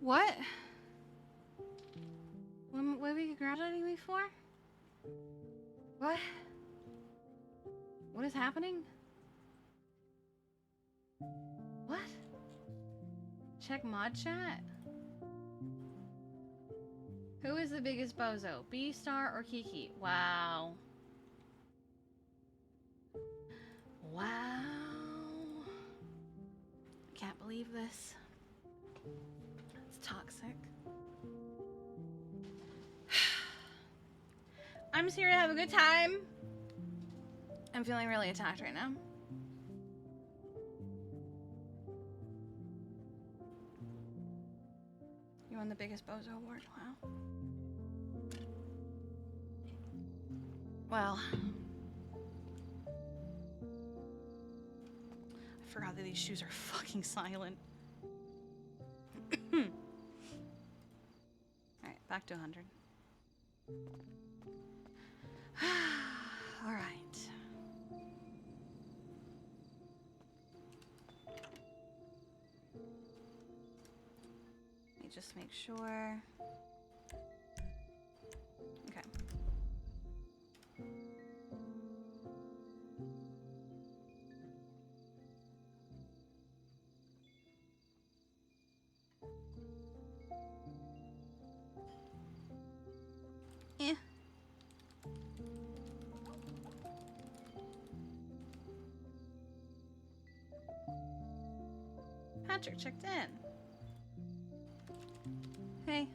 What? What are we congratulating me for? What? What is happening? What? Check mod chat? Who is the biggest bozo? B-Star or Kiki? Wow. Wow. I can't believe this. It's toxic. I'm just here to have a good time. I'm feeling really attacked right now. You won the biggest bozo award. Wow. Well, I forgot that these shoes are fucking silent. Alright, back to 100. Alright. Let me just make sure. Okay. Eh. Patrick checked in. Hey.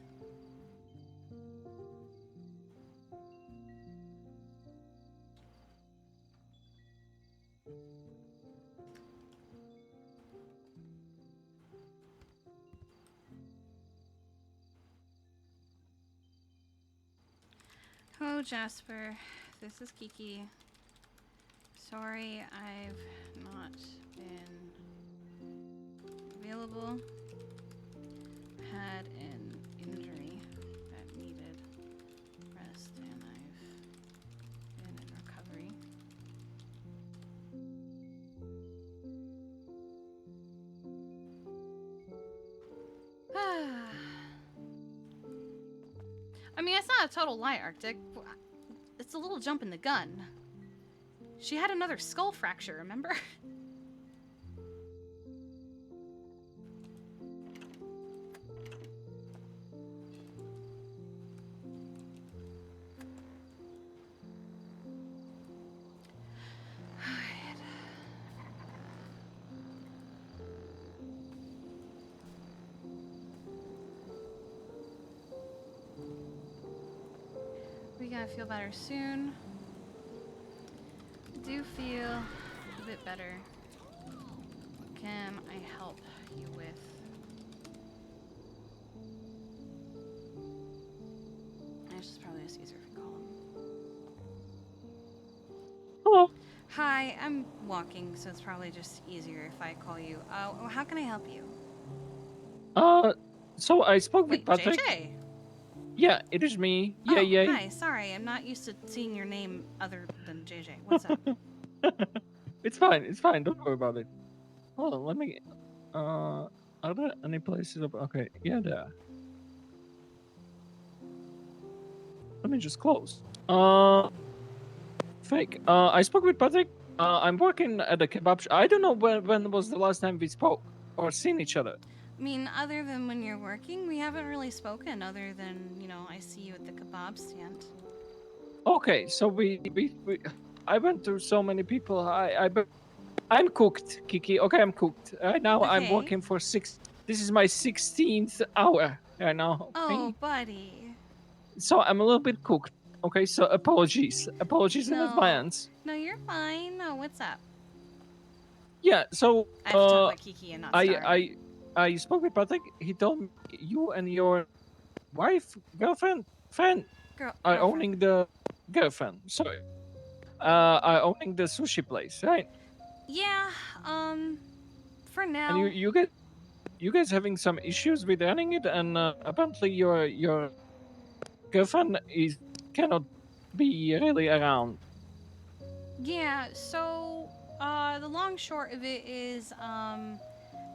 Hello, Jasper. This is Kiki. Sorry, I've not been available. Had an injury that needed rest, and I've been in recovery. I mean, it's not a total lie, Arctic. It's a little jump in the gun. She had another skull fracture, remember? We gotta feel better soon. I do feel a bit better. What can I help you with? It's just probably just easier if I call him. Hello. Hi, I'm walking, so it's probably just easier if I call you. How can I help you? So I spoke with Wait, Patrick. JJ. Yeah, it is me. Yeah, Oh, yeah. hi. Sorry, I'm not used to seeing your name other than JJ. What's up? It's fine. It's fine. Don't worry about it. Hold on. Let me. Are there any places up? Okay. Yeah, there. Let me just close. Fake. I spoke with Patrick. I'm working at a kebab shop. I don't know when was the last time we spoke or seen each other. I mean, other than when you're working, we haven't really spoken other than, you know, I see you at the kebab stand. Okay, so we I went through so many people. I'm cooked, Kiki. Okay, I'm cooked. Right now I'm Okay. working for this is my 16th hour right now. Oh, Okay. buddy. So I'm a little bit cooked. Okay, so apologies. Apologies in No. advance. No, you're fine. No, what's up? Yeah, so I have to talk like Kiki and not Star. I spoke with Patrick. He told me you and your wife, girlfriend, friend are Girlfriend. owning the girlfriend. Sorry. Are owning the sushi place, right? Yeah, for And now. you guys having some issues with running it, and apparently your girlfriend cannot be really around. Yeah, so, the long short of it is,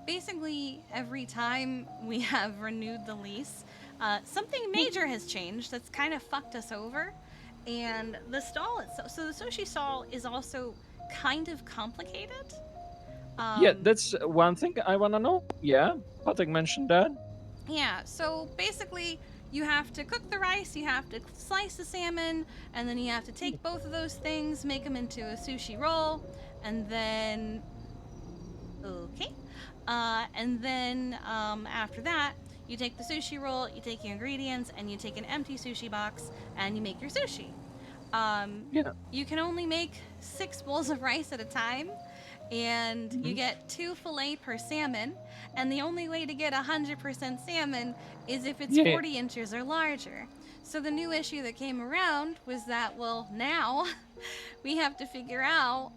basically every time we have renewed the lease, something major has changed that's kind of fucked us over. And the stall itself, so the sushi stall is also kind of complicated. Yeah, Um, that's one thing I wanna know. Yeah, Patrick mentioned that. yeah, so basically, you have to cook the rice, you have to slice the salmon, and then you have to take both of those things, make them into a sushi roll, and then okay. And then after that, you take the sushi roll, you take your ingredients, and you take an empty sushi box, and you make your sushi. Um, Yeah. you can only make 6 bowls of rice at a time, and you Mhm. get 2 fillet per salmon. And the only way to get 100% salmon is if it's Yeah. 40 inches or larger. So the new issue that came around was that, well, now we have to figure out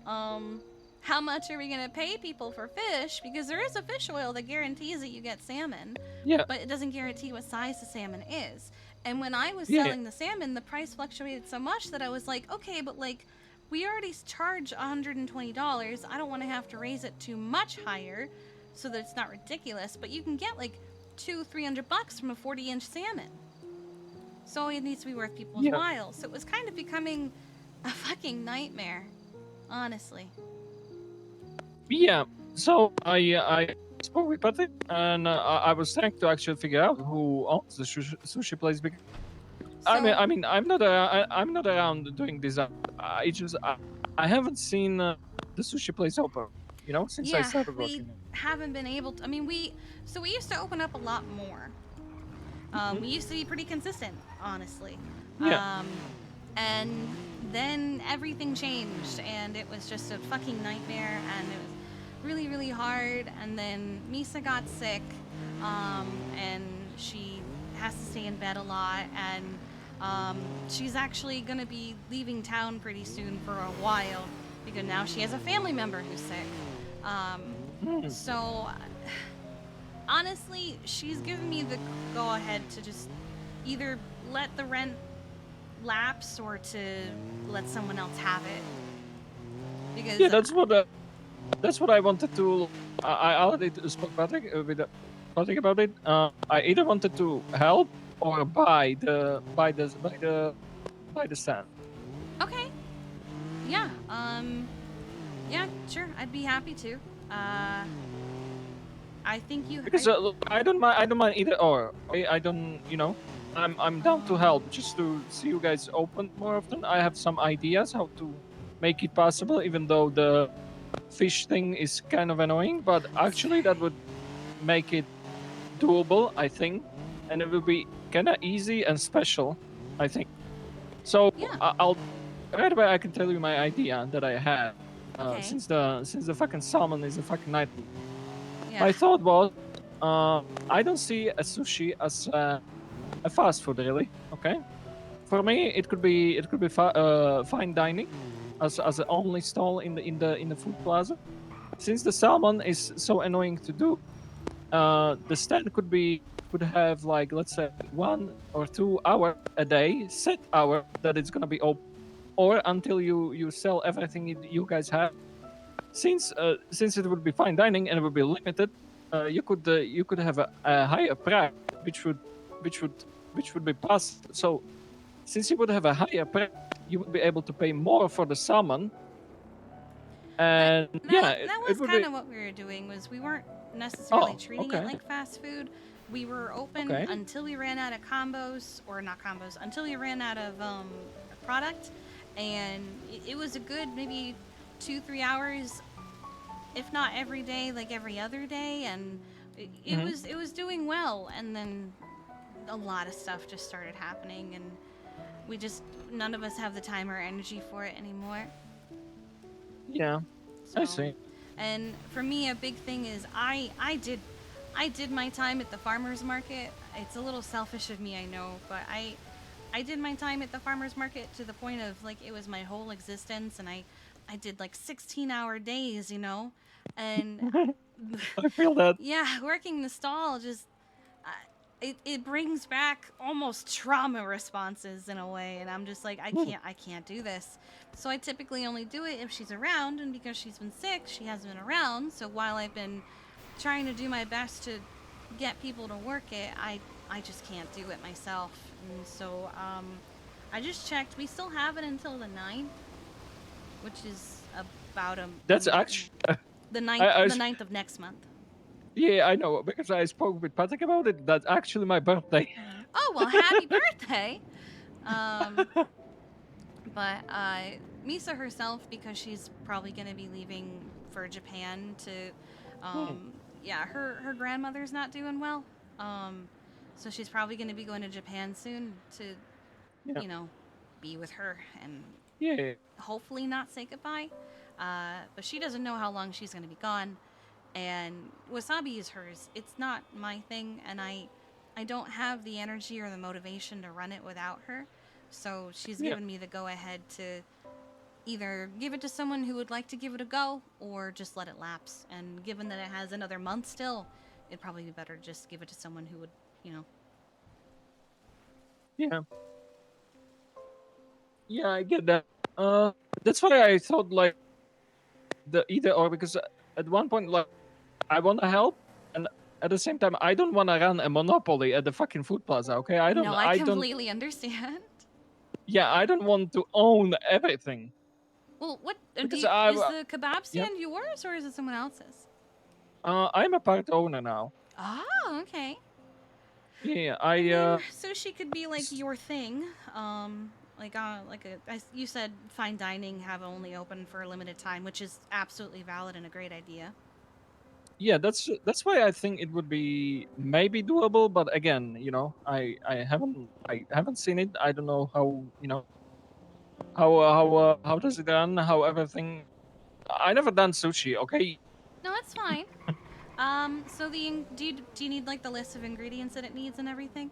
how much are we going to pay people for fish, because there is a fish oil that guarantees that you get salmon, Yeah. but it doesn't guarantee what size the salmon is. And when I was Yeah. selling the salmon, the price fluctuated so much that I was like, okay, but like we already charge $120. I don't want to have to raise it too much higher so that it's not ridiculous, but you can get like 200-300 bucks from a 40-inch salmon. So it needs to be worth people's Yeah. while. So it was kind of becoming a fucking nightmare, honestly. Yeah. So I spoke with Patrick, and I was trying to actually figure out who owns the sushi place. Because So I'm not around doing this. I haven't seen the sushi place open. You know, since I yeah, started we working there. haven't been able to. I mean, we used to open up a lot more. Mhm. We used to be pretty consistent, honestly. Yeah. Um, and then everything changed, and it was just a fucking nightmare, and it was really, really hard. And then Misa got sick, and she has to stay in bed a lot, and she's actually gonna be leaving town pretty soon for a while because now she has a family member who's sick. Um, Mm. so honestly, she's given me the go ahead to just either let the rent lapse or to let someone else have it. Because Yeah, that's what I wanted to. I already spoke with Patrick about it. I either wanted to help or buy the stand. okay, yeah, yeah, sure, I'd be happy to. Uh, I think you. Because look, I don't mind either or. I don't, you know, I'm down to help just to see you guys open more often. I have some ideas how to make it possible, even though the fish thing is kind of annoying. But actually, that would make it doable, I think, and it will be kind of easy and special, I think. So Yeah. I'll right away I can tell you my idea that I had. Okay. Since the fucking salmon is a fucking nightmare. Yeah. My thought was, I don't see a sushi as a fast food really. Okay, for me it could be fine dining as the only stall in the food plaza. Since the salmon is so annoying to do, the stand could have like let's say 1 or 2 hour a day set hour that it's gonna be open, or until you sell everything you guys have. Since it would be fine dining and it would be limited, you could have a higher price, which would which would which would be possible. So since you would have a higher price, you would be able to pay more for the salmon, That and yeah, that it was would kind be. of what we were doing. Was we weren't necessarily Oh, treating it okay, like fast food. We were open okay. until we ran out of combos, or not combos, until we ran out of product, and it was a good maybe 2-3 hours, if not every day, like every other day, and Hmm. it was doing well. And then a lot of stuff just started happening, and we just none of us have the time or energy for it anymore. Yeah, I So, see. and for me, a big thing is I did my time at the farmers market. It's a little selfish of me, I know, but I did my time at the farmers market to the point of like it was my whole existence, and I did like 16-hour days, you know, and I feel that. yeah, working the stall just uh, it brings back almost trauma responses in a way, and I'm just like I can't do this. So I typically only do it if she's around, and because she's been sick she hasn't been around. So while I've been trying to do my best to get people to work it, I just can't do it myself. And so I just checked. We still have it until the 9th, which is about That's actually the I, 9th, I the s- 9th of next month. yeah, I know because I spoke with Patrick about it. That's actually my birthday. Oh, well, happy birthday. Um, but Misa herself, because she's probably going to be leaving for Japan to, Hmm. yeah, her grandmother's not doing well. Um, so she's probably going to be going to Japan soon to, Yeah. you know, be with her and Yeah. hopefully not say goodbye. But she doesn't know how long she's going to be gone. And wasabi is hers. It's not my thing, and I don't have the energy or the motivation to run it without her. So she's Yeah. given me the go ahead to either give it to someone who would like to give it a go or just let it lapse. And given that it has another month still, it'd probably be better to just give it to someone who would, you know. Yeah. Yeah, I get that. That's why I thought like the either or because at one point like I want to help and at the same time I don't want to run a monopoly at the fucking food plaza. Okay, No, I I don't. completely understand. Yeah, I don't want to own everything Well, what because is the kebab yeah. stand yours or is it someone else's? I'm a part owner now. Oh, okay. Yeah, I I mean, sushi could be like s- your thing. You said fine dining have only open for a limited time, which is absolutely valid and a great idea. yeah, that's why I think it would be maybe doable. But again, I haven't seen it. I don't know how how does it done? How everything. I never done sushi. Okay. No, that's fine. So do you need like the list of ingredients that it needs and everything?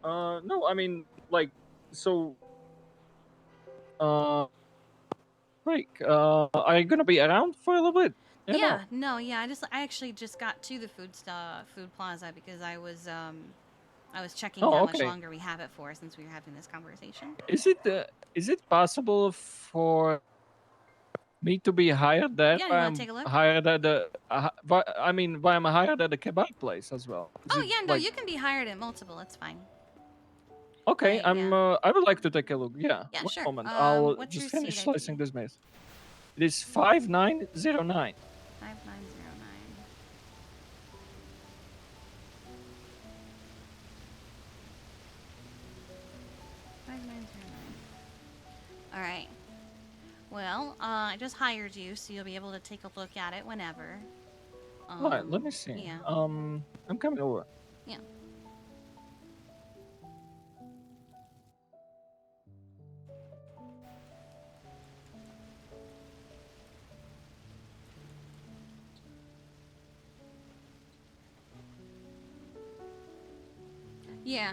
No, I mean like so. Uh, are you gonna be around for a little bit? Yeah, Yeah, no. no, yeah. I actually just got to the food plaza because I was checking Oh, how much okay. longer we have it for since we were having this conversation. Is it possible for me to be hired there? Yeah, you Why want to I'm take a look? hired at the I mean, why I'm hired at the kebab place as well? Is Oh it yeah, no, like you can be hired at multiple. It's fine. okay? Yeah. I would like to take a look. Yeah, Yeah, one sure. moment. I'll What's your just seat finish ID? slicing this mess. It is 5909. 5909. All right. Well, I just hired you, so you'll be able to take a look at it whenever. All right, let me see. Yeah. I'm coming over. Yeah. Yeah.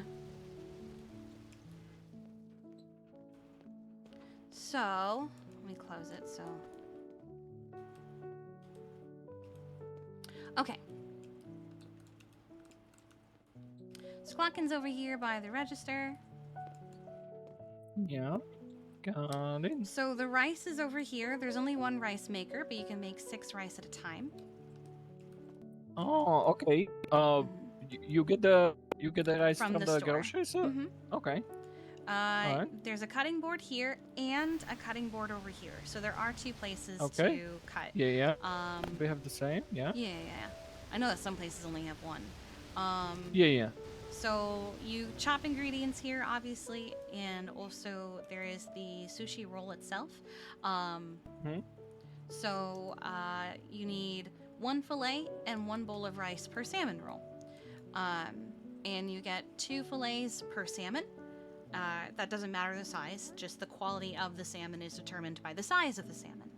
So, let me close it. So, okay. Squawkins over here by the register. Yeah, got it. So the rice is over here. There's only one rice maker, but you can make 6 rice at a time. Oh, okay. You get the rice From from the the store. grocery store. Mm-hmm. Okay. All right. There's a cutting board here and a cutting board over here. So there are 2 places Okay. to cut. Yeah, yeah. Um, We have the same. Yeah. yeah. I know that some places only have one. Um, Yeah, yeah. so you chop ingredients here, obviously, and also there is the sushi roll itself. Um, Hmm. you need 1 fillet and 1 bowl of rice per salmon roll. And you get 2 fillets per salmon. That doesn't matter the size, just the quality of the salmon is determined by the size of the salmon.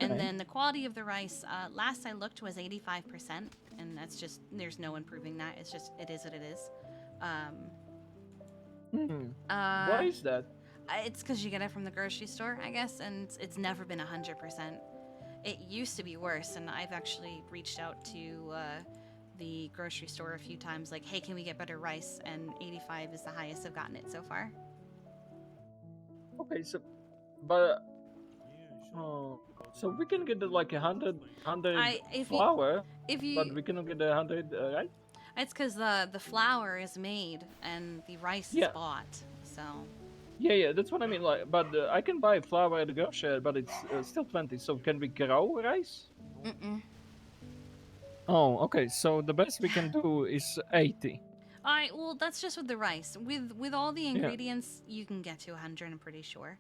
And Okay. then the quality of the rice, last I looked, was 85%, and that's just, there's no improving that. It's just, it is what it is. Why is that? It's because you get it from the grocery store, I guess, and it's never been 100%. It used to be worse, and I've actually reached out to the grocery store a few times, like, hey, can we get better rice? And 85 is the highest I've gotten it so far. Okay, so but Oh, so we can get like 100 if flour, you but we cannot get 100 right? it's because the flour is made and the rice is Yeah, bought. So yeah. That's what I mean. Like, but I can buy flour at the grocery, but it's still 20. So can we grow rice? mm-mm. Oh, okay. So the best we can do is 80. All right, well, that's just with the rice. With all the Yeah. ingredients, you can get to 100. I'm pretty sure.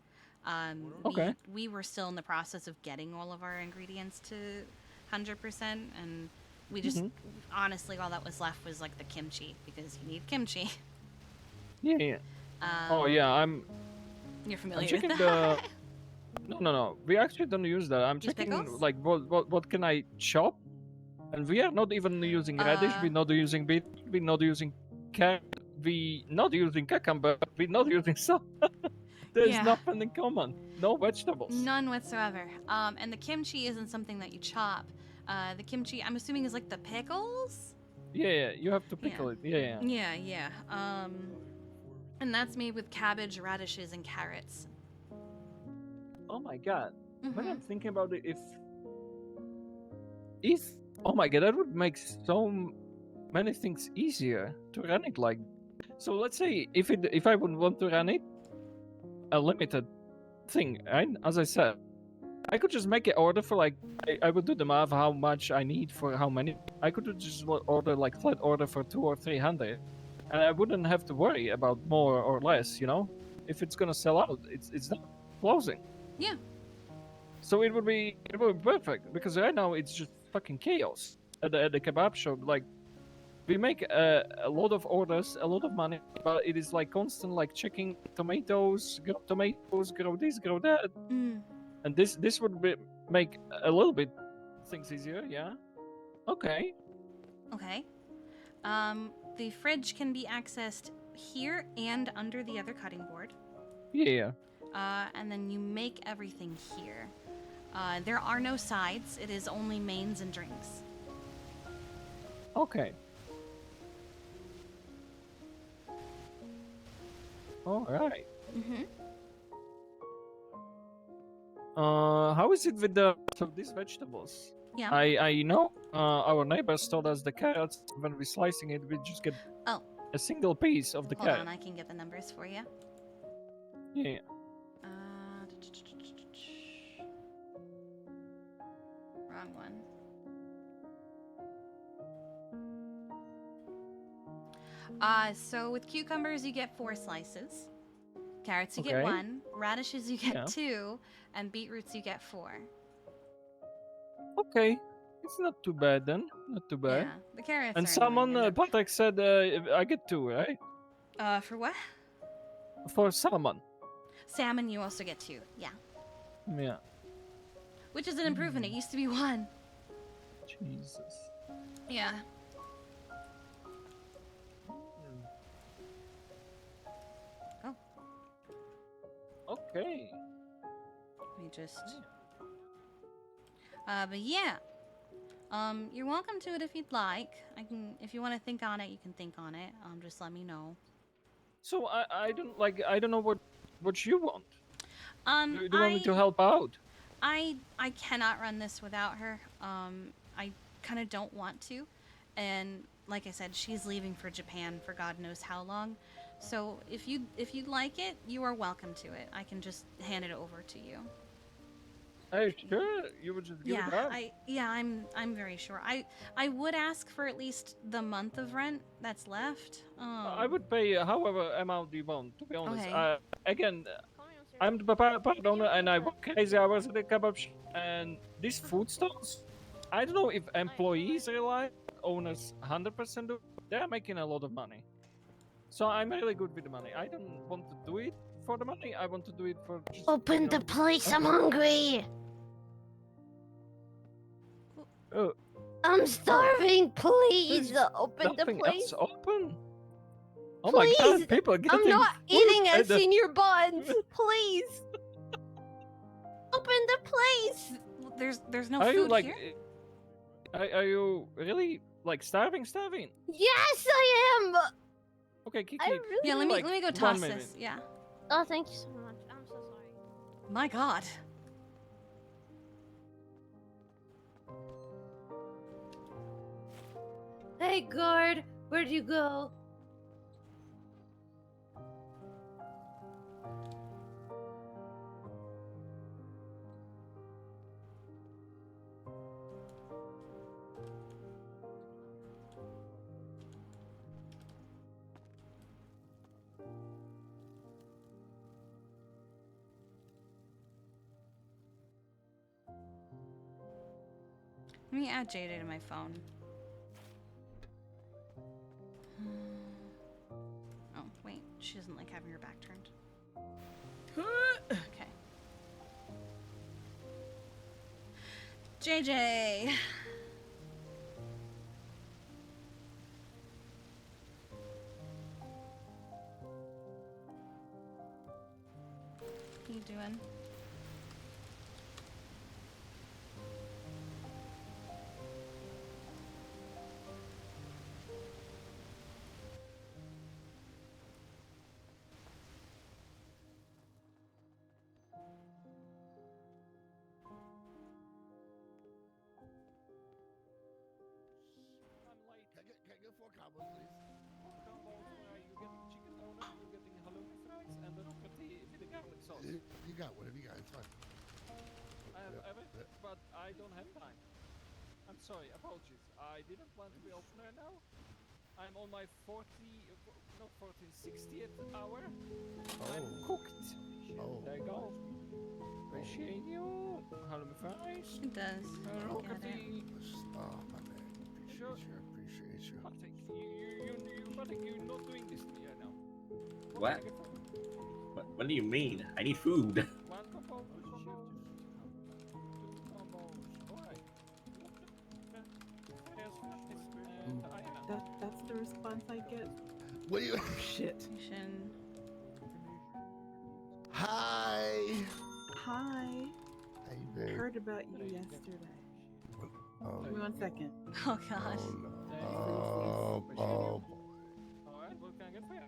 Okay. We were still in the process of getting all of our ingredients to 100%, and we just Hmm. honestly all that was left was like the kimchi because you need kimchi. Yeah. Oh yeah. You're I'm familiar with checking that? the. No. We actually don't use that. I'm Use checking pickles? like what can I chop, and we are not even using radish. Uh, We're not using beet. We're not using carrot. We not using cucumber. We're not using salt. There's yeah. nothing in common. No vegetables. None whatsoever. And the kimchi isn't something that you chop. The kimchi, I'm assuming, is like the pickles. Yeah. You have to Yeah. pickle it. Yeah. Yeah. And that's made with cabbage, radishes, and carrots. Oh my god. When Mm-hmm. I'm thinking about it, if oh my god, that would make so many things easier to run it like. So let's say if I would want to run it a limited thing, right? As I said, I could just make an order for like I would do the math how much I need for how many. I could just order like flat order for 200 or 300, and I wouldn't have to worry about more or less. You know, if it's gonna sell out, it's not closing. Yeah. So it would be perfect because right now it's just fucking chaos at the kebab shop. Like we make a lot of orders, a lot of money, but it is like constant like checking tomatoes, grow this, grow that, Mm. and this would make a little bit things easier. Yeah. Okay. Okay. The fridge can be accessed here and under the other cutting board. Yeah. And then you make everything here. There are no sides. It is only mains and drinks. Okay. All right. Mm-hmm. How is it with these vegetables? Yeah. I know our neighbors told us the carrots when we're slicing it we just get Oh. a single piece of the Hold carrot. on, I can get the numbers for you. Yeah. Wrong one. So with cucumbers you get 4 slices. Carrots you get Okay. 1. Radishes you get Yeah. 2. And beetroots you get 4. Okay. It's not too bad then. Not too bad. Yeah, the carrots And are salmon, annoying. Patrick said I get 2, right? For what? For salmon. Salmon you also get 2. Yeah. Yeah. Which is an improvement. It used to be 1. Jesus. Yeah. Oh. Okay. Let me just. But yeah. You're welcome to it if you'd like. If you want to think on it, you can think on it. Just let me know. So I don't know what you want. Do you want me to I help out? I cannot run this without her. I kind of don't want to, and like I said, she's leaving for Japan for God knows how long. So if you'd like it, you are welcome to it. I can just hand it over to you. Are you sure you would just give it up? I'm very sure. I would ask for at least the month of rent that's left. I would pay however amount you want. To be honest, Okay. again, I'm the part owner and I work crazy hours at the kebab shop. And these food stalls, I don't know if employees rely, owners 100% do. They're making a lot of money, so I'm really good with the money. I don't want to do it for the money. I want to do it for just Open the place, I'm hungry. Oh, I'm starving, please. there's Open the nothing place. else open. Oh Please, my god, people getting I'm not food eating at at the- senior buns. Please. Open the place. There's no Are food you like? here. Are you really like starving? Yes, I am. Okay, Kiki. I really. Yeah, let like me go 1 toss minute. this. Yeah. Oh, thank you so much. I'm so sorry. My God. Hey, guard, where'd you go? Let me add JJ to my phone. Oh, wait. She doesn't like having her back turned. Okay. JJ! What you doing? Can I get 4 combos, please? You get chicken donut, you're getting halloumi fries, and then with the garlic sauce. You got whatever you got. It's fine. I have Yeah, everything, yeah. but I don't have time. I'm sorry, apologies. I didn't want to be open right now. I'm on my 60th hour. I'm cooked. Oh. There you go. Appreciate you. Halloumi fries. It does. Hello, I get it. Kitty. Oh, my man. Sure. Appreciate you. I'll take you're not doing this to me right now. What? can I get for you? What do you mean? I need food. One combo, two combos. Two combos. Alright. That's the response I get. What do you? Shit. Station. Hi. Hi. How you been? Heard about you yesterday. Oh, Give me 1 second. Oh gosh. oh no. Thank Oh, you. oh. Alright, what can I get for you?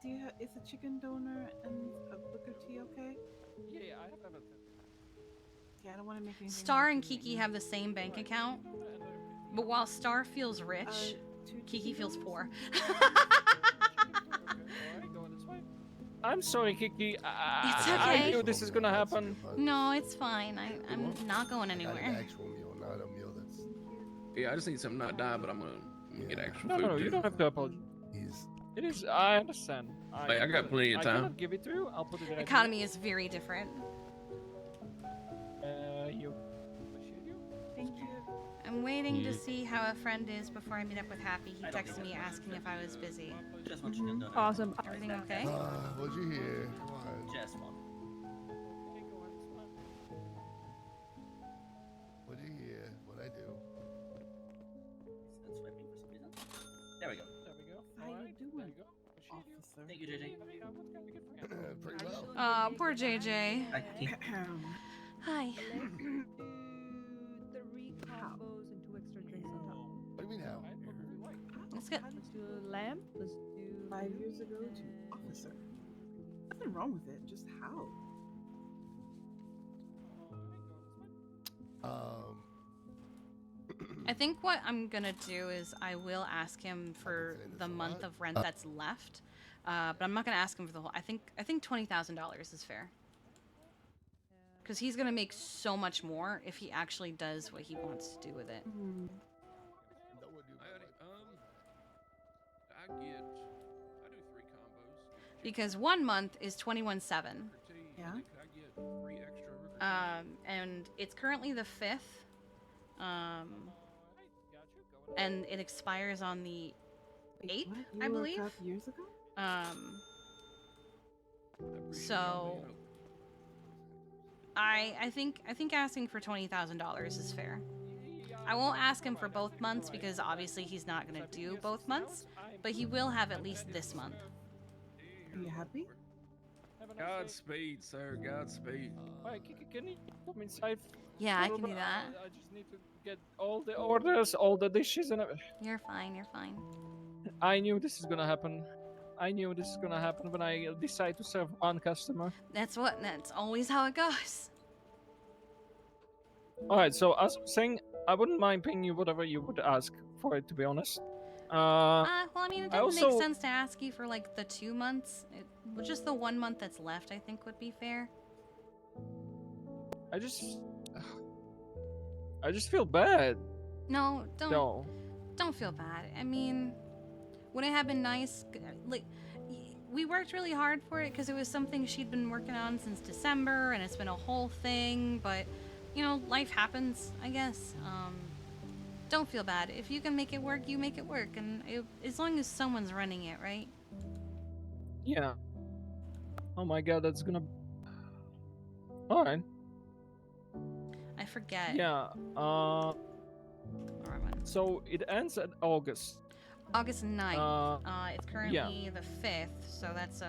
Do you have? Is a chicken donor and a Booker T okay? Yeah, I have everything. Yeah, I don't want to make anything. Star hard and for you right Kiki now. have the same bank Right. account, And everything. but while Star feels rich, 2 Kiki chicken feels donors poor. and- Alright, go this way. I'm sorry, Kiki. It's I okay. knew this is gonna happen. No, it's fine. I'm not going I got an anywhere. actual meal, not a meal that's. Yeah, I just need something not die, but I'm gonna get Yeah. actual No, food. no, you too. don't have to apologize. He's. It is. I understand. Hey, I got plenty of I time. cannot give it to you. I'll put it right Economy is very different. here. You. Appreciate you. Thank you. I'm waiting to Yeah. see how a friend is before I meet up with Happy. He I don't texted think me that's asking if I was busy. Just one chicken donut. Awesome. Everything okay? What'd you hear? Come on. Just one. Okay, go ahead. It's fine. What'd you hear? What'd I do? It's swiping for some reason. There we go. There we go. How you Alright, doing, there you go. Appreciate you. Officer. Thank you, JJ. What can we get for you? Pretty well. Poor JJ. Hi, Kiki. Hi. Do 3 combos and 2 extra drinks on top. What do you mean how? Alright, what would you like? Let's go. Let's do lamb. Let's do 5 years ago to officer. Nothing wrong with it. Just how? Um. I think what I'm gonna do is I will ask him for say this the a month lot. of rent that's left, but I'm not gonna ask him for the whole. I think $20,000 is fair, because he's gonna make so much more if he actually does what he wants to do with it. Hmm. That would do I do 3 combos. Because 1 month is 21,700, Yeah. Could I get 3 extra Rooker and it's currently the 5th, Alright, got you. Go ahead. and it expires on the Wait, 8th, what? I You were a believe. couple years ago? I appreciate So y'all being open. I think asking for $20,000 is fair. I won't ask him for both months because obviously he's not gonna do both months, but he will have at least this month. Are you happy? Have a nice day. Godspeed, sir. Godspeed. Alright, Kiki, can you come inside? Yeah, I for a can do little that. bit? I just need to get all the orders, all the dishes, and everything. You're fine. You're fine. I knew this is gonna happen. I knew this is gonna happen when I decide to serve one customer. That's always how it goes. Alright, so as I'm saying, I wouldn't mind paying you whatever you would ask for it, to be honest. Well, I mean, it I didn't make also- sense to ask you for like the 2 months. Just the 1 month that's left, I think, would be fair. I just feel bad. No, No. don't feel bad. I mean, would it have been nice? Like, we worked really hard for it because it was something she'd been working on since December, and it's been a whole thing. But, you know, life happens, I guess. Don't feel bad. If you can make it work, you make it work, and as long as someone's running it, right? Yeah. Oh my god, that's gonna. Alright. I forget. Yeah. Wrong one. So it ends at August. August 9th. It's currently yeah. the 5th, so that's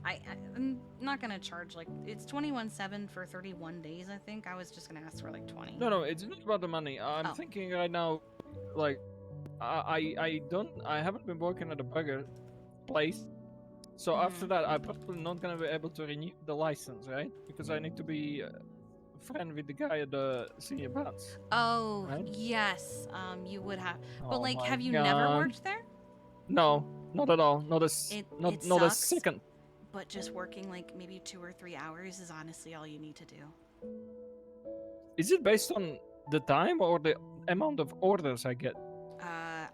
I'm not gonna charge like it's 21.7 for 31 days. I think I was just gonna ask for like 20. No, it's not about the money. I'm Oh. thinking right now, like, I haven't been working at a burger place, so after that I'm probably not gonna be able to renew the license, right? Because I need to be friend with the guy at the senior pants. Oh, right? yes. You would have. But Oh like, my have you never God. worked there? No, not at all. Not a It not a sucks. second. But just working like maybe 2 or 3 hours is honestly all you need to do. Is it based on the time or the amount of orders I get?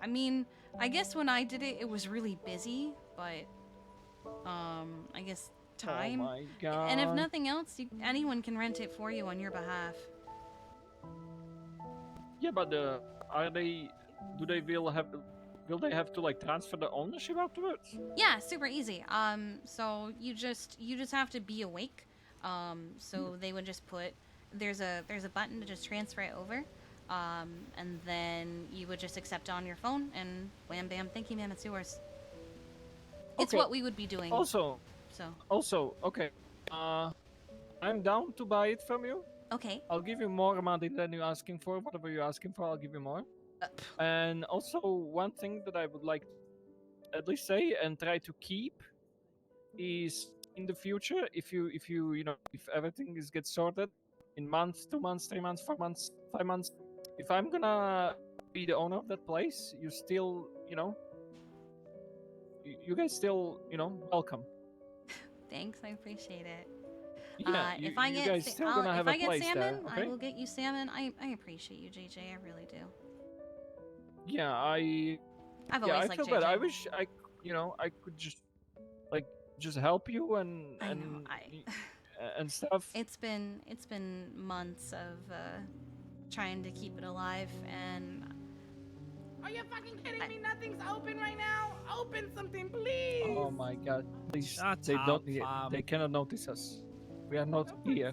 I mean, I guess when I did it, it was really busy, but I guess time. Oh my god. And if nothing else, anyone can rent it for you on your behalf. Yeah, but are they? Do they will they have to like transfer the ownership afterwards? Yeah, super easy. So you just have to be awake. So they would just put there's a button to just transfer it over. And then you would just accept on your phone and wham bam, thank you ma'am, it's yours. It's Okay. what we would be doing. Also, So okay. I'm down to buy it from you. okay. I'll give you more money than you're asking for. Whatever you're asking for, I'll give you more. And also, one thing that I would like to at least say and try to keep is in the future, if you if everything gets sorted in months, 2 months, 3 months, 4 months, 5 months, if I'm gonna be the owner of that place, you still, you guys still, welcome. Thanks, I appreciate it. Yeah, if I you get guys still gonna have if a I get place salmon, there, I okay? will get you salmon. I appreciate you, JJ. I really do. Yeah, I've yeah, always I liked feel JJ. bad. I wish I could just help you and I know, and stuff. It's been months of trying to keep it alive, and Are you fucking kidding me? Nothing's open right now. Open something, please. Oh my god! Please, Shut they up, don't. fam. They cannot notice us. We are not here.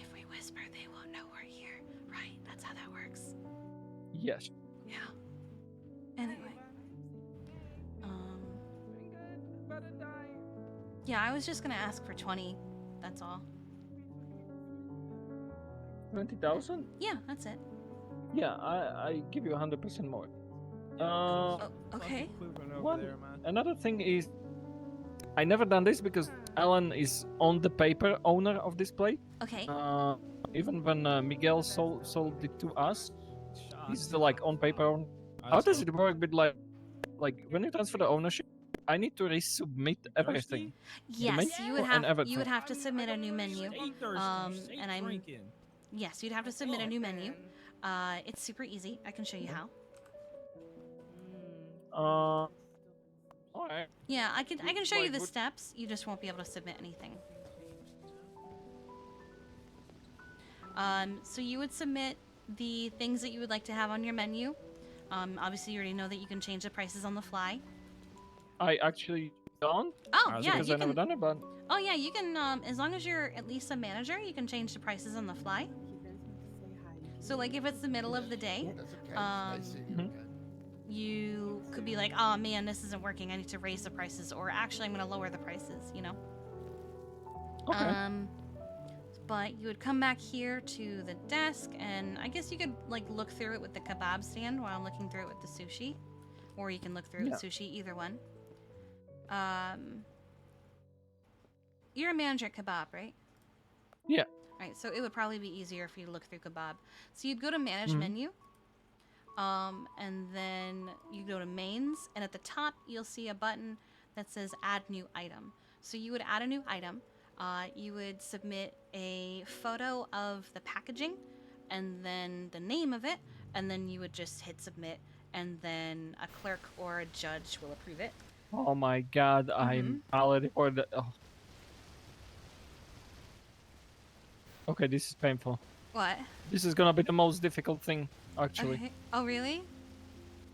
if we whisper, they won't know we're here, right? That's how that works. Yes. Yeah. Anyway. Yeah, I was just gonna ask for 20. That's all. 20,000? Yeah, that's it. Yeah, I give you 100% more. Okay. Another thing is, I never done this because Alan is on the paper owner of this place. Okay. Even when Miguel sold it to us, he's the on paper owner. How does it work with like when you transfer the ownership? I need to resubmit everything. Yes, you would and have everything. to submit a new menu. And I'm yes, you'd have to submit a new menu. It's super easy. I can show you how. Alright. Yeah, I can show you the would- steps. You just won't be able to submit anything. So you would submit the things that you would like to have on your menu. Obviously you already know that you can change the prices on the fly. I actually don't. Oh, yeah, because you I never can. done it, but Oh, yeah, you can. As long as you're at least a manager, you can change the prices on the fly. So, like, if it's the middle of the day, That's okay. I see you again. you could be like, "Oh man, this isn't working. I need to raise the prices," or actually, I'm going to lower the prices. You know. okay. But you would come back here to the desk, and I guess you could like look through it with the kebab stand while I'm looking through it with the sushi, or you can look through it with sushi. Either one. You're a manager at kebab, right? Yeah. Right, so it would probably be easier for you to look through kebab. So you'd go to manage Mhm. menu, and then you go to mains, and at the top you'll see a button that says add new item. So you would add a new item. You would submit a photo of the packaging, and then the name of it, and then you would just hit submit, and then a clerk or a judge will approve it. Oh my god, I'm already for the. Oh. Okay, this is painful. What? This is gonna be the most difficult thing, actually. Okay. Oh, really?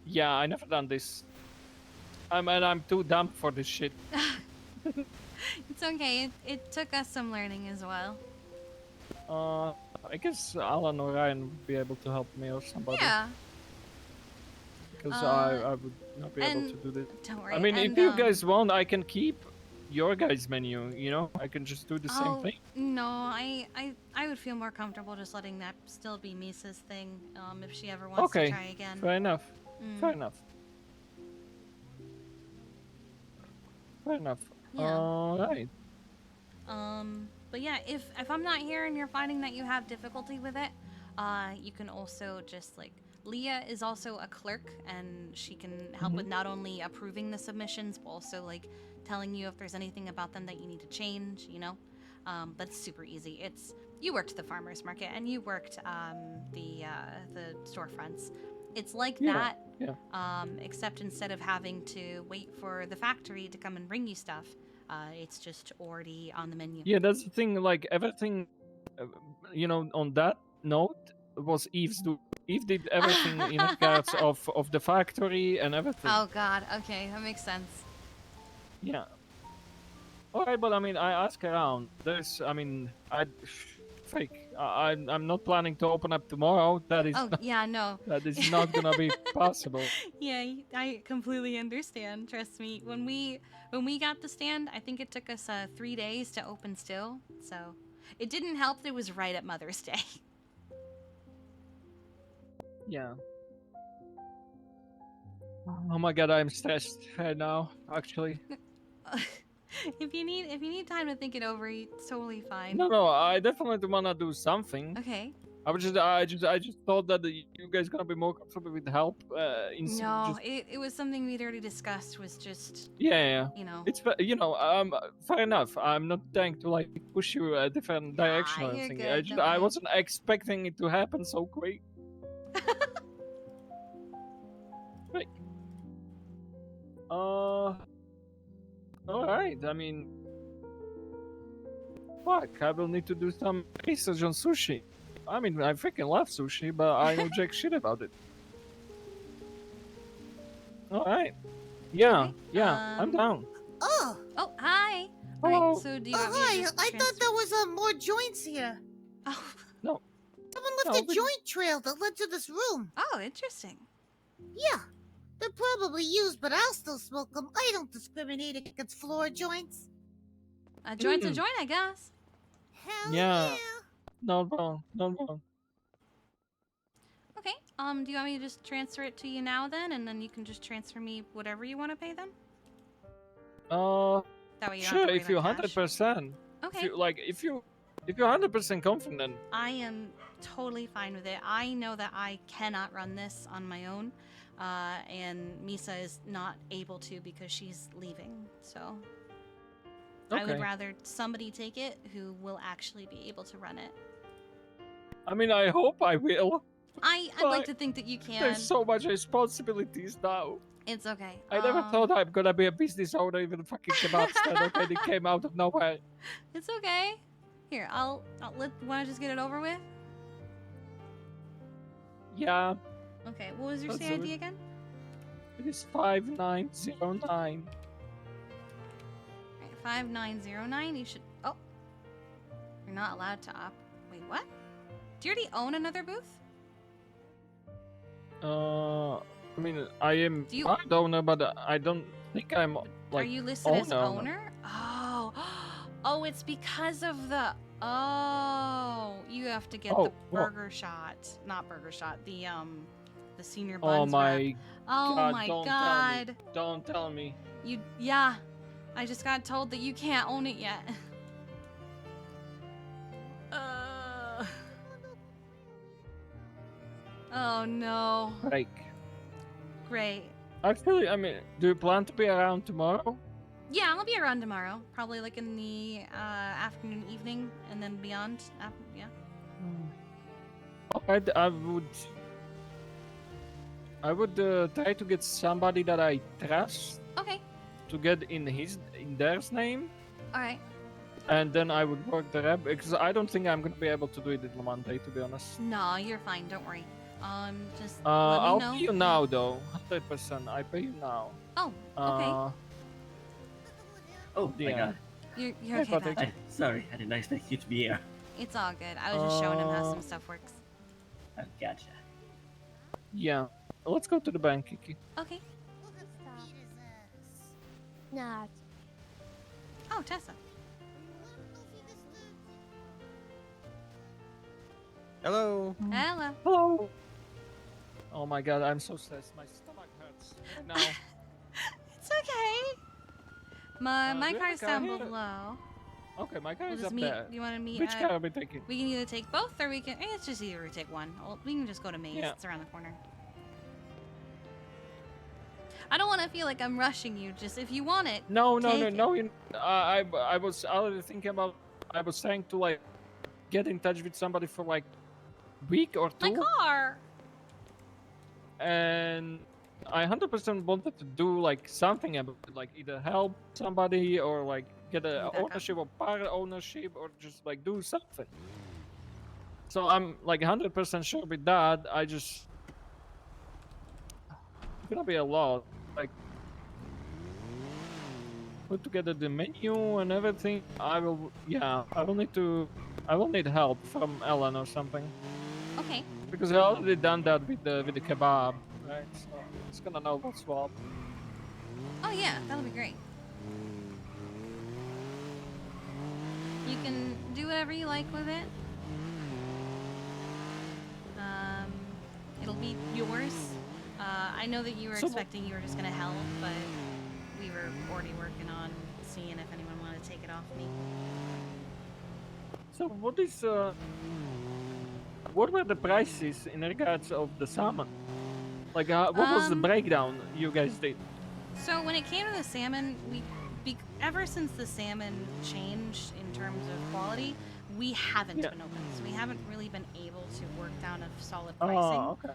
Yeah, I never done this. I'm too dumb for this shit. It's okay. It took us some learning as well. I guess Alan or Ryan would be able to help me or somebody. Yeah. Because I would not be able and to do this. Don't worry. I mean, and, if you guys want, I can keep your guys' menu, you know? I can just do the same oh, thing. No, I would feel more comfortable just letting that still be Misa's thing, if she ever wants to try again. Fair enough. Fair enough. Fair enough. Yeah. Alright. But yeah, if I'm not here and you're finding that you have difficulty with it, you can also just like Leah is also a clerk, and she can help with not only approving the submissions, but also like telling you if there's anything about them that you need to change, you know. But it's super easy. You worked the farmers market and you worked the storefronts. It's like that, except instead of having to wait for the factory to come and bring you stuff, it's just already on the menu. Yeah, that's the thing. Like everything, you know, on that note was Eve's do. Eve did everything in regards of the factory and everything. Oh God. Okay, that makes sense. Yeah. Alright, but I mean, I ask around. I'm not planning to open up tomorrow. That is. Oh yeah, no. That is not gonna be possible. Yeah, I completely understand. Trust me. When we got the stand, I think it took us 3 days to open still. So it didn't help that it was right at Mother's Day. Yeah. Oh my god, I'm stressed right now. Actually. If you need time to think it over, it's totally fine. No, I definitely wanna do something. Okay. I just thought that you guys gonna be more comfortable with help. No, it was something we'd already discussed. Was just Yeah. you know. It's fair enough. I'm not trying to like push you a different direction or you're anything. good, I don't wasn't expecting it to happen so quick. Right. Alright, I mean... Fuck, I will need to do some research on sushi. I mean, I freaking love sushi, but I know jack shit about it. Alright. Yeah, Okay, I'm down. Oh, Oh, hi. Hello. Right, so do you oh want me to hi. just I thought there was more joints here. Oh. Someone left No, a we- joint trail that led to this room. Oh, interesting. Yeah, they're probably used, but I'll still smoke them. I don't discriminate against floor joints. A joint's a joint, I guess. Hell Yeah. yeah. Not wrong, not wrong. Okay. Do you want me to just transfer it to you now then, and then you can just transfer me whatever you want to pay then? That way you don't have to Sure, worry if you're about cash. 100%. Okay. If you're 100% confident. I am totally fine with it. I know that I cannot run this on my own, and Misa is not able to because she's leaving. So I would Okay. rather somebody take it who will actually be able to run it. I mean, I hope I will. I'd like to think that you can. There's so much responsibilities now. It's okay. I never thought I'm gonna be a business owner, even a fucking kebab stand. Okay, it came out of nowhere. It's okay. Here, I'll want to just get it over with? Yeah, Okay, what was your Let's do CID it. again? it is 5909. Alright, 5909. You should. Oh. You're not allowed to opt. Wait, what? Do you already own another booth? I mean, I am Do you- part owner, but I don't think I'm Are like. you listed as owner. owner? Oh. Oh, it's because of the. Oh. You have to get Oh, the well. burger shot. Not burger shot. The senior Oh buns wrap. my Oh god! my Don't god. tell me! Don't tell me! Yeah. I just got told that you can't own it yet. Oh no. break. Great. Actually, I mean, do you plan to be around tomorrow? Yeah, I'll be around tomorrow. Probably like in the afternoon, evening, and then beyond. Yeah. Alright, I would try to get somebody that I trust Okay. to get in their name, All right. and then I would work the rep because I don't think I'm gonna be able to do it in Monday, to be honest. No, you're fine. Don't worry. Just let me I'll know. pay you now though, 100%. I pay you now. Oh, okay. Oh my Yeah. god. You're Hey, okay, Patrick. Patrick. Sorry, I did not expect you to be here. It's all good. I was just showing him how some stuff works. I gotcha. Yeah. Let's go to the bank, Kiki. Okay. Not. Oh, Tessa. Hello. Hello. Hello. Oh my god, I'm so stressed. My stomach hurts right now. It's okay. My do you have a car's car down here? below. Okay, my car We'll is just up meet. there. Do you want to meet? Which car are we taking? We can either take both, or we can. It's just easier to take one. We can just go to Maze. Yeah. It's around the corner. I don't want to feel like I'm rushing you. Just if you want it. No. Take it. I was already thinking about. I was trying to like get in touch with somebody for like week or My two, car. and I 100% wanted to do like something about it, like either help somebody or like get Can you a back up? ownership or part ownership or just like do something. So I'm like 100% sure with that. I just it's gonna be a lot. Like put together the menu and everything. I will need help from Ellen or something Okay. because I already done that with the kebab, right? So it's gonna know what's what. Oh yeah, that'll be great. You can do whatever you like with it. It'll be yours. I know that you were So- expecting you were just gonna help, but we were already working on seeing if anyone wanted to take it off me. So what were the prices in regards of the salmon? Like what was the breakdown you guys did? So when it came to the salmon, ever since the salmon changed in terms of quality, we haven't Yeah. been open. So we haven't really been able to work down a solid pricing. Oh, okay.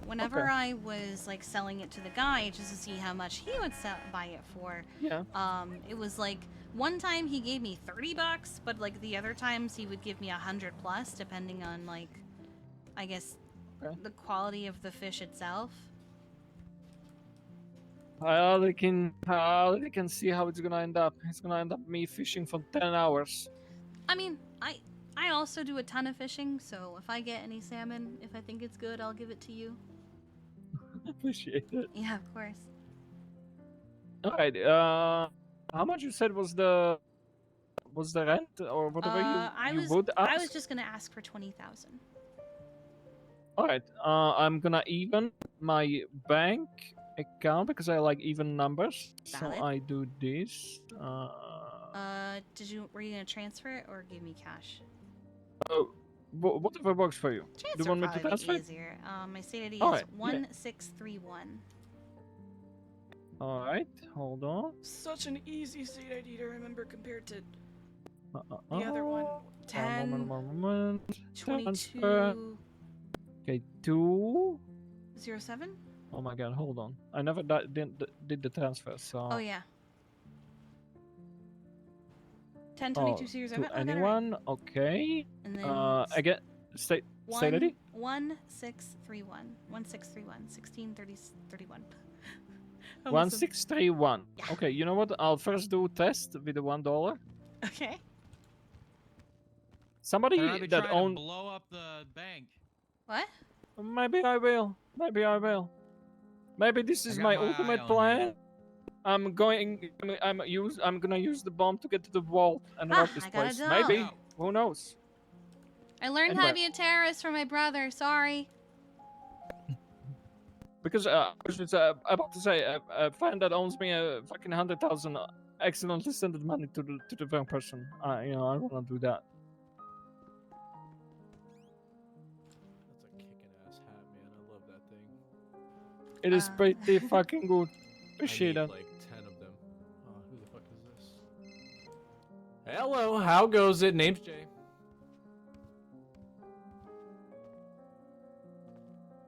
Whenever Okay. I was like selling it to the guy just to see how much he would buy it for, Yeah. it was like one time he gave me $30, but like the other times he would give me 100 plus, depending on like, I guess, Okay. the quality of the fish itself. I already can see how it's gonna end up. It's gonna end up me fishing for 10 hours. I mean, I also do a ton of fishing, so if I get any salmon, if I think it's good, I'll give it to you. Appreciate it. Yeah, of course. Alright, how much you said was the rent or whatever I you was would ask? I was just gonna ask for 20,000. Alright, I'm gonna even my bank account because I like even numbers. Valid. So I do this. Were you gonna transfer it or give me cash? Whatever works for you. Transfer Do you want me to probably be transfer? easier. My state ID Alright, is yeah. 1631. Alright, hold on. Such an easy state ID to remember compared to The the other one. 10, Moment. 22 Okay, 2. 07? Oh my god, hold on. I never did the transfer, so. Oh yeah. 10, Oh, 22, 07. to Oh, got it right. anyone? Okay. And then Again, stay ready. 1631. 1631. 1630 31. 1631. Yeah. Okay, you know what? I'll first do test with the $1. Okay. Somebody Or I'll be that trying to owns. blow up the bank. What? Maybe I will. Maybe I will. Maybe this I is got my my eye ultimate on plan. you. I'm gonna use the bomb to get to the vault and rob this I got a place. job. Maybe. No. Who knows? I learned how to Anyway. be a terrorist from my brother. Sorry. Because I was just about to say, a friend that owns me a fucking 100,000 accidentally sent the money to the wrong person. I don't want to do that. That's a kicking ass hat. It is pretty fucking good. Appreciate I it. need like 10 of them. Who the fuck is this? Hello, how goes it? Name's Jay.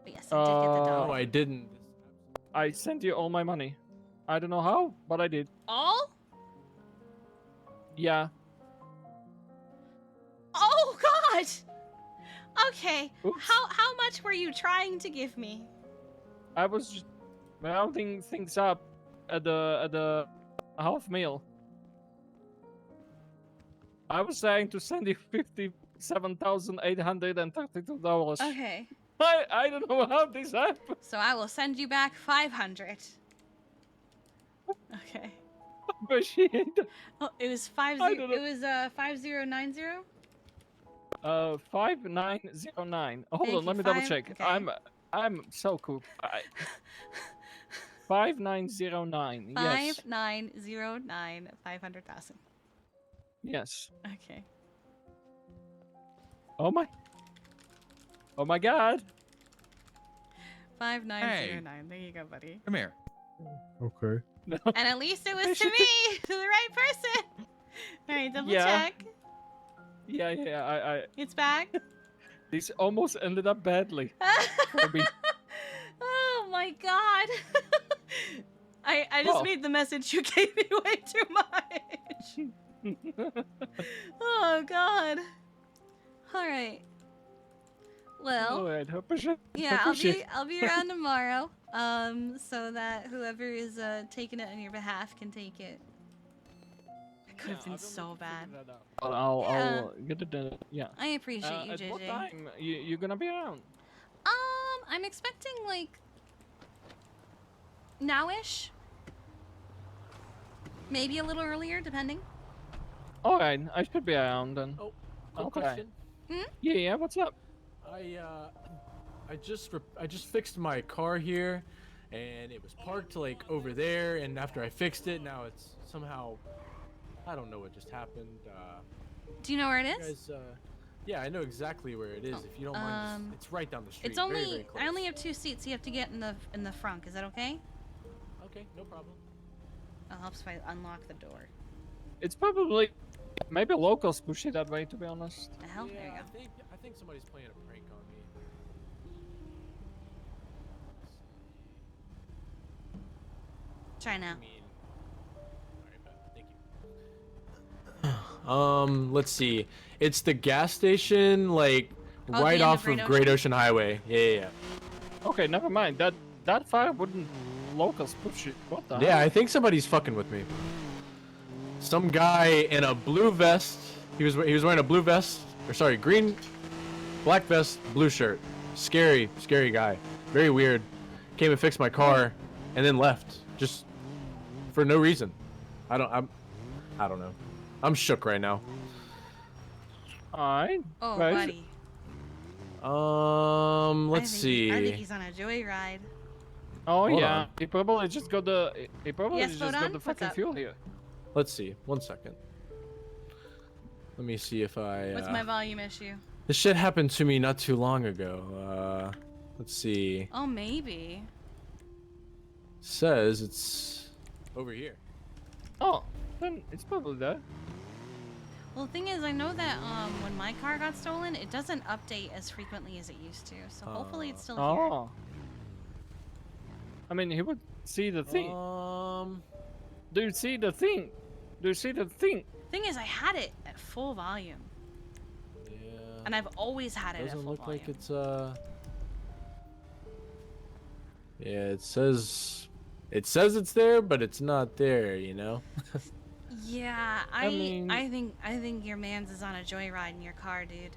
Yes, I did get the dog. Oh, I didn't. I sent you all my money. I don't know how, but I did. All? Yeah. Oh God. Okay. Oops. How much were you trying to give me? I was just rounding things up at the half meal. I was trying to send you $57,832. Okay. I don't know how this happened. So I will send you back 500. Okay. Appreciate it. Oh, it was I don't know. 5090. 5909. Hold Thank on, let you, me double five- check. okay. I'm so cool. 5909. Yes. 5909 500,000. Yes. Okay. Oh my god. 5909. There you go, buddy. Come here. Okay. No. And at least it was to me, to the right person. All right, double Yeah. check. Yeah, I It's back. this almost ended up badly for me. Oh my god. I just Oh. made the message you gave me way too much. Oh god. All right. Well, Alright, appreciate yeah, appreciate- I'll be around tomorrow. So that whoever is taking it on your behalf can take it. It could have been so bad. I'll Yeah. get it done. Yeah. I appreciate you, At what JJ. time you gonna be around? I'm expecting like nowish. Maybe a little earlier, depending. Alright, I should be around then. Oh, quick Okay. question. Yeah, what's up? I just fixed my car here, and it was parked like over there. And after I fixed it, now it's somehow, I don't know what just happened. Do you know where it You is? guys, yeah, I know exactly where it is. If you don't mind, it's right down the street. It's only very close. I only have 2 seats. You have to get in the front. Is that okay? Okay, no problem. It helps if I unlock the door. It's probably maybe locals push it that way, to be honest. The hell? Yeah, There you go. I think somebody's playing a prank on me. Try now. I mean, alright, thank you. Let's see. It's the gas station, like Oh, the right end of off Great of Great Ocean Highway. Yeah. Okay, never mind. That far wouldn't locals push it. What the Yeah, hell? I think somebody's fucking with me. Some guy in a blue vest. He was wearing a blue vest, or sorry, black vest, blue shirt. Scary guy. Very weird. Came and fixed my car, and then left just for no reason. I don't know. I'm shook right now. Alright. Oh, guys. buddy. Let's see. I think he's on a joyride. Oh Hold yeah. on. He probably just got the Yes, just Bodon? got the What's fucking up? fuel here. Let's see. 1 second. Let me see if I. What's my volume issue? This shit happened to me not too long ago. Let's see. Oh, maybe. Says it's over here. Oh, then it's probably there. Well, the thing is, I know that when my car got stolen, it doesn't update as frequently as it used to. So hopefully it's still here. Oh. I mean, he would see the thing. Do you see the thing? Do you see the thing? Thing is, I had it at full volume, Yeah. and I've always had it at Doesn't full look volume. like it's Yeah, it says it's there, but it's not there. You know. Yeah, I mean- I think your man's is on a joyride in your car, dude.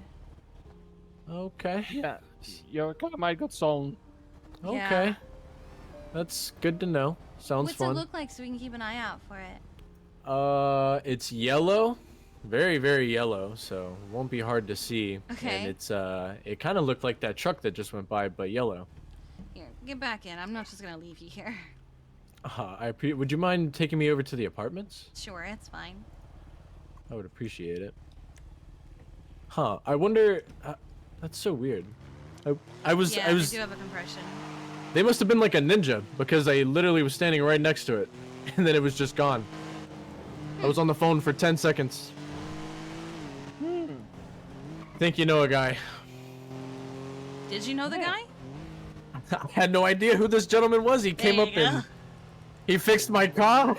Okay. Yeah, your car might got stolen. Okay. Yeah. That's good to know. Sounds What's fun. it look like so we can keep an eye out for it? It's yellow, very, very yellow, so it won't be hard to see. Okay. And it's it kind of looked like that truck that just went by, but yellow. Here, get back in. I'm not just gonna leave you here. Would you mind taking me over to the apartments? Sure, it's fine. I would appreciate it. I wonder. That's so weird. I was Yeah, they do have a compression. They must have been like a ninja because I literally was standing right next to it, and then it was just gone. I was on the phone for 10 seconds. Think you know a guy. Did you know the guy? I had no idea who this gentleman was. He came up and he fixed my car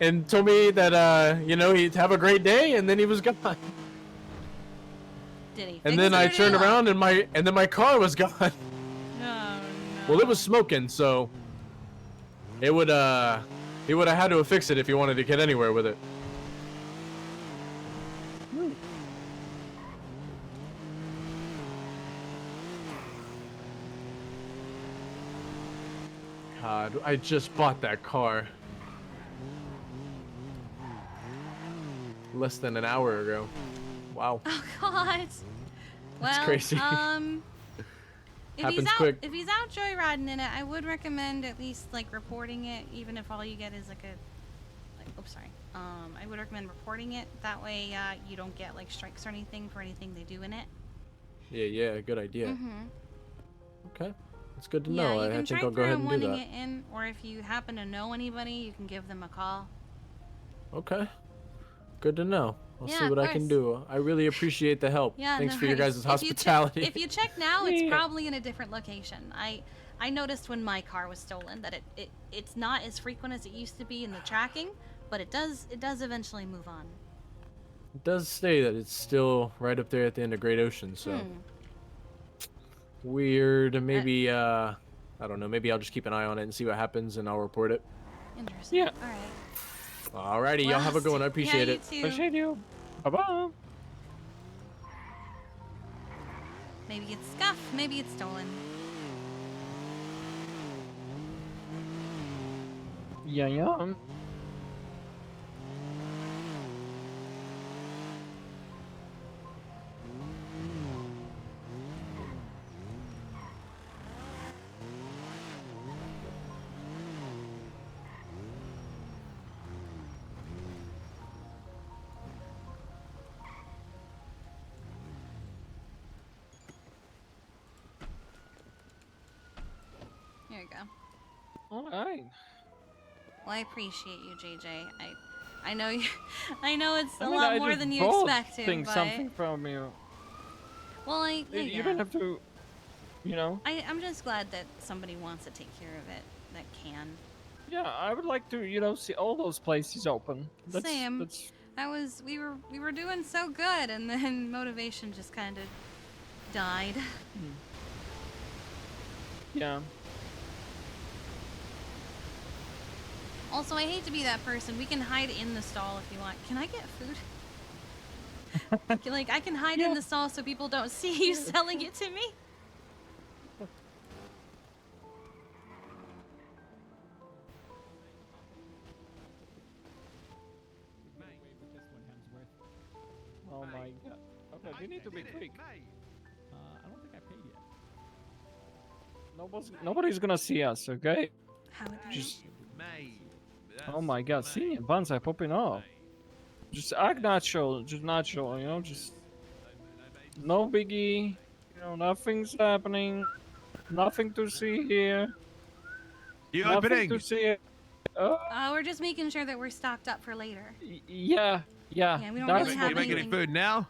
and told me that you know, he'd have a great day, and then he was gone. Did he? And then I turned around and my car was gone. Oh, no. Well, it was smoking, so it would he would have had to have fixed it if he wanted to get anywhere with it. God, I just bought that car less than an hour ago. Wow. Oh God. Well, crazy. Happens quick. If he's out joyriding in it, I would recommend at least like reporting it, even if all you get is like oops, sorry. I would recommend reporting it. That way, you don't get like strikes or anything for anything they do in it. Yeah, good idea. Okay, that's good to Yeah, know. you I can think try I'll go ahead and do wanting that. it in, or if you happen to know anybody, you can give them a call. Okay, good to know. I'll Yeah, see what of I can course. do. I really appreciate the help. Yeah, Thanks no for your worries. guys' hospitality. If you check now, it's probably in a different location. I noticed when my car was stolen that it's not as frequent as it used to be in the tracking, but it does eventually move on. It does say that it's still right up there at the end of Great Ocean, so weird. Maybe I don't know. Maybe I'll just keep an eye on it and see what happens, and I'll report it. Interesting. Yeah. All right. Alrighty, y'all have a good one. I appreciate yeah, it. You too. Appreciate you. Bye-bye. Maybe it's scuffed. Maybe it's stolen. Yeah. Here you go. All right. Well, I appreciate you, JJ. I know you. I know it's a I mean, lot I more just than you bought expected, but something from you. well, You don't have to, you know. I'm just glad that somebody wants to take care of it that can. Yeah, I would like to, you know, see all those places open. Same. That's... That was we were doing so good, and then motivation just kind of died. Yeah. Also, I hate to be that person. We can hide in the stall if you want. Can I get food? Like, I can hide in the stall so people don't see you selling it to me. Oh my god. Okay, you need to be quick. I don't think I paid yet. Nobody's gonna see us, okay? How would that Just... Oh my god, see, buns are popping off. Just act natural, just natural, you know, just... No biggie, you know, nothing's happening. Nothing to see here. You Nothing opening? to see. we're just making sure that we're stocked up for later. Yeah. Yeah, we don't that's really You have make any anything. food now?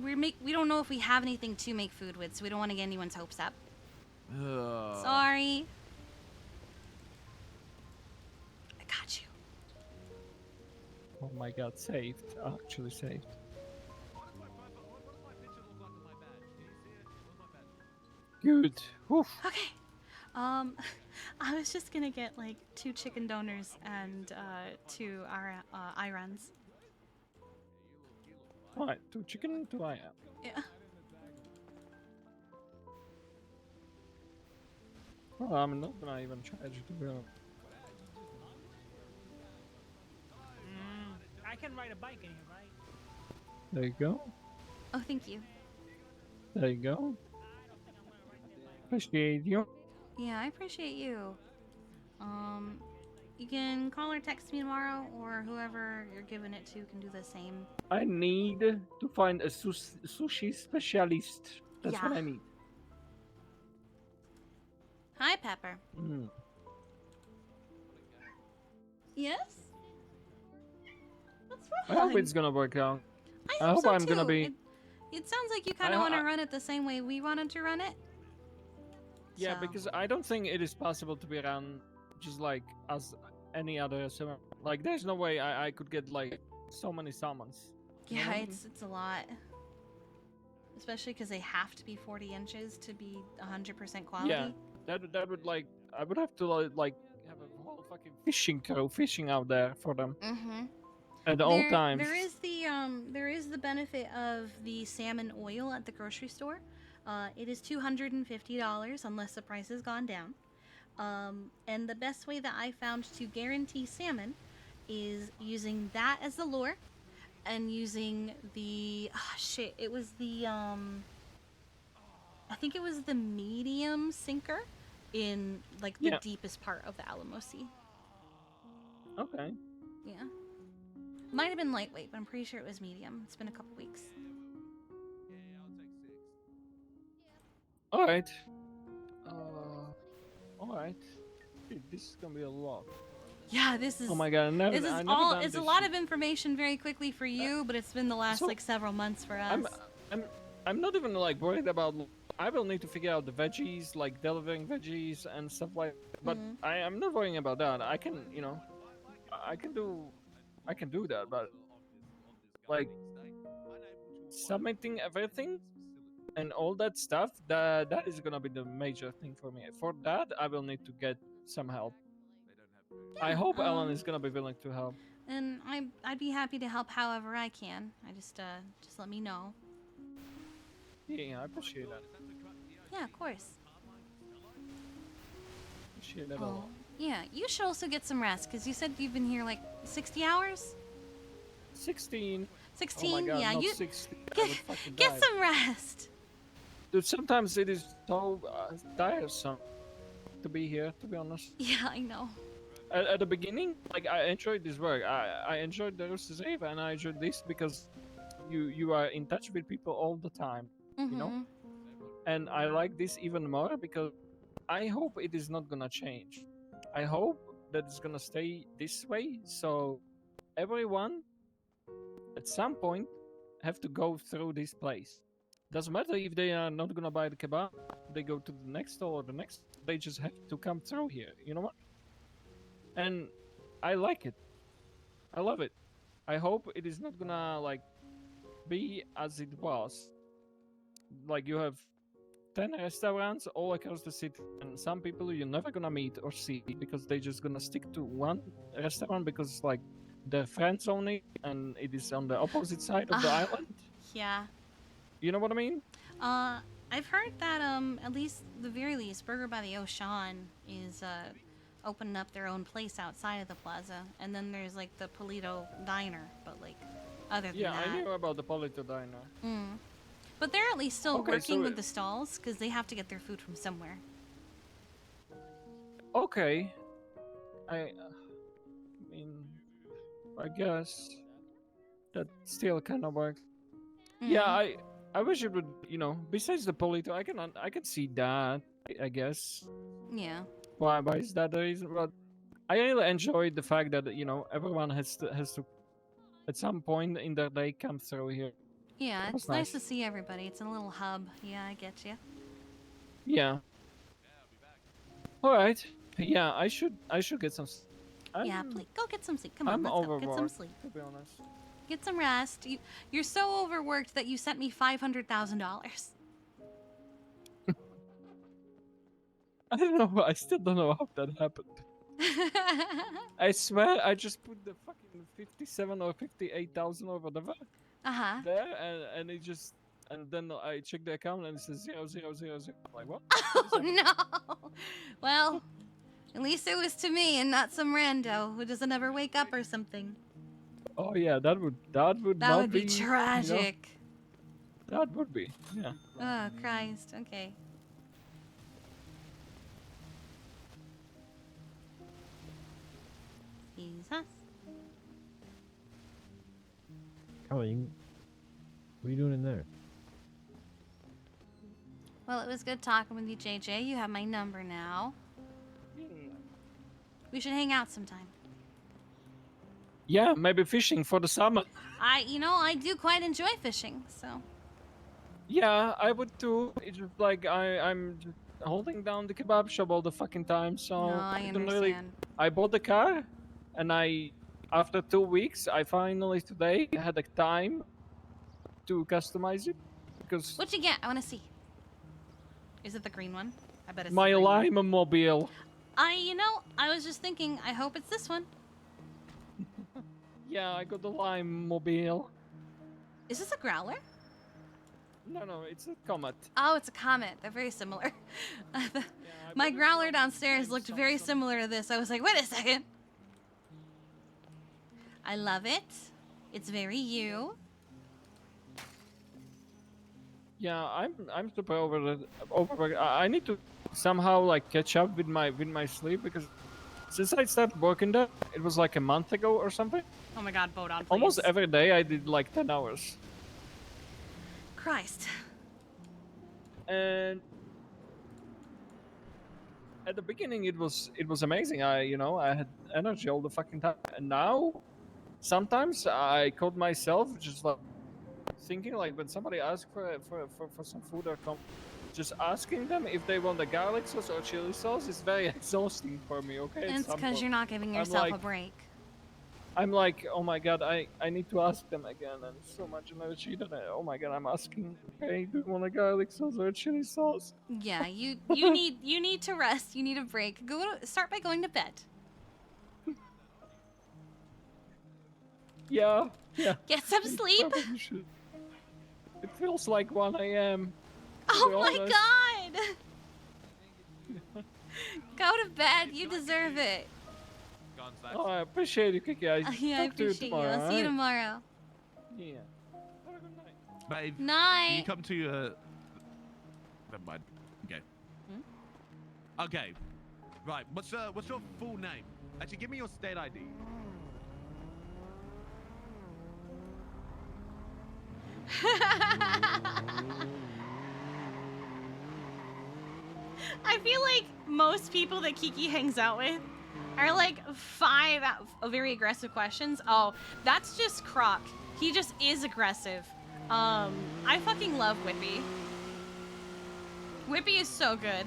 We don't know if we have anything to make food with, so we don't want to get anyone's hopes up. Ugh. Sorry. I got you. Oh my god, saved. Actually saved. Good. Woof. Okay. I was just gonna get like 2 chicken donors and 2 irons. Alright, 2 chicken, 2 I am. Yeah. Oh, I'm not gonna even charge you to go. I can ride a bike in here, right? There you go. Oh, thank you. There you go. Appreciate you. Yeah, I appreciate you. You can call or text me tomorrow, or whoever you're giving it to can do the same. I need to find a sushi specialist. That's what Yeah. I need. Hi, Pepper. Mm. Yes? What's I wrong? hope it's gonna work out. I I hope hope so I'm gonna too. be. It sounds like you kind of I- want to I- run it the same way we wanted to run it. Yeah, So- because I don't think it is possible to be run just like as any other summon. Like, there's no way I could get like so many summons. You know Yeah, what I mean? it's a lot. Especially because they have to be 40 inches to be 100% quality. Yeah, that would like I would have to like have a whole fucking fishing crew fishing out there for them Mm-hmm. at all times. There is the benefit of the salmon oil at the grocery store. It is $250 unless the price has gone down. And the best way that I found to guarantee salmon is using that as the lure and using the it was the I think it was the medium sinker in like the Yeah. deepest part of the Alamo Sea. Okay. Yeah. Might have been lightweight, but I'm pretty sure it was medium. It's been a couple weeks. All right. All right. Dude, this is gonna be a lot. Yeah, this is Oh my god! I never, this I is never all done it's a this lot shit. of information very quickly for you, but it's been the last So, like several months for us. I'm not even like worried about. I will need to figure out the veggies, like delivering veggies and stuff like. But Mhm. I'm not worrying about that. I can, you know, I can do that. But like submitting everything and all that stuff, that is gonna be the major thing for me. For that, I will need to get some help. I Yeah, hope Ellen is gonna be willing to help. And I'd be happy to help however I can. I just let me know. Yeah, I appreciate that. Yeah, of course. Appreciate that a Oh, lot. yeah. You should also get some rest because you said you've been here like 60 hours. 16. 16. Oh my god, yeah, not you 16. I get would fucking get die. some rest. Dude, sometimes it is so tiresome to be here, to be honest. Yeah, I know. At the beginning, like, I enjoyed this work. I enjoyed the Roosters Eve, and I enjoyed this because you are in touch with people all the time, you know? Mhm. And I like this even more because I hope it is not gonna change. I hope that it's gonna stay this way, so everyone at some point have to go through this place. Doesn't matter if they are not gonna buy the kebab, they go to the next store or the next, they just have to come through here, you know what? And I like it. I love it. I hope it is not gonna like be as it was. Like, you have 10 restaurants all across the city, and some people you're never gonna meet or see because they just gonna stick to one restaurant because like they're friends only and it is on the opposite side of the Ah. island. Yeah. You know what I mean? I've heard that at least the very least, Burger by the Ocean is opening up their own place outside of the plaza, and then there's like the Polito Diner, but like other than Yeah, that, I knew about the Polito Diner. But they're at least still Okay, working so with the stalls because they have to get their food from somewhere. Okay. I mean, I guess that still kind of works. Yeah, I wish it would, you know, besides the Polito, I can see that, I guess. Yeah. Why is that the reason? But I really enjoyed the fact that, you know, everyone has to at some point in their day come through here. Yeah, That it's was nice to nice. see everybody. It's a little hub. Yeah, I get you. Yeah. All right. Yeah, I should get some. Yeah, please go get some sleep. Come on, I'm let's go. Get some overworked, sleep. to be honest. Get some rest. You're so overworked that you sent me $500,000. I don't know. I still don't know how that happened. I swear, I just put the fucking 57 or 58,000 or whatever there, and it just, and then I check the account and it says 0,000. I'm like, what? Oh no! Well, at least it was to me and not some rando who doesn't ever wake up or something. Oh yeah, that would That not would be you know, tragic. that would be, yeah. Oh Christ. Okay. Jesus. Colin, what are you doing in there? Well, it was good talking with you, JJ. You have my number now. We should hang out sometime. Yeah, maybe fishing for the summer. I do quite enjoy fishing, so. Yeah, I would too. It's just like I'm just holding down the kebab shop all the fucking time, so No, I don't really. understand. I bought the car, and after 2 weeks, I finally today had the time to customize it because What'd you get? I want to see. Is it the green one? I bet it's my the green one. lime mobile. I was just thinking, I hope it's this one. Yeah, I got the lime mobile. Is this a growler? No, it's a Comet. Oh, it's a Comet. They're very similar. My growler downstairs looked very similar to this. I was like, wait a second. I love it. It's very you. Yeah, I'm super over. I need to somehow like catch up with my sleep because since I started working there, it was like a month ago or something. Oh my god, Bodon, please. Almost every day I did like 10 hours. Christ. And at the beginning it was amazing. I had energy all the fucking time. And now sometimes I caught myself just like thinking like when somebody asks for some food or just asking them if they want the garlic sauce or chili sauce is very exhausting for me, okay? And it's because you're not giving yourself a break. I'm like, oh my god, I need to ask them again, and so much energy that oh my god, I'm asking, okay, do you want a garlic sauce or a chili sauce? Yeah, you need to rest. You need a break. Start by going to bed. Yeah. Get some sleep. Probably should. It feels like 1 a.m. Oh my god! Go to bed. You deserve it. Oh, I appreciate you, Kiki. Yeah, I appreciate you. I'll see you tomorrow. Yeah. Babe. Night. Can you come to Never mind. Okay. Okay. Right. What's your full name? Actually, give me your state ID. I feel like most people that Kiki hangs out with are like 5 very aggressive questions. Oh, that's just Croc. He just is aggressive. I fucking love Whippy. Whippy is so good.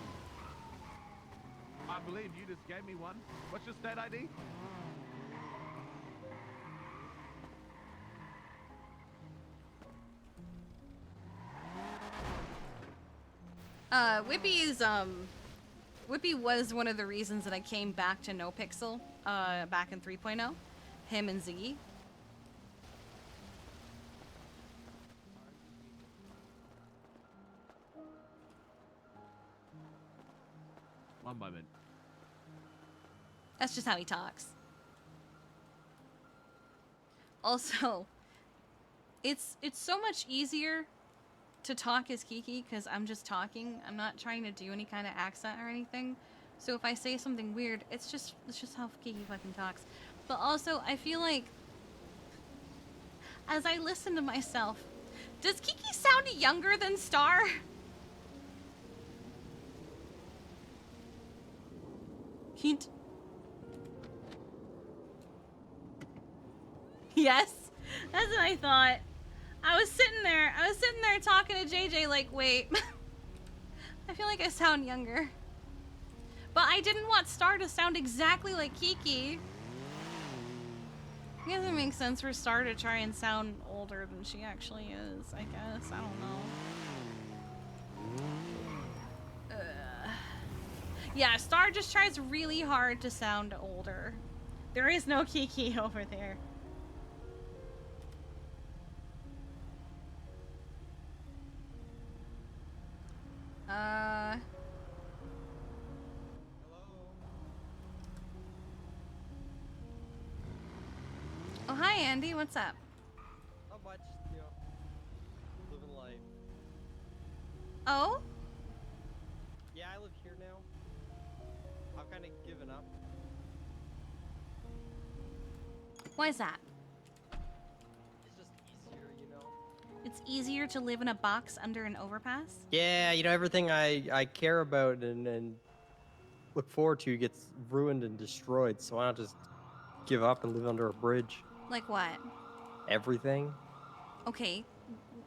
I believe you just gave me one. What's your state ID? Whippy was one of the reasons that I came back to Nopixel, back in 3.0. Him and Ziggy. One moment. That's just how he talks. Also, it's so much easier to talk as Kiki because I'm just talking. I'm not trying to do any kind of accent or anything. So if I say something weird, it's just how Kiki fucking talks. But also, I feel like as I listen to myself, does Kiki sound younger than Star? Hint. Yes, that's what I thought. I was sitting there talking to JJ like, wait, I feel like I sound younger. But I didn't want Star to sound exactly like Kiki. It doesn't make sense for Star to try and sound older than she actually is, I guess. I don't know. Yeah, Star just tries really hard to sound older. There is no Kiki over there. Oh, hi, Andy. What's up? Not much, living life. Oh? Yeah, I live here now. I've kind of given up. Why is that? It's just easier, It's easier to live in a box under an overpass? Yeah, you know, everything I care about and look forward to gets ruined and destroyed. So why not just give up and live under a bridge? Like what? Everything. Okay,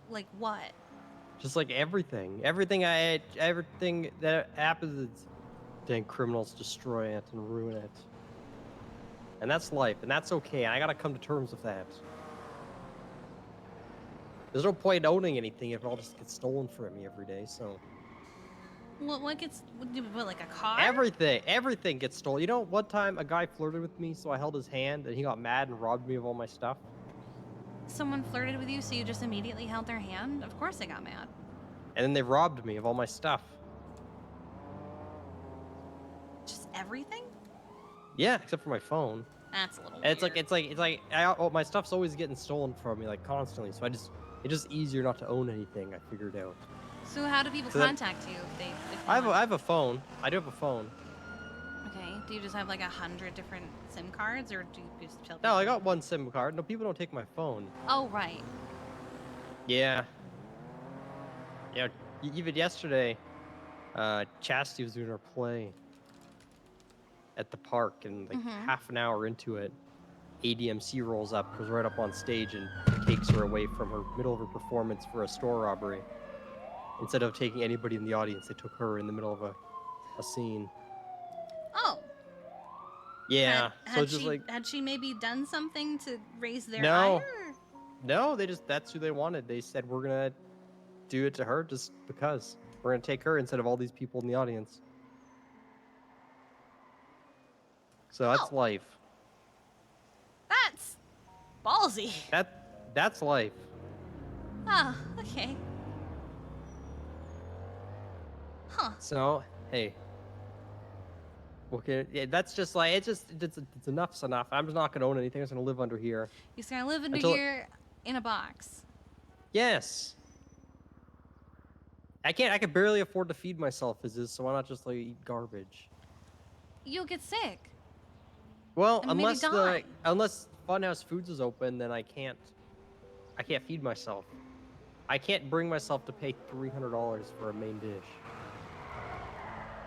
like what? Just like everything. Everything that happens, dang criminals destroy it and ruin it. And that's life, and that's okay. I gotta come to terms with that. There's no point in owning anything if it all just gets stolen from me every day, so... What gets, what, like a car? Everything gets stolen. You know, one time a guy flirted with me, so I held his hand, and he got mad and robbed me of all my stuff. Someone flirted with you, so you just immediately held their hand? Of course they got mad. And then they robbed me of all my stuff. Just everything? Yeah, except for my phone. That's a little And weird. it's like my stuff's always getting stolen from me, like constantly. So it's just easier not to own anything. I figured out. So how do people So that- contact you if they I want? have a phone. I do have a phone. Okay. Do you just have like 100 different SIM cards, or do you just tell No, I people? got one SIM card. No, people don't take my phone. Oh right. Yeah. Yeah. Even yesterday, Chastity was doing her play at the park, and like Mhm. half an hour into it, ADMC rolls up, goes right up on stage, and takes her away from her middle of her performance for a store robbery. Instead of taking anybody in the audience, they took her in the middle of a scene. Oh. Yeah. So it's just she, like had she maybe done something to raise their No. ire? no, that's who they wanted. They said we're gonna do it to her just because we're gonna take her instead of all these people in the audience. So that's Oh. life. That's ballsy. That's life. Ah, okay. Huh. So hey, okay, yeah, that's just like it's enough's enough. I'm just not gonna own anything. I'm just gonna live under here. You're just gonna live under Until- here in a box. Yes. I can barely afford to feed myself as is, so why not just like eat garbage? You'll get sick. Well, And maybe die. unless Funhouse Foods is open, then I can't feed myself. I can't bring myself to pay $300 for a main dish.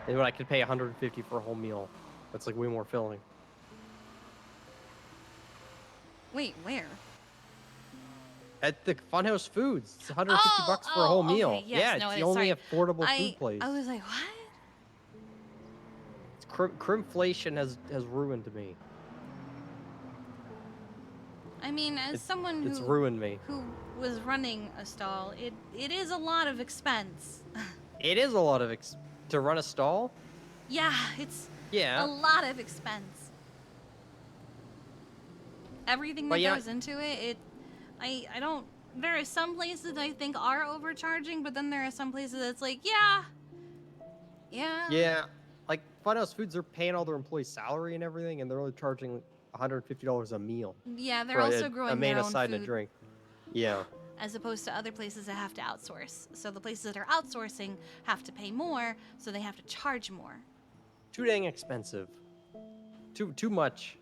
And when I could pay $150 for a whole meal, that's like way more filling. Wait, where? At the Funhouse Foods, it's $150 for a whole meal. Okay, yes, Yeah, no, it's it the is, only sorry. affordable food place. I was like, what? Crimflation has ruined me. I mean, as someone It's who ruined me. who was running a stall, it is a lot of expense. It is a lot of to run a stall. Yeah, it's Yeah. a lot of expense. Everything But that yeah. goes into it, I don't. There are some places I think are overcharging, but then there are some places that's like, yeah. Yeah, like Funhouse Foods, they're paying all their employees' salary and everything, and they're only charging $150 a meal. Yeah, they're for also a growing main, their a own side, food. and a drink. Yeah. As opposed to other places that have to outsource. So the places that are outsourcing have to pay more, so they have to charge more. Too dang expensive. Too much.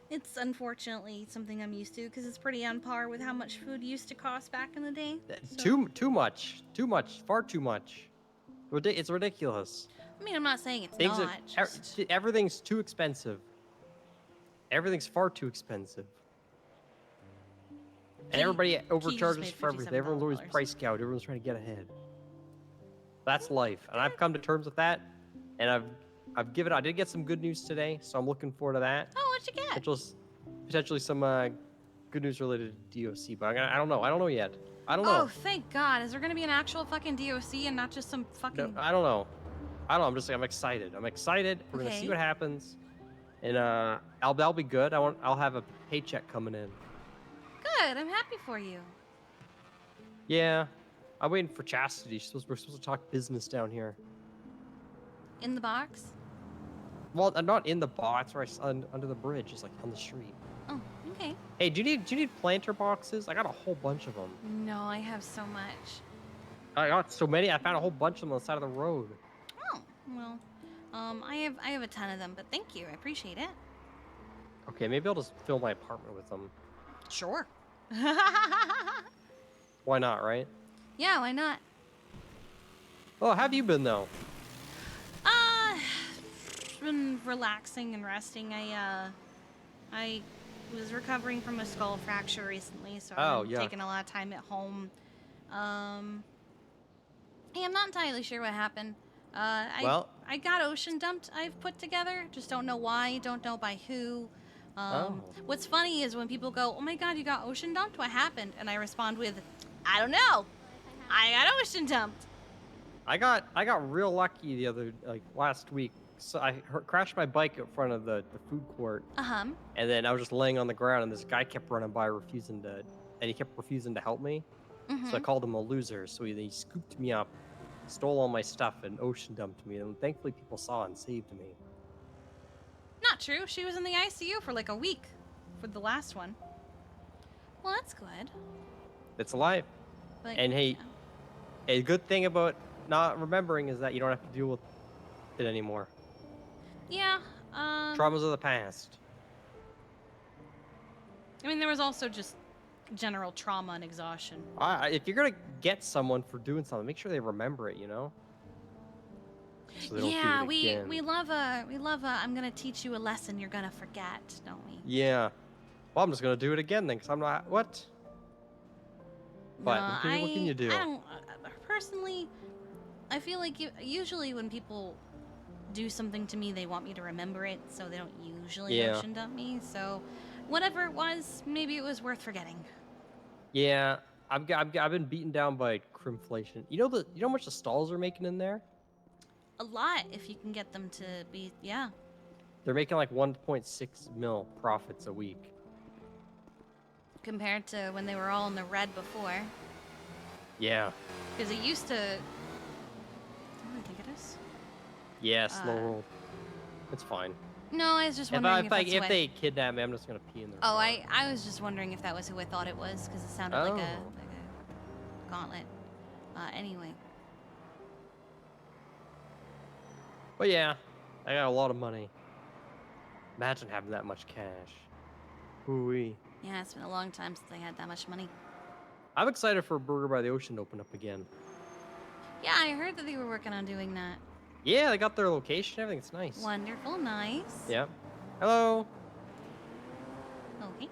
It's unfortunately something I'm used to because it's pretty on par with how much food used to cost back in the day. So- Too much. Far too much. It's ridiculous. I mean, I'm not saying it's Things not. are, just- everything's too expensive. Everything's far too expensive. And everybody overcharges made for everything. Everyone's always $57. price gouged. Everyone's trying to get ahead. That's life, and I've come to terms with that. And I did get some good news today, so I'm looking forward to that. Oh, what'd you get? Potentially some good news related to DOC, but I don't know. I don't know yet. I don't Oh, know. thank God. Is there going to be an actual fucking DOC and not just some fucking... No, I don't know. I'm excited. I'm excited. We're gonna see Okay. what happens, and I'll be good. I'll have a paycheck coming in. Good. I'm happy for you. Yeah, I'm waiting for Chastity. We're supposed to talk business down here. In the box? Well, I'm not in the box, right under the bridge, just like on the street. Oh, okay. Hey, do you need planter boxes? I got a whole bunch of them. No, I have so much. I got so many. I found a whole bunch of them on the side of the road. Oh, well, I have a ton of them, but thank you. I appreciate it. Okay, maybe I'll just fill my apartment with them. Sure. Why not, right? Yeah, why not? Oh, how have you been though? Been relaxing and resting. I was recovering from a skull fracture recently, so I've been taking a lot of time at home. Hey, I'm not entirely sure what happened. I got ocean dumped. I've put together. Just don't know why. Don't know by who. What's funny is when people go, "Oh my God, you got ocean dumped? What happened?" And I respond with, "I don't know. I got ocean dumped." I got real lucky the other last week. So I crashed my bike in front of the food court. Uh-huh. And then I was just laying on the ground, and this guy kept running by, and he kept refusing to help me. So I called him a loser. So he scooped me up, stole all my stuff, and ocean dumped me. And thankfully, people saw and saved me. Not true. She was in the ICU for like a week for the last one. Well, that's good. It's life. But, and hey, a good thing about not remembering is that you don't have to deal with it anymore. Yeah. Traumas of the past. I mean, there was also just general trauma and exhaustion. If you're gonna get someone for doing something, make sure they remember it. You know. So they don't do it again. we love a I'm gonna teach you a lesson you're gonna forget, don't we? Yeah. Well, I'm just gonna do it again then, because I'm not what. But No, what can you do? I don't personally. I feel like usually when people do something to me, they want me to remember it, so they don't usually ocean dump me. So, whatever it was, maybe it was worth forgetting. Yeah, I've been beaten down by crimflation. You know how much the stalls are making in there? A lot, if you can get them to be, yeah. They're making like 1.6 mil profits a week. Compared to when they were all in the red before. Yeah. Because it used to. What do I think it is? Yeah, slow roll. It's fine. No, I was just wondering if they kidnap me, I'm just gonna pee in their car. I was just wondering if that was who I thought it was, because it sounded like a gauntlet. Anyway. But yeah, I got a lot of money. Imagine having that much cash. Ooh-wee. Yeah, it's been a long time since I had that much money. I'm excited for Burger by the Ocean to open up again. Yeah, I heard that they were working on doing that. Yeah, they got their location. Everything's nice. Wonderful, nice. Yeah. Hello. Okay.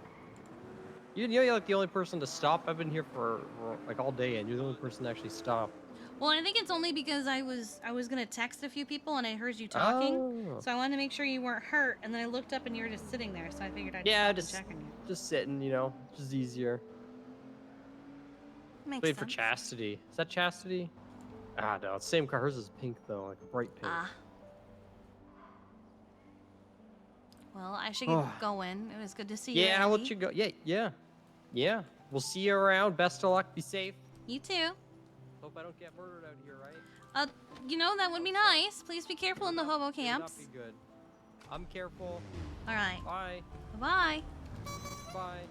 You're like the only person to stop. I've been here for like all day, and you're the only person to actually stop. Well, I think it's only because I was gonna text a few people and I heard you talking, so I wanted to make sure you weren't hurt. And then I looked up and you were just sitting there, so I figured I'd stop and check on you. Just sitting, you know, just easier. Makes Wait sense. for Chastity. Is that Chastity? Ah, no, it's the same car. Hers is pink though, like a bright pink. Ah. Well, I should get going. It was good to see you. Yeah, I'll let you go. Yeah. We'll see you around. Best of luck. Be safe. You too. Hope I don't get murdered out here, right? You know, that would be nice. Please be careful in the hobo camps. Not be good. I'm careful. All right. Bye. Bye. Bye.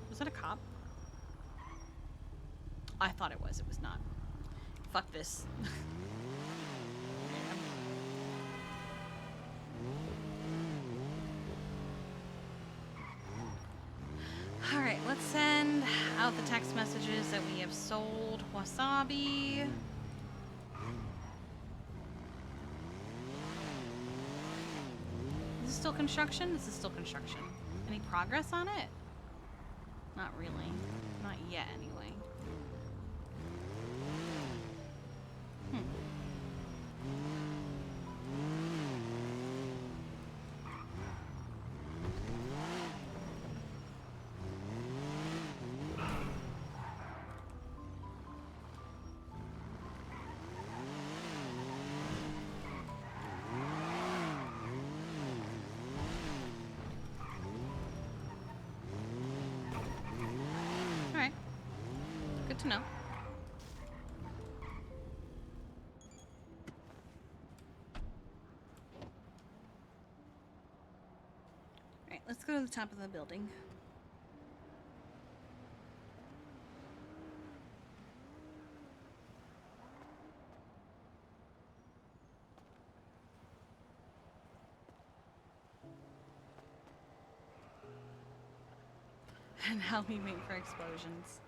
Was that a cop? I thought it was. It was not. Fuck this. Alright, let's send out the text messages that we have sold wasabi. Is this still construction? This is still construction. Any progress on it? Not really. Not yet, anyway. Alright. Good to know. Alright, let's go to the top of the building. and how we wait for explosions.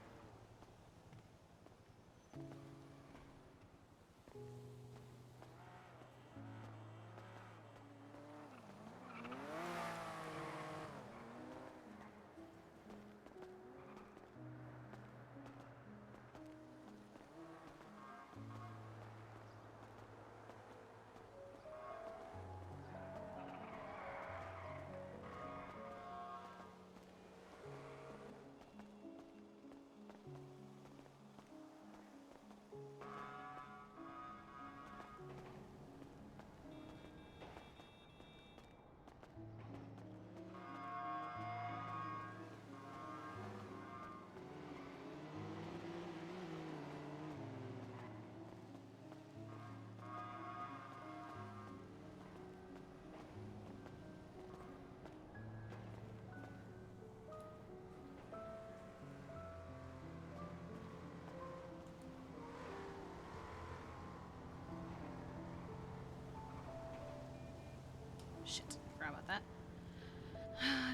Shit, forgot about that.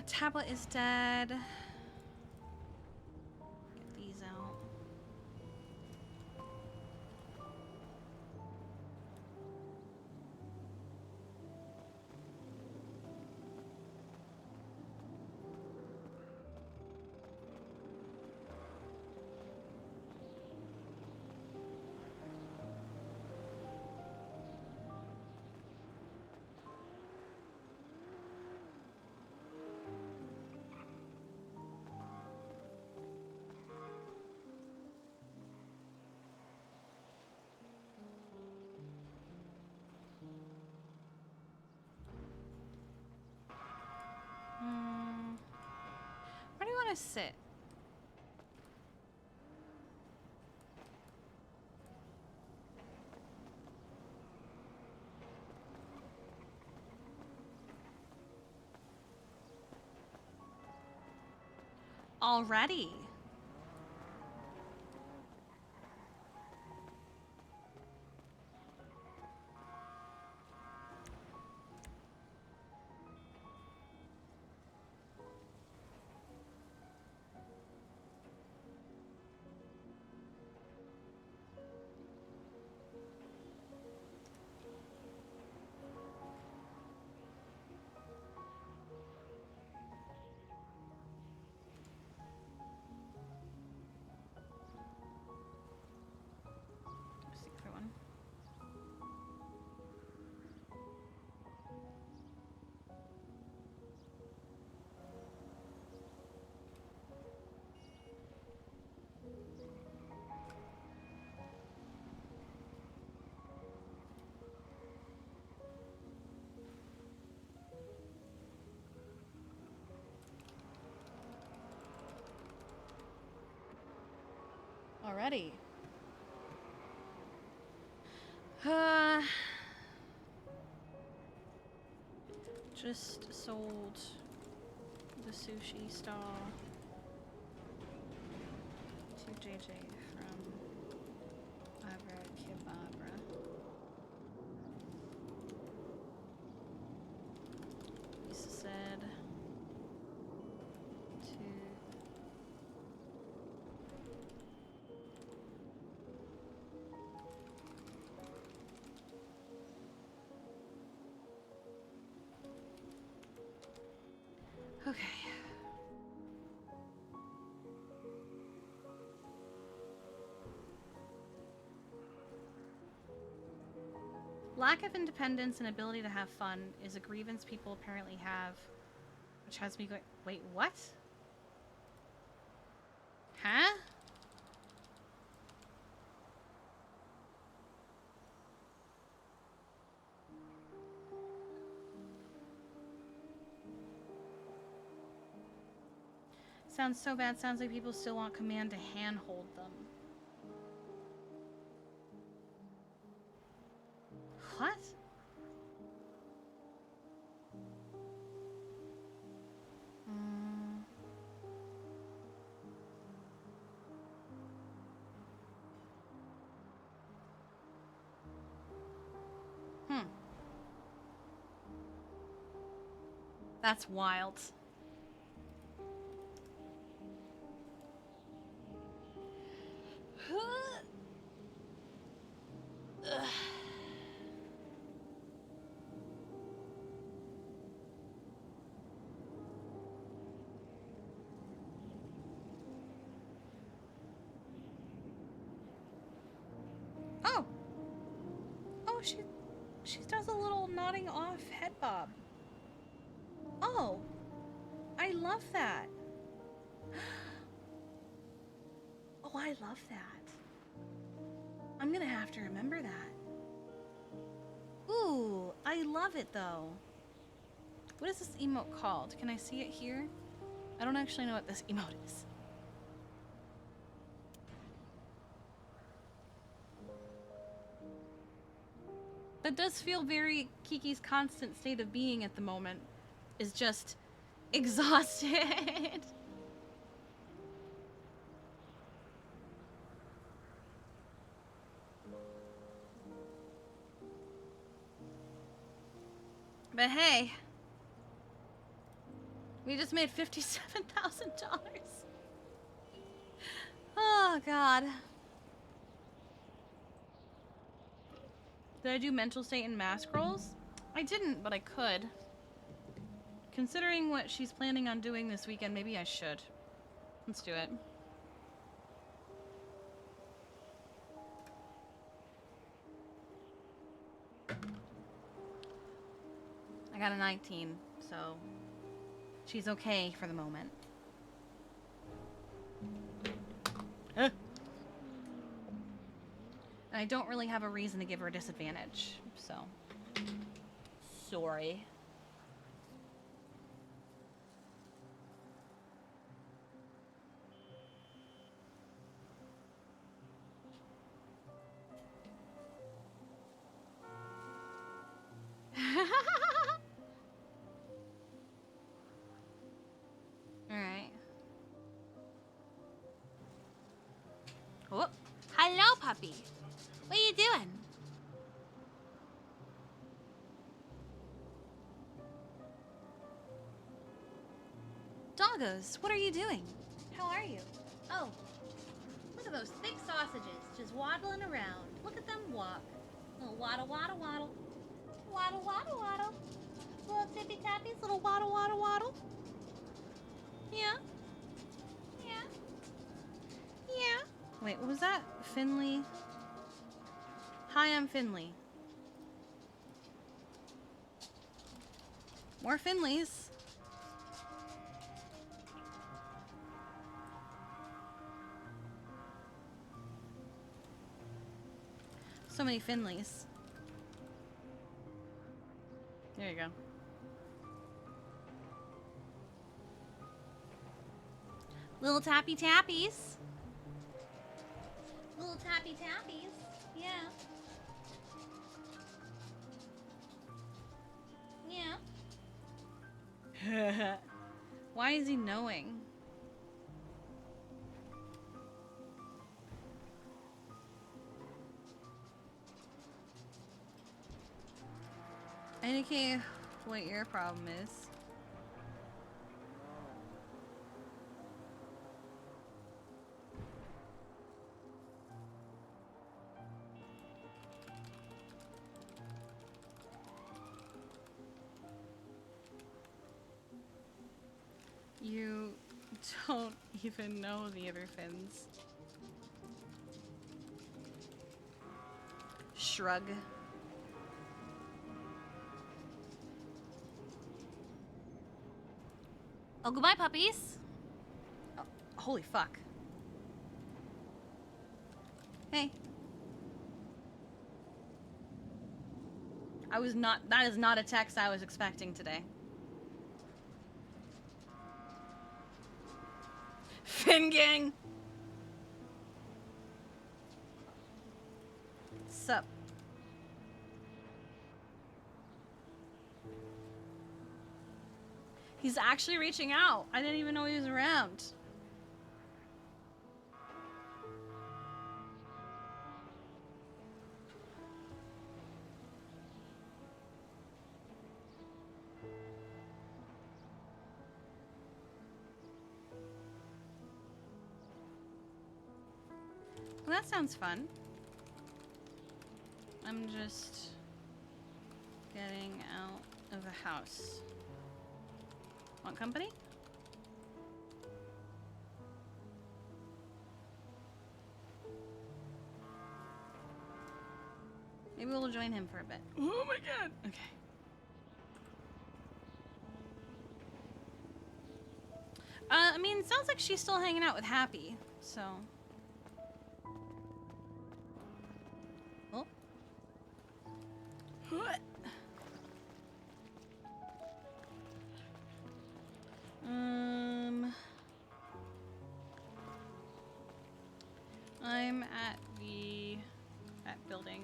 Tablet is dead. Get these out. Where do you want to sit? Already. Secret one. Already. Just sold the sushi stall to JJ from Abra Kebabra. Lisa said to okay. Lack of independence and ability to have fun is a grievance people apparently have, which has me going, wait, what? Huh? Sounds so bad. Sounds like people still want command to handhold them. What? That's wild. Oh! Oh, she does a little nodding off head bob. Oh! I love that. Oh, I love that. I'm gonna have to remember that. Ooh, I love it though. What is this emote called? Can I see it here? I don't actually know what this emote is. That does feel very Kiki's constant state of being at the moment is just exhausted. But hey, we just made $57,000. Oh God. Did I do mental state and mask rolls? I didn't, but I could. Considering what she's planning on doing this weekend, maybe I should. Let's do it. I got a 19, so she's okay for the moment. And I don't really have a reason to give her a disadvantage, so. Sorry. Alright. Oh, hello, puppy. What are you doing? Doggos, what are you doing? How are you? Oh, look at those thick sausages just waddling around. Look at them walk. Little waddle, waddle, waddle. Waddle, waddle, waddle. Little tippy tappies, little waddle, waddle, waddle. Yeah. Yeah. Yeah. Wait, what was that? Finley. Hi, I'm Finley. More Finleys. So many Finleys. There you go. Little tappy tappies. Little tappy tappies. Yeah. Yeah. Why is he knowing? I don't care what your problem is. You don't even know the other Finns. Shrug. Oh, goodbye, puppies. Oh, holy fuck. Hey. That is not a text I was expecting today. Finn gang. Sup? He's actually reaching out. I didn't even know he was around. Well, that sounds fun. I'm just getting out of the house. Want company? Maybe we'll join him for a bit. Oh my god! Okay. I mean, it sounds like she's still hanging out with Happy, so... Oh. What? I'm at that building.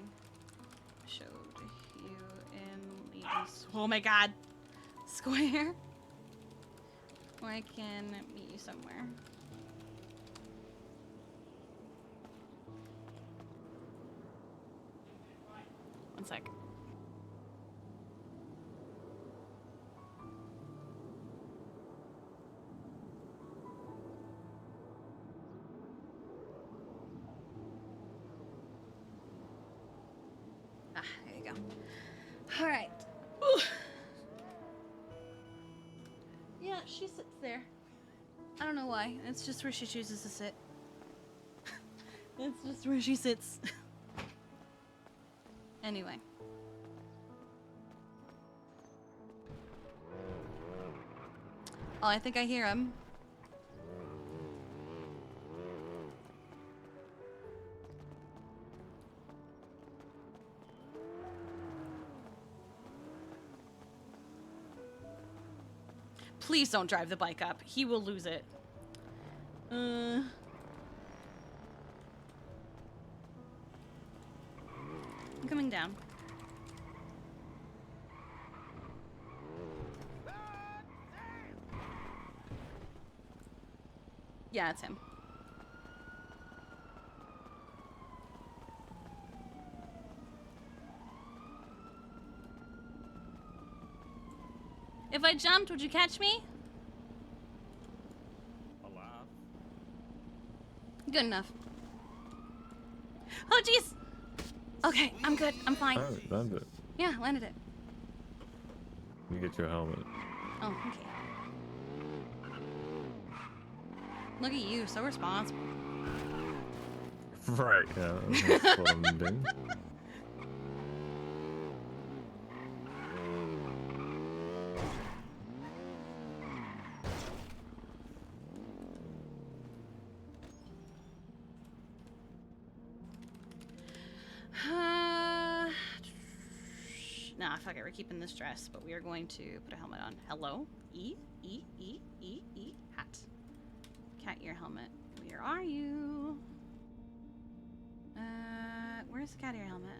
Showed you in Legi's. Oh my god! Square? Or I can meet you somewhere. One sec. Ah, there you go. All right. Ooh. Yeah, she sits there. I don't know why. It's just where she chooses to sit. It's just where she sits. Anyway. Oh, I think I hear him. Please don't drive the bike up. He will lose it. I'm coming down. Yeah, it's him. If I jumped, would you catch me? Alive. Good enough. Oh, jeez! Okay, I'm good. I'm fine. Oh, landed it. Yeah, landed it. You get your helmet. Oh, okay. Look at you, so responsible. Right, yeah, that's what I'm doing. Nah, fuck it, we're keeping this dress, but we are going to put a helmet on. Hello? E, hat. Cat ear helmet. Where are you? Where's the cat ear helmet?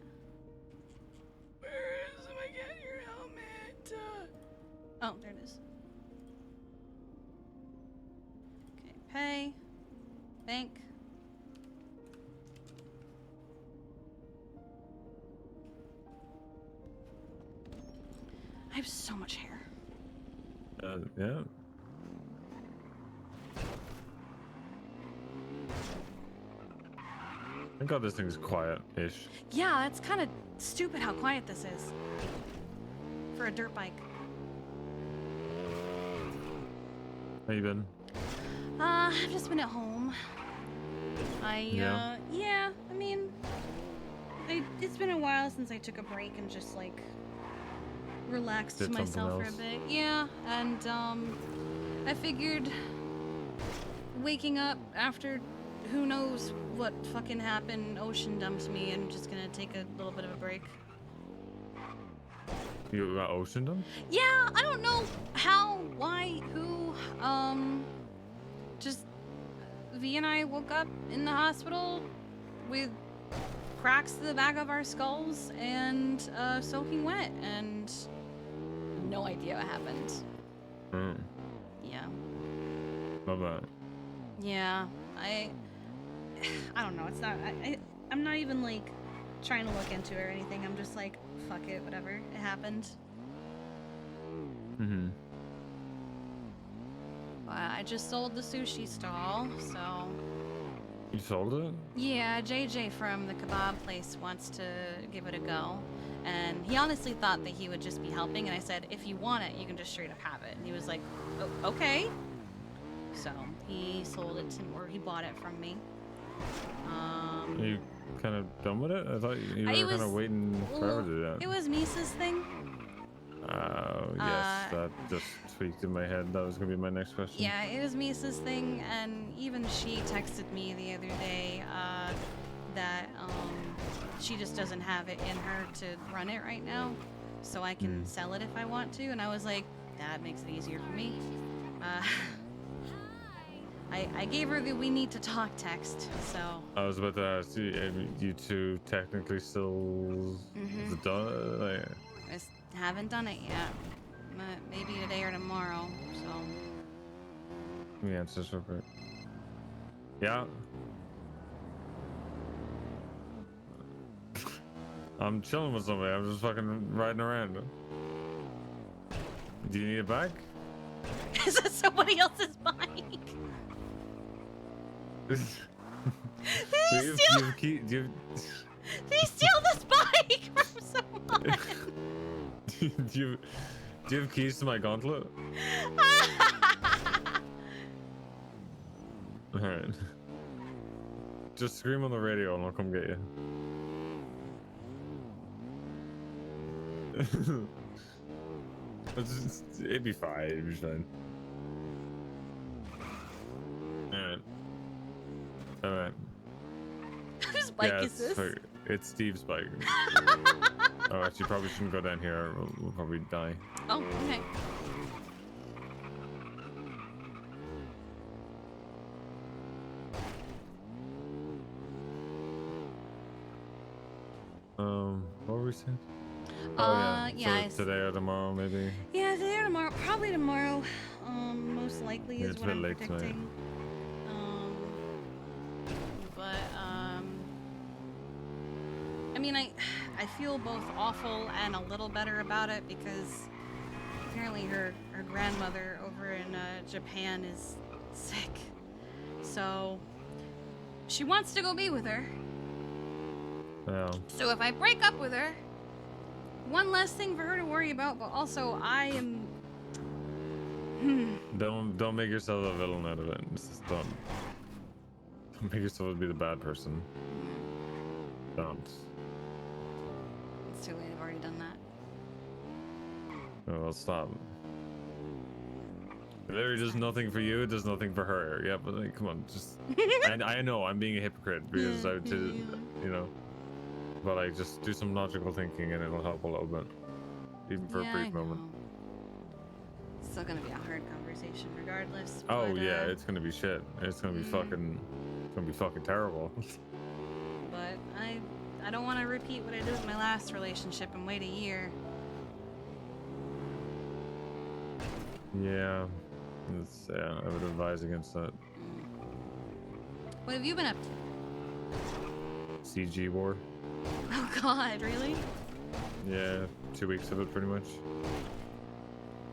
Where is my cat ear helmet? Oh, there it is. Okay, pay. Bank. I have so much hair. Yeah. Thank God this thing's quiet-ish. Yeah, it's kind of stupid how quiet this is. For a dirt bike. How you been? I've just been at home. Yeah. Yeah, I mean, it's been a while since I took a break and just, like, relaxed Did myself for a something bit. Yeah, and, I figured waking up after who knows what fucking happened, Ocean dumped me, and just gonna take a little bit of a break. You got ocean done? Yeah, I don't know how, why, who, just V and I woke up in the hospital with cracks to the back of our skulls and soaking wet, and no idea what happened. Mm. Yeah. Love that. Yeah, I don't know. It's not. I'm not even like trying to look into it or anything. I'm just like, fuck it, whatever. It happened. Mm-hmm. I just sold the sushi stall, so You sold it? Yeah, JJ from the kebab place wants to give it a go. And he honestly thought that he would just be helping, and I said, if you want it, you can just straight up have it. And he was like, oh, okay. So he sold it to, or he bought it from me. Are you kind of done with it? I thought you were kind of waiting forever to do that. It was Misa's thing. Oh, yes, that just tweaked in my head. That was going to be my next question. Yeah, it was Misa's thing, and even she texted me the other day that she just doesn't have it in her to run it right now, so I can sell it if I want to. And I was like, that makes it easier for me. I gave her the "we need to talk" text, so. I was about to ask you two technically still done. Like, Just haven't done it yet. Maybe today or tomorrow. So. the answer's real quick. Yeah. I'm chilling with somebody. I'm just fucking riding around. Do you need it back? Is that somebody else's bike? Do you steal this bike from someone? do you have keys to my gauntlet? Alright. Just scream on the radio and I'll come get you. It'd be fine. It'd be fine. Alright. Alright. Whose bike is this? It's Steve's bike. Oh, actually, probably shouldn't go down here. We'll probably die. Oh, okay. What were we saying? Yeah. So today or tomorrow, maybe. Yeah, today or tomorrow. Probably tomorrow. Most likely is It's what a bit I'm late predicting. tonight. I mean, I feel both awful and a little better about it because apparently her grandmother over in Japan is sick. So she wants to go be with her. Yeah. So if I break up with her, one less thing for her to worry about, but also I am... Don't make yourself a villain out of it. Just don't make yourself be the bad person. Don't. It's too late, I've already done that. Oh, well, stop. It literally does nothing for you, it does nothing for her. Yeah, but like, come on, just... And I know I'm being a hypocrite because I did, you know... But like, just do some logical thinking and it'll help a little bit. Even for a brief moment. It's still gonna be a hard conversation regardless. Oh but, yeah, it's gonna be shit. It's gonna be fucking... It's gonna be fucking terrible. But I don't want to repeat what I did with my last relationship and wait a year. Yeah. I would advise against that. What have you been up to? CG war. Oh god, really? Yeah, 2 weeks of it pretty much.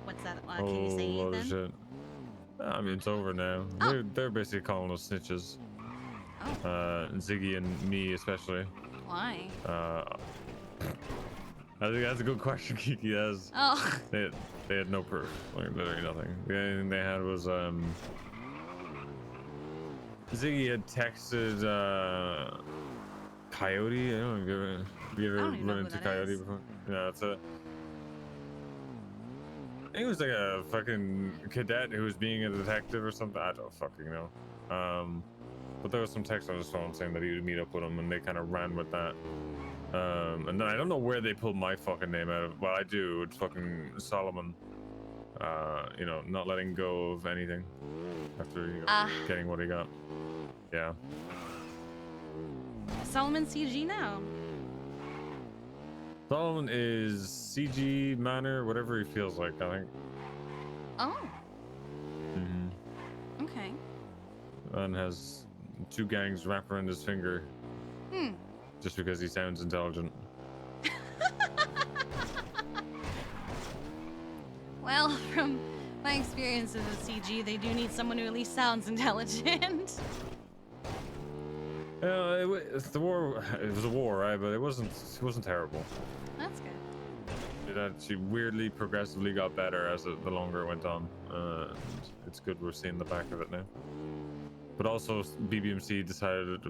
What's that? Can you say Lot of then? shit. I mean, it's over now. They're basically calling us snitches. Ziggy and me especially. Why? I think that's a good question, Kiki. Has they had no proof, like literally nothing. The only thing they had was Ziggy had texted Coyote. I don't know if you ever run into Coyote before. Yeah, it's a. I think it was like a fucking cadet who was being a detective or something. I don't fucking know. But there was some text on his phone saying that he would meet up with him, and they kind of ran with that. And then I don't know where they pulled my fucking name out of. Well, I do. It's fucking Solomon. You know, not letting go of anything after getting what he got. Yeah. Solomon CG now. Solomon is CG Manor, whatever he feels like, I think. Oh. Okay. And has 2 gangs wrapped around his finger. Just because he sounds intelligent. Well, from my experiences with CG, they do need someone who at least sounds intelligent. The war. It was a war, right? But it wasn't terrible. That's good. It actually weirdly progressively got better as the longer it went on. It's good we're seeing the back of it now. But also, BBMC decided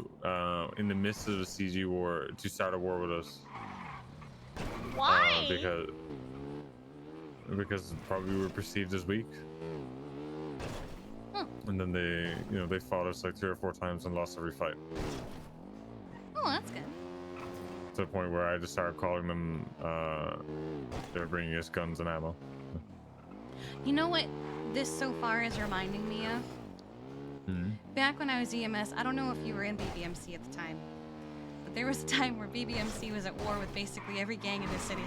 in the midst of the CG war to start a war with us. Why? Because probably we were perceived as weak. And then they fought us like 3 or 4 times and lost every fight. Oh, that's good. To the point where I just started calling them, they're bringing us guns and ammo. You know what this so far is reminding me of? Back when I was EMS, I don't know if you were in BBMC at the time, but there was a time where BBMC was at war with basically every gang in the city.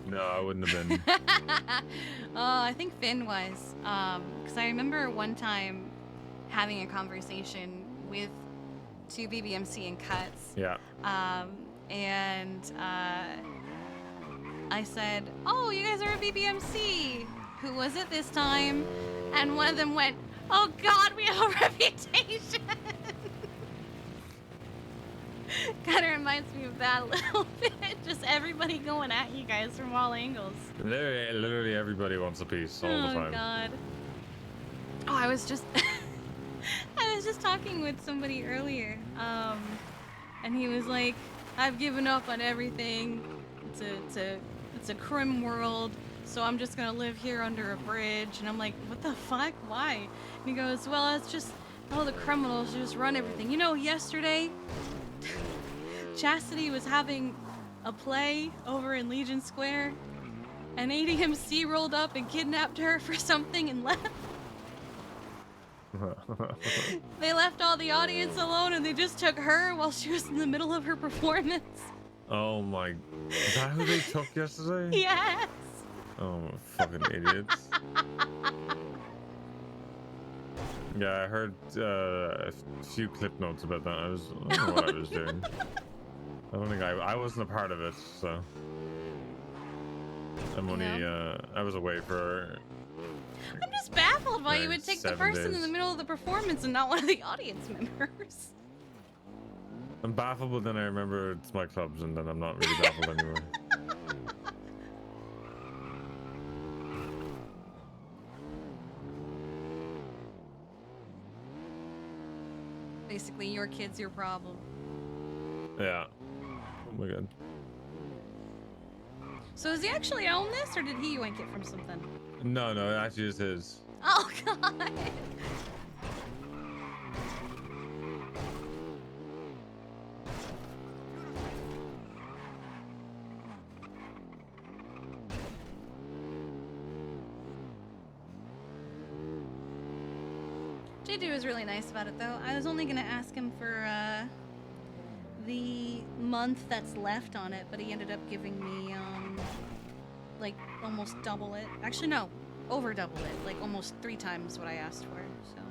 No, I wouldn't have been. I think Finn was. Because I remember one time having a conversation with 2 BBMC and Cuts. Yeah. And I said, "Oh, you guys are a BBMC. Who was it this time?" And one of them went, "Oh God, we have a reputation." Kind of reminds me of that a little bit. Just everybody going at you guys from all angles. Literally everybody wants a piece all the time. Oh God. Oh, I was just talking with somebody earlier, and he was like, "I've given up on everything. It's a crim world, so I'm just gonna live here under a bridge." And I'm like, "What the fuck? Why?" And he goes, "Well, it's just all the criminals just run everything. You know, yesterday Chastity was having a play over in Legion Square, and ADMC rolled up and kidnapped her for something and left. They left all the audience alone and they just took her while she was in the middle of her performance." Oh my... Is that who they took yesterday? Yes! Oh, fucking idiots. Yeah, I heard a few clip notes about that. I don't know what I was doing. I don't think I wasn't a part of it, so... I'm only, I was away for... I'm just baffled why you would take the 7 person days. in the middle of the performance and not one of the audience members. I'm baffled, but then I remember it's my clubs, and then I'm not really baffled anymore. Basically, your kid's your problem. Yeah. Oh my god. So does he actually own this, or did he yank it from something? No, it actually is his. Oh God! J2 was really nice about it, though. I was only gonna ask him for the month that's left on it, but he ended up giving me like almost double it. Actually, no, over double it, like almost 3 times what I asked for. So.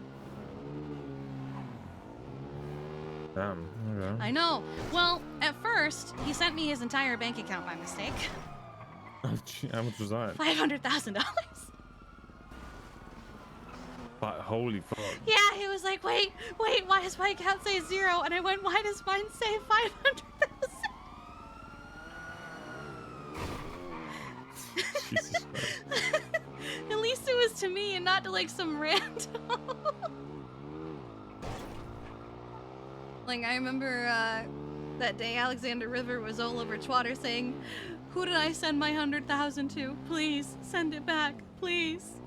Damn. Okay. I know. Well, at first he sent me his entire bank account by mistake. Oh, gee, how much was that? $500,000. But holy fuck. Yeah, he was like, wait, why does my account say 0? And I went, why does mine say 500,000? Jesus Christ. At least it was to me and not to like some random. Like I remember that day Alexander River was all over Twitter saying, "Who did I send my 100,000 to? Please send it back, please."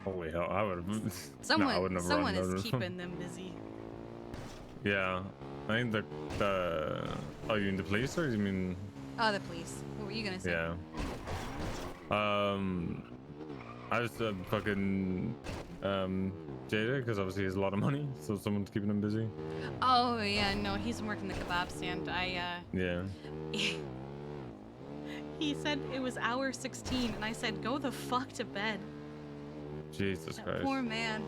Holy hell, I would have. Someone is keeping them busy. Yeah, I think the. Oh, you mean the police, or you mean? Oh, the police. What were you gonna say? Yeah. I was fucking Jada, because obviously he has a lot of money, so someone's keeping him busy. Oh yeah, no, he's working the kebab stand. Yeah. He said it was hour 16, and I said, "Go the fuck to bed." Jesus That Christ. poor man.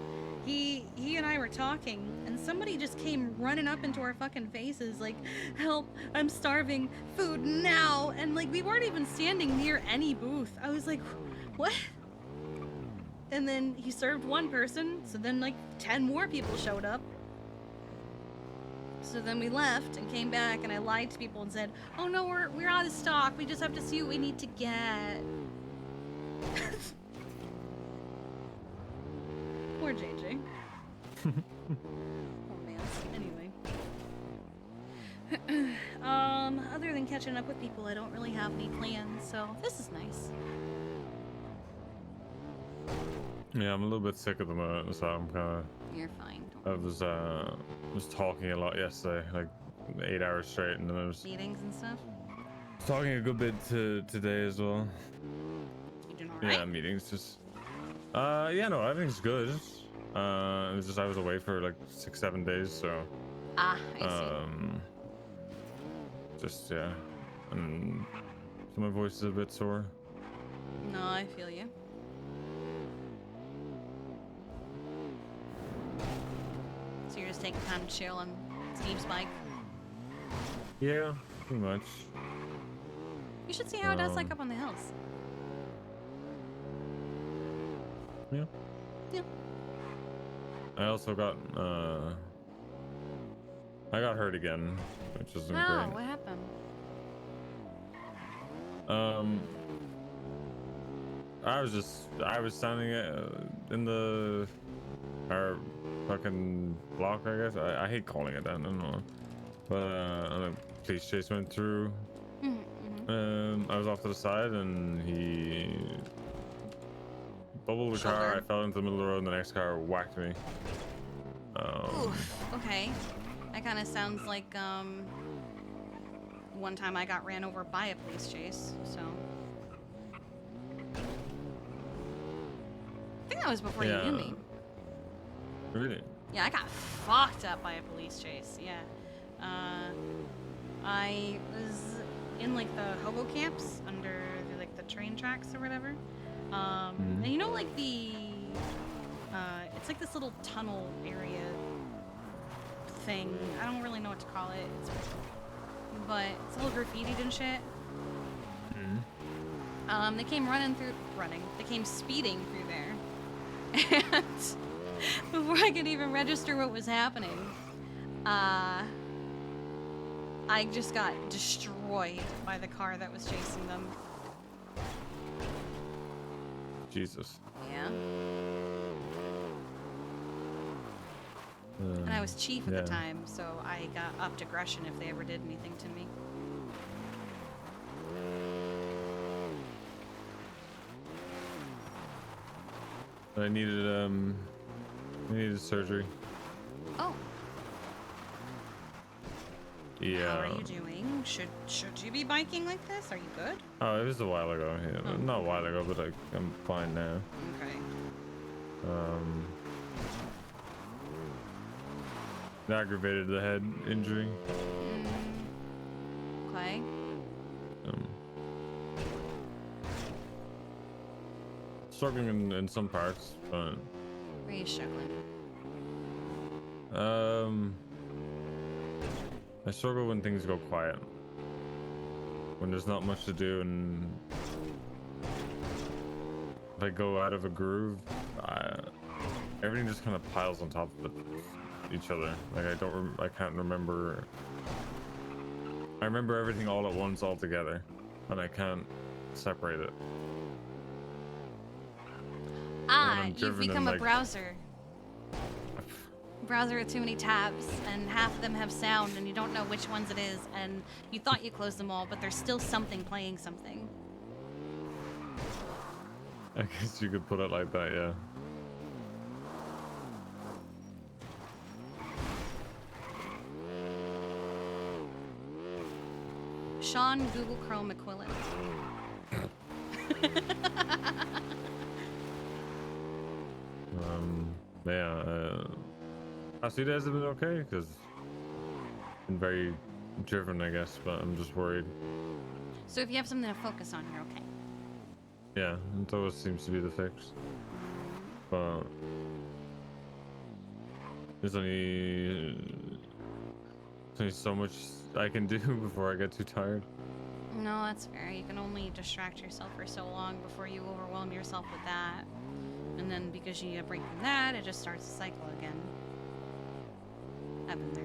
He and I were talking, and somebody just came running up into our fucking faces like, "Help, I'm starving, food now." And like we weren't even standing near any booth. I was like, what? And then he served one person, so then like 10 more people showed up. So then we left and came back, and I lied to people and said, "Oh no, we're out of stock. We just have to see what we need to get." Poor JJ. Oh man. Anyway. Other than catching up with people, I don't really have any plans, so this is nice. Yeah, I'm a little bit sick at the moment, so I'm kind of. You're fine. I was talking a lot yesterday, like 8 hours straight, and then I was Meetings and stuff. talking a good bit today as well. You doing alright? Yeah, meetings just. Yeah, no, everything's good. It was just I was away for like 6-7 days, so. Ah, I see. Just yeah, and so my voice is a bit sore. No, I feel you. So you're just taking time to chill on Steve's bike? Yeah, pretty much. You should see how it does like up on the hills. Yeah. Yeah. I also got I got hurt again, which isn't Oh, great. what happened? I was standing in our fucking block, I guess. I hate calling it that, I don't know. But a police chase went through. I was off to the side and he bubbled the car. I fell into the middle of the road and the next car whacked me. Oof, okay. That kind of sounds like, one time I got ran over by a police chase, so. I think that was before you knew me. Really? Yeah, I got fucked up by a police chase, yeah. I was in, like, the hobo camps under, the train tracks or whatever. And you know, like, it's like this little tunnel area thing. I don't really know what to call it. But it's all graffitied and shit. They came they came speeding through there. And before I could even register what was happening, I just got destroyed by the car that was chasing them. Jesus. Yeah. And I was chief at the time, so I got upped aggression if they ever did anything to me. I needed surgery. Oh. Yeah. How are you doing? Should you be biking like this? Are you good? Oh, it was a while ago. Yeah, Oh. not a while ago, but I'm fine now. Okay. Aggravated the head injury. Okay. Struggling in some parts, but. Where are you struggling? I struggle when things go quiet. When there's not much to do and if I go out of a groove, everything just kind of piles on top of each other. Like I can't remember. I remember everything all at once, all together, and I can't separate it. You've become a browser. Browser with too many tabs, and half of them have sound, and you don't know which ones it is, and you thought you closed them all, but there's still something playing something. I guess you could put it like that, yeah. Sean Google Chrome equivalent. Yeah, past few days have been okay because been very driven, I guess, but I'm just worried. So if you have something to focus on, you're okay. Yeah, it always seems to be the fix. But there's only so much I can do before I get too tired. No, that's fair. You can only distract yourself for so long before you overwhelm yourself with that. And then because you need a break from that, it just starts the cycle again. I've been there.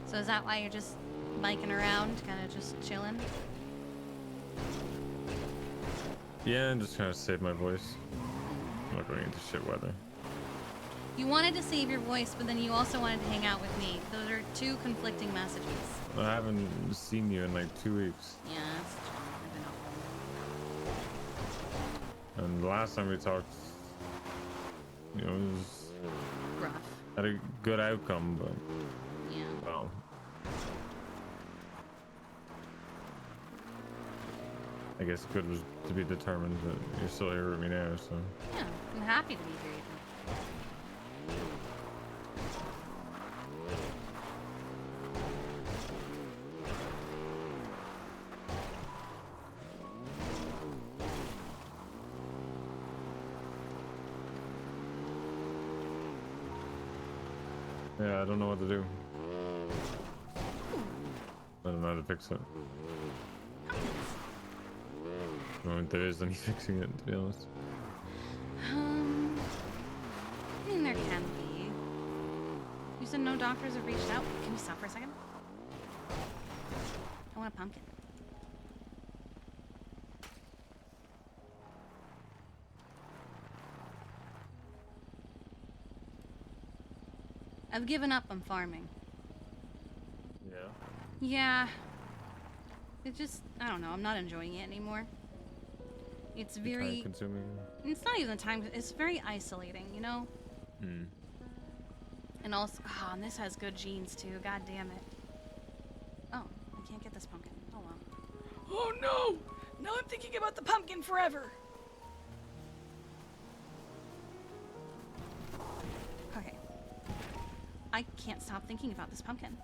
So is that why you're just biking around, kind of just chilling? Yeah, and just trying to save my voice. I'm not going into shit weather. You wanted to save your voice, but then you also wanted to hang out with me. Those are two conflicting messages. I haven't seen you in like 2 weeks. Yeah, that's true. I've been And the last time we talked, you know, it was rough. had a good outcome, but Yeah. well. I guess good was to be determined, but you're still here with me now, so. Yeah, I'm happy to be here. Yeah, I don't know what to do. I don't know how to fix it. I don't think there is any fixing it, to be honest. I mean, there can be. You said no doctors have reached out. Can you stop for a second? I want a pumpkin. I've given up on farming. Yeah. Yeah. It just, I don't know, I'm not enjoying it anymore. It's very... Time consuming. It's not even the time, it's very isolating, you know? Hmm. And also, oh, and this has good genes too, god damn it. Oh, I can't get this pumpkin. Oh well. Oh no! Now I'm thinking about the pumpkin forever. Okay. I can't stop thinking about this pumpkin.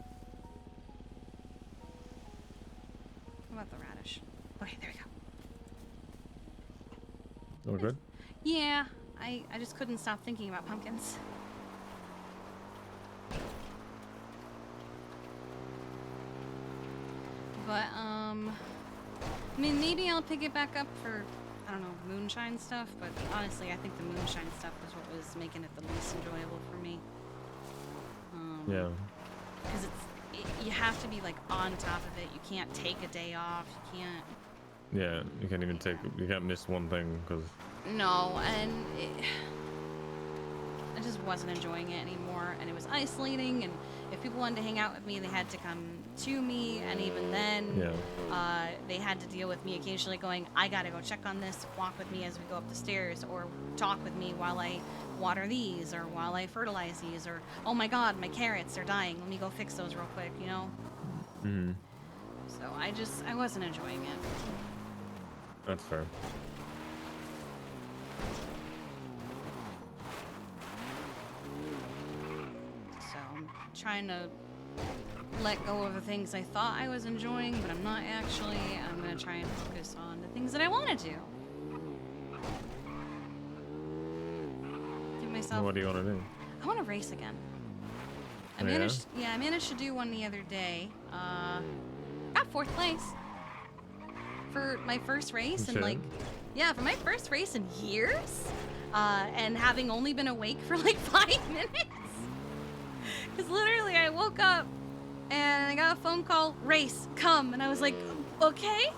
What about the radish? Okay, there we go. All good? Yeah, I just couldn't stop thinking about pumpkins. But, I mean, maybe I'll pick it back up for, I don't know, moonshine stuff, but honestly, I think the moonshine stuff was what was making it the least enjoyable for me. Yeah. Because you have to be, like, on top of it. You can't take a day off. You can't... Yeah, you can't even you can't miss one thing, because... No, and I just wasn't enjoying it anymore, and it was isolating, and if people wanted to hang out with me, they had to come to me, and even then, they had to deal with me occasionally going, I gotta go check on this, walk with me as we go up the stairs, or talk with me while I water these, or while I fertilize these, or, oh my god, my carrots are dying, let me go fix those real quick, you know? Mm-hmm. So I wasn't enjoying it. That's fair. So I'm trying to let go of the things I thought I was enjoying, but I'm not actually. I'm gonna try and focus on the things that I want to do. Give myself. What do you want to do? I want to race again. I Oh, yeah? managed. Yeah, I managed to do one the other day. Got 4th place for my first race, and like, yeah, for my first race in years, and having only been awake for like 5 minutes. Because literally, I woke up and I got a phone call, race, come, and I was like, okay.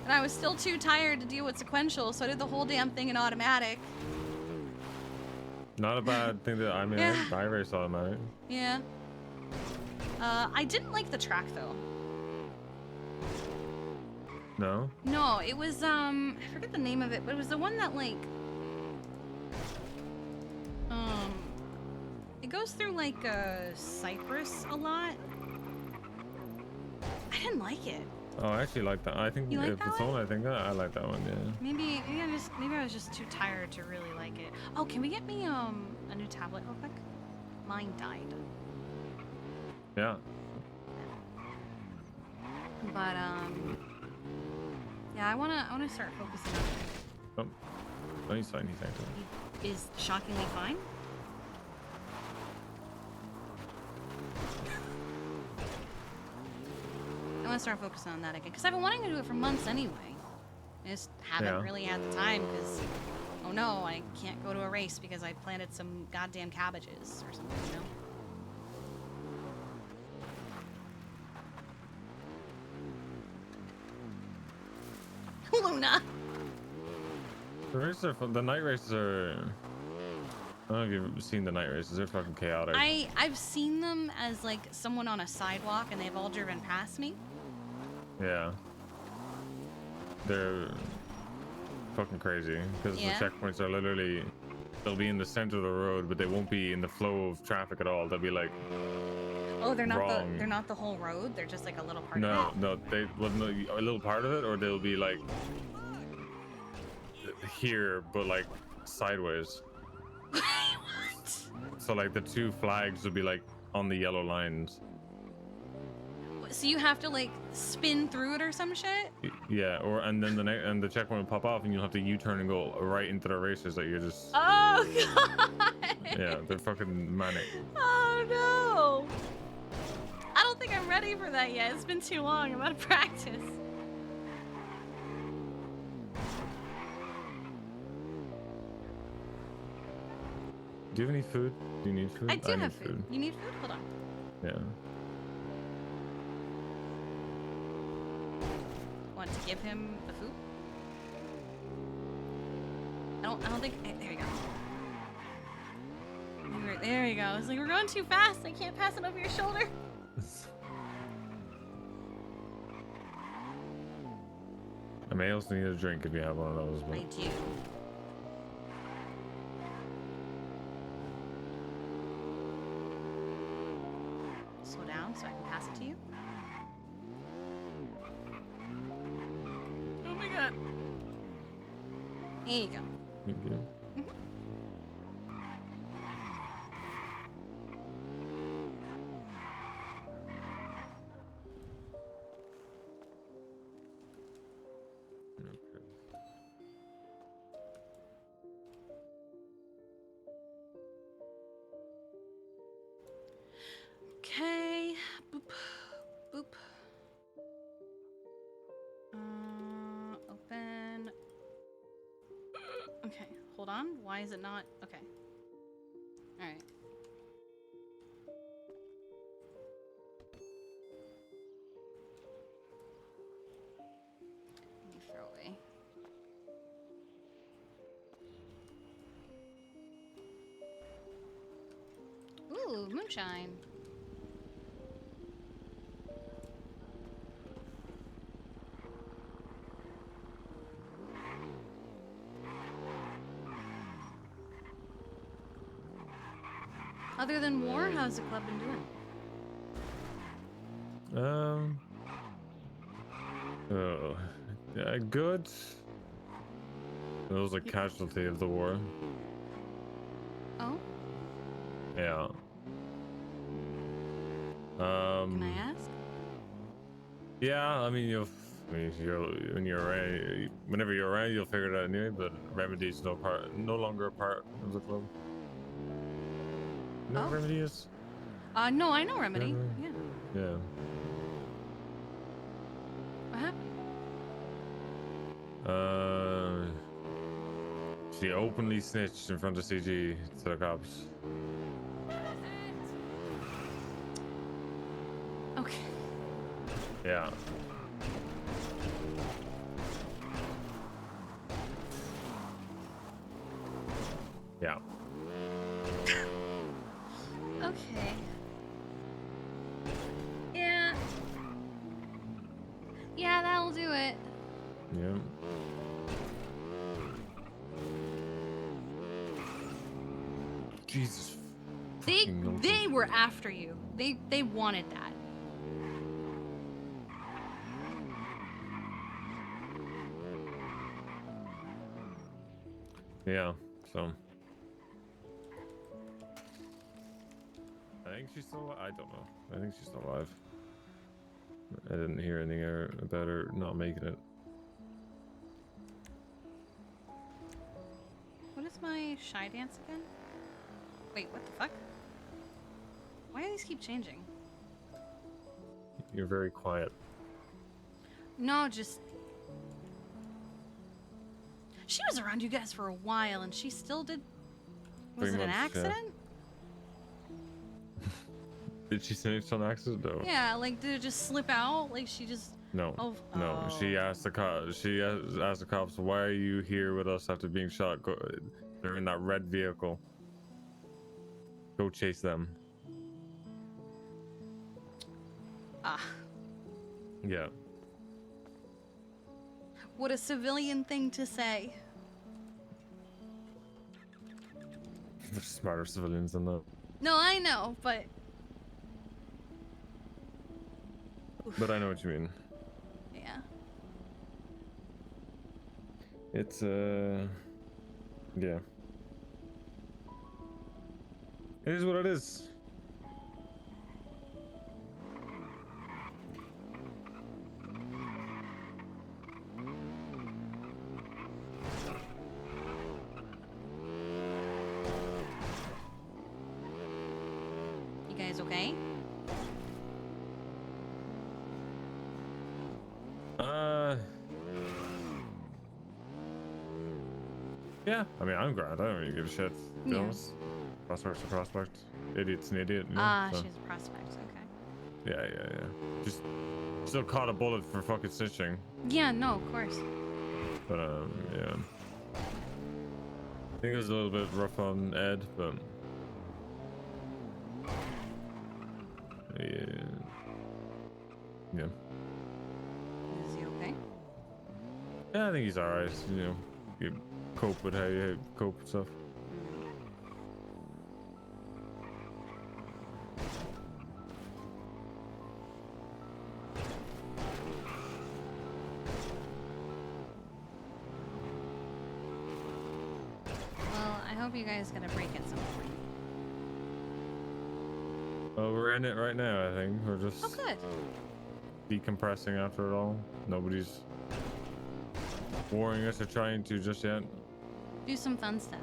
And I was still too tired to deal with sequential, so I did the whole damn thing in automatic. Not a bad thing that, I mean, Yeah. I race automatic. Yeah. I didn't like the track though. No? No, it was, I forget the name of it, but it was the one that, like, it goes through, like, Cyprus a lot. I didn't like it. Oh, I actually like that. I think You like if that it's one? on, I think I like that one, yeah. Maybe I was just too tired to really like it. Oh, can we get me, a new tablet real quick? Mine died. Yeah. But, yeah, I wanna start focusing on it. Oh, no, he's fine, he's actually. Is shockingly fine. gonna start focusing on that again because I've been wanting to do it for months anyway. I just haven't really had the time because, oh no, I can't go to a race because I planted some goddamn cabbages or something, you know? Luna! The races are fun. The night races are. I don't know if you've seen the night races. They're fucking chaotic. I've seen them as like someone on a sidewalk and they've all driven past me. Yeah. They're fucking crazy because the checkpoints are literally. They'll be in the center of the road, but they won't be in the flow of traffic at all. They'll be like. Oh, they're not wrong. they're not the whole road. They're just like a little part No, of it. no, they a little part of it, or they'll be like here, but like sideways. What? So like the two flags will be like on the yellow lines. So you have to like spin through it or some shit? Yeah, and then the checkpoint will pop off, and you'll have to U-turn and go right into the races that you're just. Oh god! Yeah, they're fucking manic. Oh no! I don't think I'm ready for that yet. It's been too long. I'm out of practice. Do you have any food? Do you need food? I do need have food. You need food? Hold on. Yeah. Want to give him the food? I don't think. There you go. There you go. It's like we're going too fast. I can't pass it over your shoulder. I may also need a drink if you have one of those. But... I do. Slow down so I can pass it to you. Oh my god. There you go. Thank you. Okay. Boop. Boop. Open. Okay. Hold on. Why is it not? Okay. Alright. Let me throw away. Ooh, moonshine. Other than war, how's the club been doing? Yeah, good. It was a casualty of the war. Oh? Yeah. Can I ask? Yeah, I mean, whenever you're around, you'll figure it out anyway. But Remedy's no longer a part of the club. You know what Remedy is? No, I know Remedy. Yeah. Yeah. What happened? She openly snitched in front of CG to the cops. Okay. Yeah. Yeah. Okay. Yeah. Yeah, that'll do it. Yeah. Jesus. They were after you. They wanted that. Yeah, so. I think she's still. I don't know. I think she's still alive. I didn't hear anything about her not making it. What is my shy dance again? Wait, what the fuck? Why do these keep changing? You're very quiet. No, just... She was around you guys for a while, and she still did... Was 3 it an months, yeah. accident? Did she say it's an accident? No. Yeah, like, did it just slip out? Like, she just... No. Oh, No. She asked the cops. Asked the cops, "Why are you here with us after being shot?" They're in that red vehicle. Go chase them. Ah. Yeah. What a civilian thing to say. There's smarter civilians than that. No, I know, but... But I know what you mean. Yeah. It's yeah. It is what it is. You guys okay? Yeah. I mean, I'm glad. I don't really give a shit. To be Yeah. honest. Prospect's a prospect. Idiot's an idiot. You know, Ah, so. she's a prospect, okay. Yeah. Just still caught a bullet for fucking snitching. Yeah, no, of course. But yeah. I think it was a little bit rough on Ed, but yeah. Is he okay? Yeah, I think he's alright. You know, you cope with how you cope with stuff. Well, I hope you guys get a break at some point. Well, we're in it right now. I think we're just Oh, good. decompressing after it all. Nobody's warning us or trying to just yet. Do some fun stuff.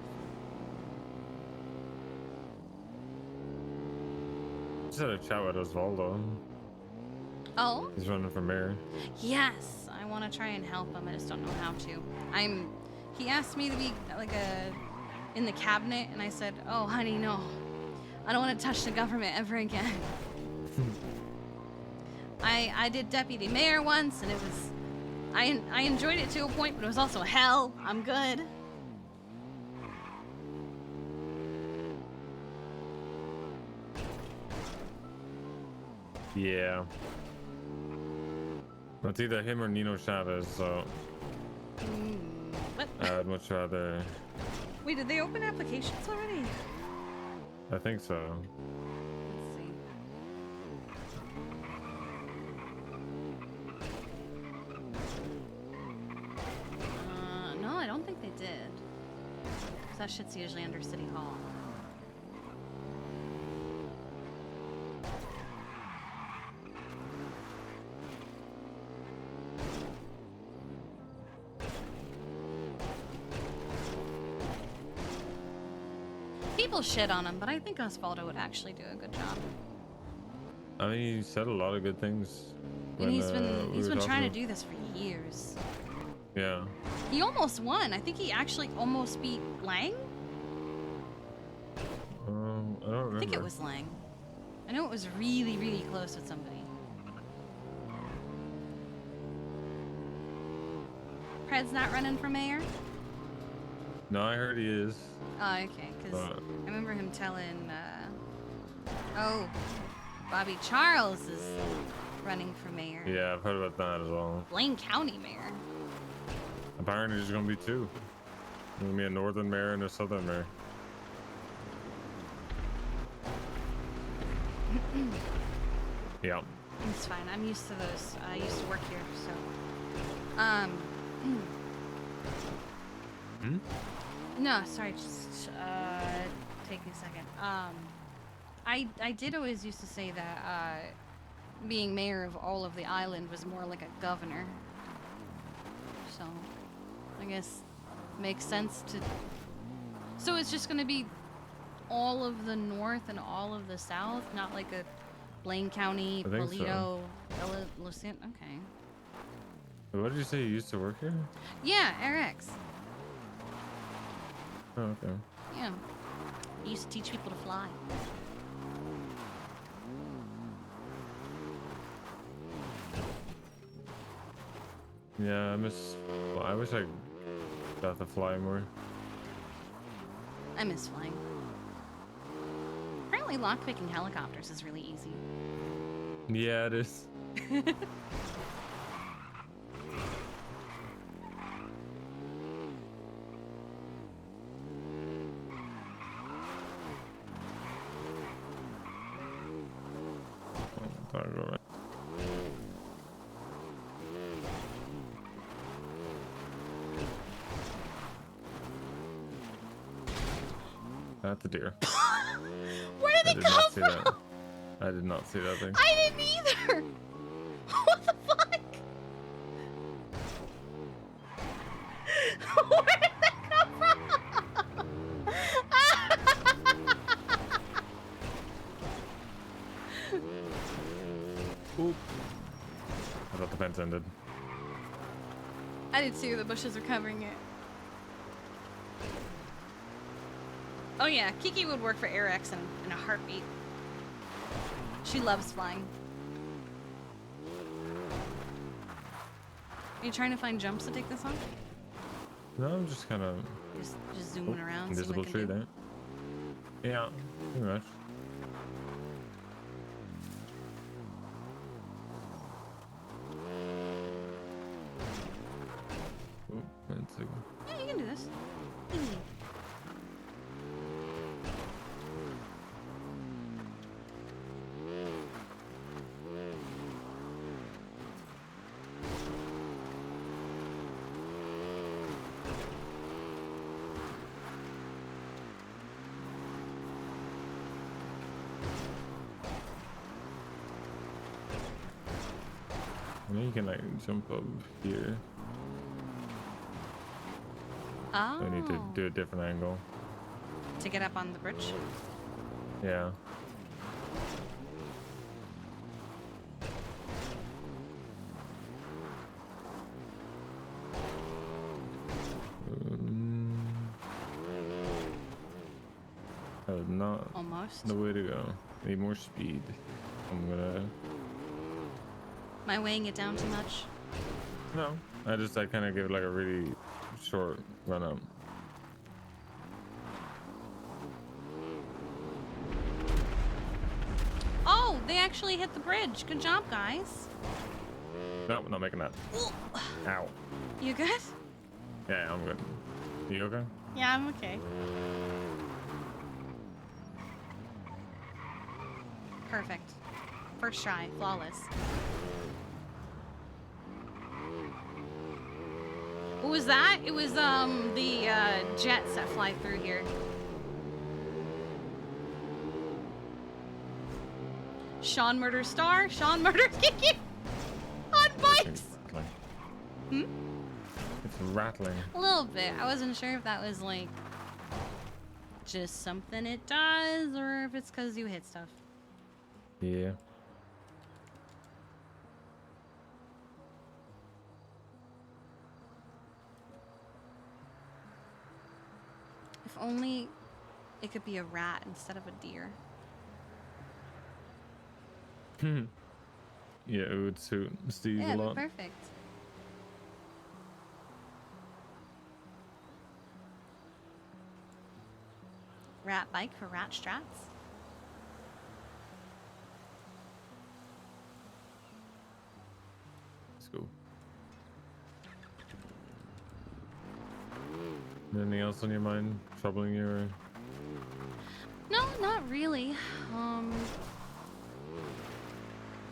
Just had a chat with Osvaldo. Oh? He's running for mayor. Yes, I want to try and help him. I just don't know how to. He asked me to be like in the cabinet, and I said, "Oh, honey, no, I don't want to touch the government ever again." I did deputy mayor once, and it was, I enjoyed it to a point, but it was also hell. I'm good. Yeah. It's either him or Nino Chavez, so What? I'd much rather. Wait, did they open applications already? I think so. Let's see. No, I don't think they did. 'Cause that shit's usually under City Hall. People shit on him, but I think Osvaldo would actually do a good job. I mean, he said a lot of good things. And when, he's we were been trying to talking. do this for years. Yeah. He almost won. I think he actually almost beat Lang. I don't remember. I think it was Lang. I know it was really, really close with somebody. Pred's not running for mayor? No, I heard he is. Oh, okay, because I remember him telling, oh, Bobby Charles is running for mayor. Yeah, I've heard about that as well. Blaine County mayor. Apparently, there's gonna be two. There's gonna be a northern mayor and a southern mayor. Yeah. It's fine. I'm used to those. I used to work here, so. No, sorry. Just take me a second. I did always used to say that being mayor of all of the island was more like a governor. So, I guess makes sense to. So it's just gonna be all of the north and all of the south, not like a Blaine County, I think Polito, Lucent. Okay. What did you say? You used to work here? Yeah, RX. Oh, okay. Yeah. I used to teach people to fly. Yeah, I miss. Well, I wish I got to fly more. I miss flying. Apparently lockpicking helicopters is really easy. Yeah, it is. That's a deer. Where did it come from? That. I did not see that thing. I didn't either. What the fuck? Where did that come from? Oop. I thought the fence ended. I did too. The bushes are covering it. Oh yeah, Kiki would work for AirX in a heartbeat. She loves flying. Are you trying to find jumps to take this on? No, I'm just kind of. Just zooming around. Invisible tree there. Yeah, pretty much. Oh, that's a... Yeah, you can do this. Easy. I mean, you can like jump up here. Oh. I need to do a different angle. To get up on the bridge? Yeah. That is not Almost. the way to go. Need more speed. I'm gonna. Am I weighing it down too much? No. I kind of give it like a really short run up. Oh, they actually hit the bridge. Good job, guys. No, not making that. Ow. You good? Yeah, I'm good. You okay? Yeah, I'm okay. Perfect. First try, flawless. What was that? It was the jets that fly through here. Sean Murder Star, Sean Murder Kiki on bikes. Hmm? It's rattling. A little bit. I wasn't sure if that was like just something it does or if it's because you hit stuff. Yeah. If only it could be a rat instead of a deer. Yeah, it would suit Steve Yeah, a it'd lot. be perfect. Rat bike for rat strats. Let's go. Anything else on your mind troubling you? Or... No, not really.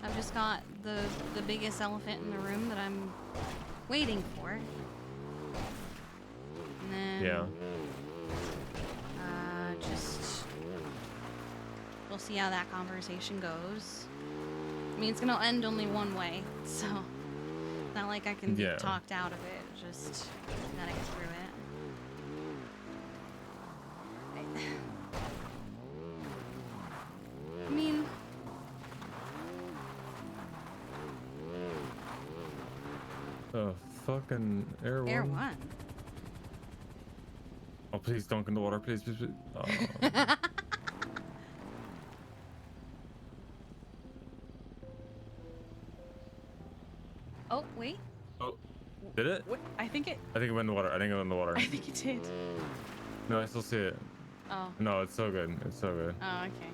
I've just got the biggest elephant in the room that I'm waiting for. And then Yeah. just we'll see how that conversation goes. I mean, it's gonna end only one way, so it's not like I can be Yeah. talked out of it. Just gotta get through it. I mean, The fucking Air One? Air One. Oh, please dunk in the water, please, please, please. Oh. Oh, wait. Oh, did it? What? I think it I think it went in the water. I think it went in the water. I think it did. No, I still see it. Oh. No, it's so good. It's so good. Oh, okay.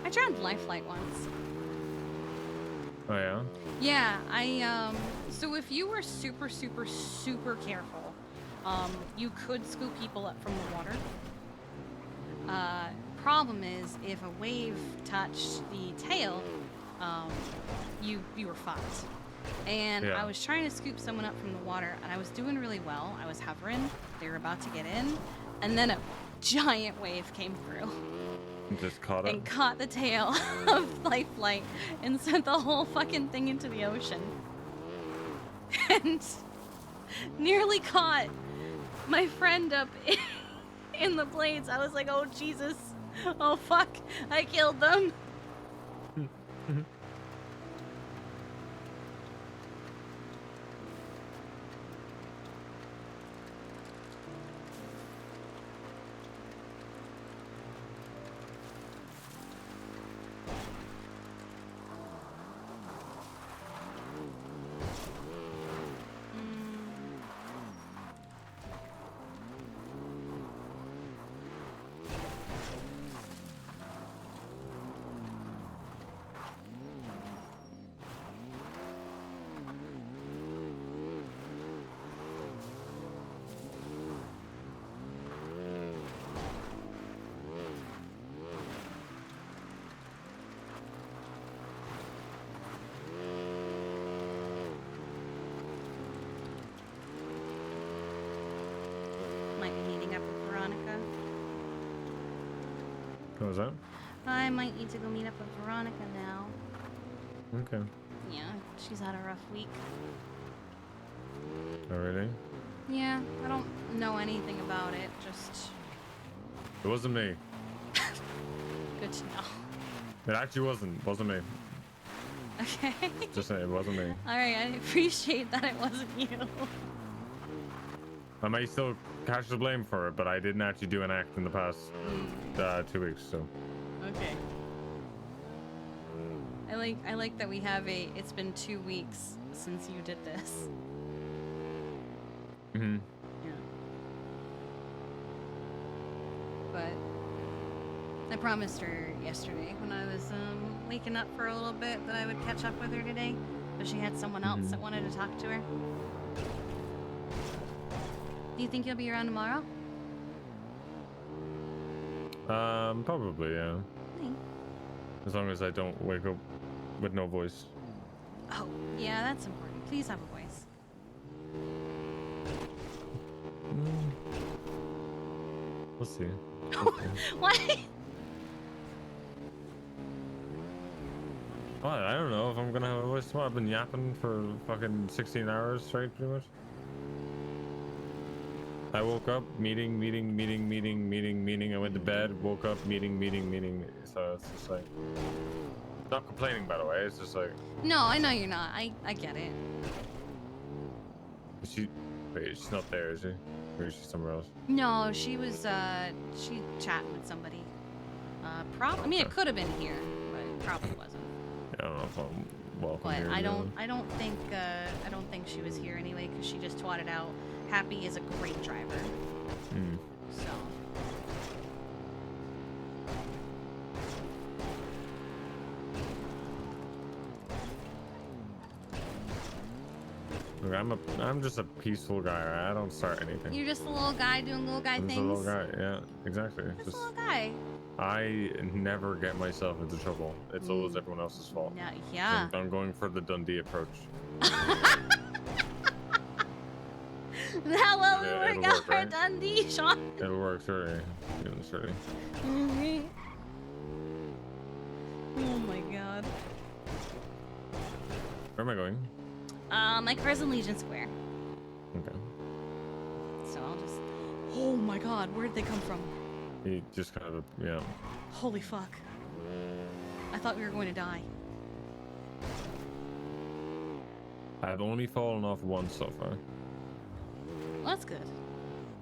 I tried Lifeline once. Oh yeah? Yeah, so if you were super, super, super careful, you could scoop people up from the water. Problem is, if a wave touched the tail, you were fucked. And Yeah. I was trying to scoop someone up from the water, and I was doing really well. I was hovering. They were about to get in, and then a giant wave came through. Just caught it. And caught the tail of Lifeline and sent the whole fucking thing into the ocean. And nearly caught my friend up in the blades. I was like, oh Jesus. Oh fuck. I killed them. Might be meeting up with Veronica. What was that? I might need to go meet up with Veronica now. Okay. Yeah, she's had a rough week. Oh, really? Yeah, I don't know anything about it, just It wasn't me. good to know. It actually wasn't me. Okay. Just saying, it wasn't me. Alright, I appreciate that it wasn't you. I might still catch the blame for it, but I didn't actually do an act in the past 2 weeks, so. Okay. I like that we have it's been 2 weeks since you did this. Mm-hmm. Yeah. But I promised her yesterday when I was waking up for a little bit that I would catch up with her today, but she had someone else that wanted to talk to her. Do you think you'll be around tomorrow? Probably, yeah. Thanks. As long as I don't wake up with no voice. Oh, yeah, that's important. Please have a voice. We'll see. What? What? I don't know if I'm gonna have a voice tomorrow. I've been yapping for fucking 16 hours straight, pretty much. I woke up, meeting. I went to bed, woke up, meeting. So it's just like, not complaining, by the way. It's just like. No, I know you're not. I get it. Wait, she's not there, is she? Or is she somewhere else? No, she was she chatting with somebody. I mean, it could have been here, but it probably wasn't. Yeah, I don't know if I'm welcome But here. I don't think she was here anyway because she just twatted out. Happy is a great driver. So. Look, I'm just a peaceful guy. Right? I don't start anything. You're just a little guy doing little guy I'm things. just a little guy. Yeah, exactly. Just a little guy. I never get myself into trouble. It's always everyone else's fault. Yeah. I'm going for the Dundee approach. That will Yeah, work it'll out work, for right? Dundee, Sean. It'll work, certainly. Certainly. Oh my god. Where am I going? My car's in Legion Square. Okay. So I'll just. Oh my god, where'd they come from? He just kind of, yeah. Holy fuck. I thought we were going to die. I've only fallen off once so far. Well, that's good.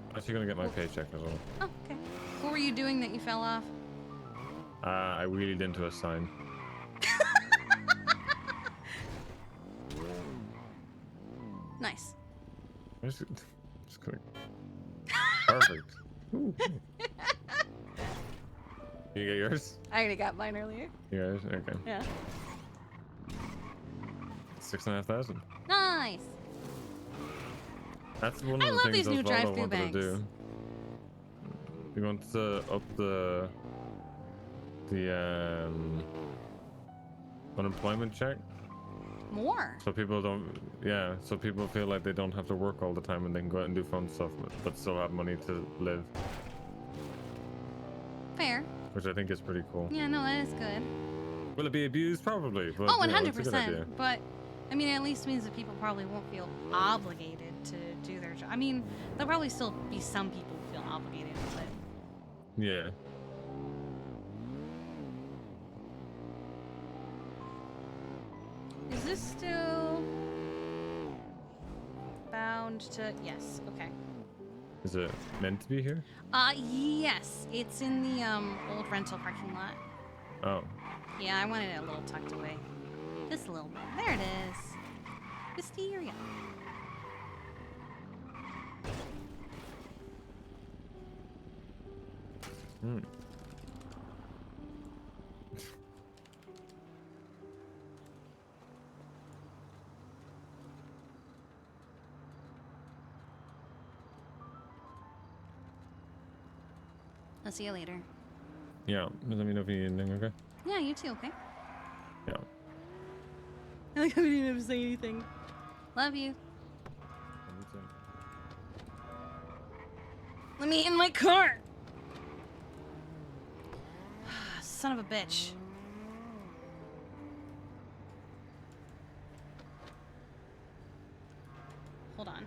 I'm actually gonna get my paycheck as well. Oh, okay. What were you doing that you fell off? I wheeled into a sign. Nice. Just gonna... Perfect. Ooh. You get yours? I already got mine earlier. You guys? Okay. Yeah. 6,500. Nice. That's one I of the love things these new Osvaldo drive-through wanted banks. to do. We want to up the unemployment check. More. So people don't, yeah, so people feel like they don't have to work all the time and they can go out and do fun stuff, but still have money to live. Fair. Which I think is pretty cool. Yeah, no, that is good. Will it be abused? Probably. But, Oh, you know, it's a good 100%. idea. But, I mean, it at least means that people probably won't feel obligated to do their job. I mean, there'll probably still be some people who feel obligated, but... Yeah. Is this still... bound to... Yes, okay. Is it meant to be here? Yes. It's in the, old rental parking lot. Oh. Yeah, I wanted it a little tucked away. Just a little bit. There it is. Wisteria. Hmm. I'll see you later. Yeah, let me know if you need anything, okay? Yeah, you too, okay? Yeah. I like how we didn't have to say anything. Love you. Let me in my car! Son of a bitch. Hold on.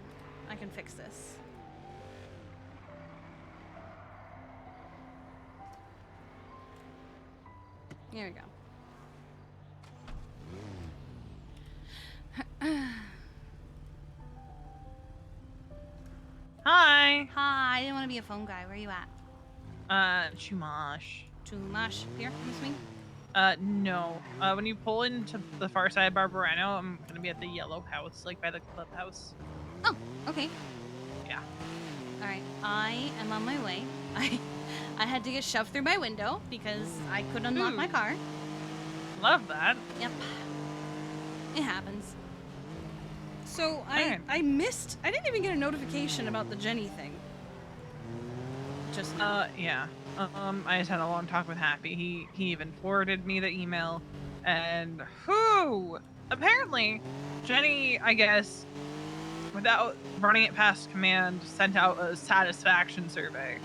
I can fix this. There we go. Hi. Hi, I didn't want to be a phone guy. Where are you at? Chumash. Chumash. Here, I'm swing. No. When you pull into the far side of Barbarano, I'm gonna be at the yellow house, like by the clubhouse. Oh, okay. Yeah. All right, I am on my way. I had to get shoved through my window because I couldn't unlock my car. Love that. Yep. It happens. So I missed. I didn't even get a notification about the Jenny thing. Just now. Yeah. I just had a long talk with Happy. He even forwarded me the email, and apparently, Jenny, I guess, without running it past command, sent out a satisfaction survey.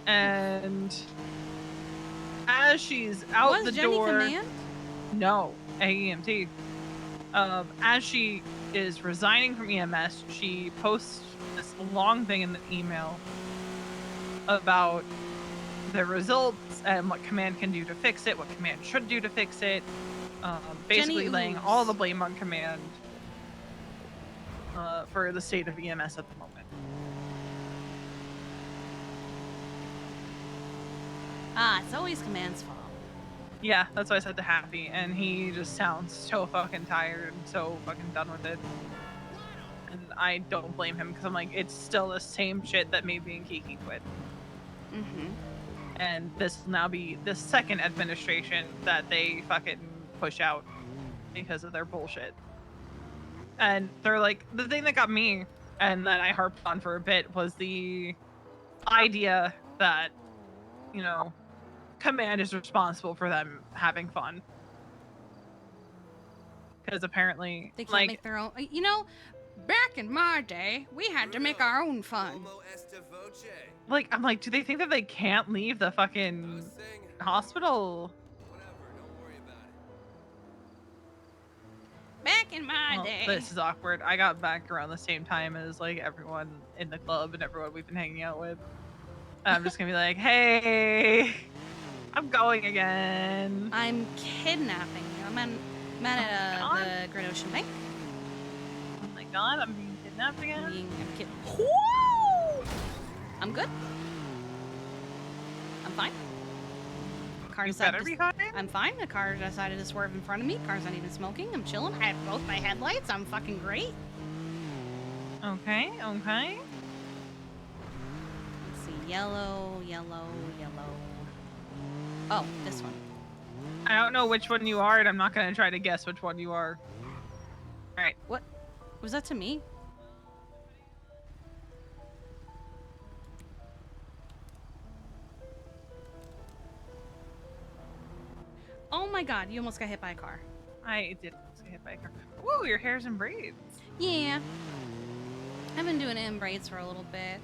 And as she's out Was the Jenny door, command? no, AEMT. As she is resigning from EMS, she posts this long thing in the email about the results and what command can do to fix it, what command should do to fix it. Basically laying all the blame on command for the state of EMS at the moment. It's always command's fault. Yeah, that's what I said to Happy, and he just sounds so fucking tired and so fucking done with it. And I don't blame him, because I'm like, it's still the same shit that made me and Kiki quit. Mm-hmm. And this will now be the second administration that they fucking push out because of their bullshit. And they're like, the thing that got me, and that I harped on for a bit, was the idea that, you know, command is responsible for them having fun. Because apparently, They can't like, make their own. You know, back in my day, we had to make our own fun. like, I'm like, do they think that they can't leave the fucking hospital? Back in my Well, day. this is awkward. I got back around the same time as like everyone in the club and everyone we've been hanging out with. And I'm just gonna be like, hey, I'm going again. I'm kidnapping you. I'm at the Great Ocean Bank. Oh my god, I'm being kidnapped again? I'm good. I'm fine. Car You decided better to- be fine? I'm fine. The car decided to swerve in front of me. Car's not even smoking. I'm chilling. I have both my headlights. I'm fucking great. Okay, okay. Let's see. Yellow, yellow, yellow. Oh, this one. I don't know which one you are, and I'm not gonna try to guess which one you are. Alright. What? Was that to me? Oh my god, you almost got hit by a car. I did get hit by a car. Whoa, your hair's in braids. Yeah. I've been doing it in braids for a little bit.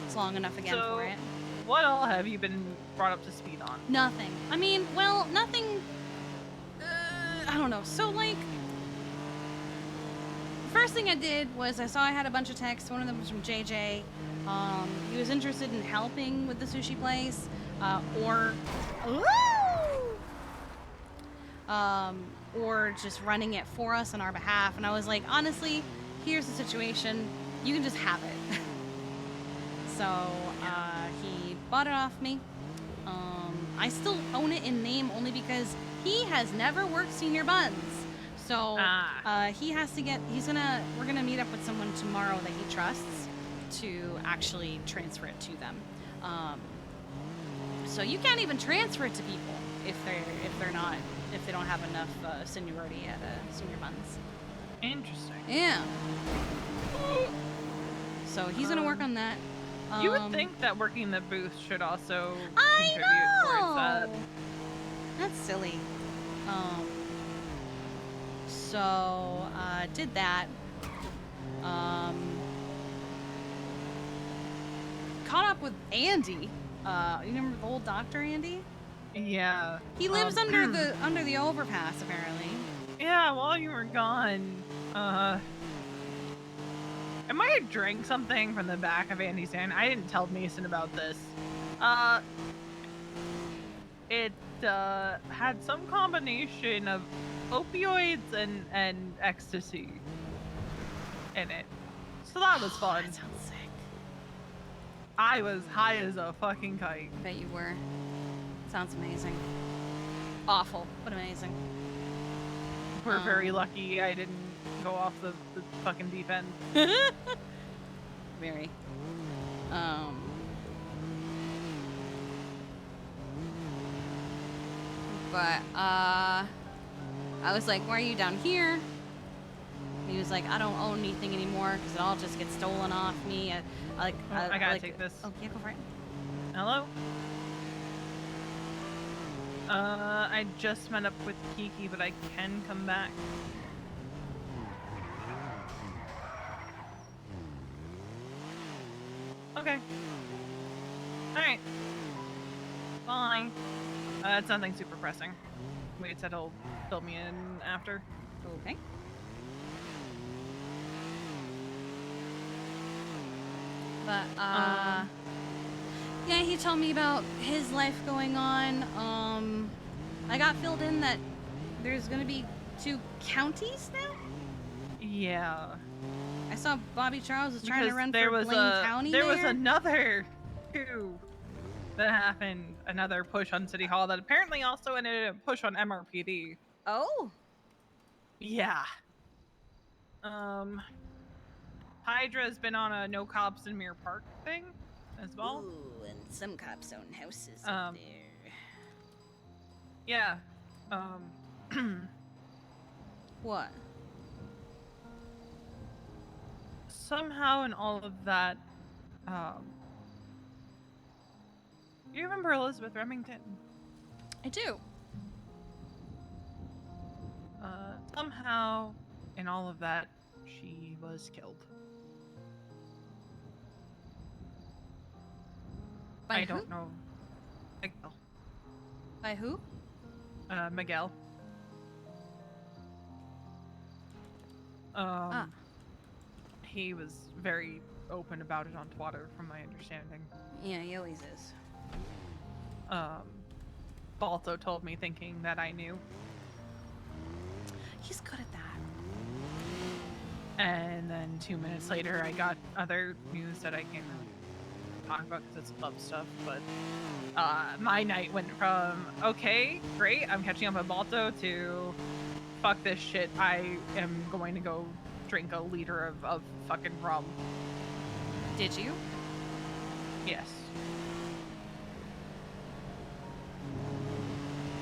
It's long enough again So, for it. what all have you been brought up to speed on? Nothing. I mean, well, nothing. I don't know. So, like, first thing I did was I saw I had a bunch of texts. One of them was from JJ. He was interested in helping with the sushi place, or just running it for us on our behalf. And I was like, honestly, here's the situation. You can just have it. So he bought it off me. I still own it in name only because he has never worked senior buns. So he has to get, we're gonna meet up with someone tomorrow that he trusts to actually transfer it to them. So you can't even transfer it to people if they don't have enough seniority at senior buns. Interesting. Yeah. So he's gonna work on that. You would think that working the booth should also I contribute towards that. That's silly. So did that. Caught up with Andy. You remember the old Dr. Andy? Yeah. He lives under the overpass apparently. Yeah, while you were gone, I might have drank something from the back of Andy's stand. I didn't tell Mason about this. It had some combination of opioids and ecstasy in it. So that was fun. That sounds sick. I was high as a fucking kite. Bet you were. Sounds amazing. Awful, but amazing. We're very lucky I didn't go off the fucking deep end. Very. But I was like, why are you down here? He was like, I don't own anything anymore because it all just gets stolen off me. I gotta take this. Oh, yeah, go for it. Hello? I just met up with Kiki, but I can come back. Okay. Alright. Bye. It's nothing super pressing. Wade said he'll fill me in after. Okay. But, yeah, he told me about his life going on. I got filled in that there's gonna be 2 counties now? Yeah. I saw Bobby Charles was trying to Because run there for was Blaine County There was mayor. another coup that happened, another push on City Hall that apparently also ended in a push on MRPD. Oh. Yeah. Hydra's been on a no cops in Mirror Park thing as well. Ooh, and some cops own houses Um, up there. Yeah. What? Somehow in all of that, you remember Elizabeth Remington? I do. Somehow in all of that, she was killed. By I who? don't know. Miguel. By who? Miguel. He was very open about it on Twitter, from my understanding. Yeah, he always is. Balto told me thinking that I knew. He's good at that. And then 2 minutes later, I got other news that I can't really talk about because it's club stuff, but my night went from, okay, great, I'm catching up with Balto, to fuck this shit, I am going to go drink a liter of fucking rum. Did you? Yes.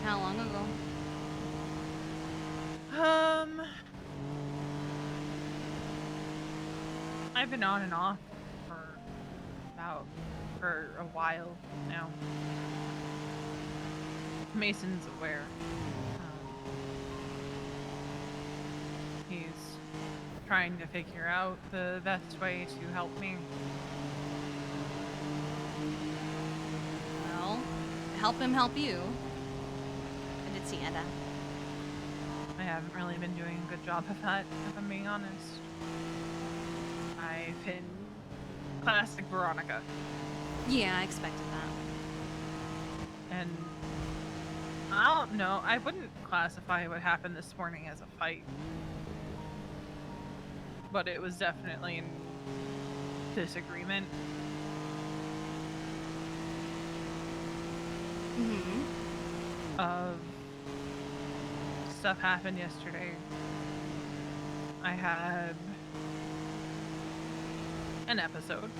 How long ago? I've been on and off for a while now. Mason's aware. He's trying to figure out the best way to help me. Well, help him help you. I did see Edda. I haven't really been doing a good job of that, if I'm being honest. I've been classic Veronica. Yeah, I expected that. And I don't know, I wouldn't classify what happened this morning as a fight. But it was definitely in disagreement. Of stuff happened yesterday. I had an episode,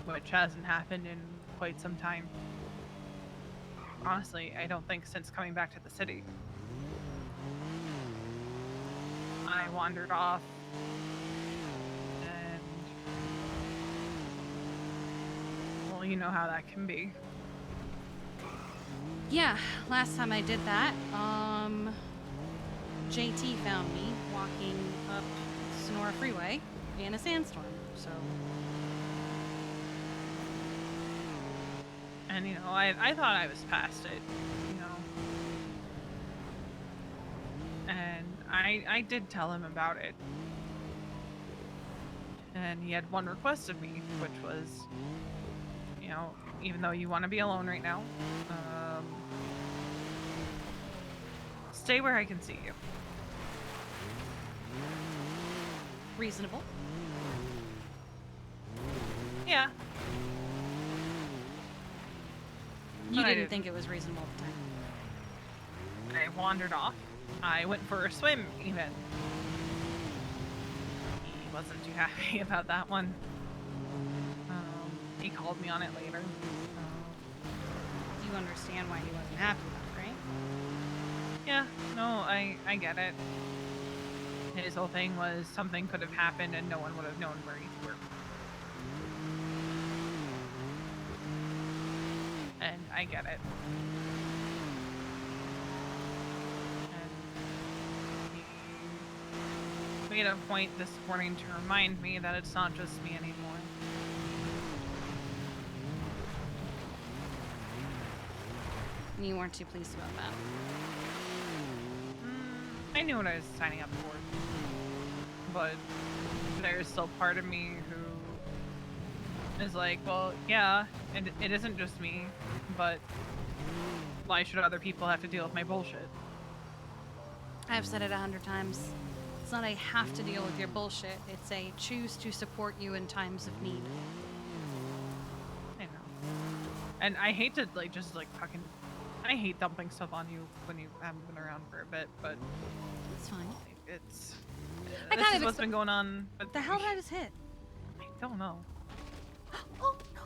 which hasn't happened in quite some time. Honestly, I don't think since coming back to the city. I wandered off and, well, you know how that can be. Yeah, last time I did that, JT found me walking up Sonora Freeway in a sandstorm, so. And, you know, I thought I was past it, you know. And I did tell him about it. And he had one request of me, which was, you know, even though you want to be alone right now, stay where I can see you. Reasonable. Yeah. You But I didn't think it was reasonable at the time. I wandered off. I went for a swim, even. He wasn't too happy about that one. He called me on it later. You understand why he wasn't happy about it, right? Yeah, no, I get it. His whole thing was something could have happened and no one would have known where you were. And I get it. And he made a point this morning to remind me that it's not just me anymore. And you weren't too pleased about that. I knew what I was signing up for. But there's still part of me who is like, well, yeah, and it isn't just me, but why should other people have to deal with my bullshit? I've said it 100 times. It's not a have to deal with your bullshit. It's a choose to support you in times of need. I know. And I hate to, like, just, like, fucking... I hate dumping stuff on you when you haven't been around for a bit, but... It's fine. It's... I this kind is of what's been going on. But the hell did I just hit? I don't know. Oh, no.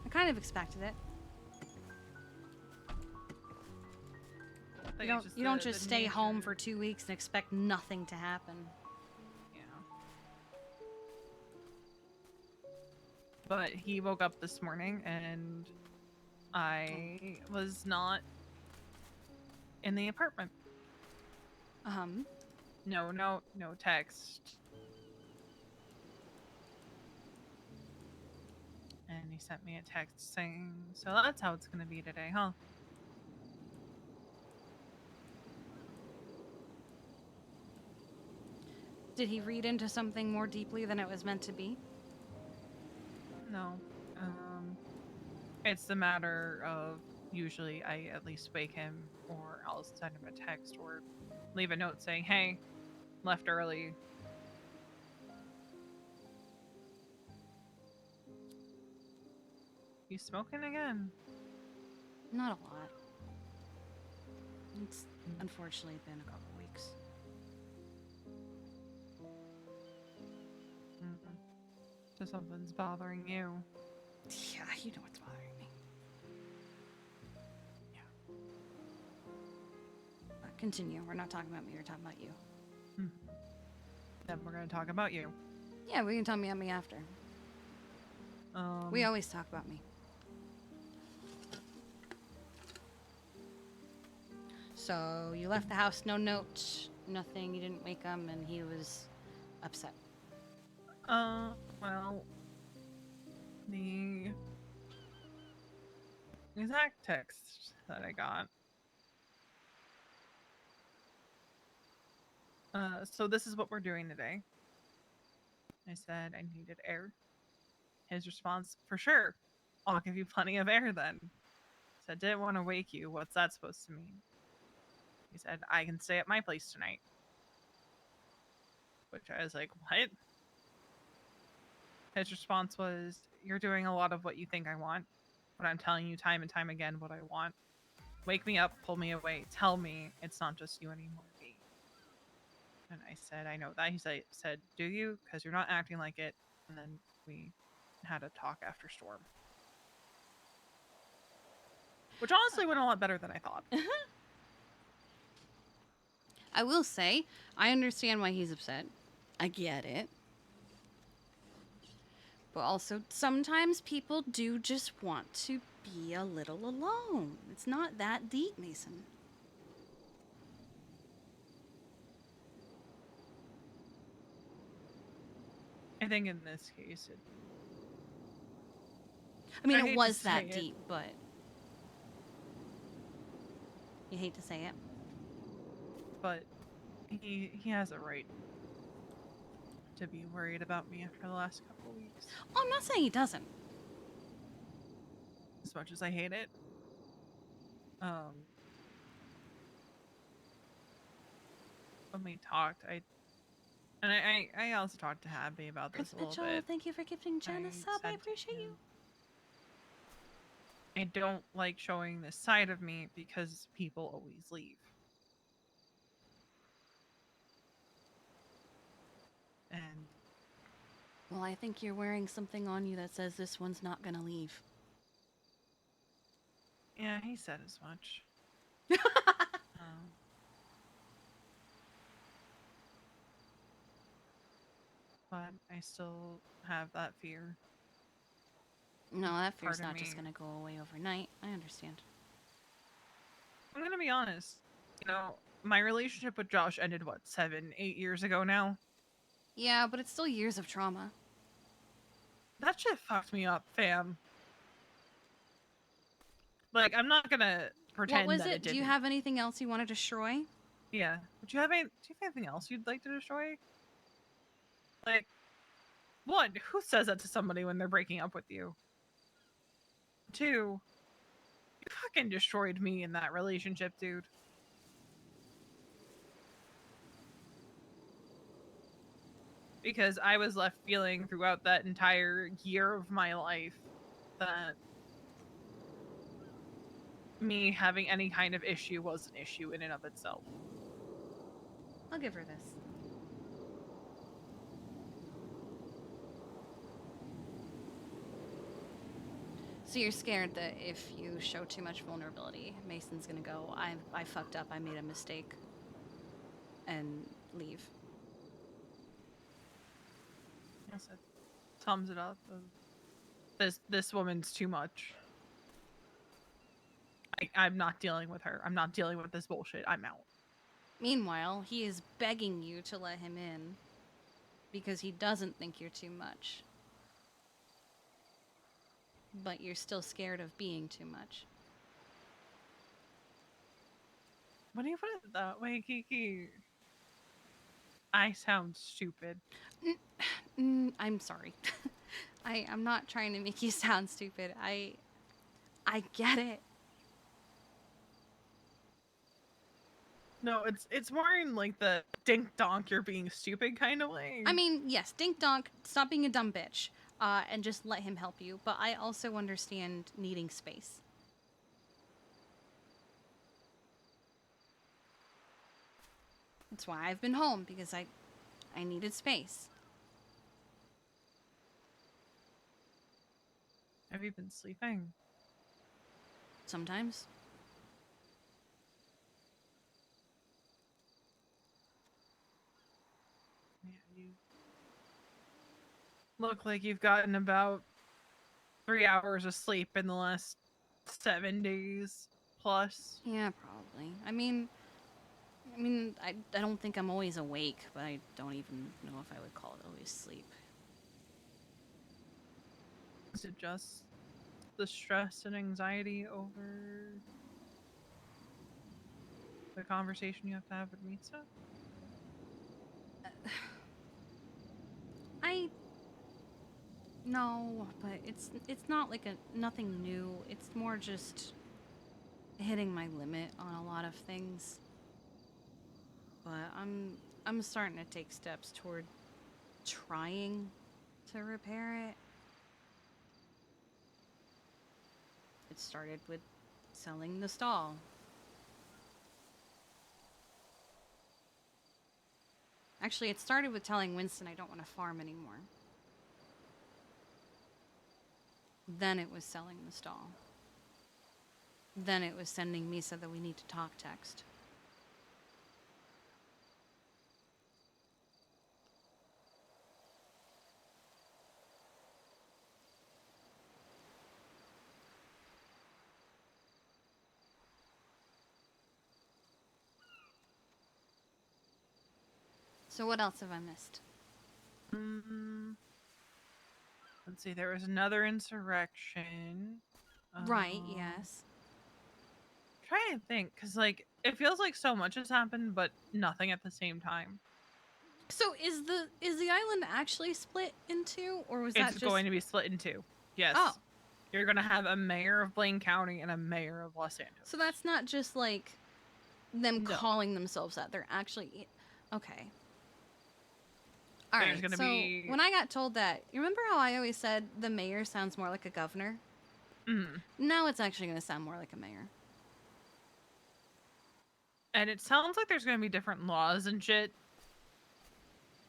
I kind of expected it. You don't just stay home for 2 weeks and expect nothing to happen. Yeah. But he woke up this morning and I was not in the apartment. No note, no text. And he sent me a text saying, so that's how it's gonna be today, huh? Did he read into something more deeply than it was meant to be? No. It's a matter of usually I at least wake him or I'll send him a text or leave a note saying, hey, left early. You smoking again? Not a lot. It's unfortunately been a couple weeks. So something's bothering you. Yeah, you know what's bothering me. Continue. We're not talking about me. We're talking about you. Then we're gonna talk about you. Yeah, we can talk about me after. We always talk about me. So you left the house, no note, nothing. You didn't wake him, and he was upset. Well, the exact text that I got. So this is what we're doing today. I said I needed air. His response, for sure. I'll give you plenty of air then. I said, didn't want to wake you. What's that supposed to mean? He said, I can stay at my place tonight. Which I was like, what? His response was, you're doing a lot of what you think I want, but I'm telling you time and time again what I want. Wake me up, pull me away, tell me it's not just you anymore, B. And I said, I know that. He said, do you? Because you're not acting like it. And then we had a talk after Storm. Which honestly went a lot better than I thought. I will say, I understand why he's upset. I get it. But also, sometimes people do just want to be a little alone. It's not that deep, Mason. I think in this case, I mean, I hate it to was say that it. deep, but you hate to say it. But he has a right to be worried about me after the last couple of weeks. Oh, I'm not saying he doesn't. As much as I hate it. When we talked, I also talked to Abby about this a little Joel, bit. thank you for gifting Janice up. I said to appreciate you. him, I don't like showing this side of me because people always leave. And Well, I think you're wearing something on you that says this one's not gonna leave. yeah, he said as much. But I still have that fear. No, that fear's Pardon not just me. gonna go away overnight. I understand. I'm gonna be honest. You know, my relationship with Josh ended, what, 7, 8 years ago now? Yeah, but it's still years of trauma. That shit fucked me up, fam. Like, I'm not gonna pretend What was that it? didn't. Do you have anything else you want to destroy? Yeah. Do you have anything else you'd like to destroy? Like, one, who says that to somebody when they're breaking up with you? 2, you fucking destroyed me in that relationship, dude. Because I was left feeling throughout that entire year of my life that me having any kind of issue was an issue in and of itself. I'll give her this. So you're scared that if you show too much vulnerability, Mason's gonna go, I fucked up, I made a mistake, and leave. Yes, it sums it up. This woman's too much. I'm not dealing with her. I'm not dealing with this bullshit. I'm out. Meanwhile, he is begging you to let him in because he doesn't think you're too much. But you're still scared of being too much. When you put it that way, Kiki, I sound stupid. I'm sorry. I'm not trying to make you sound stupid. I get it. No, it's more in like the dink donk you're being stupid kind of way. I mean, yes, dink donk, stop being a dumb bitch, and just let him help you. But I also understand needing space. That's why I've been home, because I needed space. Have you been sleeping? Sometimes. Yeah, you look like you've gotten about 3 hours of sleep in the last 7 days plus. Yeah, probably. I mean, I don't think I'm always awake, but I don't even know if I would call it always sleep. Is it just the stress and anxiety over the conversation you have to have with Misa? No, but it's not like nothing new. It's more just hitting my limit on a lot of things. But I'm starting to take steps toward trying to repair it. It started with selling the stall. Actually, it started with telling Winston I don't want to farm anymore. Then it was selling the stall. Then it was sending Misa that we need to talk text. So what else have I missed? Let's see, there was another insurrection. Right, yes. Trying to think, because like it feels like so much has happened, but nothing at the same time. So is the island actually split in two, or was that It's just going to be split in two. Yes. Oh. You're gonna have a mayor of Blaine County and a mayor of Los Angeles. So that's not just like them No. calling themselves that. They're actually okay. All There's right. gonna So be- when I got told that, you remember how I always said the mayor sounds more like a governor? Now it's actually going to sound more like a mayor. And it sounds like there's gonna be different laws and shit.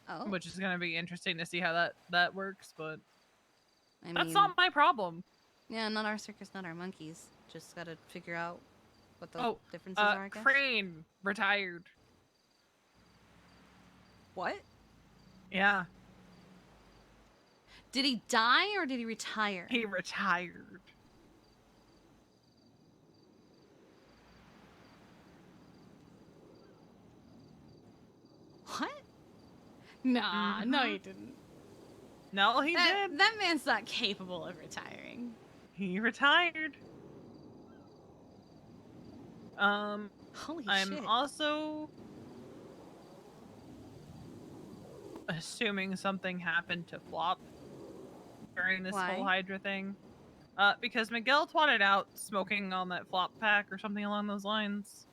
Oh. Which is gonna be interesting to see how that works, but I that's mean, not my problem. Yeah, not our circus, not our monkeys. Just got to figure out what the differences are, I guess. Crane retired. What? Yeah. Did he die or did he retire? He retired. What? Nah, no he didn't. No, he did. That man's not capable of retiring. He retired. Holy I'm shit. also assuming something happened to Flop during this Why? whole Hydra thing. Because Miguel twatted out smoking on that Flop pack or something along those lines.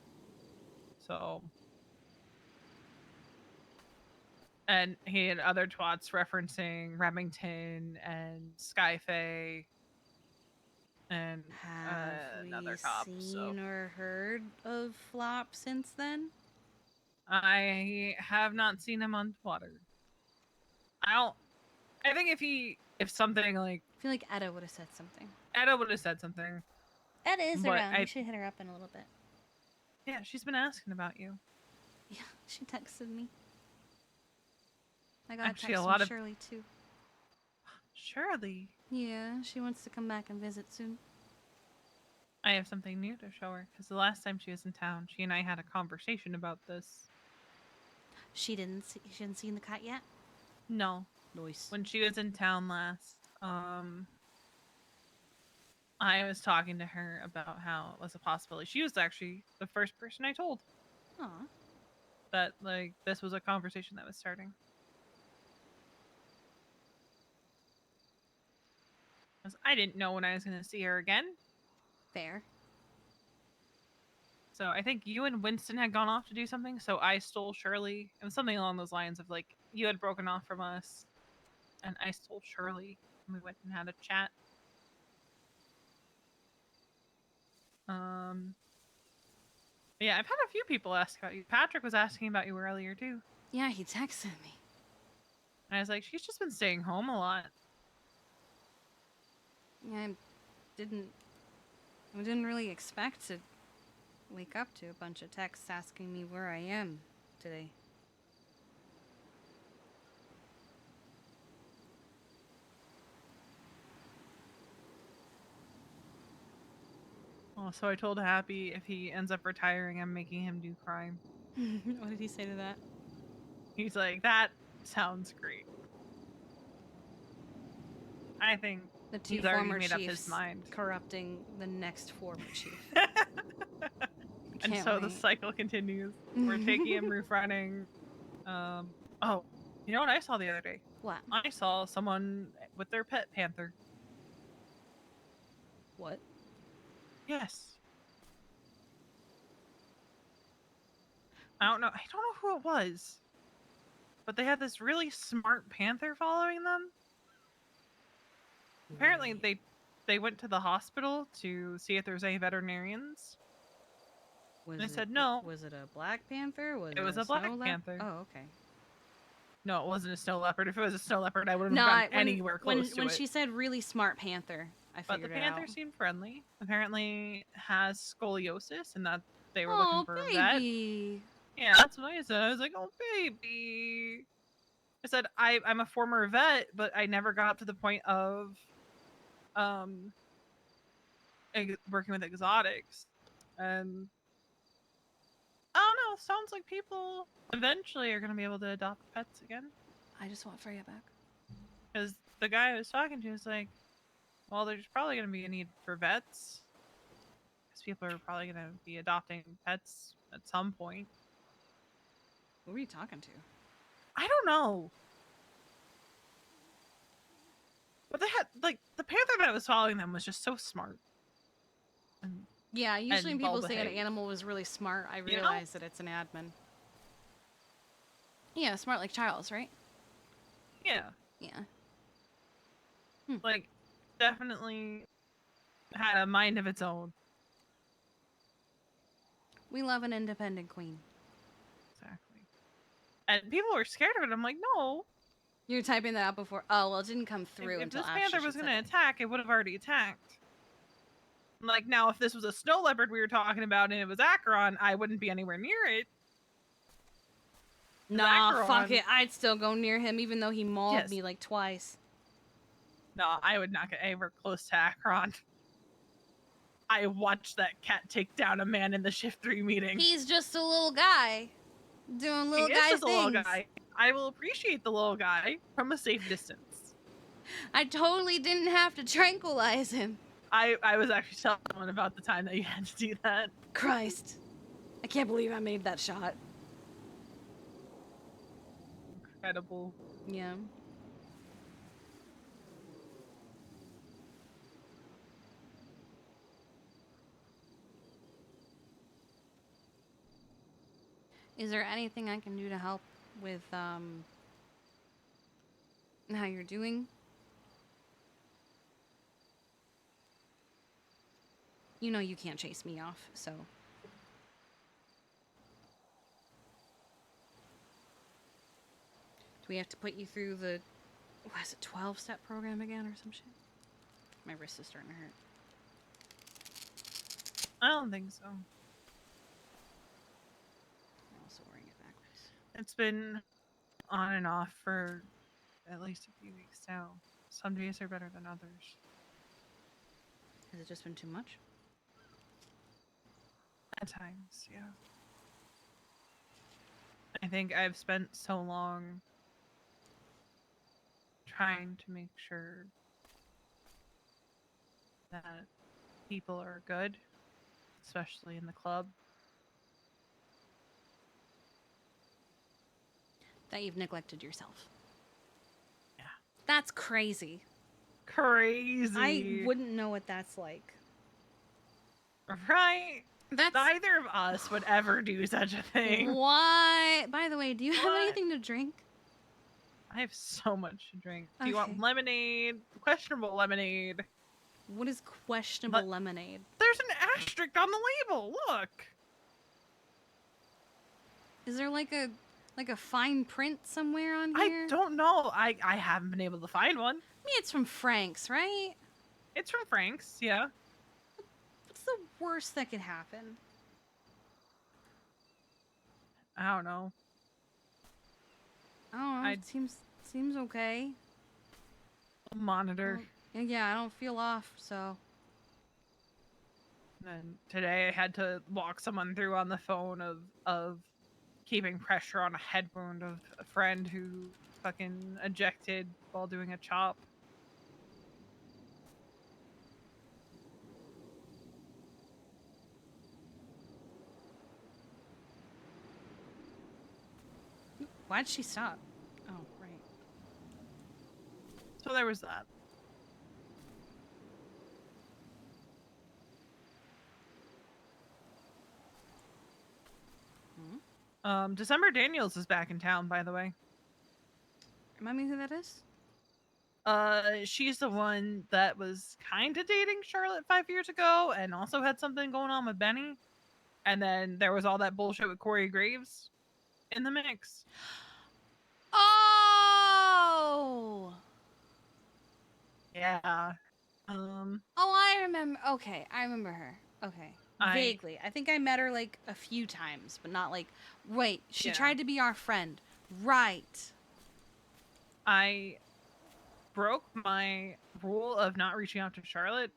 So. And he had other twats referencing Remington and Skyfae and Have another we cop. seen So or heard of Flop since then? I have not seen him on Twitter. I think if something like I feel like Etta would have said something. Etta would have said something. Etta is But around. We should hit her up in a little bit. Yeah, she's been asking about you. Yeah, she texted me. I got Actually, a a text lot from of- Shirley too. Shirley. Yeah, she wants to come back and visit soon. I have something new to show her because the last time she was in town, she and I had a conversation about this. She hadn't seen the cat yet? No. Nice. When she was in town last, I was talking to her about how it was a possibility. She was actually the first person I told. Aw. that like this was a conversation that was starting. 'Cause I didn't know when I was gonna see her again. Fair. So I think you and Winston had gone off to do something, so I stole Shirley. It was something along those lines of like you had broken off from us, and I stole Shirley, and we went and had a chat. Yeah, I've had a few people ask about you. Patrick was asking about you earlier too. Yeah, he texted me. And I was like, she's just been staying home a lot. Yeah, I didn't really expect to wake up to a bunch of texts asking me where I am today. Oh, so I told Happy if he ends up retiring, I'm making him do crime. What did he say to that? He's like, that sounds great. I think The two he's already former made up his chiefs mind. corrupting the next former chief. And Can't so the wait. cycle continues. We're taking him roof running. Oh, you know what I saw the other day? What? I saw someone with their pet panther. What? Yes. I don't know who it was. But they had this really smart panther following them. Apparently they went to the hospital to see if there was any veterinarians. They said no. Was it a black panther? It was a black panther. Oh, okay. No, it wasn't a snow leopard. If it was a snow leopard, I wouldn't No, have gotten anywhere close to when it. she said really smart panther, I But the figured it panther out. seemed friendly. Apparently has scoliosis, and that they were Oh, looking for a vet. baby. Yeah, that's what I said. I was like, oh, baby. I said, I'm a former vet, but I never got up to the point of working with exotics. And I don't know, sounds like people eventually are going to be able to adopt pets again. I just want Freya back. Because the guy I was talking to was like, well, there's probably going to be a need for vets. Because people are probably going to be adopting pets at some point. Who were you talking to? I don't know. But they had, like, the panther that was following them was just so smart. And, Yeah, usually when people say an well-behaved. animal was really smart, I know? realize that it's an admin. Yeah, smart like Charles, right? Yeah. Yeah. Like, definitely had a mind of its own. We love an independent queen. Exactly. And people were scared of it. I'm like, no. You were typing that out before. Oh, well, it didn't come through If until this after panther she was said going to it. attack, it would have already attacked. Like, now, if this was a snow leopard we were talking about and it was Acheron, I wouldn't be anywhere near it. Nah, fuck Acheron- it. I'd still go near him even though he mauled me like twice. No, I would not get anywhere close to Acheron. I watched that cat take down a man in the Shift 3 meeting. He's just a little guy. Doing little He is guy just a little things. guy. I will appreciate the little guy from a safe distance. I totally didn't have to tranquilize him. I was actually telling someone about the time that you had to do that. Christ. I can't believe I made that shot. Incredible. Yeah. Is there anything I can do to help with how you're doing? You know you can't chase me off, so. Do we have to put you through the, what is it, 12-step program again or some shit? My wrist is starting to hurt. I don't think so. I'm also wearing it backwards. It's been on and off for at least a few weeks now. Some days are better than others. Has it just been too much? At times, yeah. I think I've spent so long trying to make sure that people are good, especially in the club. that you've neglected yourself. Yeah. That's crazy. Crazy. I wouldn't know what that's like. Right? That's Neither of us would ever do such a thing. Why? By the way, do you have What? anything to drink? I have so much to drink. Do you Okay. want lemonade? Questionable lemonade. What is questionable lemonade? There's an asterisk on the label. Look. Is there like a fine print somewhere on here? I don't know. I haven't been able to find one. I mean, it's from Frank's, right? It's from Frank's, yeah. What's the worst that could happen? I don't know. I don't know. It seems okay. Monitor. Yeah, I don't feel off, so. And today I had to walk someone through on the phone of keeping pressure on a head wound of a friend who fucking ejected while doing a chop. Why'd she stop? Oh, right. So there was that. December Daniels is back in town, by the way. Remind me who that is? She's the one that was kind of dating Charlotte 5 years ago and also had something going on with Benny. And then there was all that bullshit with Corey Graves in the mix. Oh! Yeah. Oh, I remember. Okay, I remember her. Okay. Vaguely. I think I met her like a few times, but not like, wait, she tried to be our friend. Right. I broke my rule of not reaching out to Charlotte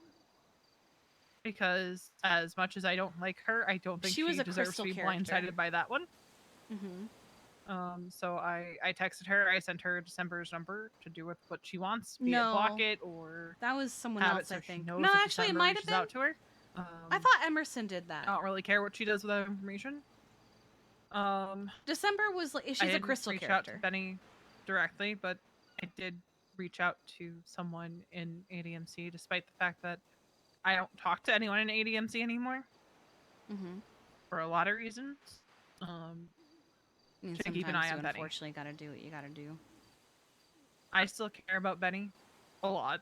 because as much as I don't like her, I don't think she was a deserves Crystal to be character. blindsided by that one. Mm-hmm. So I texted her. I sent her December's number to do with what she wants, be it No. block it or That was someone have else, it so I she think. knows No, if actually, it December might have reaches been. out to her. I thought Emerson did that. I don't really care what she does with that information. December was like, I she's a didn't Crystal reach character. out to Benny directly, but I did reach out to someone in ADMC, despite the fact that I don't talk to anyone in ADMC anymore. Mm-hmm. For a lot of reasons. And To keep an eye on Benny. Unfortunately, gotta do what you gotta do. I still care about Benny a lot.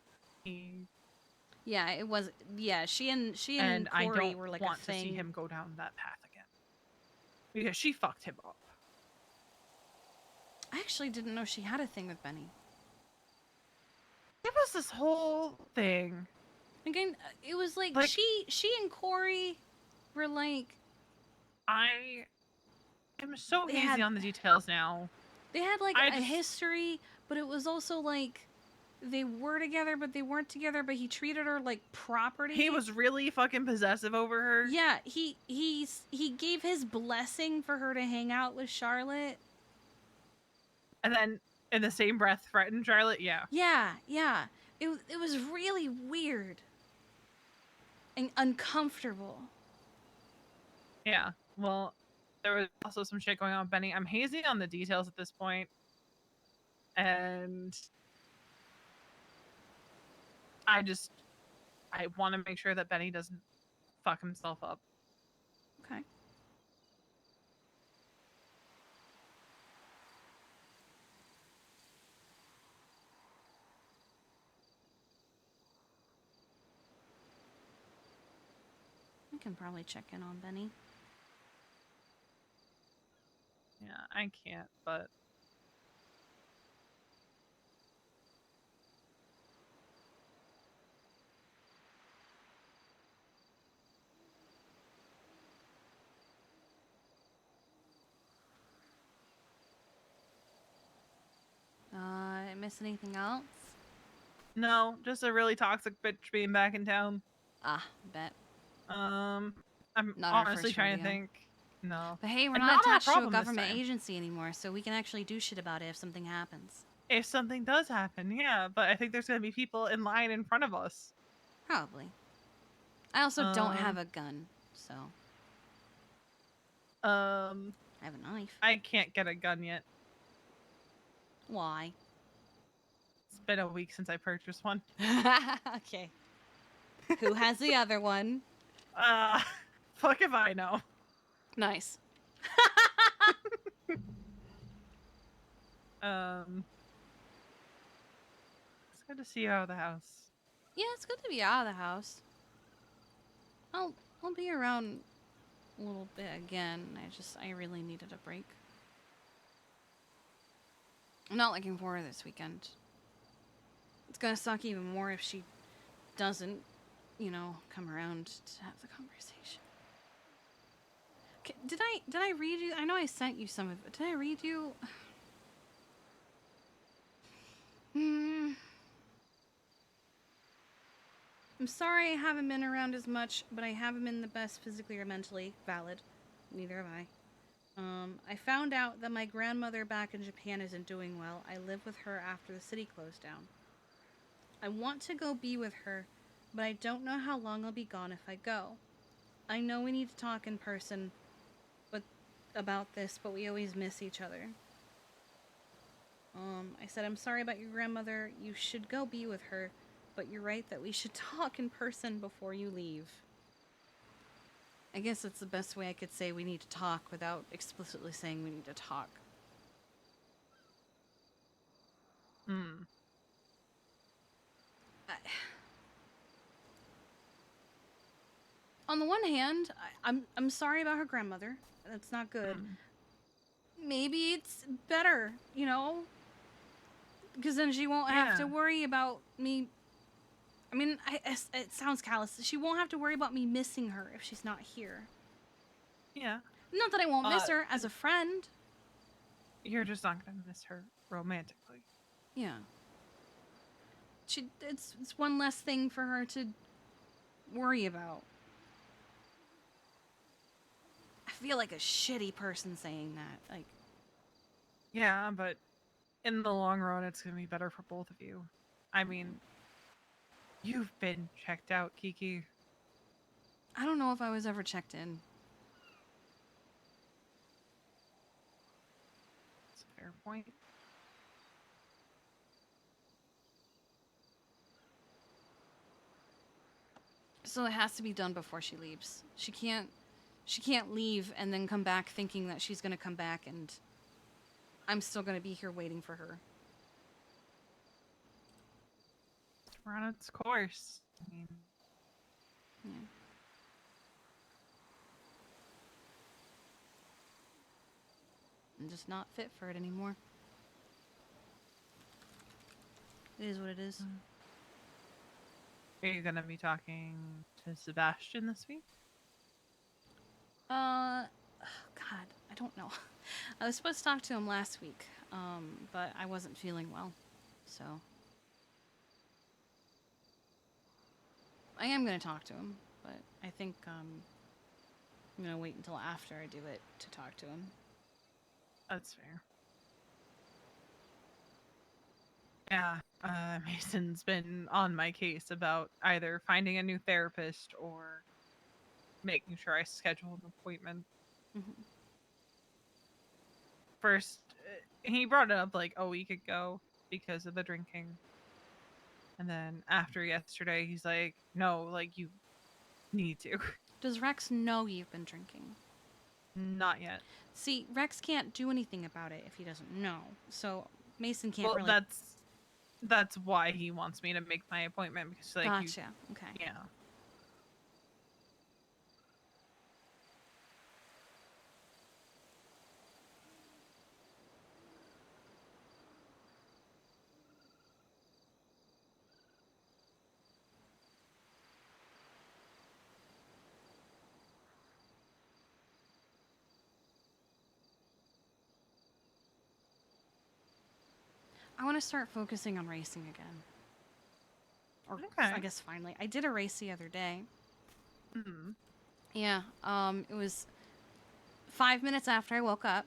Yeah, it was. Yeah, she and And I Corey don't were like want a to thing. see him go down that path again. Because she fucked him up. I actually didn't know she had a thing with Benny. It was this whole thing. Again, it was like she and Corey were like. I am so They easy had- on the details now. They had like I a just- history, but it was also like they were together, but they weren't together. But he treated her like property. He was really fucking possessive over her. Yeah, he gave his blessing for her to hang out with Charlotte. And then in the same breath threatened Charlotte. Yeah. Yeah. It was really weird and uncomfortable. Yeah. Well, there was also some shit going on with Benny. I'm hazy on the details at this point. And I want to make sure that Benny doesn't fuck himself up. Okay. I can probably check in on Benny. Yeah, I can't, but I miss anything else? no, just a really toxic bitch being back in town. Ah, bet. I'm Not our honestly first trying to rodeo. think. No. But hey, we're And not our attached to a problem this government time. agency anymore, so we can actually do shit about it if something happens. If something does happen, yeah, but I think there's gonna be people in line in front of us. Probably. I also don't have a gun, so I have a knife. I can't get a gun yet. Why? It's been a week since I purchased one. Okay. Who has the other one? Fuck if I know. Nice. It's good to see you out of the house. Yeah, it's good to be out of the house. I'll be around a little bit again. I really needed a break. I'm not looking forward to this weekend. It's gonna suck even more if she doesn't, come around to have the conversation. Did I read you? I know I sent you some of it. Did I read you? I'm sorry I haven't been around as much, but I haven't been the best physically or mentally. Valid. Neither have I. I found out that my grandmother back in Japan isn't doing well. I live with her after the city closed down. I want to go be with her, but I don't know how long I'll be gone if I go. I know we need to talk in person about this, but we always miss each other. I said, I'm sorry about your grandmother. You should go be with her, but you're right that we should talk in person before you leave. I guess that's the best way I could say we need to talk without explicitly saying we need to talk. On the one hand, I'm sorry about her grandmother. That's not good. Maybe it's better, because then she won't have to worry about me. I mean, it sounds callous. She won't have to worry about me missing her if she's not here. Yeah. Not that I won't miss her as a friend. You're just not gonna miss her romantically. Yeah. It's one less thing for her to worry about. I feel like a shitty person saying that. Like. Yeah, but in the long run, it's gonna be better for both of you. I mean, you've been checked out, Kiki. I don't know if I was ever checked in. That's a fair point. So it has to be done before she leaves. She can't leave and then come back thinking that she's gonna come back and I'm still gonna be here waiting for her. We're on its course. I mean, yeah. I'm just not fit for it anymore. It is what it is. Are you gonna be talking to Sebastian this week? God, I don't know. I was supposed to talk to him last week, but I wasn't feeling well, so I am gonna talk to him, but I think I'm gonna wait until after I do it to talk to him. That's fair. Yeah, Mason's been on my case about either finding a new therapist or making sure I schedule an appointment. First, he brought it up like a week ago because of the drinking. And then after yesterday, he's like, no, like, you need to. Does Rex know you've been drinking? Not yet. See, Rex can't do anything about it if he doesn't know. So Mason can't Well, really. That's why he wants me to make my appointment because, like, gotcha. Okay. Yeah. I want to start focusing on racing again. Or I guess finally. I did a race the other day. Yeah, it was 5 minutes after I woke up.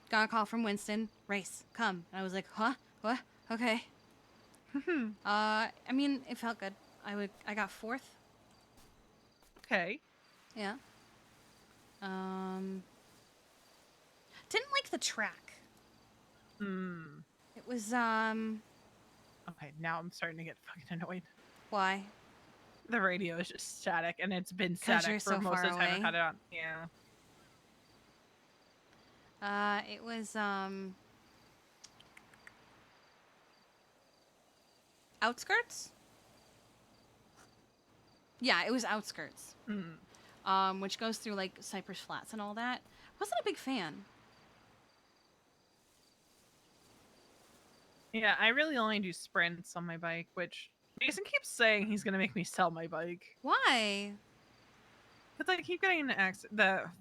Got a call from Winston. Race, come. And I was like, huh? What? Okay. I mean, it felt good. I got 4th. Okay. Yeah. Didn't like the track. Hmm. It was Okay, now I'm starting to get fucking annoyed. why? The radio is just static, and it's been 'Cause static you're for so most far of the time I've away. had it on. Yeah. It was outskirts? Yeah, it was outskirts. Which goes through like Cypress Flats and all that. Wasn't a big fan. Yeah, I really only do sprints on my bike, which Mason keeps saying he's gonna make me sell my bike. Why? Because I keep getting into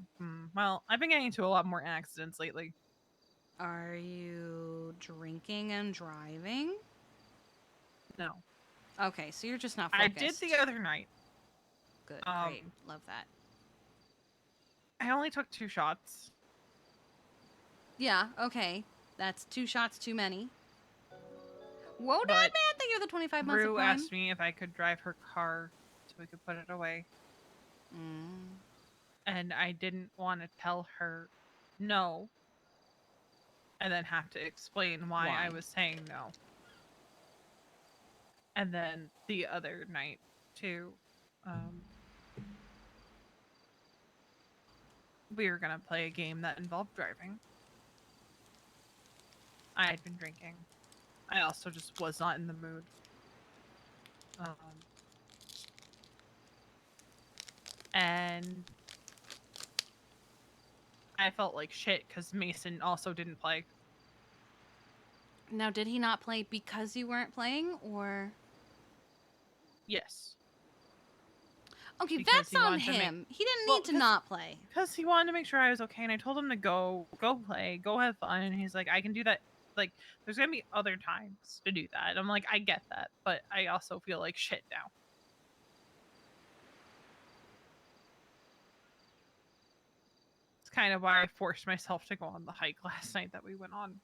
well, I've been getting into a lot more accidents lately. Are you drinking and driving? No. Okay, so you're just not I focused. did the other night. Good, great. Love that. I only took 2 shots. Yeah, okay. That's 2 shots too many. Whoa, But Dad, man, thank you for the 25 months of Rue Prime. asked me if I could drive her car so we could put it away. And I didn't want to tell her no. And then have to explain why I was saying no. And then the other night, too, we were gonna play a game that involved driving. I had been drinking. I also just was not in the mood. And I felt like shit because Mason also didn't play. Now, did he not play because you weren't playing, or? Yes. Okay, Because that's he on wanted to him. make- He didn't Well, need to not play. Because he wanted to make sure I was okay, and I told him to go play, go have fun, and he's like, I can do that. Like, there's gonna be other times to do that. I'm like, I get that, but I also feel like shit now. It's kind of why I forced myself to go on the hike last night that we went on.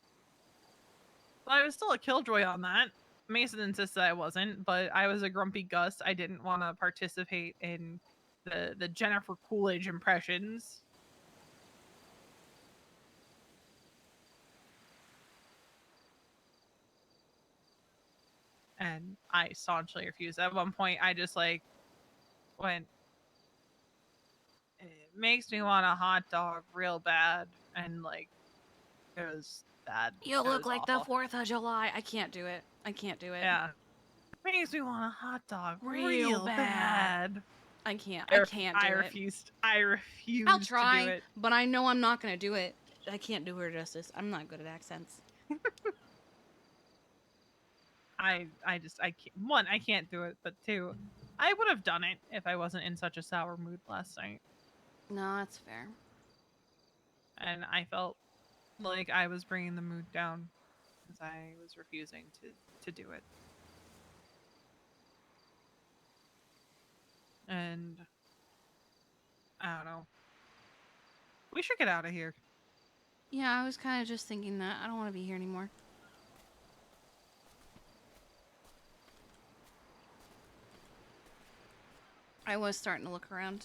But I was still a killjoy on that. Mason insisted I wasn't, but I was a grumpy Gus. I didn't want to participate in the Jennifer Coolidge impressions. And I staunchly refused. At one point, I just like went, it makes me want a hot dog real bad, and like it was bad. You It look was like awful. the 4th of July. I can't do it. I can't do it. Yeah. Makes me want a hot dog Real bad. I can't. I can't do I it. refused. I refused I'll to try, do it. but I know I'm not gonna do it. I can't do her justice. I'm not good at accents. I can't. One, I can't do it, but 2, I would have done it if I wasn't in such a sour mood last night. No, that's fair. And I felt like I was bringing the mood down because I was refusing to do it. And I don't know. We should get out of here. Yeah, I was kind of just thinking that. I don't want to be here anymore. I was starting to look around.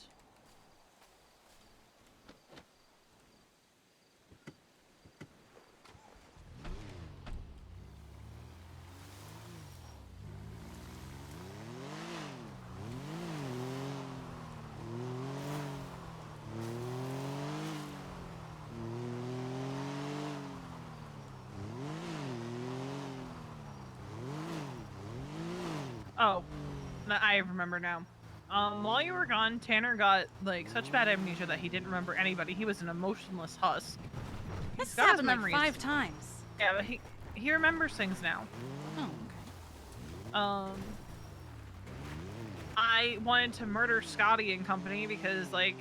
Oh, I remember now. While you were gone, Tanner got like such bad amnesia that he didn't remember anybody. He was an emotionless husk. This got his happened like memories. 5 times. Yeah, but he remembers things now. Oh, okay. I wanted to murder Scotty and company because like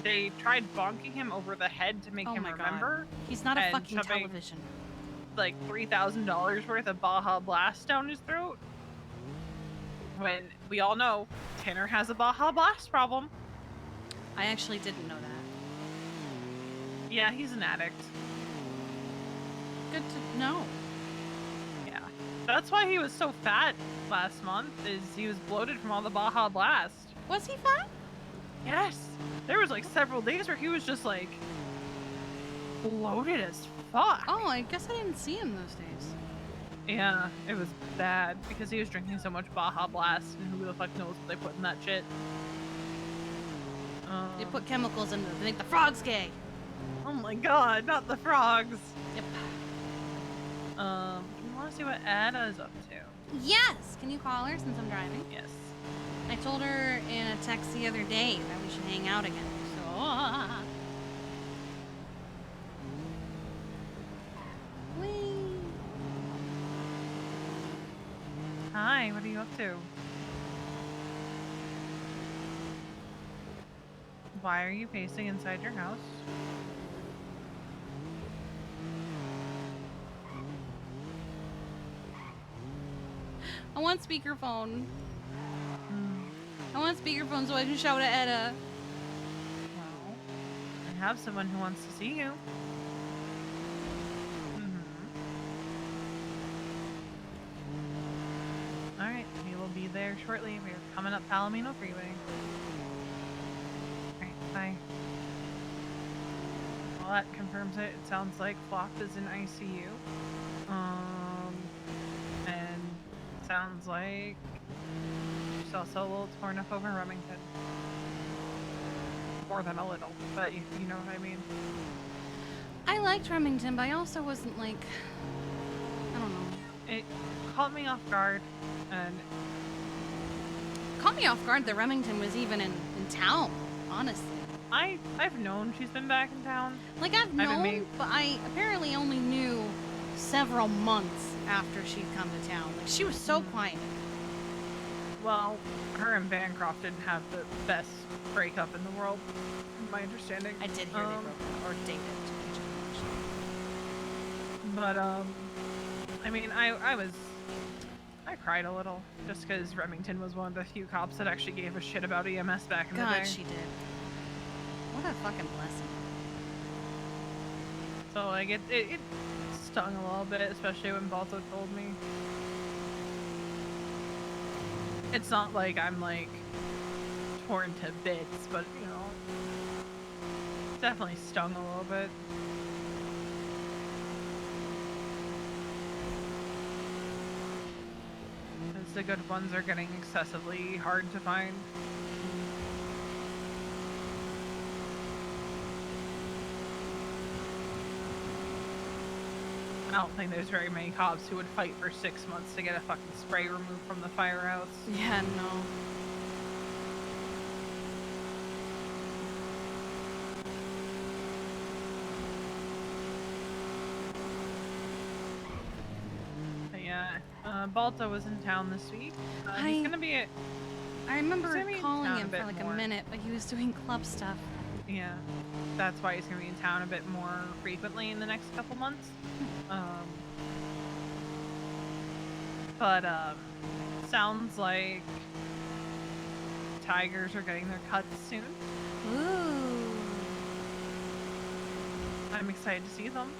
they tried bonking him over the head to make Oh him my God. remember. He's not a and fucking shoving, television. Like $3,000 worth of Baja Blast down his throat. When we all know Tanner has a Baja Blast problem. I actually didn't know that. Yeah, he's an addict. Good to know. Yeah. That's why he was so fat last month, is he was bloated from all the Baja Blast. Was he fat? Yes. There was like several days where he was just like bloated as fuck. Oh, I guess I didn't see him those days. Yeah, it was bad because he was drinking so much Baja Blast, and who the fuck knows what they put in that shit. They put chemicals in it to make the frogs gay. Oh my god, not the frogs. Yep. Do you want to see what Ada is up to? Yes! Can you call her since I'm driving? Yes. I told her in a text the other day that we should hang out again. So, Whee! Hi, what are you up to? Why are you pacing inside your house? I want speakerphone. I want speakerphone so I can shout at Etta. Well, I have someone who wants to see you. Alright, we will be there shortly. We're coming up Palomino Freeway. Alright, bye. Well, that confirms it. It sounds like Flop is in ICU. And sounds like she's also a little torn up over Remington. More than a little, but you know what I mean. I liked Remington, but I also wasn't like, I don't know. It caught me off guard, and Caught me off guard that Remington was even in town, honestly. I've known she's been back in town. Like, I've known, but I apparently only knew several months after she'd come to town. Like, she was so quiet. Well, her and Bancroft didn't have the best breakup in the world, from my understanding. I did hear they broke up, or dated. But, I mean, I cried a little, just because Remington was one of the few cops that actually gave a shit about EMS back in the day. God, she did. What a fucking blessing. So, like, it stung a little bit, especially when Bozo told me. It's not like I'm, like, torn to bits, but, you know, definitely stung a little bit. Because the good ones are getting excessively hard to find. I don't think there's very many cops who would fight for 6 months to get a fucking spray removed from the firehouse. Yeah, no. But yeah, Balto was in town this week. I He's gonna be at... I remember gonna be in calling town him a bit for like more. a minute, but he was doing club stuff. Yeah, that's why he's gonna be in town a bit more frequently in the next couple months. But sounds like tigers are getting their cuts soon. Ooh. I'm excited to see them.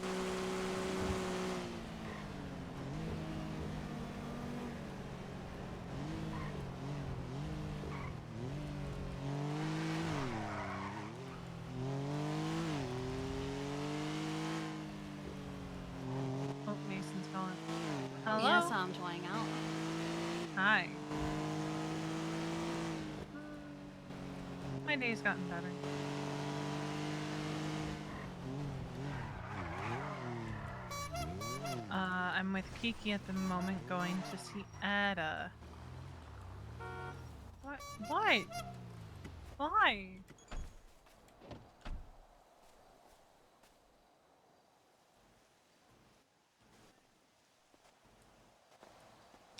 Oh, Mason's calling. Hello? Yes, I'm trying out. Hi. My day's gotten better. I'm with Kiki at the moment going to see Ada. What? What? Why?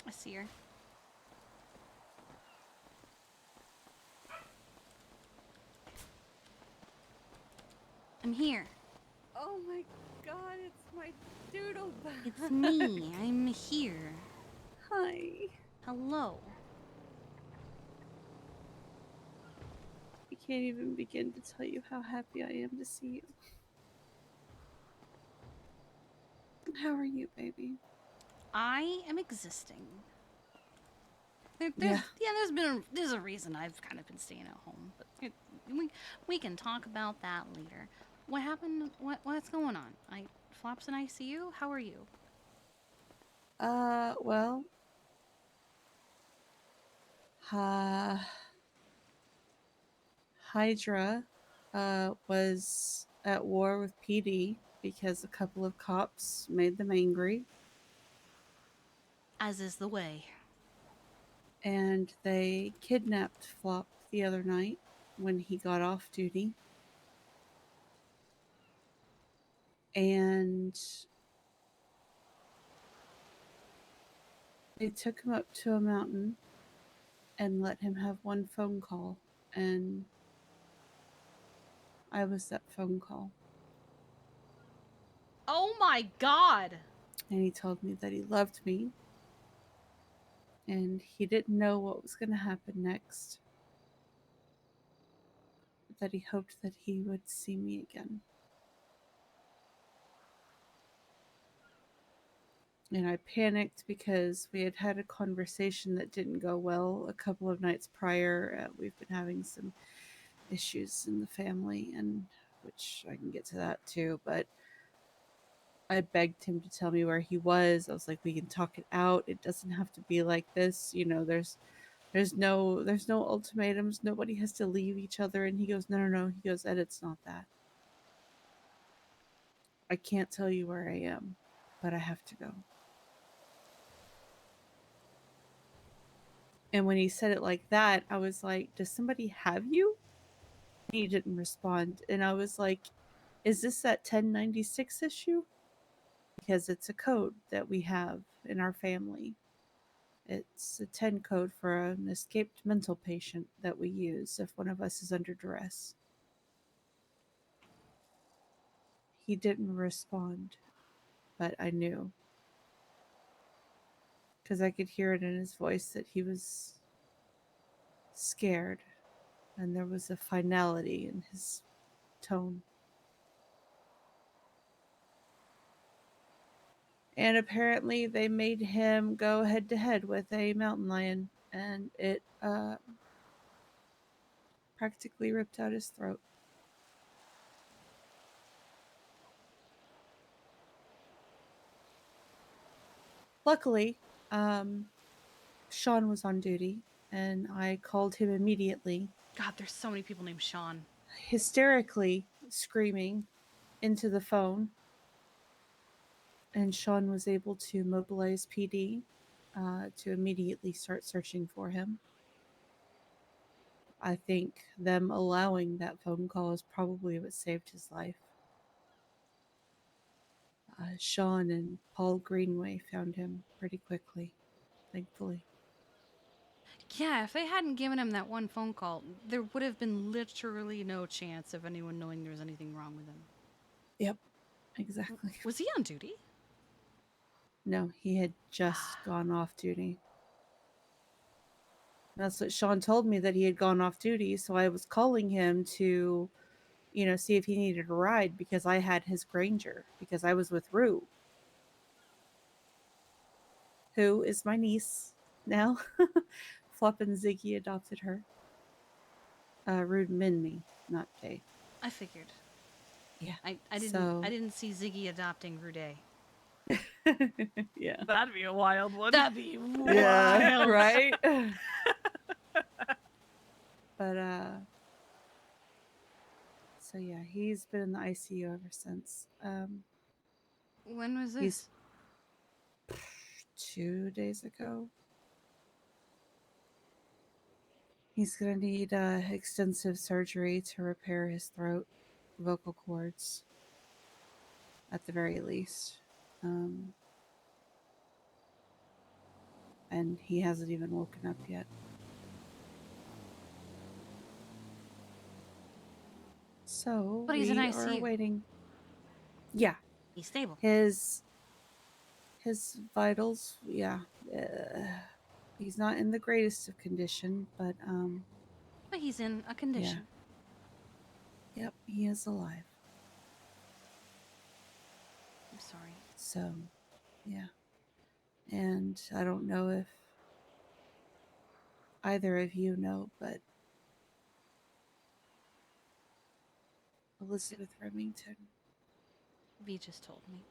I see her. I'm here. Oh my god, it's my doodle bug. It's me. I'm here. Hi. Hello. I can't even begin to tell you how happy I am to see you. How are you, baby? I am existing. There's a reason I've kind of been staying at home, but we can talk about that later. What happened? What's going on? Flop's in ICU? How are you? Well, Hydra, was at war with PD because a couple of cops made them angry. As is the way. And they kidnapped Flop the other night when he got off duty. And they took him up to a mountain and let him have one phone call. And I was that phone call. Oh my god! And he told me that he loved me. And he didn't know what was going to happen next. That he hoped that he would see me again. And I panicked because we had had a conversation that didn't go well a couple of nights prior. We've been having some issues in the family, and which I can get to that too. But I begged him to tell me where he was. I was like, we can talk it out. It doesn't have to be like this. You know, there's no ultimatums. Nobody has to leave each other. And he goes, no. He goes, Ed, it's not that. I can't tell you where I am, but I have to go. And when he said it like that, I was like, does somebody have you? And he didn't respond. And I was like, is this that 1096 issue? Because it's a code that we have in our family. It's a 10 code for an escaped mental patient that we use if one of us is under duress. He didn't respond, but I knew. Because I could hear it in his voice that he was scared. And there was a finality in his tone. And apparently they made him go head to head with a mountain lion, and it practically ripped out his throat. Luckily, Sean was on duty, and I called him immediately. God, there's so many people named Sean. Hysterically screaming into the phone. And Sean was able to mobilize PD to immediately start searching for him. I think them allowing that phone call is probably what saved his life. Sean and Paul Greenway found him pretty quickly, thankfully. Yeah, if they hadn't given him that one phone call, there would have been literally no chance of anyone knowing there was anything wrong with him. Yep, exactly. Was he on duty? No, he had just gone off duty. That's what Sean told me, that he had gone off duty, so I was calling him to, see if he needed a ride because I had his Granger, because I was with Rue, who is my niece now. Flop and Ziggy adopted her. Rue Minmi, not Jay. I figured. Yeah. I didn't see Ziggy adopting Rude. Yeah. That'd be a wild one. That'd be wild. Yeah, right? But, so yeah, he's been in the ICU ever since. When was this? 2 days ago. He's gonna need extensive surgery to repair his throat, vocal cords, at the very least. And he hasn't even woken up yet. So But he's we in are ICU. waiting. Yeah, He's stable. his vitals. Yeah, he's not in the greatest of condition, but But he's in a condition. Yep, he is alive. I'm sorry. So, yeah. And I don't know if either of you know, but Elizabeth Remington. V just told me.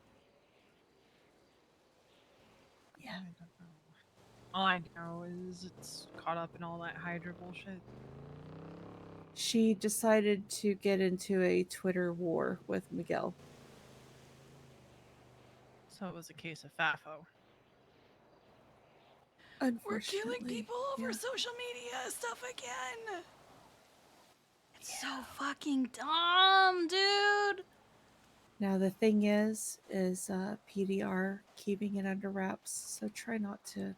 Yeah. I don't know. All I know is it's caught up in all that Hydra bullshit. She decided to get into a Twitter war with Miguel. So it was a case of FAFO. We're killing Unfortunately, people over yeah. social media stuff again. It's so fucking dumb, dude. Now the thing is PDR keeping it under wraps, so try not to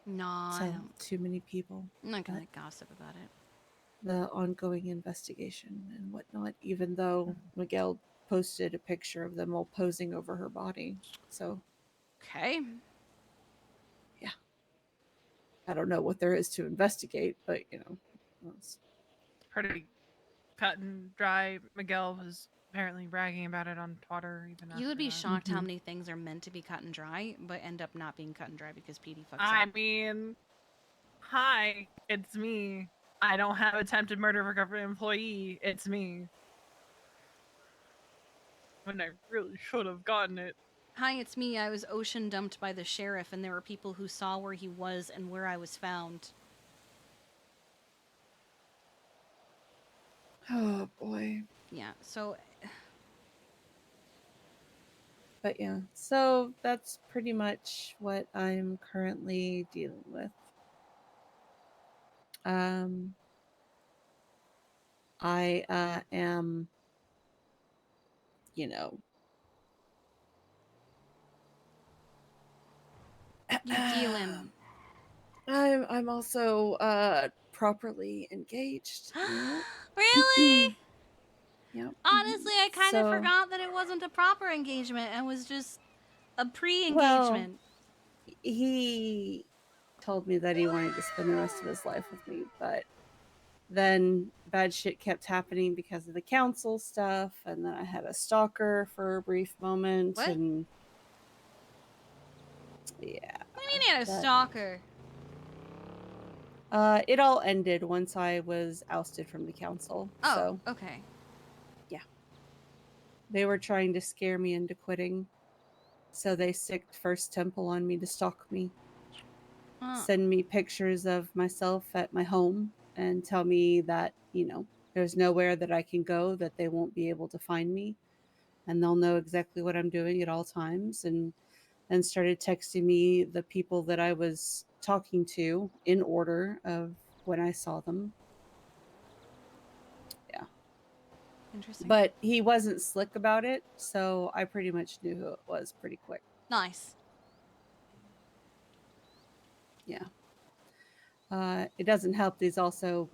No, I tell don't. too many people I'm not gonna that gossip about it. the ongoing investigation and whatnot, even though Miguel posted a picture of them all posing over her body. So Okay. yeah. I don't know what there is to investigate, but you know. It's pretty cut and dry. Miguel was apparently bragging about it on Twitter even You would after be that. shocked how many things are meant to be cut and dry, but end up not being cut and dry because PD fucks I up. mean, hi, it's me. I don't have attempted murder of a government employee. It's me. When I really should have gotten it. Hi, it's me. I was ocean dumped by the sheriff, and there were people who saw where he was and where I was found. Oh boy. Yeah, so But yeah, so that's pretty much what I'm currently dealing with. I am, you know, you dealing. I'm also properly engaged. Yep. Really? Yep. Honestly, I kind of So- forgot that it wasn't a proper engagement and was just a Well, pre-engagement. he told me that he wanted to spend the rest of his life with me, but then bad shit kept happening because of the council stuff, and then I had a stalker for a brief moment. What? And yeah. What do you mean you had a that- stalker? It all ended once I was ousted from the council. Oh, So okay. they were trying to scare me into quitting. So they sicked First Temple on me to stalk me. Send me pictures of myself at my home and tell me that, you know, there's nowhere that I can go that they won't be able to find me. And they'll know exactly what I'm doing at all times. And then started texting me the people that I was talking to in order of when I saw them. Yeah. Interesting. But he wasn't slick about it, so I pretty much knew who it was pretty quick. Nice. Yeah. It doesn't help that he's also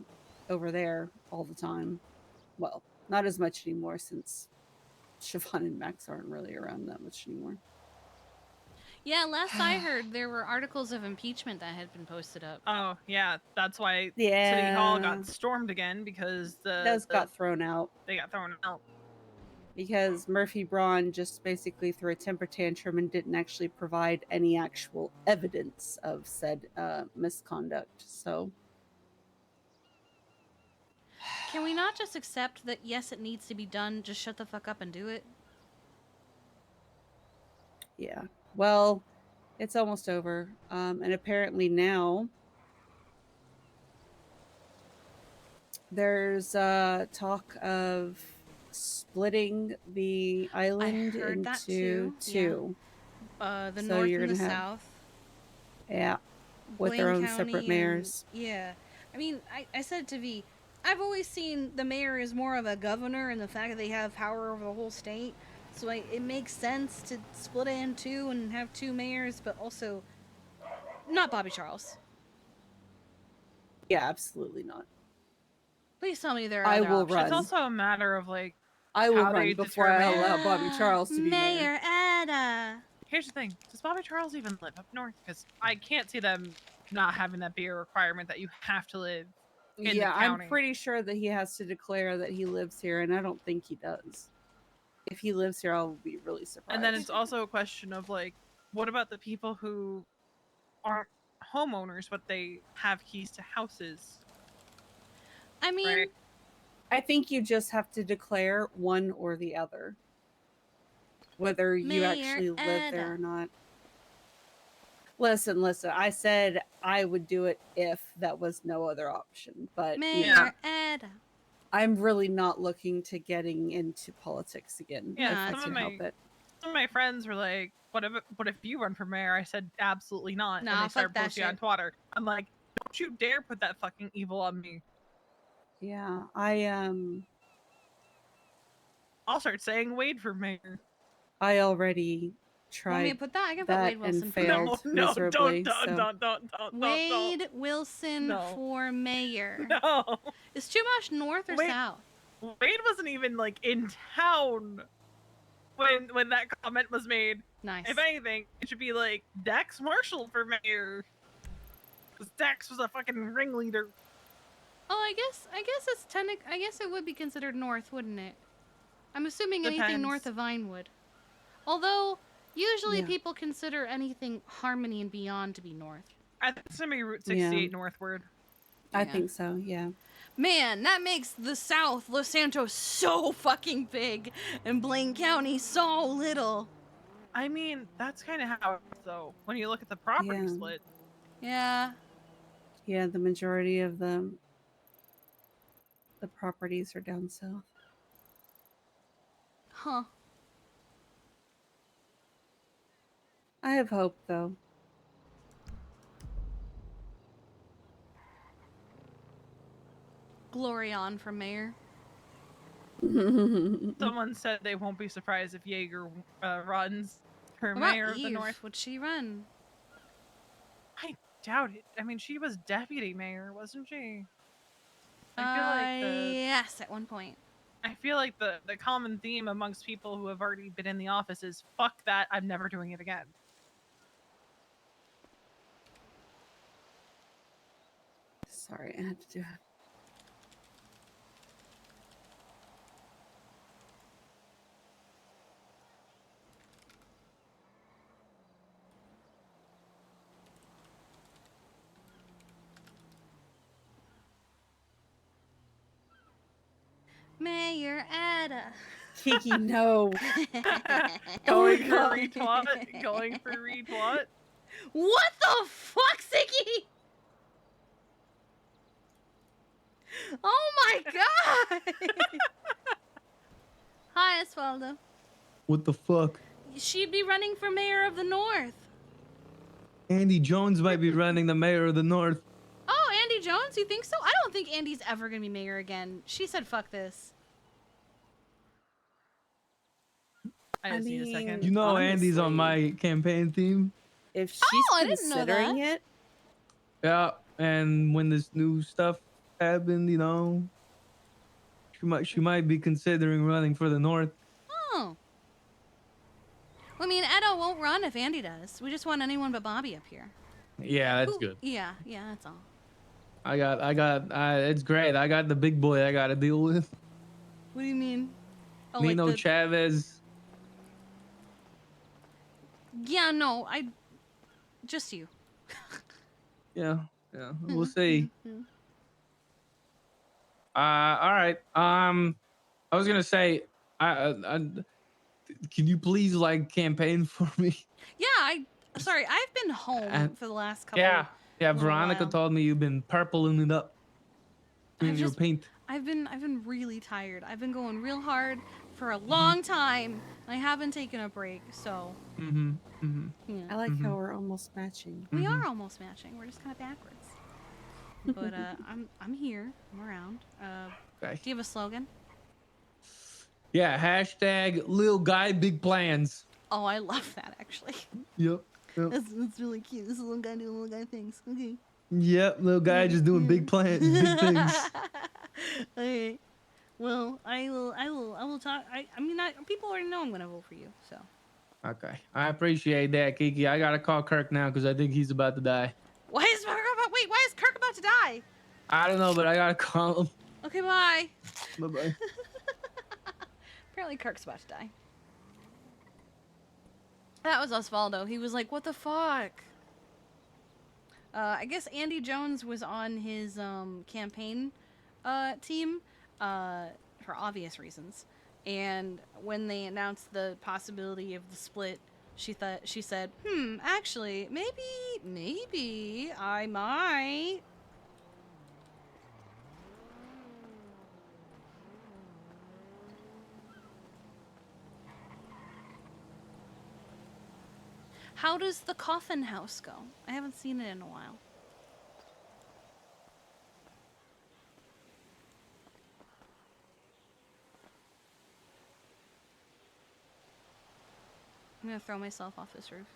over there all the time. Well, not as much anymore since Siobhan and Max aren't really around that much anymore. Yeah, last I heard, there were articles of impeachment that had been posted up. Oh, yeah, that's why City Yeah. Hall got stormed again because Those got thrown out. They got thrown out. Because Murphy Braun just basically threw a temper tantrum and didn't actually provide any actual evidence of said misconduct. So, Can we not just accept that, yes, it needs to be done, just shut the fuck up and do it? yeah. Well, it's almost over. And apparently now there's talk of splitting the island heard into that too, two. The So north you're and the gonna have- south. Yeah. With Blaine their own County separate and- mayors. Yeah. I mean, I said to V, I've always seen the mayor as more of a governor and the fact that they have power over the whole state. So it makes sense to split it in two and have two mayors, but also not Bobby Charles. Yeah, absolutely not. Please tell me there are I other will options. run. It's also a matter of like I will how run they before I determine- allow Bobby Charles to be mayor. Mayor Ada. Here's the thing: does Bobby Charles even live up north? Because I can't see them not having that be a requirement that you have to live in Yeah, the I'm county. pretty sure that he has to declare that he lives here, and I don't think he does. If he lives here, I'll be really surprised. And then it's also a question of like, what about the people who aren't homeowners but they have keys to houses? I mean, Right. I think you just have to declare one or the other, whether you actually live there or not. Listen. I said I would do it if that was no other option, but Mayor Ed. I'm really not looking to getting into politics again. Yeah, if I can help it. Some of my friends were like, what if you run for mayor? I said, absolutely not. Nah, and they fuck started that posting on shit. Twitter. I'm like, don't you dare put that fucking evil on me. Yeah, I'll start saying Wade for mayor. I already Want me tried to put that? I can put that Wade Wilson and for mayor. failed miserably. Don't. Wade Wilson No. for mayor. No. Is too much north or Wait. south? Wade wasn't even like in town when that comment was made. Nice. If anything, it should be like Dax Marshall for mayor. Because Dax was a fucking ringleader. Oh, I guess it's I guess it would be considered north, wouldn't it? I'm assuming anything Depends. north of Vinewood. Although usually Yeah. people consider anything Harmony and beyond to be north. I think it's gonna be Route 68 Yeah. northward. I Yeah. think so. Yeah. Man, that makes the South, Los Santos, so fucking big, and Blaine County so little. I mean, that's kind of how it is, though. When you look at the property Yeah. split. Yeah. Yeah, the majority of the properties are down south. Huh. I have hope, though. Glorion for mayor. Someone said they won't be surprised if Jaeger runs for What about mayor of the Eve? North. Would she run? I doubt it. I mean, she was deputy mayor, wasn't she? I feel like Yes, at one point. I feel like the common theme amongst people who have already been in the office is fuck that, I'm never doing it again. Sorry, I had to do it. Mayor Ada. Kiki, no. Going for retweet? Going for retweet? What the fuck, Ziggy? Oh my god! Hi, Eswaldo. What the fuck? She'd be running for mayor of the North. Andy Jones might be running the mayor of the North. Oh, Andy Jones? You think so? I don't think Andy's ever gonna be mayor again. She said fuck this. I just need a second. You know Andy's on honestly, my campaign team. If she's I didn't know considering that. it, Yeah, and when this new stuff happened, you know, she might be considering running for the North. Oh. Well, I mean, Edo won't run if Andy does. We just want anyone but Bobby up here. Yeah, that's Who- good. Yeah, that's all. It's great. I got the big boy I got to deal with. What do you mean? Oh, Nino like the... Chavez. Yeah, no, just you. Yeah, we'll see. All right. I was gonna say, can you please like campaign for me? Yeah, sorry, I've been home for the last couple. Yeah. little Veronica while. told me you've been purpling it up in your paint. I've been really tired. I've been going real hard for a long time. And I haven't taken a break, so. Yeah. I like how we're almost matching. We are almost matching. We're just kind of backwards. But I'm here. I'm around. Okay. Do you have a slogan? Yeah. Hashtag little guy big plans. Oh, I love that actually. Yep. That's really cute. This little guy doing little guy things. Okay. Yep. Little guy just doing big plans, big things. Okay. Well, I will talk. I mean, people already know I'm gonna vote for you. So. Okay. I appreciate that, Kiki. I gotta call Kirk now because I think he's about to die. Why is Kirk about to die? I don't know, but I gotta call him. Okay, bye. Bye-bye. Apparently Kirk's about to die. That was Osvaldo. He was like, what the fuck? I guess Andy Jones was on his campaign team, for obvious reasons. And when they announced the possibility of the split, she said, actually, maybe I might. How does the coffin house go? I haven't seen it in a while. I'm gonna throw myself off this roof.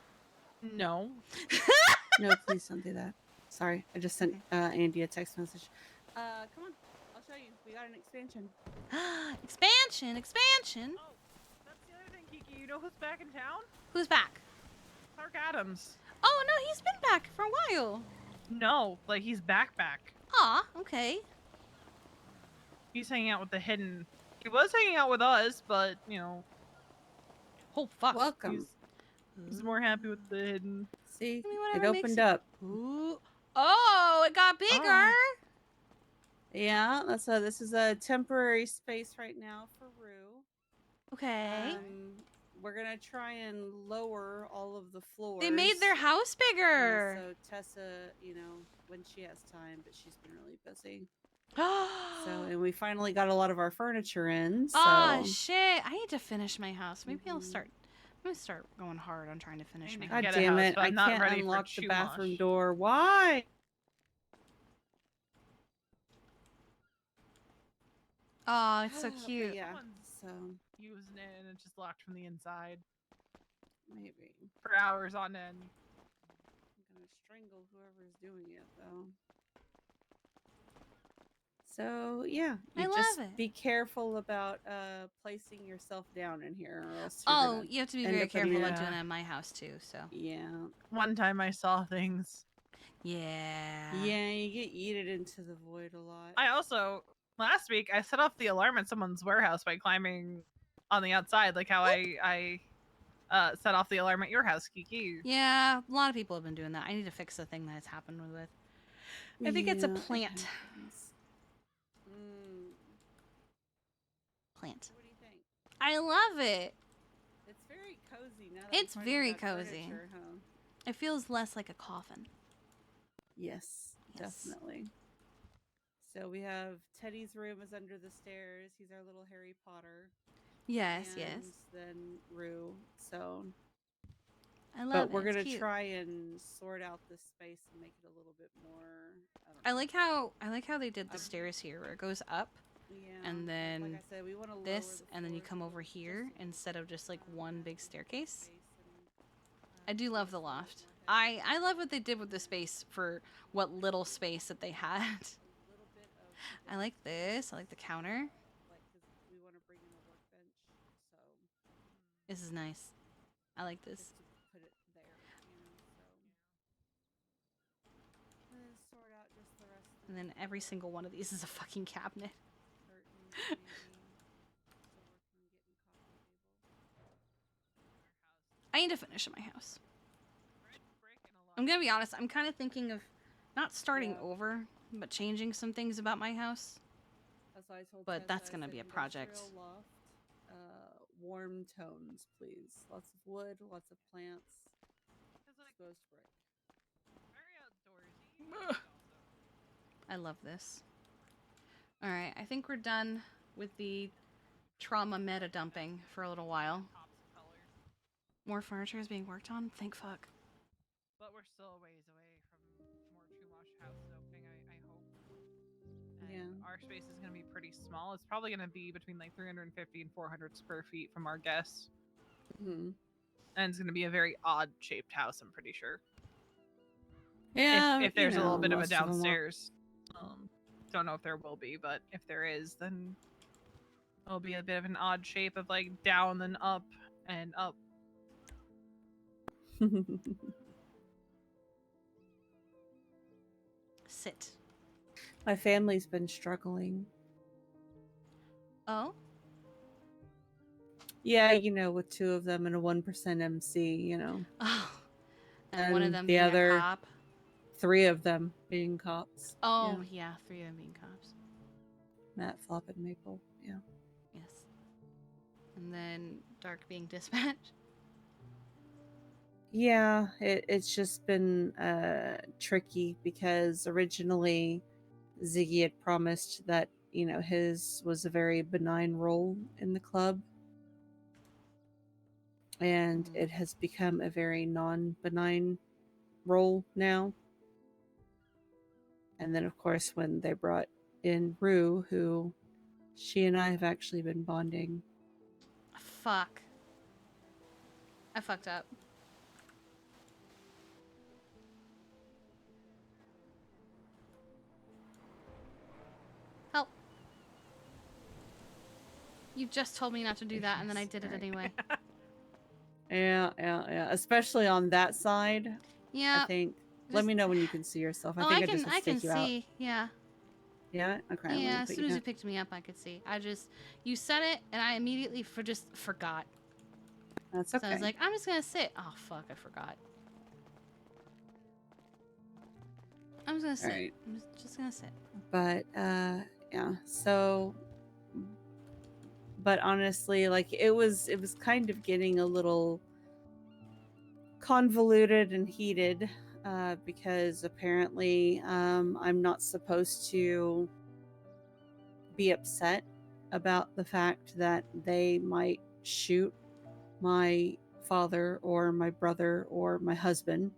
No. No, please don't do that. Sorry, I just sent Andy a text message. Come on, I'll show you. We got an expansion. Expansion! Oh, that's the other thing, Kiki. You know who's back in town? Who's back? Clark Adams. Oh, no, he's been back for a while. No, like he's back. Aw, okay. He's hanging out with the hidden. He was hanging out with us, but, you know. Oh, fuck. Welcome. He's more happy with the hidden. See, Whatever it makes opened up. Ooh. Oh, it got bigger. Oh. Yeah, this is a temporary space right now for Rue. Okay. We're gonna try and lower all of the floors. They made their house bigger. So Tessa, when she has time, but she's been really busy. And we finally got a lot of our furniture in. So. Oh shit! I need to finish my house. Maybe I'm gonna start going hard on trying to finish my house. God damn it! I can't unlock the bathroom door. Why? Oh, it's so cute. Yeah. So using it and it's just locked from the inside. Maybe. For hours on end. I'm gonna strangle whoever's doing it though. So yeah, I just love it. be careful about placing yourself down in here, or else You have to be very careful about doing that in my house too. So yeah. One time I saw things. Yeah. Yeah, you get yeeted into the void a lot. I also last week I set off the alarm at someone's warehouse by climbing on the outside, like how I set off the alarm at your house, Kiki. Yeah, a lot of people have been doing that. I need to fix the thing that has happened with. I think it's a plant. Plant. What do you think? I love it. It's very cozy now. It's very cozy. It feels less like a coffin. Yes, definitely. So we have Teddy's room is under the stairs. He's our little Harry Potter. Yes, and yes. Then Rue. So. I love But we're it. gonna try and sort out this space and make it a little bit more. I like how they did the stairs here, where it goes up, and then like I said, we want to this, and then you come over here instead of just like one big staircase. I do love the loft. I love what they did with the space for what little space that they had. I like this. I like the counter. We want to bring in a workbench, so this is nice. I like this. just to put it there, so. Sort out just the rest. And then every single one of these is a fucking cabinet. I need to finish my house. I'm gonna be honest, I'm kind of thinking of not starting over, but changing some things about my house. That's why I told But Tessa, that's I gonna said be a project. industrial loft, warm tones, please. Lots of wood, lots of plants. Exposed brick. Very outdoorsy. I love this. Alright, I think we're done with the trauma meta dumping for a little while. More furniture is being worked on? Thank fuck. But we're still a ways away from more Chumash houses opening, I hope. And our space is going to be pretty small. It's probably going to be between like 350 and 400 square feet from our guests. Mm-hmm. And it's going to be a very odd shaped house, I'm pretty sure. Yeah. If there's a little bit of a downstairs. Don't know if there will be, but if there is, then it'll be a bit of an odd shape of like down then up and up. Sit. My family's been struggling. Oh? Yeah, with two of them and a 1% MC, Oh. And one of them the being other a cop. 3 of them being cops. Oh, yeah, 3 of them being cops. Matt, Flop, and Maple. Yeah. Yes. And then Dark being dispatched. Yeah, it's just been tricky because originally Ziggy had promised that, you know, his was a very benign role in the club. And it has become a very non-benign role now. And then, of course, when they brought in Rue, who she and I have actually been bonding. Fuck. I fucked up. Help. You just told me not to do that, and then I did it anyway. Yeah. Especially on that side. Yeah. I think. Let me know when you can see yourself. I Oh, think I can. just I can take you out. see. Yeah. Yeah. Okay. let me Yeah. As put soon you as down. you picked me up, I could see. You said it, and I immediately just forgot. That's So I was okay. like, I'm just gonna sit. Oh fuck, I forgot. I'm just gonna sit. Alright. I'm just gonna sit. But yeah. So, but honestly, like it was kind of getting a little convoluted and heated because apparently I'm not supposed to be upset about the fact that they might shoot my father or my brother or my husband.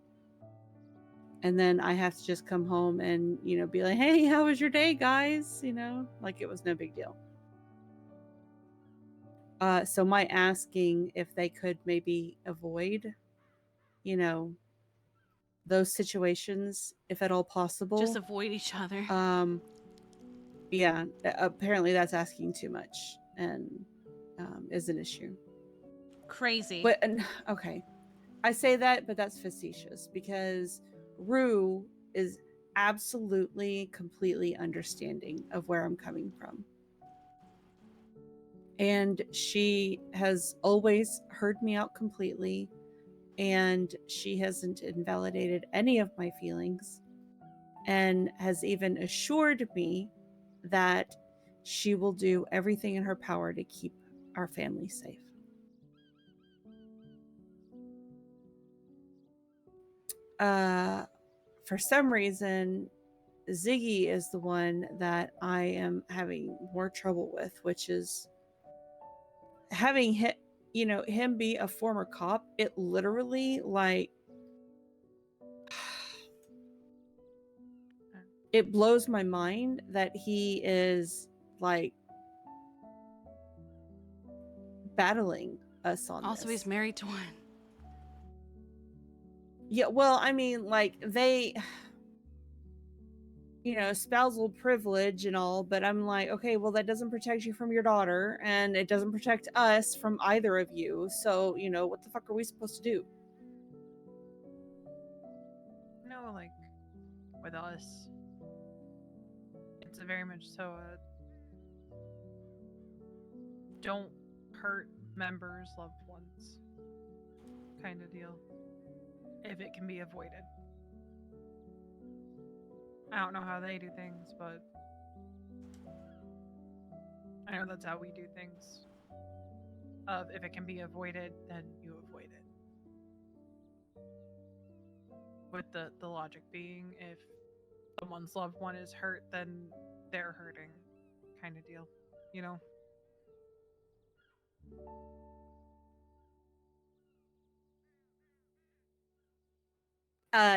And then I have to just come home and, you know, be like, hey, how was your day, guys? You know, like it was no big deal. So my asking if they could maybe avoid, you know, those situations, if at all possible. Just avoid each other. Yeah, apparently that's asking too much and is an issue. Crazy. But okay, I say that, but that's facetious because Rue is absolutely, completely understanding of where I'm coming from. And she has always heard me out completely, and she hasn't invalidated any of my feelings, and has even assured me that she will do everything in her power to keep our family safe. For some reason, Ziggy is the one that I am having more trouble with, which is having him be a former cop. It literally, like, it blows my mind that he is like battling us on Also, this. he's married to one. Yeah, well, I mean, like, they, you know, spousal privilege and all, but I'm like, okay, well, that doesn't protect you from your daughter, and it doesn't protect us from either of you. So, you know, what the fuck are we supposed to do? No, like, with us, it's a very much so a don't hurt members, loved ones kind of deal. If it can be avoided. I don't know how they do things, but I know that's how we do things. If it can be avoided, then you avoid it. With the logic being, if someone's loved one is hurt, then they're hurting, kind of deal, you know?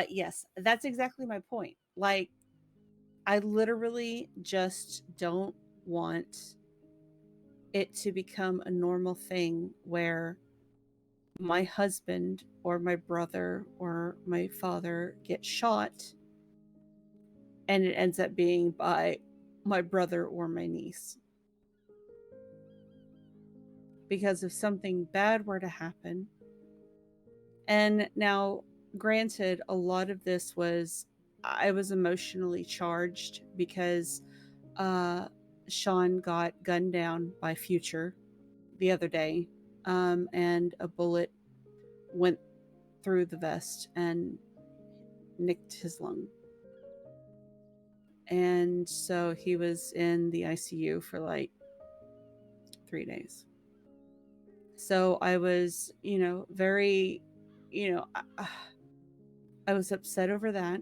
Yes, that's exactly my point. Like, I literally just don't want it to become a normal thing where my husband or my brother or my father gets shot and it ends up being by my brother or my niece. Because if something bad were to happen, and now, granted, a lot of this I was emotionally charged because Sean got gunned down by Future the other day, and a bullet went through the vest and nicked his lung. And so he was in the ICU for like 3 days. So I was, very, I was upset over that.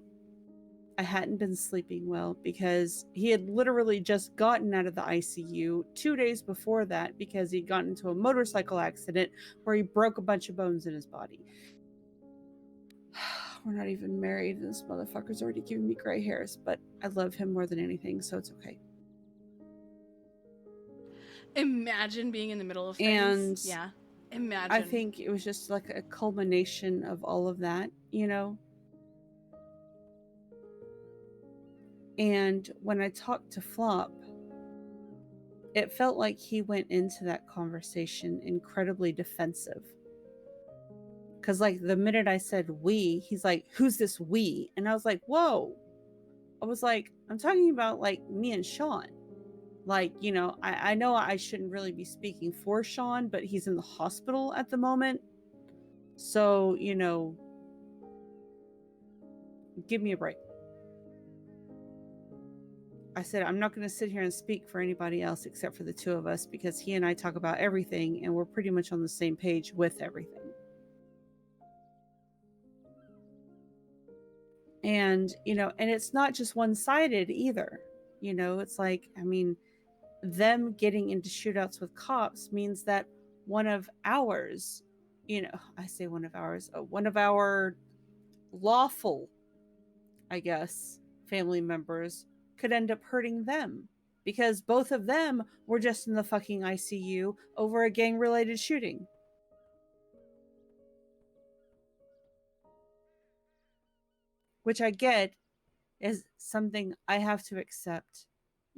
I hadn't been sleeping well because he had literally just gotten out of the ICU 2 days before that because he'd gotten into a motorcycle accident where he broke a bunch of bones in his body. We're not even married, and this motherfucker's already giving me gray hairs, but I love him more than anything, so it's okay. Imagine being in the middle of And things. Yeah. Imagine. I think it was just like a culmination of all of that, And when I talked to Flop, it felt like he went into that conversation incredibly defensive. Because, like, the minute I said we, he's like, who's this we? And I was like, whoa. I was like, I'm talking about, like, me and Sean. Like, I know I shouldn't really be speaking for Sean, but he's in the hospital at the moment. So, give me a break. I said, I'm not going to sit here and speak for anybody else except for the two of us because he and I talk about everything and we're pretty much on the same page with everything. And, and it's not just one-sided either. It's like, them getting into shootouts with cops means that one of ours, I say one of ours, one of our lawful, I guess, family members could end up hurting them because both of them were just in the fucking ICU over a gang-related shooting. Which I get is something I have to accept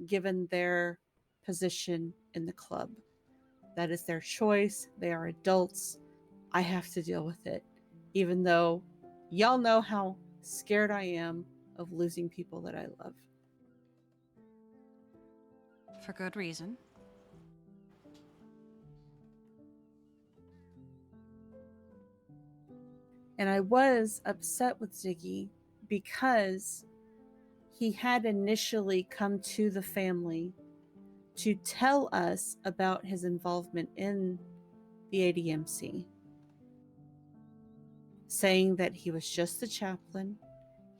given their position in the club. That is their choice. They are adults. I have to deal with it, even though y'all know how scared I am of losing people that I love. For good reason. And I was upset with Ziggy because he had initially come to the family to tell us about his involvement in the ADMC, saying that he was just the chaplain.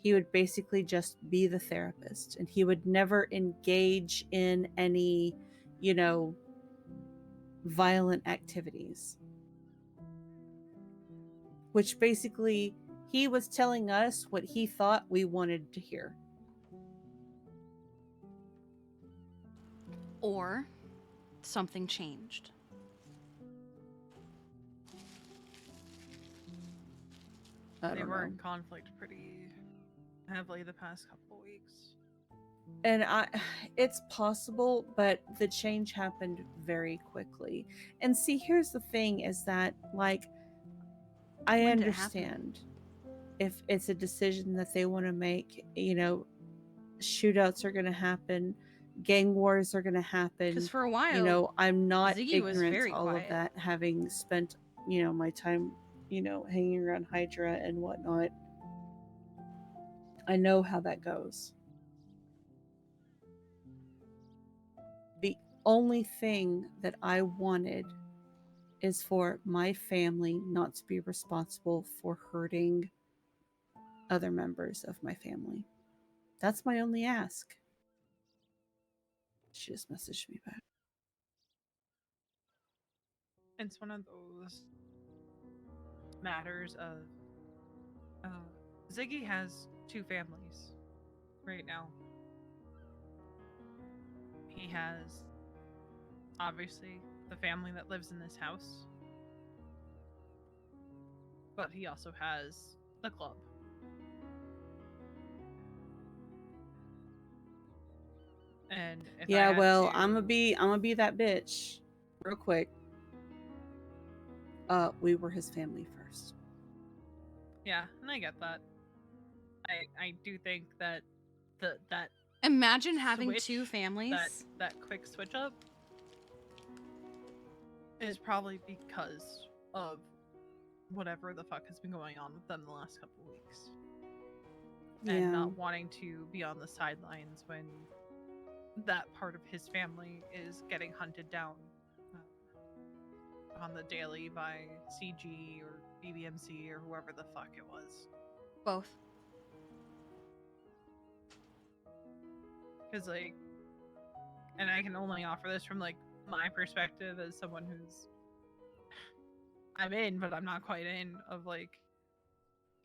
He would basically just be the therapist, and he would never engage in any, violent activities. Which basically, he was telling us what he thought we wanted to hear. Or something changed. They were in conflict pretty heavily the past couple weeks. And it's possible, but the change happened very quickly. And see, here's the thing is that, like, I When did it happen? understand if it's a decision that they want to make, shootouts are going to happen, gang wars are going to happen. Because for a while, I'm not Ziggy was ignorant very to all quiet. of that, having spent, my time, hanging around Hydra and whatnot. I know how that goes. The only thing that I wanted is for my family not to be responsible for hurting other members of my family. That's my only ask. She just messaged me back. It's one of those matters of Ziggy has two families right now. He has obviously the family that lives in this house, but he also has the club. And if Yeah, well, to... I'm gonna be that bitch real quick. We were his family first. Yeah, and I get that. I do think that that Imagine having switch, two families. that quick switch up is probably because of whatever the fuck has been going on with them the last couple weeks. and Yeah. not wanting to be on the sidelines when that part of his family is getting hunted down on the daily by CG or BBMC or whoever the fuck it was. Both. Because, like, and I can only offer this from, like, my perspective as someone who's, I'm in, but I'm not quite in, of, like,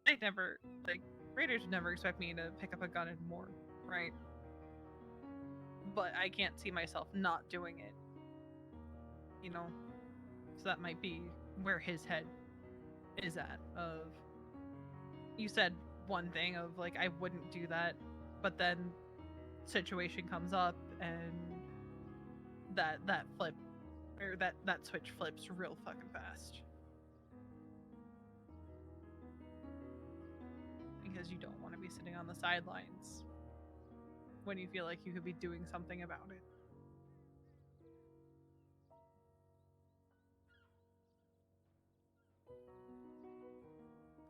I never, like, Raiders would never expect me to pick up a gun anymore, right? But I can't see myself not doing it, you know? So that might be where his head is at, of, you said one thing of, like, I wouldn't do that, but then situation comes up and that flip, or that switch flips real fucking fast. Because you don't want to be sitting on the sidelines when you feel like you could be doing something about it.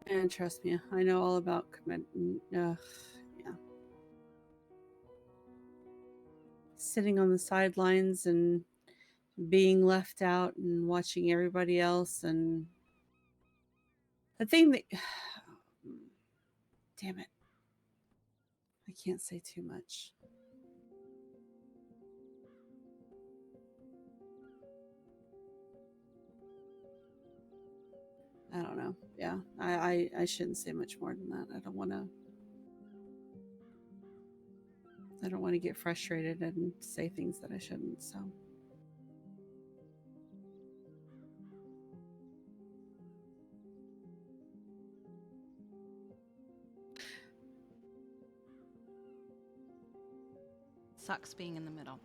And trust me, I know all about yeah. Sitting on the sidelines and being left out and watching everybody else, and the thing that damn it, I can't say too much. I don't know. Yeah, I shouldn't say much more than that. I don't want to get frustrated and say things that I shouldn't. So Sucks being in the middle.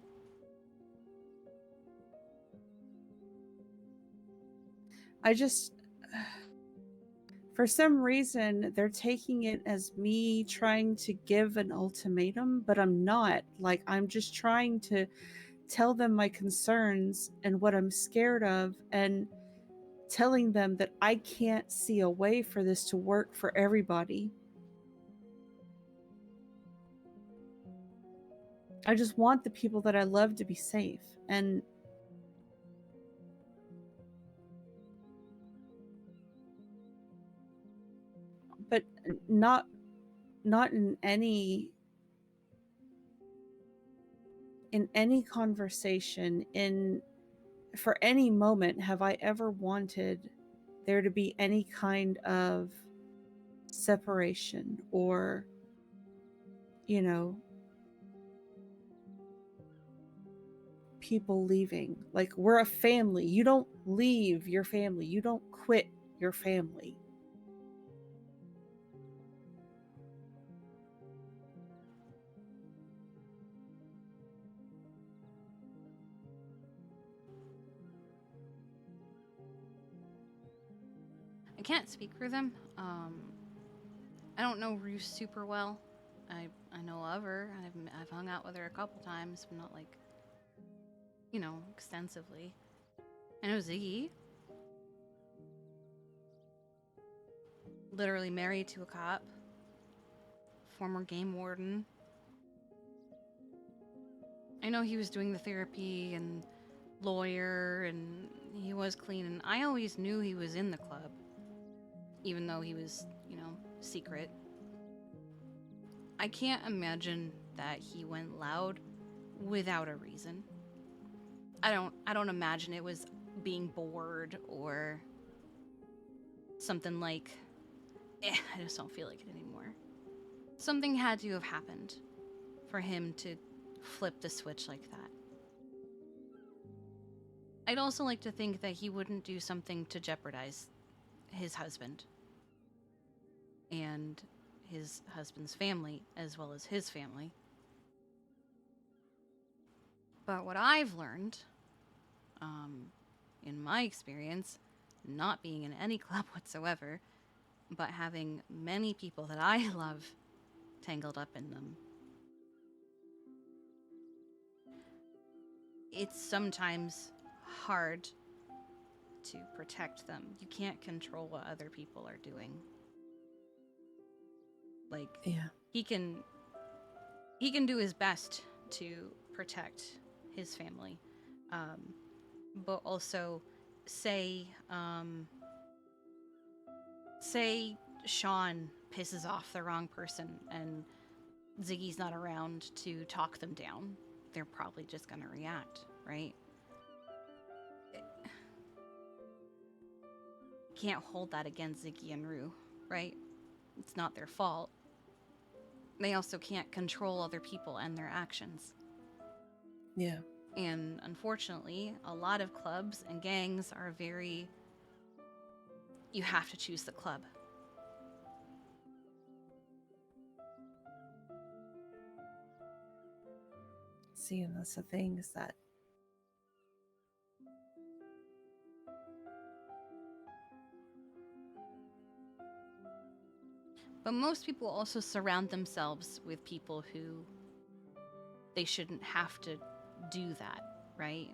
I just, for some reason, they're taking it as me trying to give an ultimatum, but I'm not. Like, I'm just trying to tell them my concerns and what I'm scared of, and telling them that I can't see a way for this to work for everybody. I just want the people that I love to be safe, and but not in any conversation, for any moment have I ever wanted there to be any kind of separation, or, you know, people leaving. Like, we're a family. You don't leave your family. You don't quit your family. I can't speak for them. I don't know Ruth super well. I know of her. I've hung out with her a couple times, but not like, you know, extensively. I know Ziggy. Literally married to a cop. Former game warden. I know he was doing the therapy and lawyer, and he was clean, and I always knew he was in the club. Even though he was, you know, secret. I can't imagine that he went loud without a reason. I don't imagine it was being bored or something like, I just don't feel like it anymore. Something had to have happened for him to flip the switch like that. I'd also like to think that he wouldn't do something to jeopardize his husband and his husband's family, as well as his family. But what I've learned, in my experience, not being in any club whatsoever, but having many people that I love tangled up in them, it's sometimes hard to protect them. You can't control what other people are doing. Like, yeah. he can do his best to protect his family, but also say Sean pisses off the wrong person and Ziggy's not around to talk them down, they're probably just gonna react, right? Can't hold that against Ziggy and Rue, right? It's not their fault. They also can't control other people and their actions. Yeah. And unfortunately, a lot of clubs and gangs are very... You have to choose the club. See, and that's the thing is that But most people also surround themselves with people who they shouldn't have to do that, right?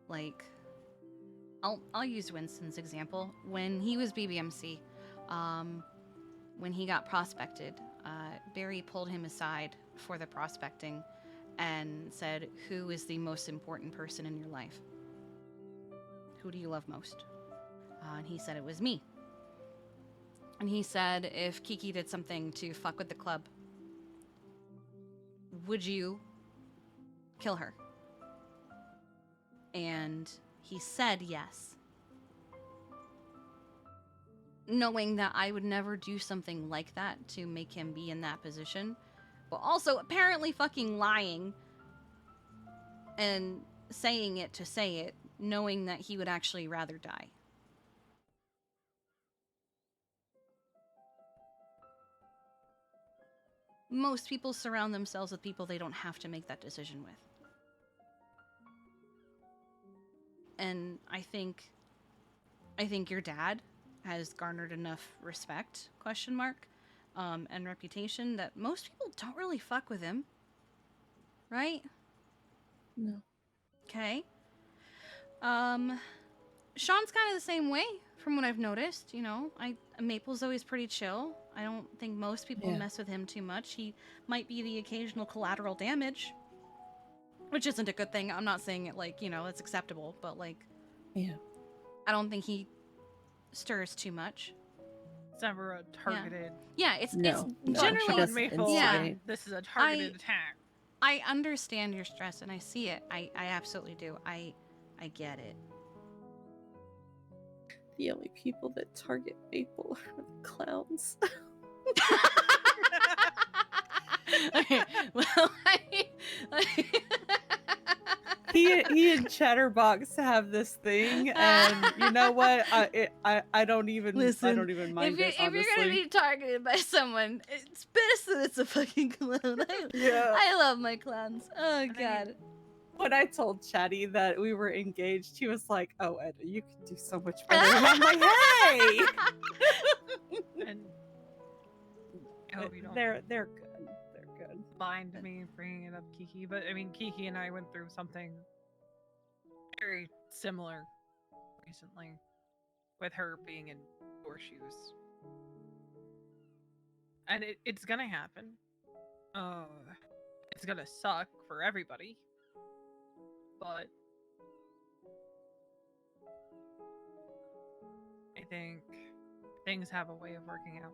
Like, I'll use Winston's example. When he was BBMC, when he got prospected, Barry pulled him aside for the prospecting and said, "Who is the most important person in your life? Who do you love most?" And he said it was me. And he said, if Kiki did something to fuck with the club, would you kill her? And he said yes. Knowing that I would never do something like that to make him be in that position, but also apparently fucking lying and saying it to say it, knowing that he would actually rather die. Most people surround themselves with people they don't have to make that decision with. And I think your dad has garnered enough respect, and reputation that most people don't really fuck with him. Right? no. Okay. Sean's kind of the same way from what I've noticed, you know. Maple's always pretty chill. I don't think most people mess with him too much. He might be the occasional collateral damage, which isn't a good thing. I'm not saying it like, you know, it's acceptable, but like, yeah. I don't think he stirs too much. It's never a targeted. Yeah, it's No, generally Sean Maple, yeah. This is a targeted attack. I understand your stress and I see it. I absolutely do. I get it. The only people that target Maple are the clowns. Okay, well, he and Chatterbox have this thing, and you know what? I don't even listen. I don't even mind it. If you're gonna be targeted by someone, it's best that it's a fucking clown. I love my clowns. Oh god. When I told Chatty that we were engaged, he was like, "Oh, Ed, you can do so much better." And I'm like, "Hey!" And I hope you don't. They're good. They're good. Mind me bringing it up, Kiki, but I mean, Kiki and I went through something very similar recently with her being in your shoes, and it's gonna happen. It's gonna suck for everybody. But I think things have a way of working out.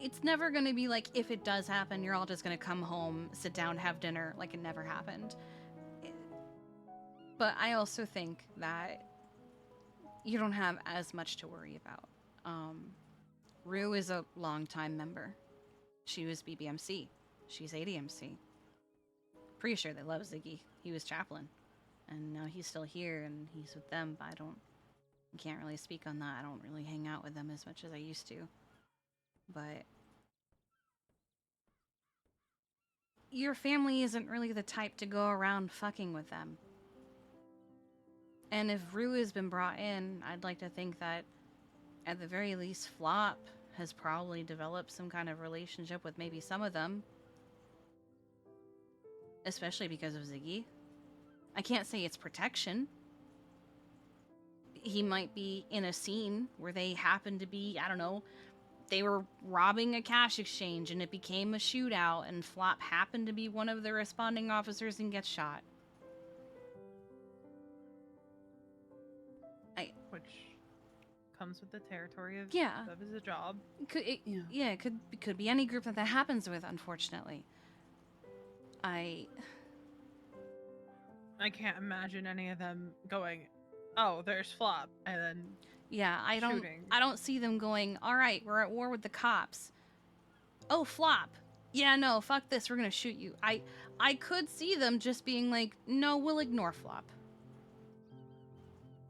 It's never going to be like, if it does happen, you're all just going to come home, sit down, have dinner, like it never happened. But I also think that you don't have as much to worry about. Rue is a longtime member. She was BBMC. She's ADMC. Pretty sure they love Ziggy. He was chaplain. And now he's still here and he's with them, but I can't really speak on that. I don't really hang out with them as much as I used to. But your family isn't really the type to go around fucking with them. And if Rue has been brought in, I'd like to think that at the very least Flop has probably developed some kind of relationship with maybe some of them. Especially because of Ziggy. I can't say it's protection. He might be in a scene where they happen to be, I don't know, they were robbing a cash exchange and it became a shootout and Flop happened to be one of the responding officers and gets shot. Which comes with the territory of Yeah. of his job. It could be any group that happens with, unfortunately. I can't imagine any of them going, "Oh, there's Flop," and then I shooting. don't see them going, "All right, we're at war with the cops. Oh, Flop. Yeah, no, fuck this. We're going to shoot you." I could see them just being like, "No, we'll ignore Flop."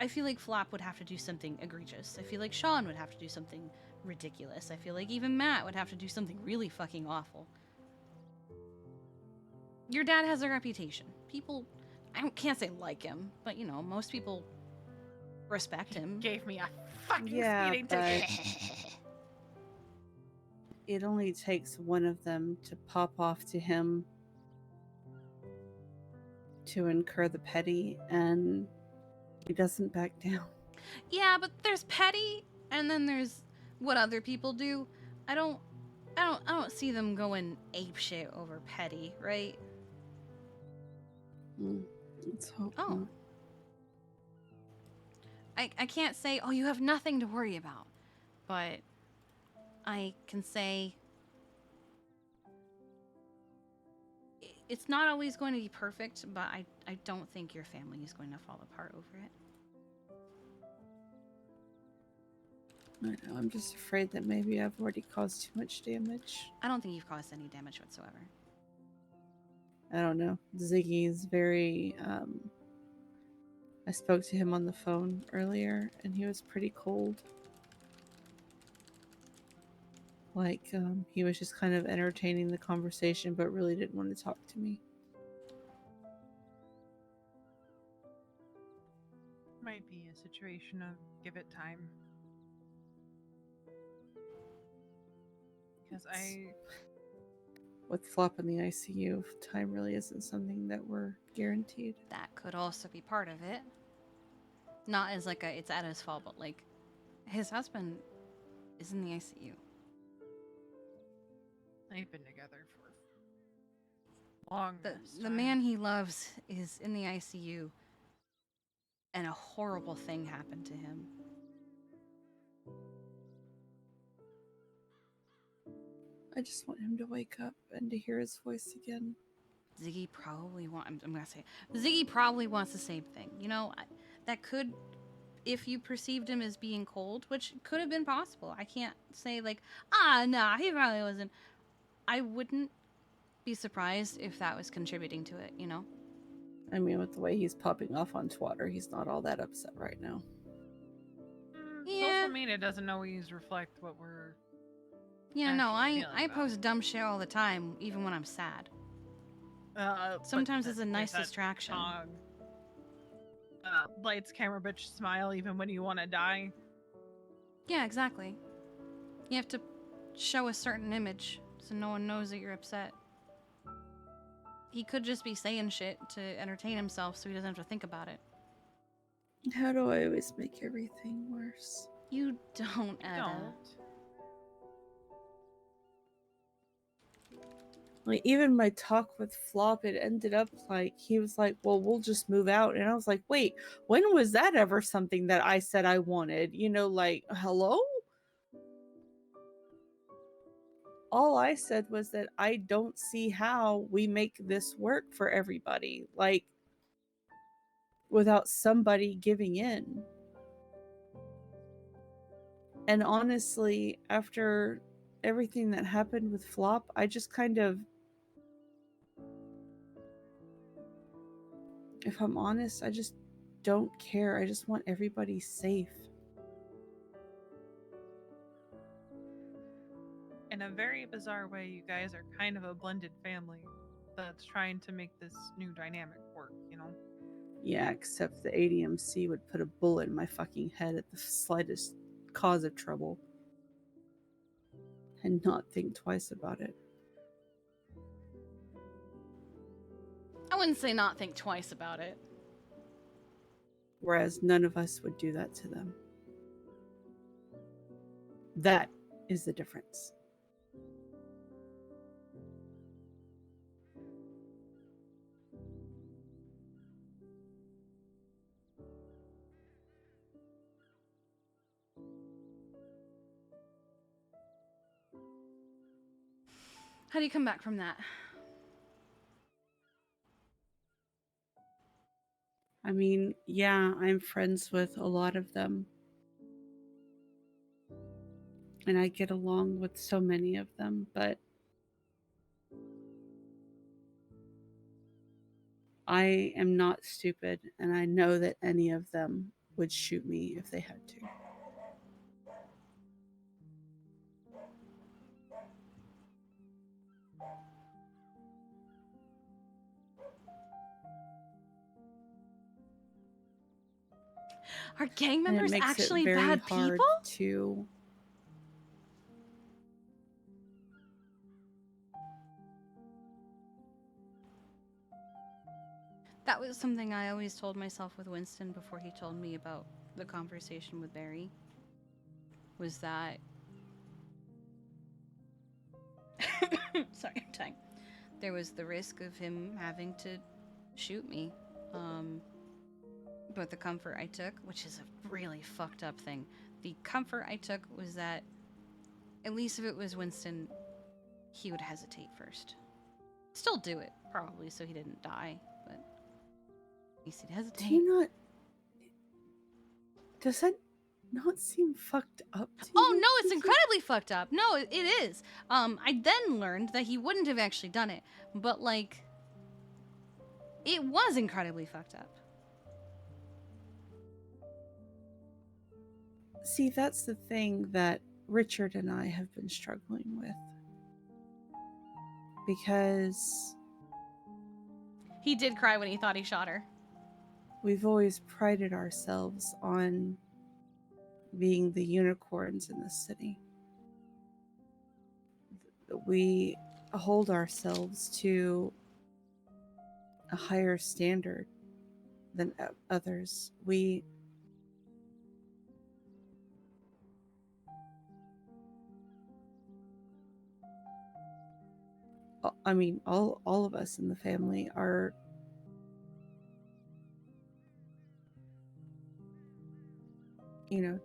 I feel like Flop would have to do something egregious. I feel like Sean would have to do something ridiculous. I feel like even Matt would have to do something really fucking awful. Your dad has a reputation. People, can't say like him, but you know, most people respect him. Gave me a fucking but speeding ticket. it only takes one of them to pop off to him to incur the petty, and he doesn't back down. Yeah, but there's petty, and then there's what other people do. I don't see them going apeshit over petty, right? Let's hope not. I can't say, oh, you have nothing to worry about, but I can say it's not always going to be perfect, but I don't think your family is going to fall apart over it. I know, I'm just afraid that maybe I've already caused too much damage. I don't think you've caused any damage whatsoever. I don't know. Ziggy is very, I spoke to him on the phone earlier, and he was pretty cold. Like, he was just kind of entertaining the conversation, but really didn't want to talk to me. Might be a situation of give it time. Because With Flop in the ICU, time really isn't something that we're guaranteed. That could also be part of it. Not as like it's Etta's fault, but like his husband is in the ICU. They've been together for long. The man he loves is in the ICU, and a horrible thing happened to him. I just want him to wake up and to hear his voice again. Ziggy probably I'm gonna say Ziggy probably wants the same thing. You know, that could, if you perceived him as being cold, which could have been possible. I can't say like, nah, he probably wasn't. I wouldn't be surprised if that was contributing to it, you know? I mean, with the way he's popping off on Twitter, he's not all that upset right now. Social media doesn't always reflect what we're. Yeah, no, I about post dumb shit all the time, even when I'm sad. Sometimes it's a nice distraction. Lights, camera, bitch, smile, even when you want to die. Yeah, exactly. You have to show a certain image so no one knows that you're upset. He could just be saying shit to entertain himself so he doesn't have to think about it. How do I always make everything worse? You don't, Etta. Like, even my talk with Flop, it ended up like, he was like, well, we'll just move out. And I was like, wait, when was that ever something that I said I wanted? You know, like, hello? All I said was that I don't see how we make this work for everybody. Like, without somebody giving in. And honestly, after everything that happened with Flop, I just kind of, if I'm honest, I just don't care. I just want everybody safe. In a very bizarre way, you guys are kind of a blended family that's trying to make this new dynamic work, you know? Yeah, except the ADMC would put a bullet in my fucking head at the slightest cause of trouble. And not think twice about it. I wouldn't say not think twice about it. Whereas none of us would do that to them. That is the difference. How do you come back from that? I mean, yeah, I'm friends with a lot of them. And I get along with so many of them, but I am not stupid, and I know that any of them would shoot me if they had to. Are gang And it members makes actually it very bad hard people? to That was something I always told myself with Winston before he told me about the conversation with Barry. Was that... Sorry, I'm dying. There was the risk of him having to shoot me. But the comfort I took, which is a really fucked up thing, the comfort I took was that at least if it was Winston, he would hesitate first. Still do it, probably, so he didn't die, but at least he'd hesitate. Do you not... Does that not seem fucked up to Oh you? no, it's incredibly fucked up. No, it is. I then learned that he wouldn't have actually done it, but like, it was incredibly fucked up. See, that's the thing that Richard and I have been struggling with. Because He did cry when he thought he shot her. we've always prided ourselves on being the unicorns in the city. We hold ourselves to a higher standard than others. I mean, all of us in the family are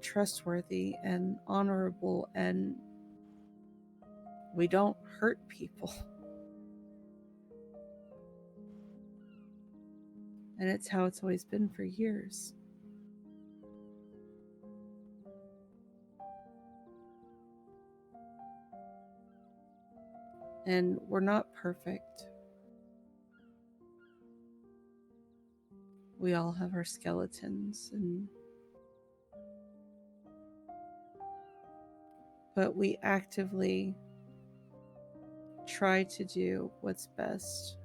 trustworthy and honorable, and we don't hurt people. And it's how it's always been for years. And we're not perfect. We all have our skeletons, but we actively try to do what's best.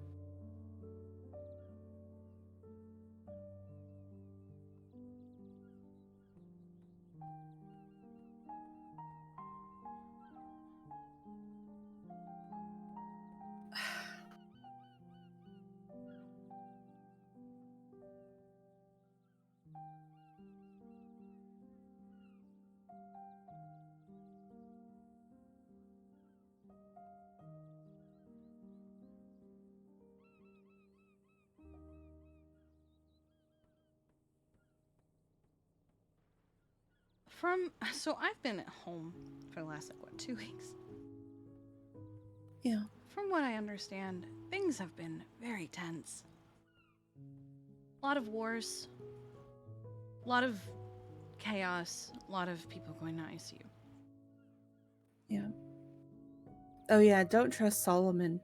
So I've been at home for the last, 2 weeks? Yeah. From what I understand, things have been very tense. A lot of wars, a lot of chaos, a lot of people going to ICU. Yeah. Oh yeah, don't trust Solomon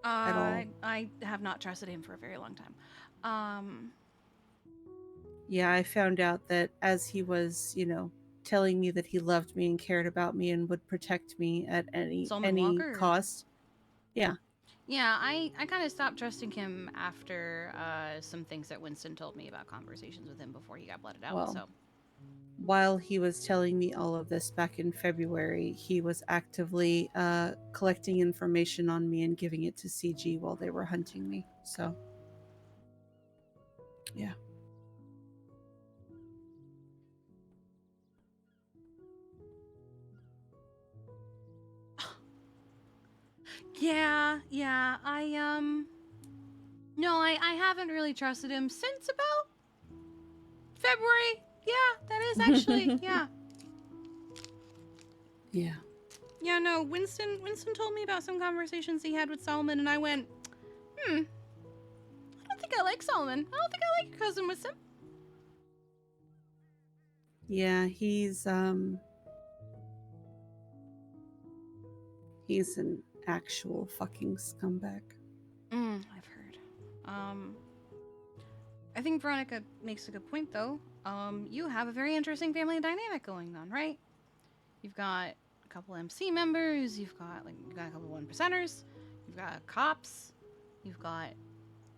at all. I have not trusted him for a very long time. Yeah, I found out that as he was, telling me that he loved me and cared about me and would protect me at Solomon any Walker? cost. Yeah. Yeah, I kind of stopped trusting him after some things that Winston told me about conversations with him before he got blooded out. Well, So while he was telling me all of this back in February, he was actively collecting information on me and giving it to CG while they were hunting me. So, yeah. Yeah, no, I haven't really trusted him since about February. Yeah, that is actually, yeah. Yeah. Yeah, no, Winston told me about some conversations he had with Solomon, and I went, I don't think I like Solomon. I don't think I like your cousin Winston. Yeah, he's an actual fucking scumbag. I've heard. I think Veronica makes a good point, though. You have a very interesting family dynamic going on, right? You've got a couple MC members, you've got a couple 1%ers, you've got cops, you've got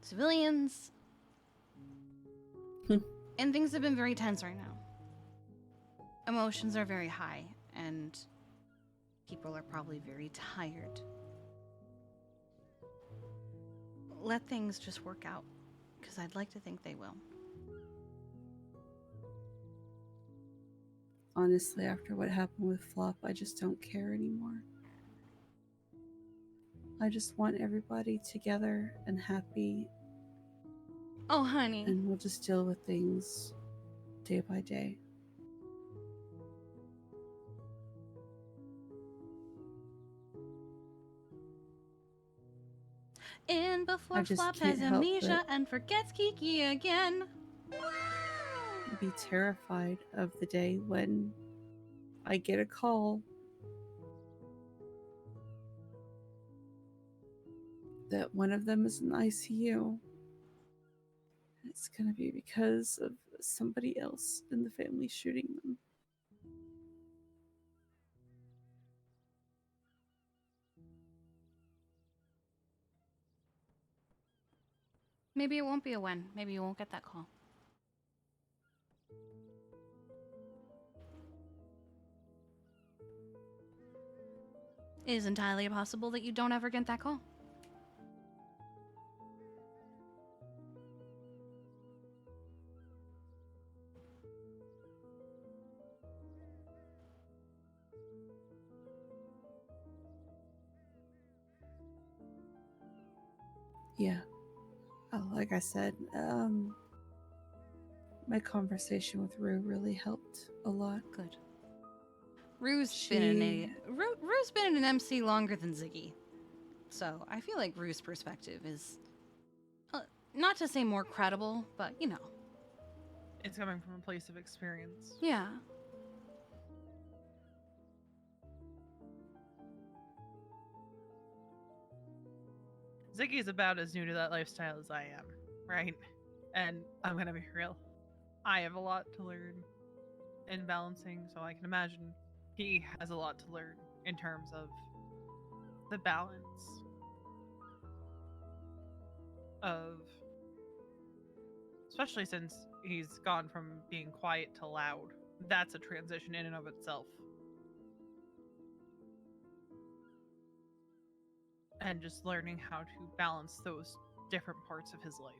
civilians. And things have been very tense right now. Emotions are very high, and people are probably very tired. Let things just work out, because I'd like to think they will. Honestly, after what happened with Flop, I just don't care anymore. I just want everybody together and happy. Oh, honey. And we'll just deal with things day by day. And before I just Flop can't has help amnesia but and forgets Kiki again. be terrified of the day when I get a call that one of them is in ICU. It's gonna be because of somebody else in the family shooting them. Maybe it won't be a when. Maybe you won't get that call. It is entirely possible that you don't ever get that call. Yeah. Oh, like I said, my conversation with Rue really helped a lot. Good. Rue's been an MC longer than Ziggy. So I feel like Rue's perspective is, not to say more credible, but you know. It's coming from a place of experience. Yeah. Ziggy's about as new to that lifestyle as I am, right? And I'm gonna be real. I have a lot to learn in balancing, so I can imagine he has a lot to learn in terms of the balance of, especially since he's gone from being quiet to loud. That's a transition in and of itself. And just learning how to balance those different parts of his life.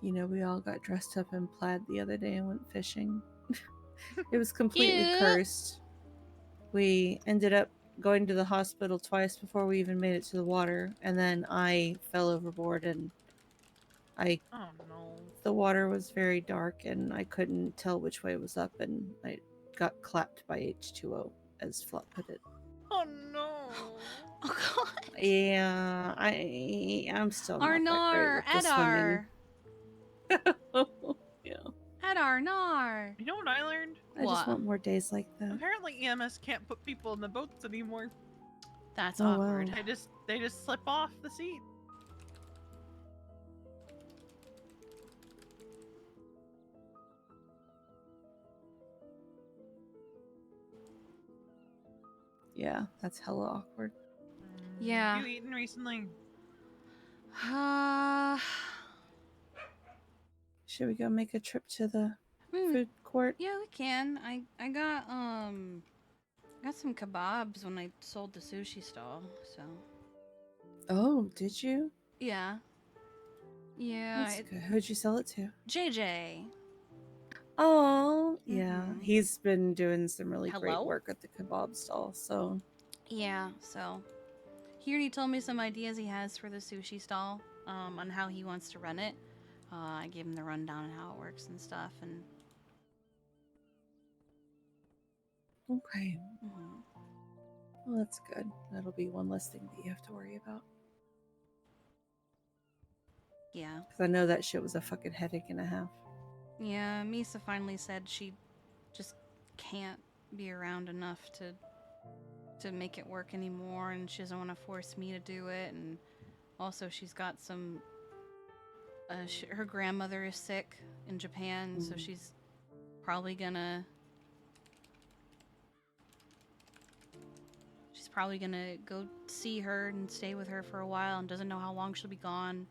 You know, we all got dressed up in plaid the other day and went fishing. It was completely Cute. cursed. We ended up going to the hospital twice before we even made it to the water, and then I fell overboard and Oh no. the water was very dark and I couldn't tell which way was up, and I got clapped by H2O, as Flop put it. Oh no. Oh god. Yeah, I'm still not Arnar, that great with the swimming. Yeah. Arnar. You know what I learned? I just want more days like that. Apparently EMS can't put people in the boats anymore. That's Oh, awkward. wow. They just slip off the seat. Yeah, that's hella awkward. Yeah. You eaten recently? Should we go make a trip to the Hmm. food court? Yeah, we can. I got some kebabs when I sold the sushi stall, so. Oh, did you? Yeah. Yeah. That's good. Who'd you sell it to? JJ. Oh, yeah. He's been doing some really great Hello? work at the kebab stall, so. Yeah, so he already told me some ideas he has for the sushi stall, on how he wants to run it. I gave him the rundown on how it works and stuff, and Okay. mhm. Well, that's good. That'll be one less thing that you have to worry about. Yeah. Because I know that shit was a fucking headache and a half. Yeah, Misa finally said she just can't be around enough to make it work anymore, and she doesn't want to force me to do it. And also, she's got some. Her grandmother is sick in Japan, so she's probably gonna. She's probably gonna go see her and stay with her for a while, and doesn't know how long she'll be gone.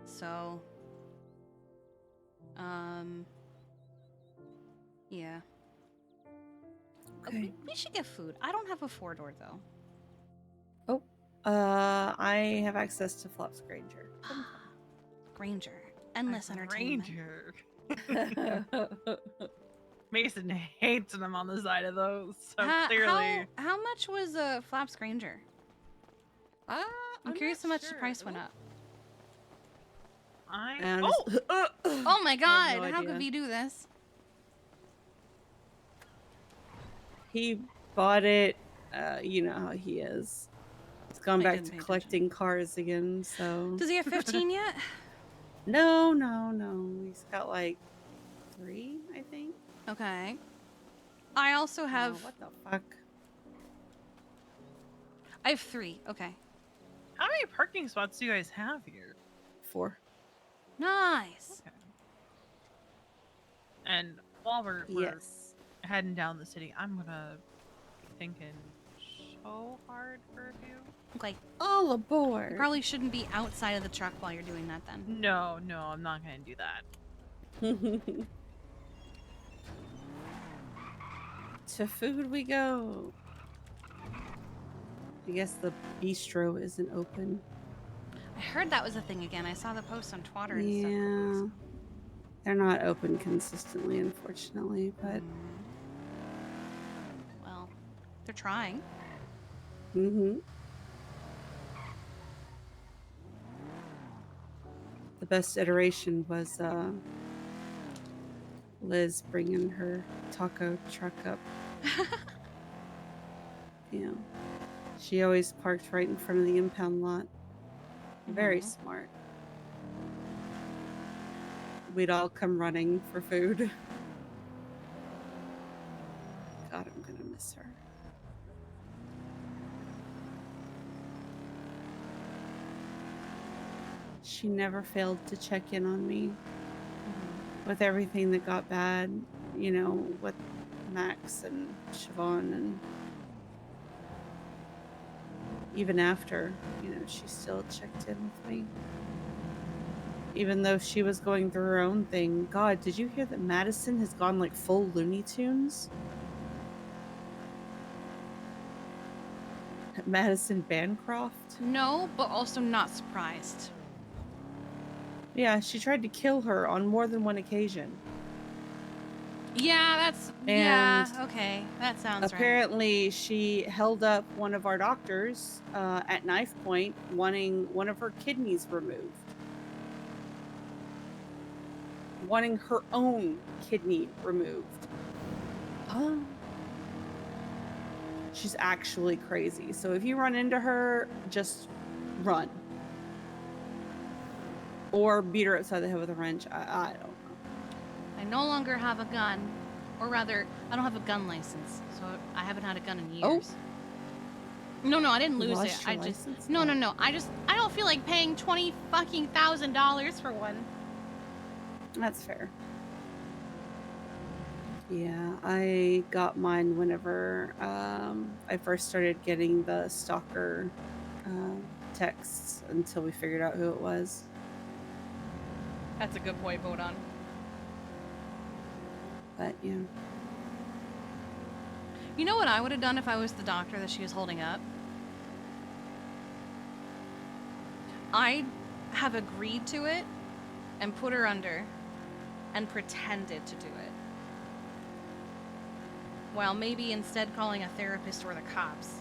So, yeah. Okay. We should get food. I don't have a 4-door though. Oh, I have access to Flops Granger. Granger. Endless entertainment. Ranger. Mason hates when I'm on the side of those. So clearly. How much was Flaps Granger? I'm curious how much the price went up. And Oh my I have god! no How could idea. we do this? He bought it. You know how he is. He's gone I back didn't to pay collecting cars again, so. Does he have 15 yet? No. He's got like 3, I think. Okay. I also have. Oh, what the fuck? I have 3. Okay. How many parking spots do you guys have here? 4. Nice. Okay. And while we're Yes. heading down the city, I'm gonna be thinking so hard for a few. Okay. All aboard. You probably shouldn't be outside of the truck while you're doing that then. No, I'm not gonna do that. To food we go. I guess the bistro isn't open. I heard that was a thing again. I saw the post on Twitter and stuff. Yeah. They're not open consistently, unfortunately, but. Well, they're trying. Mm-hmm. The best iteration was Liz bringing her taco truck up. Yeah. She always parked right in front of the impound lot. Very smart. We'd all come running for food. God, I'm gonna miss her. She never failed to check in on me with everything that got bad, you know, with Max and Siobhan, and even after, you know, she still checked in with me. Even though she was going through her own thing. God, did you hear that Madison has gone like full Looney Tunes? Madison Bancroft? No, but also not surprised. Yeah, she tried to kill her on more than one occasion. Yeah, that's. And yeah, okay. That sounds right. apparently, she held up one of our doctors at knife point, wanting one of her kidneys removed. Wanting her own kidney removed. Oh. She's actually crazy. So if you run into her, just run. Or beat her upside the head with a wrench. I don't know. I no longer have a gun. Or rather, I don't have a gun license. So I haven't had a gun in years. No, I didn't You lose it. lost your I just. license? No. I don't feel like paying $20,000 for one. That's fair. Yeah, I got mine whenever I first started getting the stalker texts until we figured out who it was. That's a good boy, Bodon. But yeah. You know what I would have done if I was the doctor that she was holding up? I'd have agreed to it and put her under and pretended to do it. While maybe instead calling a therapist or the cops.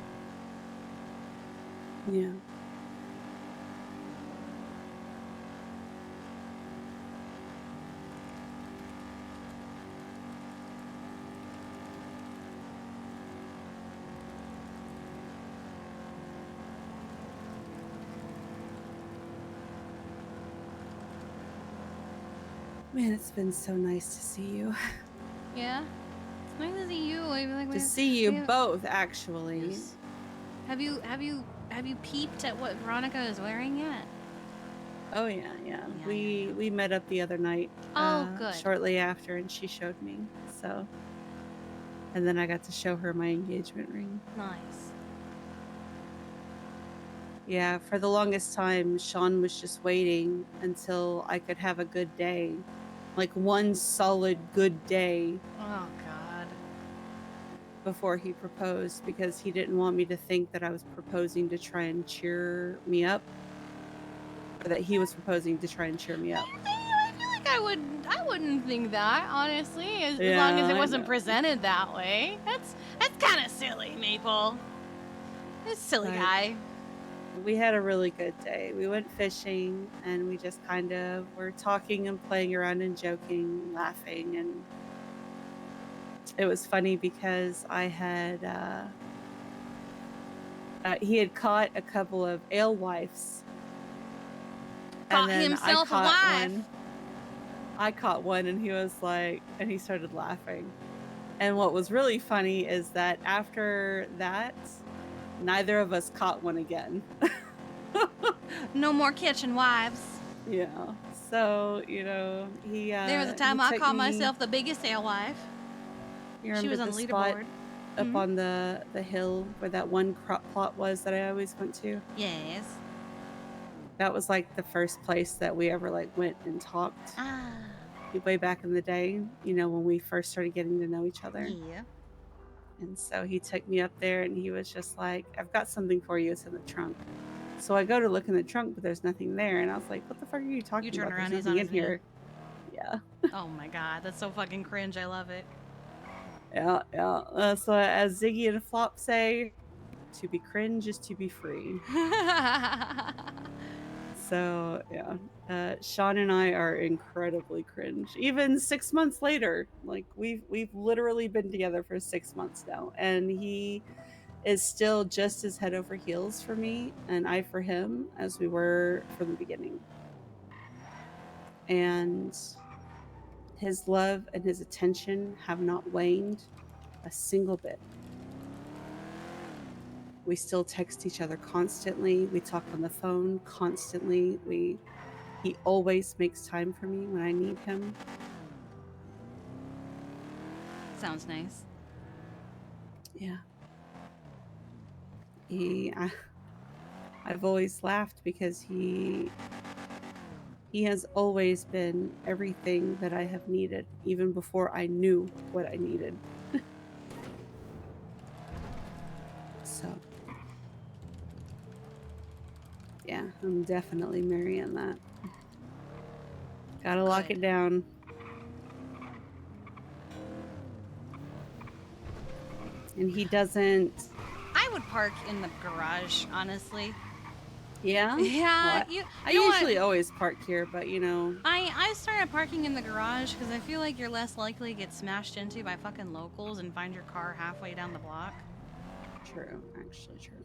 Yeah. Man, it's been so nice to see you. Yeah? It's nice to see you. To see you both, actually. Yes. Have you peeped at what Veronica is wearing yet? Oh yeah. We met up the other night. Oh, good. Shortly after, and she showed me. So, and then I got to show her my engagement ring. Nice. Yeah, for the longest time, Sean was just waiting until I could have a good day. Like one solid good day Oh, God. before he proposed, because he didn't want me to think that I was proposing to try and cheer me up, or that he was proposing to try and cheer me up. I feel like I wouldn't think that, honestly, as Yeah, long as it I wasn't know. presented that way. That's kind of silly, Maple. This silly Right. guy. We had a really good day. We went fishing, and we just kind of were talking and playing around and joking, laughing, and it was funny because I had he had caught a couple of alewives. Caught And then himself a wife. I caught one, and he was like, and he started laughing. And what was really funny is that after that, neither of us caught one again. No more kitchen wives. Yeah. So, you know, he There was a time he I took called me- myself the biggest alewife. You She remember was on the spot leaderboard. up Mhm. on the hill where that one crop plot was that I always went to? Yes. That was like the first place that we ever like went and talked. Ah. Way back in the day, you know, when we first started getting to know each other. Yeah. And so he took me up there, and he was just like, I've got something for you. It's in the trunk. So I go to look in the trunk, but there's nothing there. And I was like, what the fuck are you talking You turn about? around, There's he's on nothing in his knee. here. Yeah. Oh my god, that's so fucking cringe. I love it. Yeah. So as Ziggy and Flop say, to be cringe is to be free. So yeah, Sean and I are incredibly cringe. Even 6 months later, like we've literally been together for 6 months now, and he is still just as head over heels for me, and I for him, as we were from the beginning. And his love and his attention have not waned a single bit. We still text each other constantly. We talk on the phone constantly. He always makes time for me when I need him. Sounds nice. Yeah. I've always laughed because he has always been everything that I have needed, even before I knew what I needed. So, yeah, I'm definitely marrying that. Gotta lock it down. And he doesn't. I would park in the garage, honestly. Yeah? Yeah. Well, I you know what? usually always park here, but you know. I started parking in the garage because I feel like you're less likely to get smashed into by fucking locals and find your car halfway down the block. True, actually true.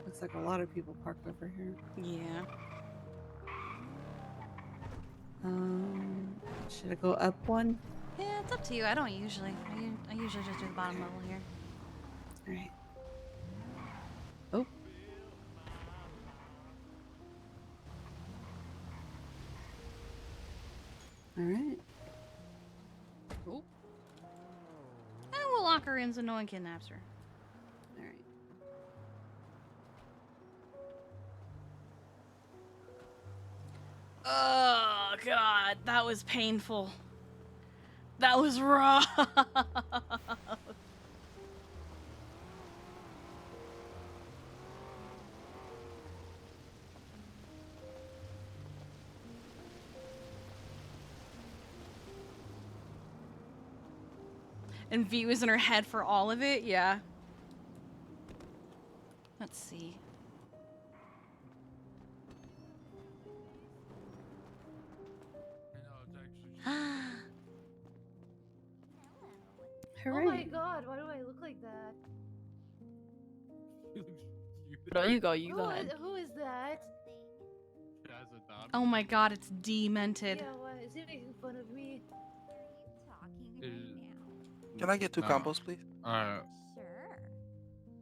Looks like a lot of people park over here. Yeah. Should I go up one? Yeah, it's up to you. I don't usually. I usually just do the bottom level here. All right. Oh. All right. Oh. And we'll lock her in so no one kidnaps her. All right. Oh god, that was painful. That was rough. And V was in her head for all of it, yeah. Let's see. Oh my god, why do I look like that? No, you go, you go ahead. Who is that? Oh my god, it's demented. Yeah, why is he making fun of me? Can I get 2 combos, please? Sure.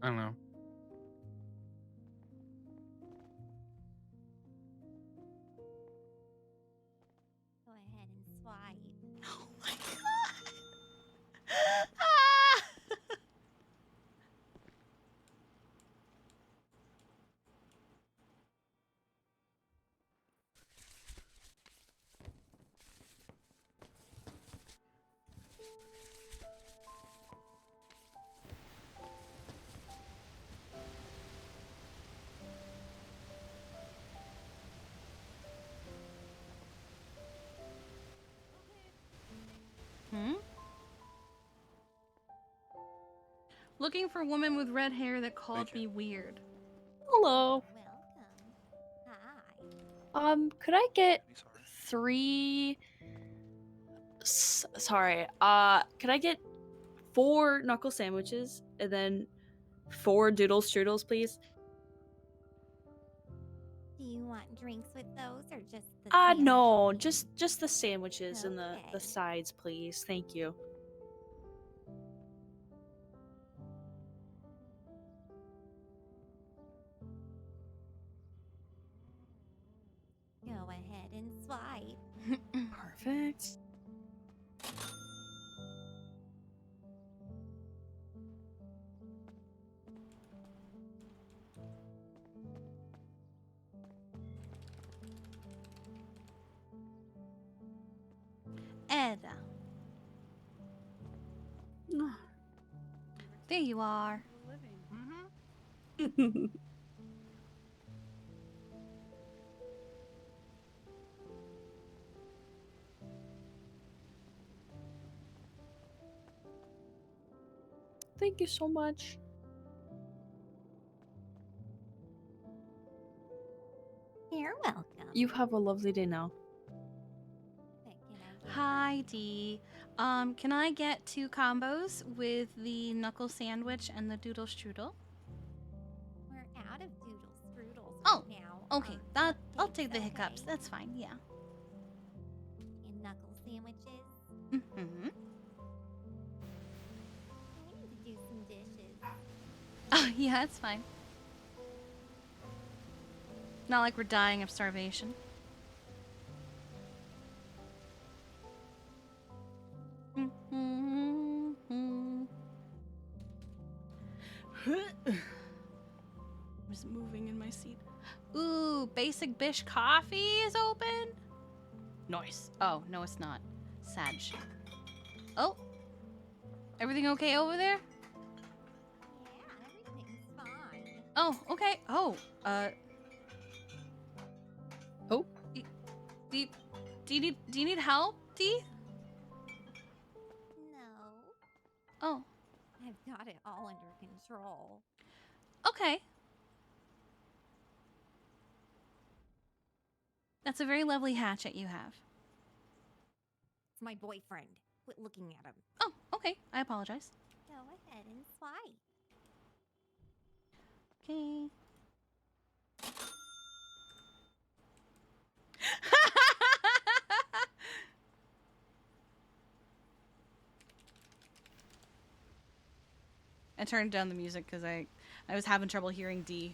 I don't know. Go ahead and swipe. Oh my god. Ah! Hmm? Looking for a woman with red hair that called me weird. Hello. Hi. Could I get 3? Sorry. Could I get 4 knuckle sandwiches and then 4 doodle strudels, please? Do you want drinks with those or just the No, just the sandwiches and the Okay. sides, please. Thank you. Go ahead and swipe. Perfect. Ed. There you are. Thank you so much. You're welcome. You have a lovely day now. Hi, Dee. Can I get 2 combos with the knuckle sandwich and the doodle strudel? We're out of doodle strudels Oh, right now. okay. That I'll take the okay. hiccups. That's fine. Yeah. And knuckle sandwiches. Mm-hmm. We need to do some dishes. Oh, yeah, that's fine. Not like we're dying of starvation. I'm just moving in my seat. Ooh, Basic Bish Coffee is open? Nice. Oh, no, it's not. Sad shit. Oh. Everything okay over there? Yeah, everything's fine. Oh, okay. Oh, Oh. Do you need help, Dee? No. Oh. I've got it all under control. Okay. That's a very lovely hatchet you have. It's my boyfriend. Quit looking at him. Oh, okay. I apologize. Go ahead and swipe. Okay. I turned down the music because I was having trouble hearing D.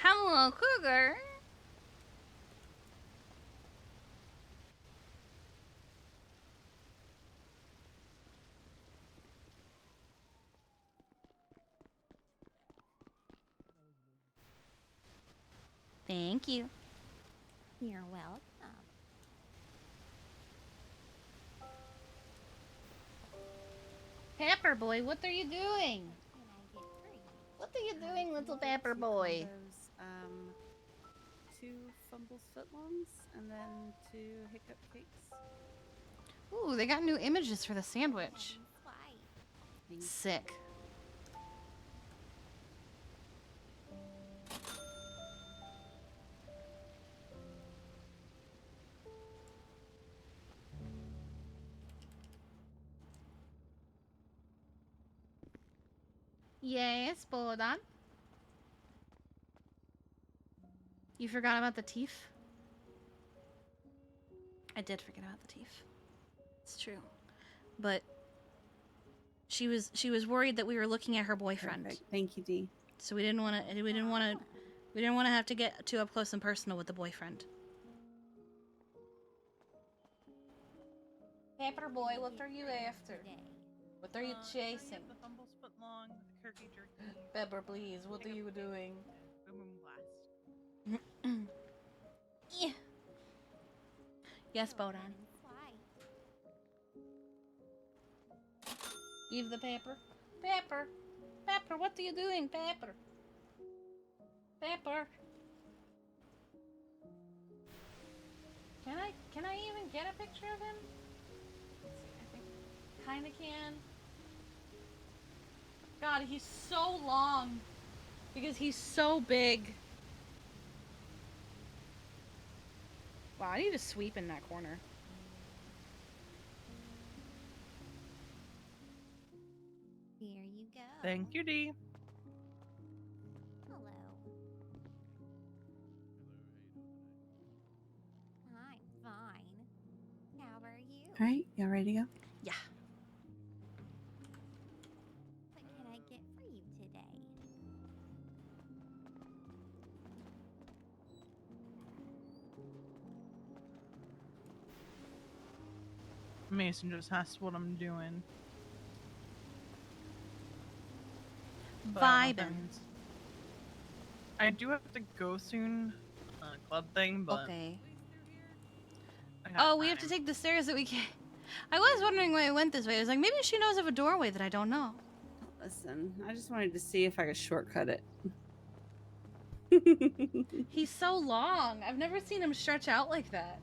Hello, Cougar. Thank you. You're welcome. Pepper boy, what are you doing? What are you doing, little Pepper boy? Those, 2 Fumbles footlongs and then 2 hiccup cakes. Ooh, they got new images for the sandwich. Sick. Yes, Bodan. You forgot about the teeth? I did forget about the teeth. It's true. But she was worried that we were looking at her boyfriend. Perfect. Thank you, Dee. So we didn't want to have to get too up close and personal with the boyfriend. Pepper boy, what are you after? What are you chasing? The Fumbles foot long, the turkey jerky. Pepper, please, what are you doing? Boom boom blast. Yeah. Yes, Bodan. Give the pepper. Pepper. Pepper, what are you doing, Pepper? Pepper. Can I even get a picture of him? Let's see, I think kinda can. God, he's so long. Because he's so big. Wow, I need to sweep in that corner. Here you go. Thank you, Dee. Hello. I'm fine. How are you? All right, y'all ready to go? Yeah. What can I get for you today? Mason just asked what I'm doing. Vibin'. I do have to go soon. Club thing, but Okay. I got Oh, we have to take the stairs that we can't. I was wondering why I went this way. I was like, maybe she knows of a doorway that I don't know. Listen, I just wanted to see if I could shortcut it. He's so long. I've never seen him stretch out like that.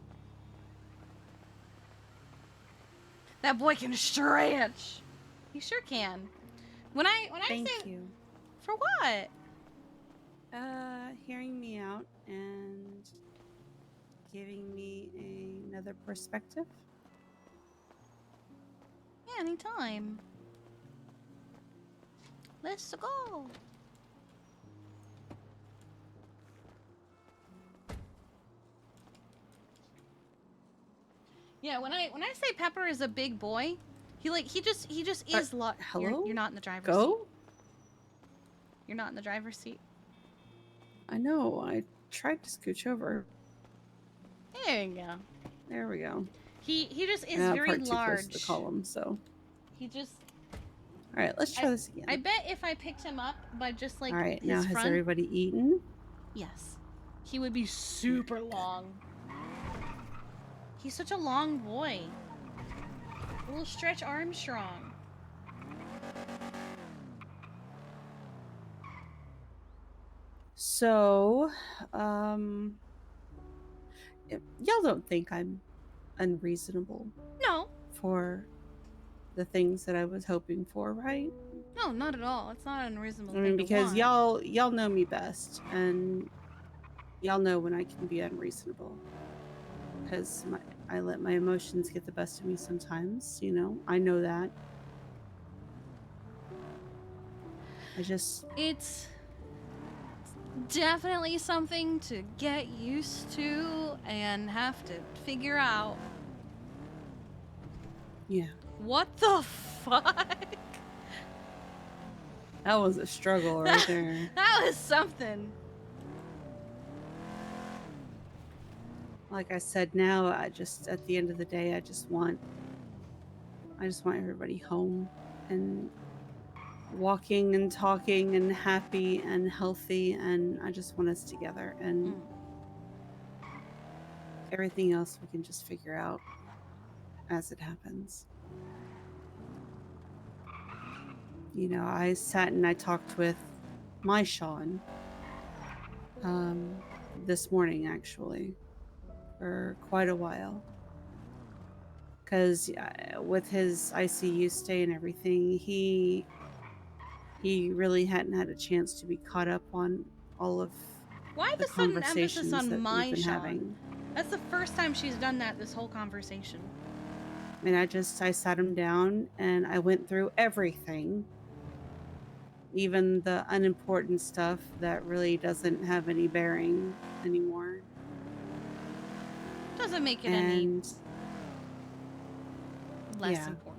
That boy can stretch. He sure can. When I Thank say you. For what? Hearing me out and giving me another perspective. Yeah, anytime. Let's go. Yeah, when I say Pepper is a big boy, he just is hello? You're not in the driver's Go? seat. You're not in the driver's seat. I know. I tried to scooch over. There you go. There we go. He just is Yeah, very part too close large. to the column, so. He just. All right, let's try this again. I bet if I picked him up by just like All right, his now has front, everybody eaten? yes, he would be super long. He's such a long boy. A little Stretch Armstrong. So, y'all don't think I'm unreasonable No. for the things that I was hoping for, right? No, not at all. It's not unreasonable. I mean, thing to because want. y'all know me best, and y'all know when I can be unreasonable. Because I let my emotions get the best of me sometimes. You know, I know that. It's definitely something to get used to and have to figure out. Yeah. What the fuck? That was a struggle right there. That was something. Like I said, now I just at the end of the day, I just want everybody home and walking and talking and happy and healthy, and I just want us together, and everything else we can just figure out as it happens. you know, I sat and I talked with my Sean this morning, actually, for quite a while. Because with his ICU stay and everything, he really hadn't had a chance to be caught up on all of Why the the sudden emphasis conversations on that we've my been Sean? having. That's the first time she's done that this whole conversation. And I sat him down and I went through everything, even the unimportant stuff that really doesn't have any bearing anymore. Doesn't make it And less yeah. important.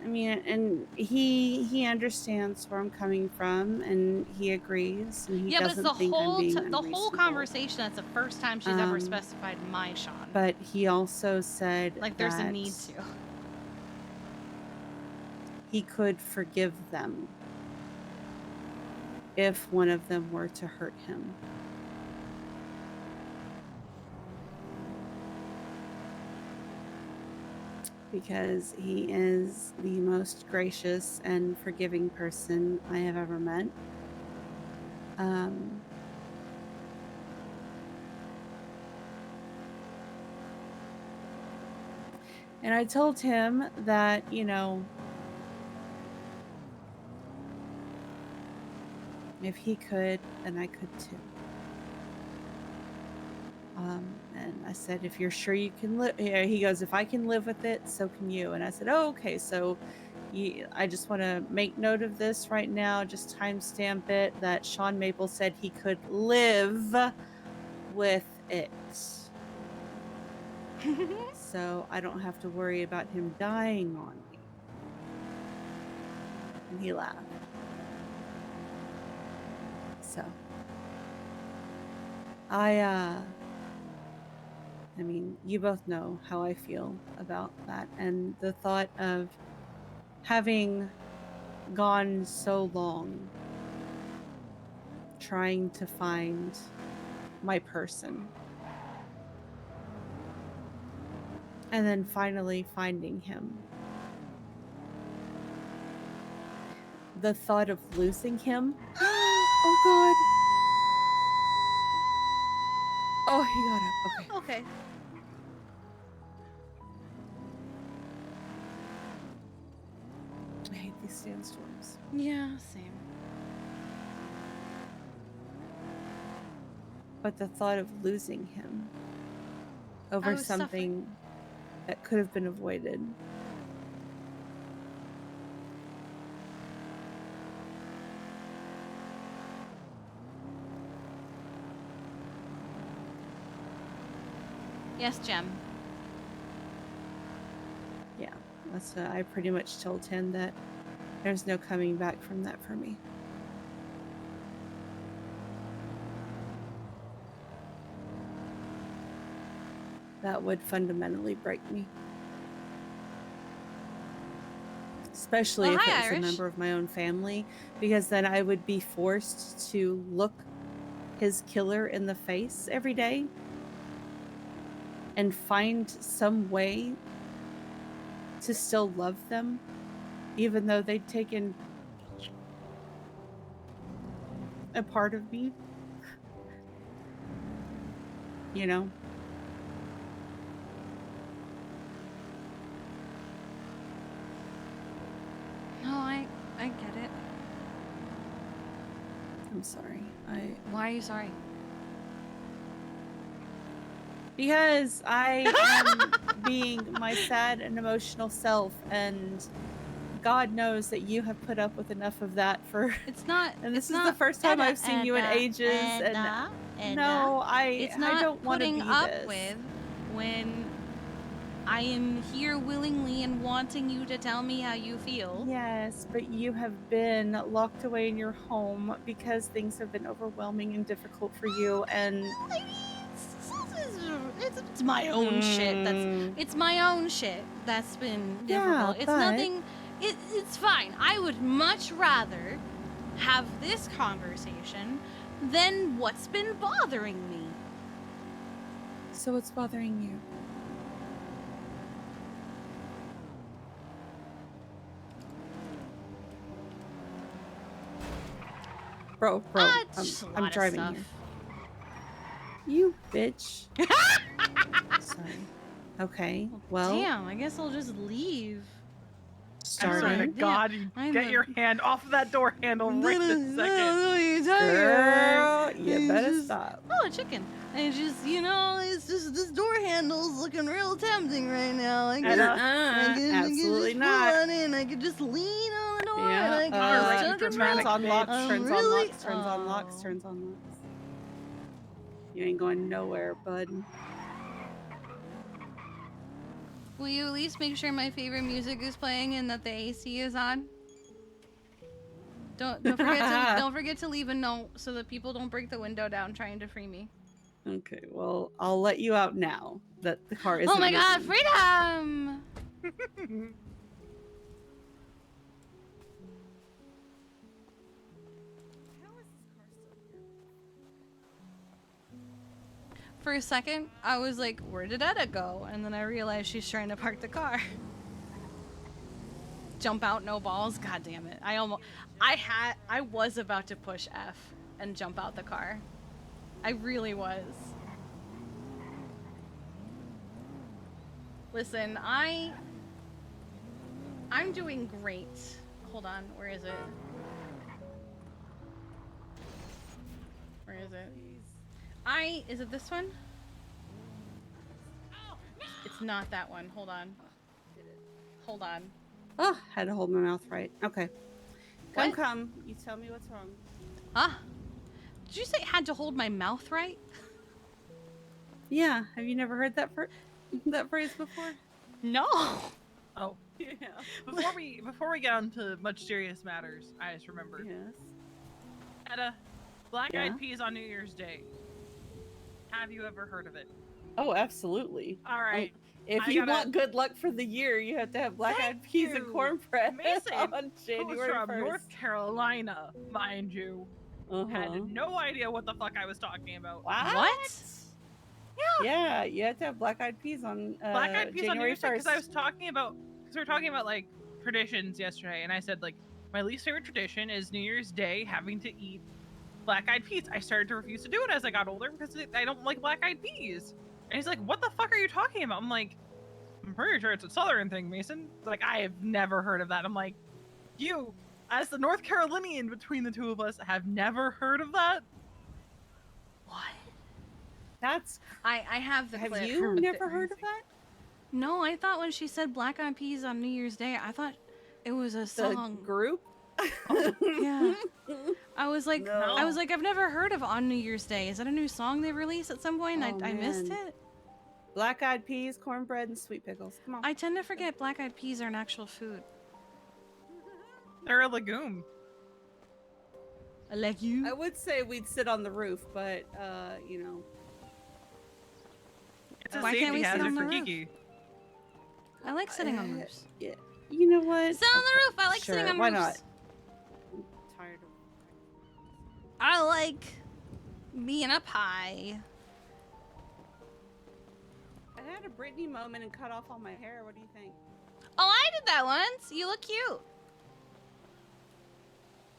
I mean, and he understands where I'm coming from, and he agrees, and he Yeah, but it's doesn't the think I'm whole being the whole unreasonable. conversation. That's the first time she's ever Um, specified my Sean. But he also said Like there's a that need to. he could forgive them if one of them were to hurt him. Because he is the most gracious and forgiving person I have ever met. And I told him that, you know, if he could, then I could too. And I said, if you're sure you can live, he goes, if I can live with it, so can you. And I said, oh, okay. So I just want to make note of this right now, just timestamp it, that Sean Maple said he could live with it. So I don't have to worry about him dying on me. And he laughed. So I mean, you both know how I feel about that, and the thought of having gone so long trying to find my person, and then finally finding him. The thought of losing him. Oh God. Oh, he got up. Okay. Okay. I hate these sandstorms. Yeah, same. But the thought of losing him over was something that could have been avoided. Yes, Jem. Yeah, that's what I pretty much told him, that there's no coming back from that for me. That would fundamentally break me. Especially Well, if hi, it was Irish. a member of my own family, because then I would be forced to look his killer in the face every day and find some way to still love them, even though they'd taken a part of me. You know? No, I get it. I'm sorry. Why are you sorry? Because I am being my sad and emotional self, and God knows that you have put up with enough of that for. It's not. And this it's is not, the first time Edna, I've seen you in Edna, ages, Edna, and Edna. no, It's I not don't want to putting be up this. with when I am here willingly and wanting you to tell me how you feel. Yes, but you have been locked away in your home because things have been overwhelming and difficult for you, and it's my own shit. It's my own shit that's been difficult. Yeah, It's but- nothing. It's fine. I would much rather have this conversation than what's been bothering me. So what's bothering you? Bro, Just a lot I'm of driving stuff. here. You bitch. Sorry. Okay. Well, Damn, I guess I'll just leave. I swear to starting. God, you get your hand off of that door handle right this second. Girl, you better stop. Oh, a chicken. I just, it's just this door handle's looking real tempting right now. I could, Absolutely just not. pull on in. I could just lean on the door Yeah. and I could just Turns on locks. I'm Turns on really- locks. Turns on locks. Turns on locks. You ain't going nowhere, bud. Will you at least make sure my favorite music is playing and that the AC is on? Don't forget to leave a note so that people don't break the window down trying to free me. Okay, well, I'll let you out now that the car isn't Oh my God, moving. freedom! For a second, I was like, where did Etta go? And then I realized she's trying to park the car. Jump out, no balls. God damn it. I was about to push F and jump out the car. I really was. Listen, I'm doing great. Hold on, where is it? Where is it? Is it this one? It's not that one. Hold on. Hold on. Oh, had to hold my mouth right. Okay. What? Come. You tell me what's wrong. Huh? Did you say had to hold my mouth right? Yeah. Have you never heard that that phrase before? No. Oh. Yeah. Before we get on to much serious matters, I just remembered. Yes. Etta, Black Yeah? Eyed Peas on New Year's Day. Have you ever heard of it? Oh, absolutely. All right. If you want good luck for the year, you have to have black-eyed peas and cornbread Mason, on January who's from 1st. North Carolina, mind you, had no idea what the fuck I was talking about. What? Yeah, you have to have black-eyed peas on Black Eyed Peas on New January Year's Day 1st. because I was talking about we were talking about like traditions yesterday, and I said like my least favorite tradition is New Year's Day having to eat Black Eyed Peas. I started to refuse to do it as I got older because I don't like Black Eyed Peas. And he's like, "What the fuck are you talking about?" I'm like, "I'm pretty sure it's a Southern thing, Mason." He's like, "I have never heard of that." I'm like, "You, as the North Carolinian between the two of us, have never heard of that?" What? That's I have the Have clip. you never heard of that? No, I thought when she said Black Eyed Peas on New Year's Day, I thought it was a song. Group? Yeah. I was like, No. I've never heard of On New Year's Day. Is that a new song they released at some point? Oh, I missed man. it. Black-eyed peas, cornbread, and sweet pickles. Come on. I tend to forget Black Eyed Peas are an actual food. They're a legume. I like you. I would say we'd sit on the roof, but you know. It's a Why can't we safety sit hazard on the for roof? Kiki. I like sitting on roofs. Yeah. You know what? Sit on the roof. I like Sure, sitting on why roofs. not? I'm tired of I like being up high. I had a Britney moment and cut off all my hair. What do you think? Oh, I did that once. You look cute.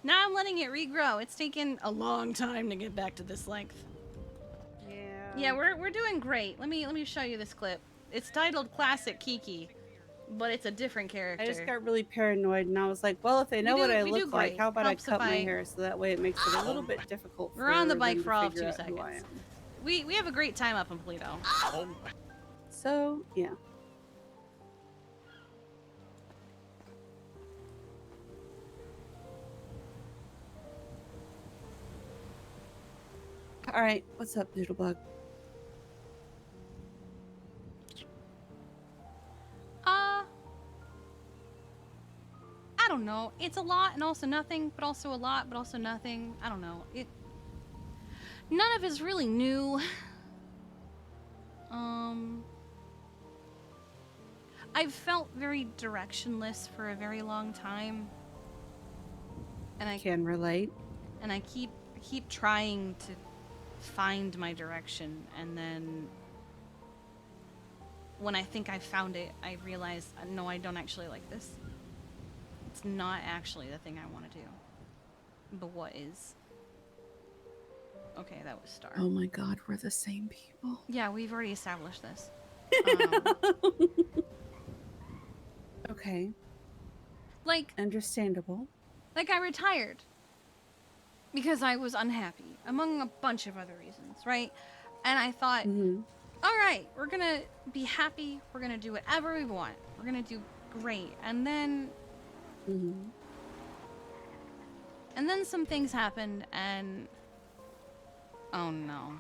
Now I'm letting it regrow. It's taken a long time to get back to this length. Yeah. Yeah, we're doing great. Let me show you this clip. It's titled Classic Kiki, but it's a different character. I just got really paranoid, and I was like, well, if they know what I we do look like, great. how about I Helps if cut my I- hair so that way it makes it a little bit difficult We're on the them bike to for all of figure 2 out who I seconds. am. We have a great time up in Pluto. So, yeah. All right, what's up, Doodlebug? I don't know. It's a lot and also nothing, but also a lot, but also nothing. I don't know. None of it's really new. I've felt very directionless for a very long time. And I can relate. And I keep trying to find my direction, and then when I think I've found it, I realize no, I don't actually like this. It's not actually the thing I want to do. But what is? Okay, that was Star. Oh my god, we're the same people. Yeah, we've already established this. Okay. Like, understandable. Like, I retired because I was unhappy, among a bunch of other reasons, right? And I thought, all right, we're gonna be happy. We're gonna do whatever we want. We're gonna do great. And then, some things happened, and oh no.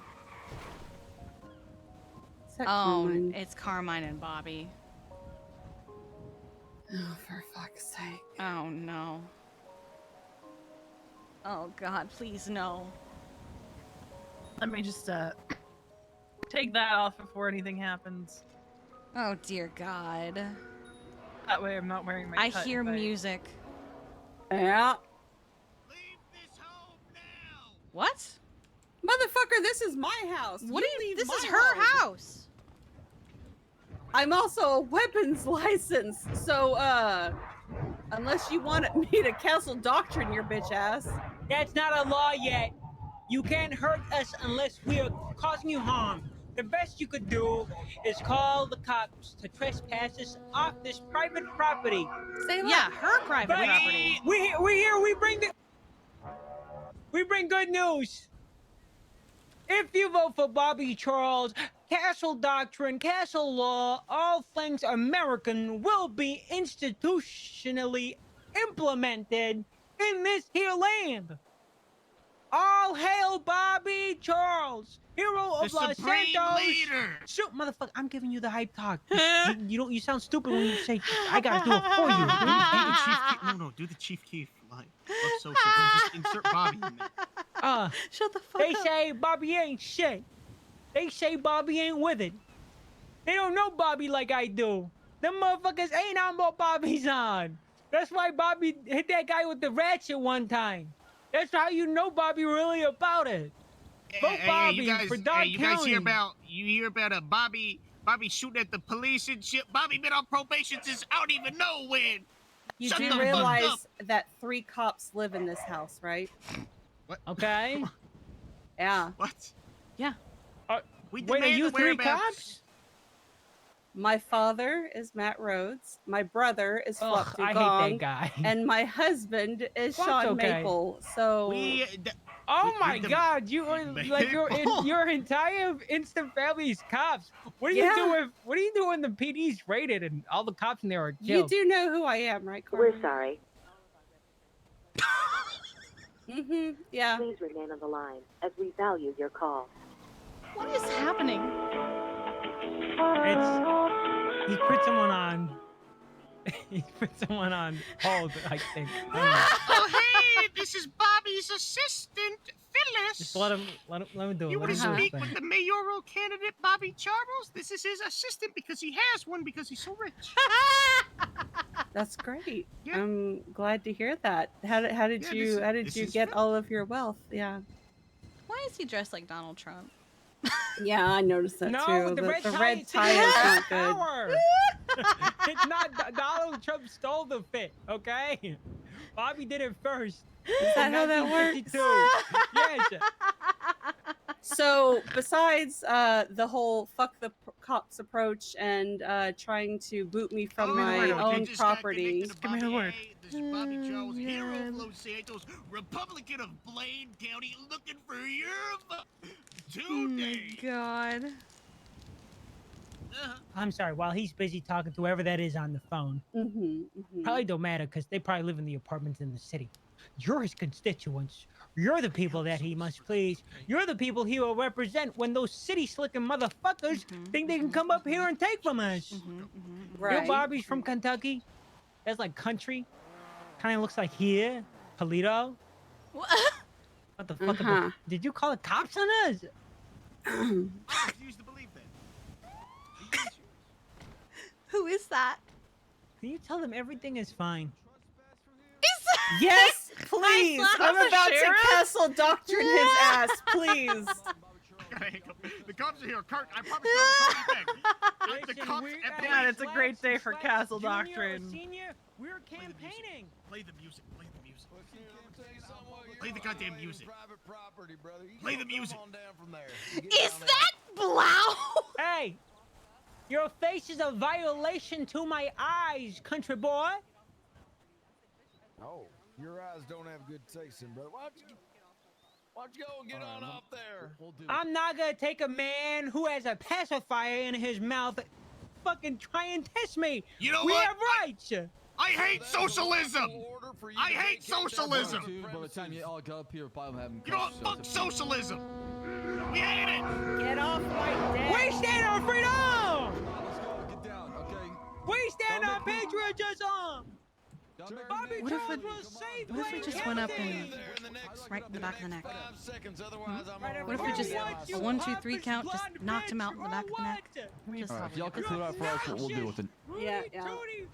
Carmine? It's Carmine and Bobby. Oh, for fuck's sake. Oh no. Oh god, please no. Let me just take that off before anything happens. Oh dear god. That way I'm not wearing my I cut hear if music. Yeah. What? Motherfucker, this is my house. What You do you- leave this my is her house. I'm also a weapons license, so unless you want me to castle doctrine your bitch ass. That's not a law yet. You can't hurt us unless we are causing you harm. The best you could do is call the cops to trespass off this private property. Say yeah, her private property. We bring good news. If you vote for Bobby Charles, castle doctrine, castle law, all things American will be institutionally implemented in this here land. All hail Bobby Charles, hero of The Los supreme Santos. leader. Shoot, motherfucker, I'm giving you the hype talk. You sound stupid when you say I gotta do it for you. Do the Chief Keef. No, do the Chief Keef line. Love social. Just insert Bobby in there. Shut the fuck They up. say Bobby ain't shit. They say Bobby ain't with it. They don't know Bobby like I do. Them motherfuckers ain't on what Bobby's on. That's why Bobby hit that guy with the ratchet one time. That's how you know Bobby really about it. Vote Bobby you guys, for Dog you guys County. hear about Bobby shooting at the police and shit. Bobby been on probation since I don't even know when. You Shut the do fuck up. realize that 3 cops live in this house, right? What? Okay. Yeah. What? Yeah. We Wait, are demand you the 3 whereabouts. cops? My father is Matt Rhodes. My brother is Ugh, Flop I hate Dugong. that guy. And my husband is Flop's Sean okay. Maple. So Oh my God! You are like your entire instant family is cops. What do you do if when the PD's raided and all the cops in there are you killed? do know who I am, right, Carmen? We're sorry. Yeah. Please remain on the line as we value your call. What is happening? He put someone on. He put someone on hold, I think. I don't know. Oh hey, this is Bobby's assistant, Phyllis. Just let him do it. You Let want him to do his speak thing. with the mayoral candidate, Bobby Charles? This is his assistant because he has one because he's so rich. That's great. Yeah. I'm glad to hear that. How did Yeah, you this is get fun. all of your wealth? Yeah. Why is he dressed like Donald Trump? Yeah, I noticed that No, too. the red red tie tie is is not good. power. It's not Donald Trump stole the fit, okay? Bobby did it first. Is that how that works? 1952. Yes. So besides the whole fuck the cops approach and trying to boot me from my own property. Give me the word. This is Bobby Charles, hero of Los Santos, Republican of Blaine County, looking for your vote today. God. I'm sorry, while he's busy talking to whoever that is on the phone. Probably don't matter because they probably live in the apartments in the city. You're his constituents. You're the people that he must please. You're the people he will represent when those city-slicking motherfuckers think they can come up here and take from us. Your Bobby's from Kentucky. That's like country. Kind of looks like here, Toledo. What the fuck? Did you call the cops on us? I refuse to believe that. Who is that? Can you tell them everything is fine? Yes, please. I'm about to castle doctrine his ass, please. The cops are here. Kurt, I promise you I'll call you back. The cops at God, it's a great day for Castle Doctrine. Senior, We're campaigning. Play the music. Play the music. Play the goddamn music. Play the music. Is that Blau? Hey, your face is a violation to my eyes, country boy. Oh, your eyes don't have good taste, in, brother. Why don't you go and get on up there? I'm not gonna take a man who has a pacifier in his mouth fucking try and test me. You know we what? have rights. I hate socialism. I hate socialism. By the time you all go up here, probably having. You know what? Fuck socialism. We hate it. Get off my deck. We stand on freedom. Let's go. Get down, okay? We stand on patriotism. Bobby What if Jones we, will save what if we just went up and right in the back of the neck? What if we just a 1, 2, 3 count, just knocked him out in the back of the neck? Just All right, if y'all can clear out for us, we'll deal with it. Yeah.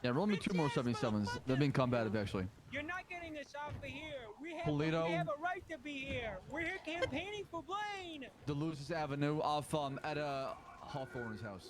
Yeah, roll me 2 more 77s. They're being combative, actually. You're not getting us off of here. We Polito. have a right to be here. We're here campaigning for Blaine. Delusis Avenue off at Hawthorne's house.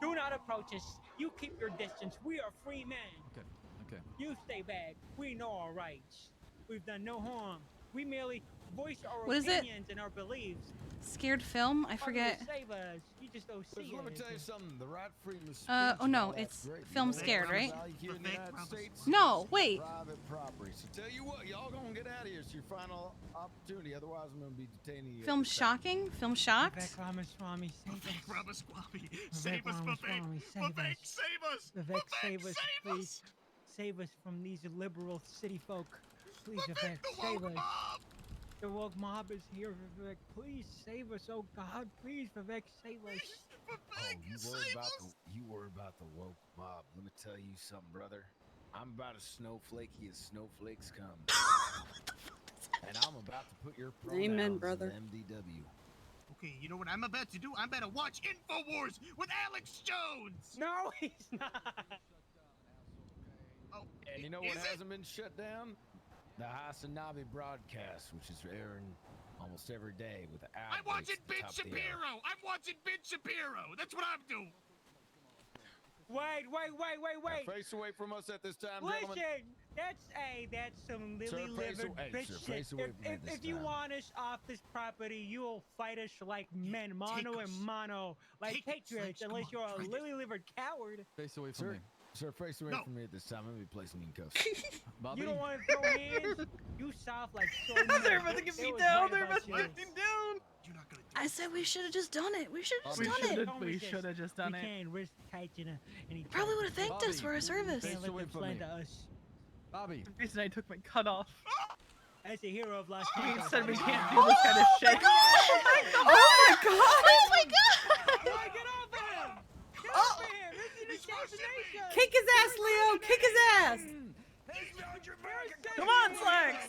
Do not approach us. You keep your distance. We are free men. Okay. Okay. You stay back. We know our rights. We've done no harm. We merely voice our What is it? opinions and our beliefs. Scared film? I forget. Save us. You just don't see Let me it. tell you something. The right freedom of speech Oh and no, all it's that's great. film You know Scared, what right? value here in the United States? No, wait. Private property. So tell you what, y'all gonna get out of here. It's your final opportunity. Otherwise, I'm gonna be detaining you. Film Shocking? Film Shocked? Vivek Ramaswamy, save us. Vivek Ramaswamy, Vivek save us, Vivek. Ramaswamy, save Vivek, us. save us. Vivek, save us, please. Save us from these liberal city folk. Please, Vivek, save us. The woke mob is here, Vivek. Please save us, oh God. Please, Vivek, save us. You worry about the woke mob. Let me tell you something, brother. I'm about as snowflakey as snowflakes come. And I'm about to put your pronouns Amen, brother. in MDW. Okay, you know what I'm about to do? I'm about to watch InfoWars with Alex Jones. No, he's not. Oh, And you know what is it? hasn't been shut down? The Hasanabi broadcast, which is airing almost every day with the I'm watching Ben Shapiro. I'm watching Ben Shapiro. That's what I'm doing. Wait. Face away from us at this time, Listen, gentlemen. that's some Sir, lily face livered away- bitch sir, shit. face away from me this If you time. want us off this property, you'll fight us like men, mano Take and us. mano, like Take us, patriots, Lex, come unless on, you're a try this. lily livered coward. Face away from Sir, me. sir, face away No. from me at this time. I'm gonna be placing you in cuffs. Bobby? You don't want to throw hands? You soft like so They're about to get me down. They're about to get me down. I said we should have just done it. We should have just We done it. We should have just done we it. can't risk catching any. Probably would have thanked us for our service. Can't let them slander us. Bobby. The reason I took my cut off. As a hero of Los We Angeles. said we can't do this kind of shit. Oh my god! Oh my god! Get off of him! Get off of him! This is an assassination! Kick his ass, Leo! Kick his ass! Come on, Slacks!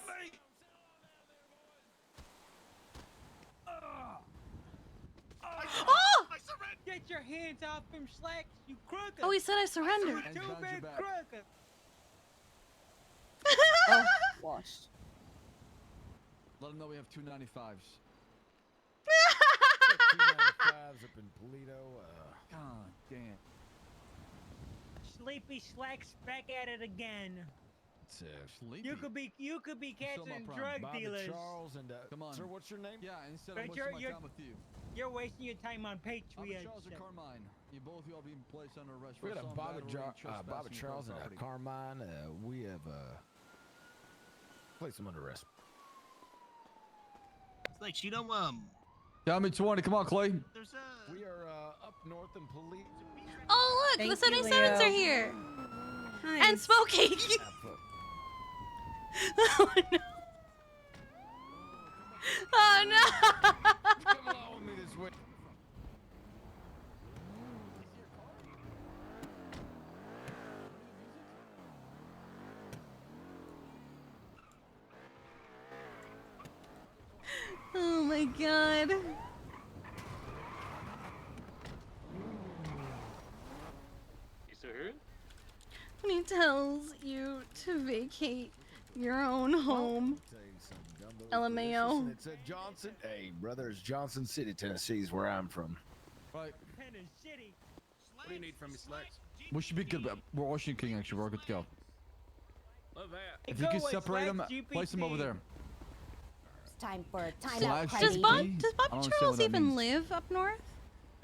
Oh! Get your hands off him, Slacks, you crooked! Oh, he said I surrendered. Too big crooked! Oh, washed. Let them know we have 295s. 295s up in Polito. God damn. Sleepy Slacks back at it again. It's, Sleepy. You could be Still my catching prime. drug Bobby dealers. Charles and Come on. sir, what's your name? Yeah, instead But of wasting my time with you. You're wasting your time on Bobby Patriots. Charles or Carmine. You both you all being placed under arrest We for got a assault, Bobby, battery, and Bobby trespassing Charles and upon a property. Carmine. We have placed them under arrest. It's like, you know, Down me 20. Come on, Clay. there's We are up north in Polito. Oh look, Thank the you, 77s Leo. are here. Nice. And Smokey. Oh no. Oh no. Come along with me this way. Oh my god. When he tells you to vacate your own home. LMAO. It's Johnson. Hey, brother, it's Johnson City, Tennessee is where I'm from. Right. City. What do you need from me, Slacks? We should be good. We're Washington King, actually. We're good to go. If you could separate them, place them over there. It's time for a time Slash out. Does GPT? Bobby I don't understand Charles what that even means. live up north?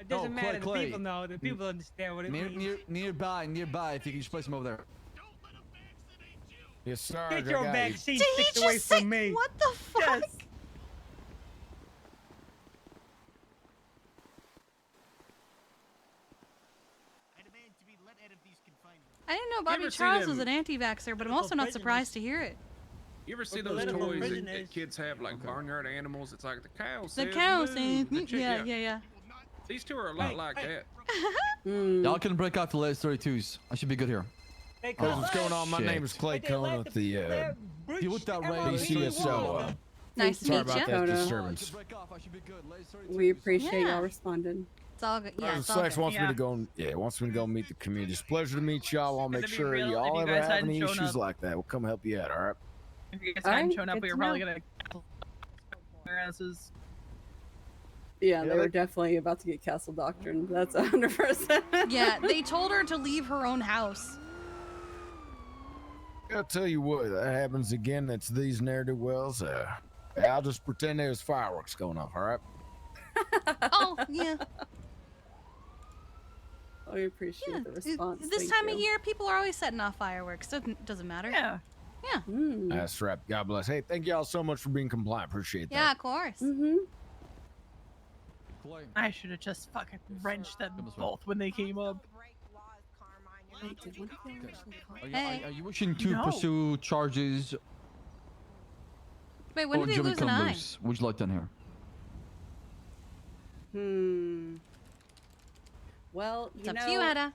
It doesn't No, matter. Clay. The people know. The people understand what it means. Nearby. If you can just place them over there. Yes, sir. Get I your got you. vaccine Did he sticks away just say from me. what the fuck? Yes. I didn't know You Bobby ever see Charles was them- an anti-vaxxer, but I'm also not surprised to hear it. You ever see Or those political toys that prisoners. kids have, like barnyard animals? It's like the cow The says cow moo, saying, the chick- yeah. These two are a lot like that. Y'all can break out the latest 32s. I should be good here. Hey, Hey, what's going on? My Shit. name is Clay Cohen with the Deal with that right. BCSO. Nice to Sorry meet about ya. that disturbance. We appreciate Yeah. y'all responding. It's all good. Yeah, it's all Sex good. wants me to go. Yeah, wants me to go meet the community. It's a pleasure to meet y'all. I'll make to be sure real, if y'all you ever guys have hadn't any shown issues up- like that. We'll come help you out. All right. If you guys All hadn't right, shown up, good we were to probably know. gonna their asses. Yeah, they were definitely about to get castle doctrine. That's 100%. Yeah, they told her to leave her own house. I'll tell you what, that happens again. That's these narrative wells. I'll just pretend there's fireworks going off. All right. Oh, yeah. I appreciate the response. This Thank time you. of year, people are always setting off fireworks. Doesn't matter. Yeah. Yeah. That's right. God bless. Hey, thank y'all so much for being compliant. Appreciate that. Yeah, of course. I should have just fucking wrenched them both when they came up. Are you wishing to No. pursue charges Wait, when or did he Jimmy lose an eye? Cumbers? Would you like done here? Well, It's up to you, Etta.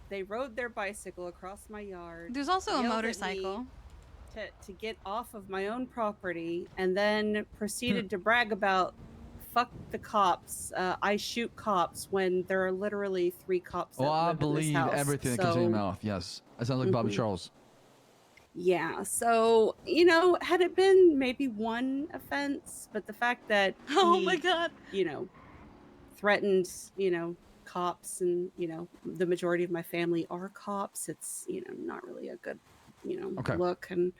They rode their bicycle across my yard. There's also a yelled at me motorcycle. to get off of my own property, and then proceeded to brag about fuck the cops. I shoot cops when there are literally 3 cops. That Oh, I live in this believe house. everything that comes in your So, mouth. Yes, that sounds like Bobby Mhm. Charles. Yeah, so had it been maybe one offense, but the fact that Oh he, my God. Threatened, cops, and the majority of my family are cops. It's not really a good Okay. look, and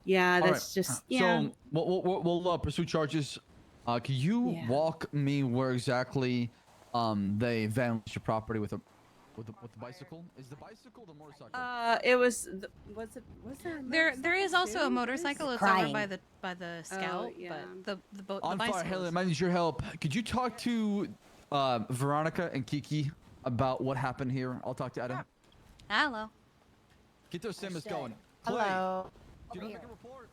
yeah, All that's right. just yeah. So we'll pursue charges. Can you walk me where exactly they vandalized your property with the bicycle? Is the bicycle the motorcycle? It was was there a There is motorcycle also too? a motorcycle. It's Crying. over by the scout, yeah. but the boat, the On fire, bicycle. Helen, I need your help. Could you talk to Veronica and Kiki about what happened here? I'll talk to Etta. Hello. Get those simmers going. Hello. Do you Over know here. a report?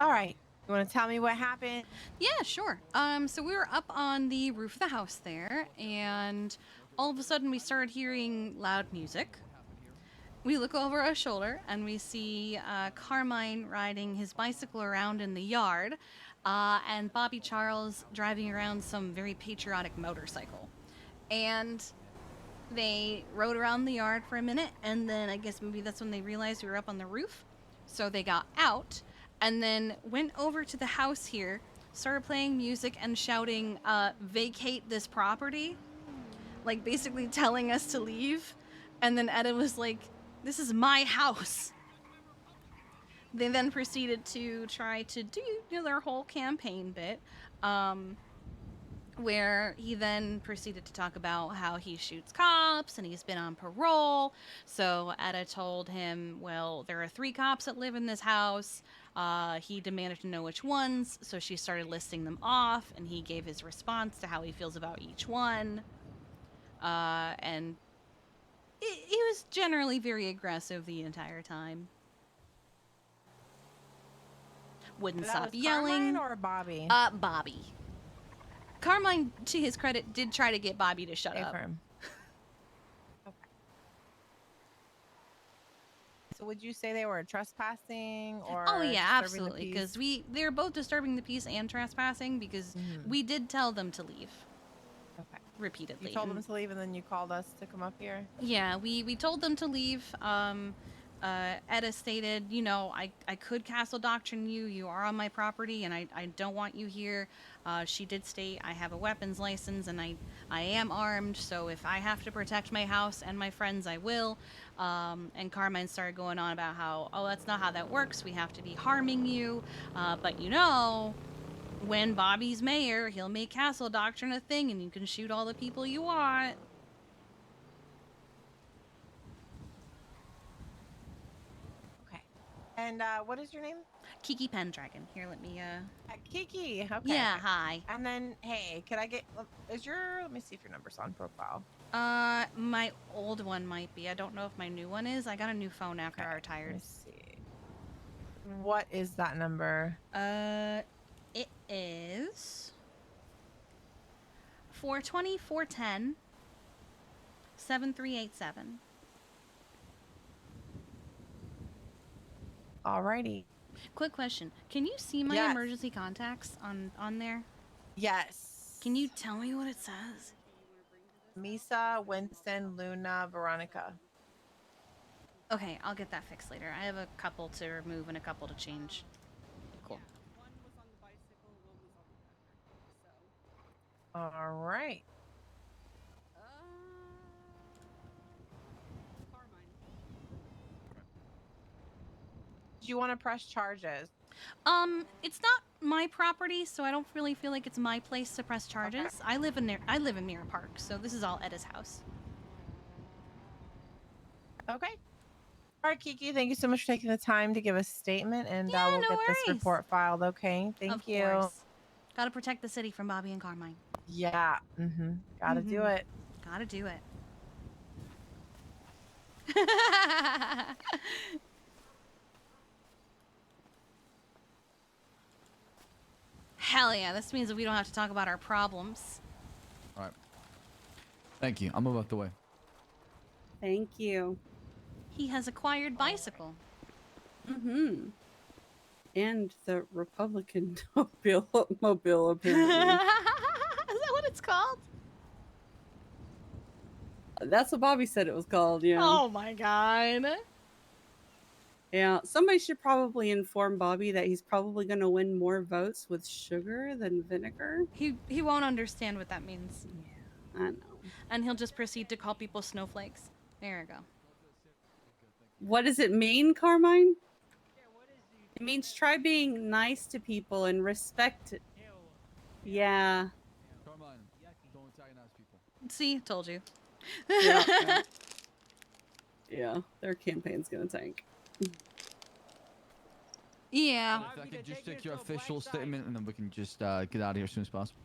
All right. You want to tell me what happened? Yeah, sure. So we were up on the roof of the house there, and all of a sudden we started hearing loud music. We look over our shoulder and we see Carmine riding his bicycle around in the yard, and Bobby Charles driving around some very patriotic motorcycle. And they rode around the yard for a minute, and then I guess maybe that's when they realized we were up on the roof. So they got out and then went over to the house here, started playing music and shouting, vacate this property. Like basically telling us to leave. And then Etta was like, this is my house. They then proceeded to try to do their whole campaign bit, where he then proceeded to talk about how he shoots cops and he's been on parole. So Etta told him, well, there are 3 cops that live in this house. He demanded to know which ones, so she started listing them off, and he gave his response to how he feels about each one. And he was generally very aggressive the entire time. Wouldn't That stop was yelling. Carmine or Bobby? Bobby. Carmine, to his credit, did try to get Bobby to shut up. So would you say they were trespassing or? Oh yeah, disturbing the absolutely. peace? Because they're both disturbing the peace and trespassing. Because we did tell them to leave. Okay. Repeatedly. You told and- them to leave, and then you called us to come up here. Yeah, we told them to leave. Etta stated, you know, I could castle doctrine you. You are on my property, and I don't want you here. She did state I have a weapons license, and I am armed, so if I have to protect my house and my friends, I will. And Carmine started going on about how, oh, that's not how that works. We have to be harming you. But you know, when Bobby's mayor, he'll make castle doctrine a thing, and you can shoot all the people you want. And what is your name? Kiki Pendragon. Here, let me, Kiki. Okay. Yeah, hi. And then, hey, could I get, let me see if your number's on profile. My old one might be. I don't know if my new one is. I got a new phone after I retired. Let me see. What is that number? It is 420 410 7387. Alrighty. Quick question. Can you see my Yes. emergency contacts on there? Yes. Can you tell me what it says? Misa, Winston, Luna, Veronica. Okay, I'll get that fixed later. I have a couple to remove and a couple to change. Cool. All right. Do you want to press charges? It's not my property, so I don't really feel like it's my place to press charges. Okay. I live in Mirror Park, so this is all Etta's house. Okay. All right, Kiki, thank you so much for taking the time to give a statement, and we'll no get this worries. report filed, okay? Thank Of you. course. Gotta protect the city from Bobby and Carmine. Yeah. Gotta do it. Gotta do it. Hell yeah, this means that we don't have to talk about our problems. All right. Thank you. I'm about the way. Thank you. He has acquired bicycle. Mm-hmm. And the Republican mobile apparently. Is that what it's called? That's what Bobby said it was called, yeah. Oh my god. Yeah, somebody should probably inform Bobby that he's probably going to win more votes with sugar than vinegar. He won't understand what that means. Yeah, I know. And he'll just proceed to call people snowflakes. There we go. What does it mean, Carmine? It means try being nice to people and respect. Yeah. Carmine, don't antagonize people. See, told you. Yeah. Yeah, their campaign's going to tank. Yeah. If I could just take your official statement and then we can just get out of here as soon as possible.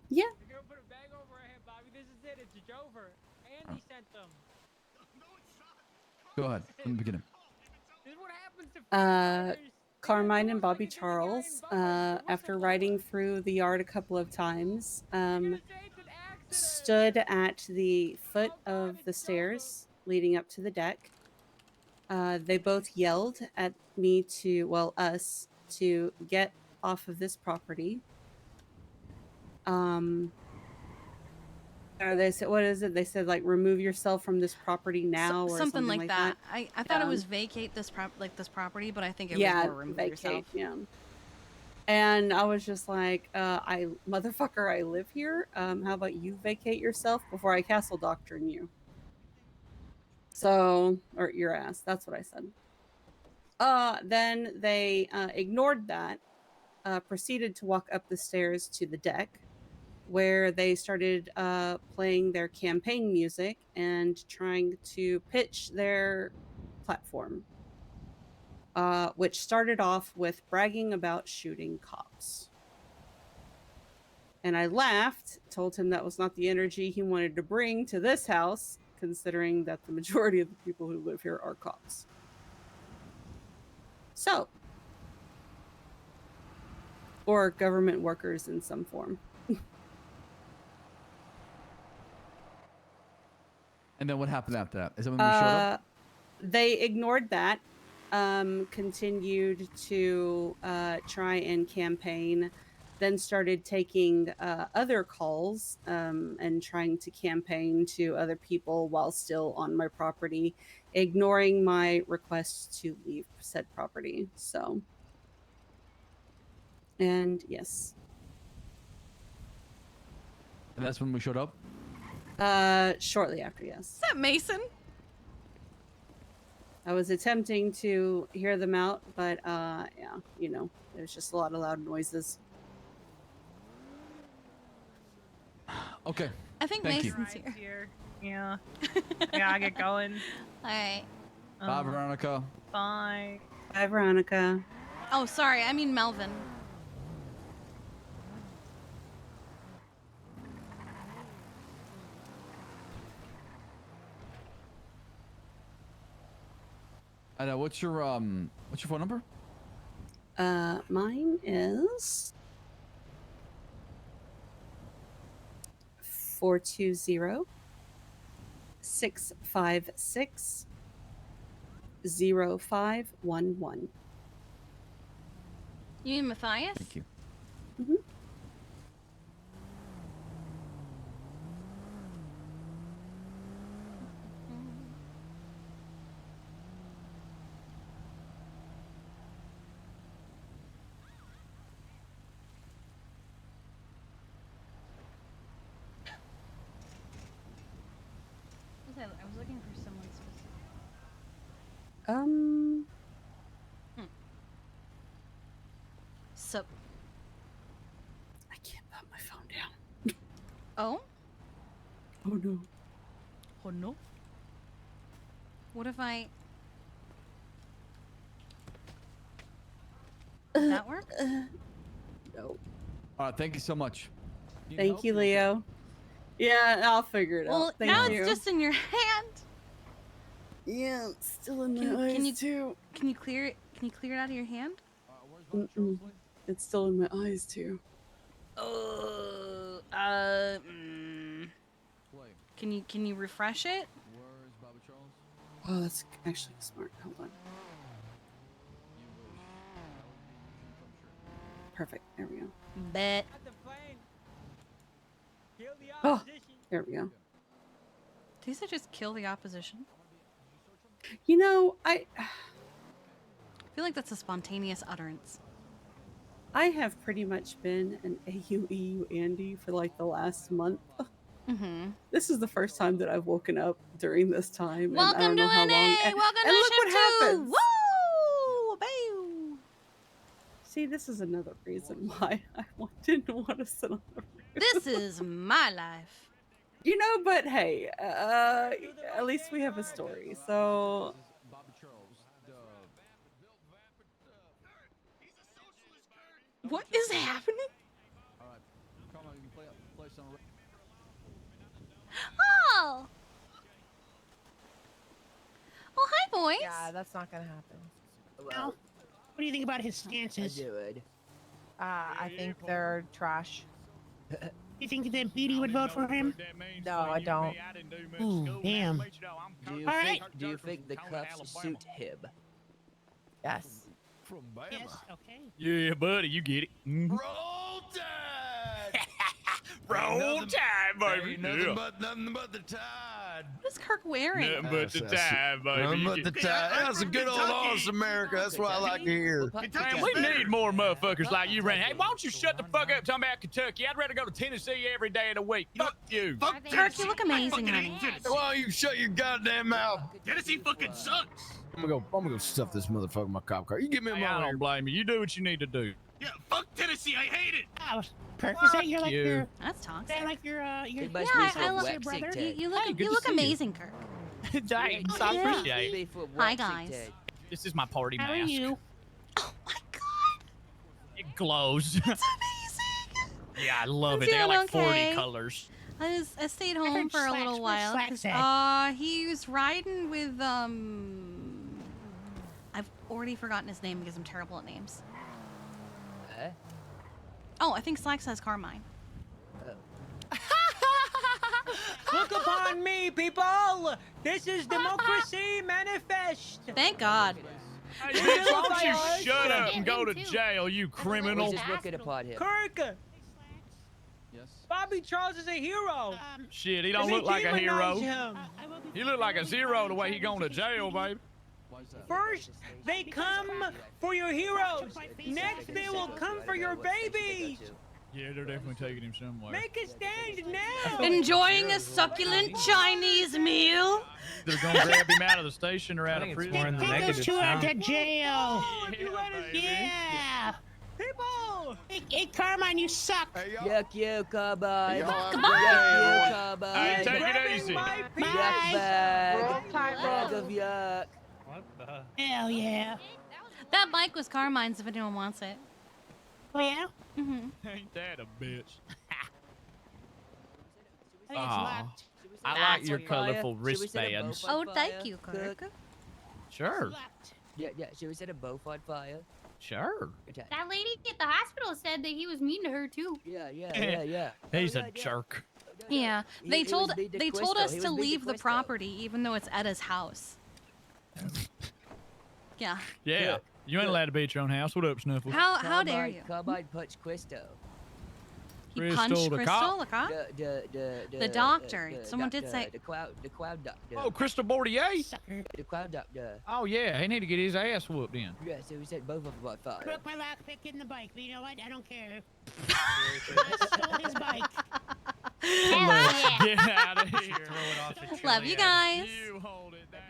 Yeah. You're gonna put a bag over our head, Bobby. This is it. It's over. Andy sent them. Go ahead. From the beginning. This is what happens to Carmine and Bobby Charles, after riding through the yard a couple of times, stood at the foot of the stairs leading up to the deck. They both yelled at me us to get off of this property. Or they said, what is it? They said, like, remove yourself from this property now, or something like that. I thought it was vacate this property, but I think it was more remove yourself. Yeah. And I was just like, motherfucker, I live here. How about you vacate yourself before I castle doctrine you? So, or your ass. That's what I said. Then they ignored that, proceeded to walk up the stairs to the deck, where they started playing their campaign music and trying to pitch their platform, which started off with bragging about shooting cops. And I laughed, told him that was not the energy he wanted to bring to this house, considering that the majority of the people who live here are cops. So, or government workers in some form. And then what happened after that? Is that when we showed up? They ignored that, continued to try and campaign. then started taking other calls and trying to campaign to other people while still on my property, ignoring my requests to leave said property. So, and yes. And that's when we showed up? Shortly after, yes. Is that Mason? I was attempting to hear them out, but yeah, you know, there's just a lot of loud noises. Okay. I think Thank you. Mason's here. Yeah. I gotta get going. All right. Bye, Veronica. Bye. Bye, Veronica. Oh, sorry. I mean Melvin. What's your phone number? Mine is 420-656-0511. You mean Matthias? Thank you. Mm-hmm. I was looking for someone specific. So. I can't put my phone down. Oh? Oh no. Oh no. What if I? Does that work? No. All right, thank you so much. Thank you, Leo. Yeah, I'll figure it Well, out. Thank now you. it's just in your hand. Yeah, it's still in my eyes can you too. Can you clear it? Can you clear it out of your hand? Mm-mm. It's still in my eyes too. Can you refresh it? Where's Bobby Charles? Oh, that's actually smart. Hold on. Perfect. There we go. Bet. Oh, there we go. These are just kill the opposition. You know, I feel like that's a spontaneous utterance. I have pretty much been an AUEU Andy for like the last month. Mm-hmm. This is the first time that I've woken up during this time. And I Welcome don't to know how NA! long. Welcome and to look what Ship 2! happens. Woo! Boo! See, this is another reason why I didn't want to sit on the roof. This is my life. You know, but hey, at least we have a story. So. Bobby Charles. What is happening? All right, come on, you can play some. Oh! Well, hi, boys. Yeah, that's not gonna happen. Well, what do you think about his stances? I think they're trash. You think that Petey would vote for him? No, I don't. Ooh, damn. Do you All think? right. Do you think the cuffs suit him? Yes. From Bama. Yes, okay. Yeah, buddy, you get it. Roll Tide! Roll Tide, baby. Ain't nothing but the tide. What is Kirk wearing? Nothing but the tide, baby. Nothing but the tide. That's a good old horse, America. That's what I like to hear. Man, we need more motherfuckers like you, Ren. Hey, why don't you shut the fuck up talking about Kentucky? I'd rather go to Tennessee every day of the week. Fuck you. Fuck Kirk, you look amazing, honey. Why don't you shut your goddamn mouth? Tennessee fucking sucks. I'm gonna go stuff this motherfucker in my cop car. You give me a Hey, moment. I don't blame you. You do what you need to do. Yeah, fuck Tennessee. I hate it. Kirk, is that your like you. your? That's toxic. Is that like your Yeah, must I love your brother? you. Look, Hey, good you to look see you. amazing, Kirk. Thanks, Oh, I yeah. appreciate it. Hi, guys. This is my party How are mask. you? Oh my god, It glows. it's amazing. Yeah, I love I'm it. They got doing like 40 okay. colors. I stayed home heard for a Slacks. little Where's while. Slacks at? He was riding with I've already forgotten his name because I'm terrible at names. Oh, I think Slacks has Carmine. Look upon me, people! This is democracy manifest. Thank God. Hey, bitch, why don't you shut up and go to jail, you criminal? Just looking upon him. Kirk! Yes. Bobby Charles is a hero. Shit, he don't They look like a demonize hero. him. He look like a zero the way he going to jail, baby. First, they come for your heroes. Next, they will come for your babies. Yeah, they're definitely taking him somewhere. Make a stand now. Enjoying a succulent Chinese meal? They're gonna grab him out of the station or out of prison. Take those two out to jail. Yeah. People. Hey, Carmine, you suck. Yuck you, Carbine. Yuck you, Carbine. Hey, take it easy. Yuck bag. Bag of yuck. What the? Hell yeah. That bike was Carmine's if anyone wants it. Oh, yeah? Mm-hmm. Ain't that a bitch? I think it's locked. I like your colorful wristbands. Oh, thank you, Kirk. Sure. Yeah, should we set a boat on fire? Sure. That lady at the hospital said that he was mean to her too. Yeah. He's a jerk. Yeah, they He told was big to they told Quisto. us He to was big to leave the Quisto. property, even though it's Edda's house. Yeah. Yeah. You ain't allowed to be at your own house. What up, Snuffles? How dare you? Carbine punched Quisto. He Crystal punched the Crystal, cop? the cop? The doctor. Someone did say. The cloud doctor. Oh, Crystal Bordier? The cloud doctor. Oh, yeah. He need to get his ass whooped in. Yeah, so we set both of them on fire. Broke my lockpick in the bike, but you know what? I don't care. I stole his bike. Get out of here. Love you guys. You hold it down,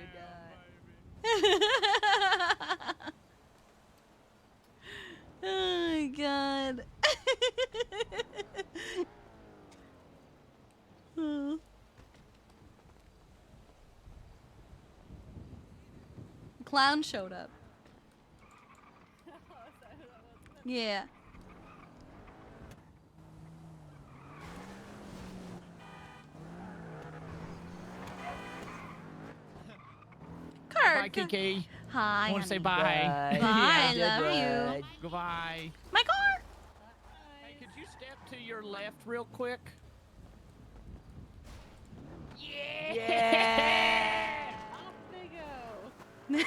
Oh my god. Oh. Clown showed up. Yeah. Kirk. Bye, Kiki. Hi. I want to say honey. bye. Bye. I Yeah. love you. Goodbye. My car. Hey, could you step to your left real quick? Yeah. Off they go.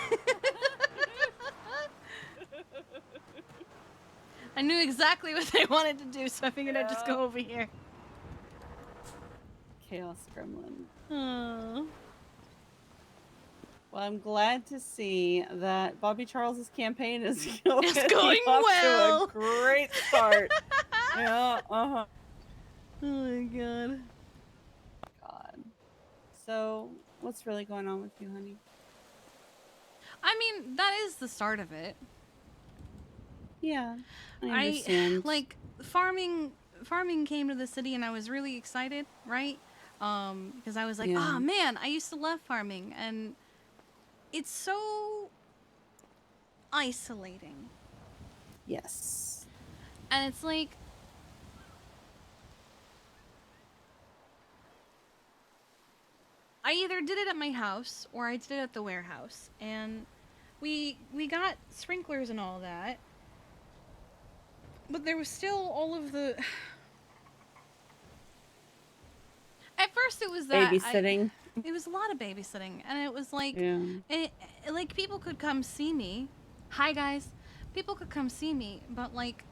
I knew exactly what they wanted to do, so I figured I'd just go over here. Chaos Gremlin. Oh. Well, I'm glad to see that Bobby Charles's campaign is going, It's going off well. to a great start. Yeah, Oh my god. God. So, what's really going on with you, honey? I mean, that is the start of it. Yeah, I understand. like farming came to the city and I was really excited, right? Because I was like, Yeah. oh man, I used to love farming and it's so isolating. Yes. And it's like I either did it at my house or I did it at the warehouse. And we got sprinklers and all that. But there was still all of the At first it was that Babysitting. it was a lot of babysitting and it was like Yeah. like people could come see me. Hi guys. People could come see me, but like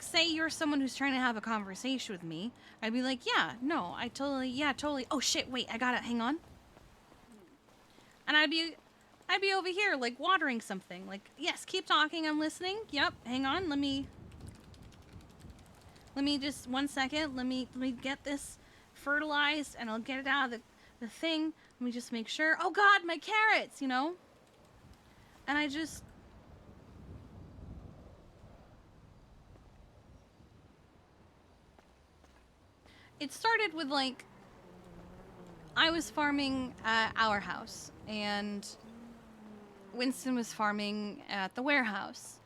say you're someone who's trying to have a conversation with me, I'd be like, yeah, no, totally. Oh shit, wait, I got it. Hang on. And I'd be over here like watering something. Like, yes, keep talking, I'm listening. Yep, hang on. Let me just 1 second. Let me get this fertilized and I'll get it out of the thing. Let me just make sure. Oh god, my carrots, you know? And I just it started with like I was farming at our house and Winston was farming at the warehouse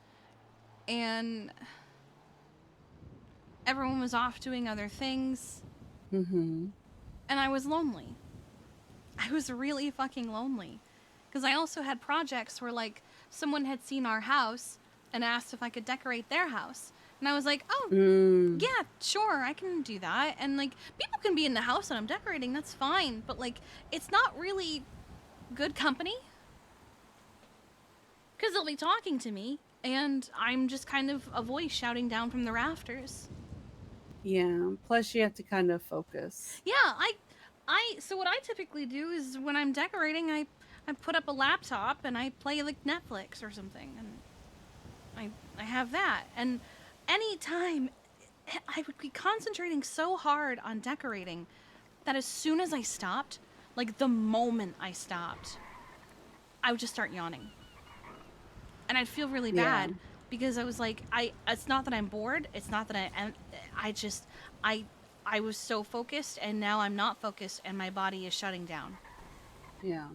and everyone was off doing other things Mm-hmm. and I was lonely. I was really fucking lonely because I also had projects where like someone had seen our house and asked if I could decorate their house. And I was like, oh, yeah, sure, I can do that. And, like, people can be in the house and I'm decorating, that's fine. But, like, it's not really good company. Because they'll be talking to me, and I'm just kind of a voice shouting down from the rafters. Yeah. Plus, you have to kind of focus. Yeah, so what I typically do is when I'm decorating, I put up a laptop and I play like Netflix or something, and I have that. And anytime I would be concentrating so hard on decorating that as soon as I stopped, like the moment I stopped, I would just start yawning. And I'd feel really bad because I was like, it's not that I'm bored, it's not that I was so focused, and now I'm not focused, and my body is shutting down. Yeah.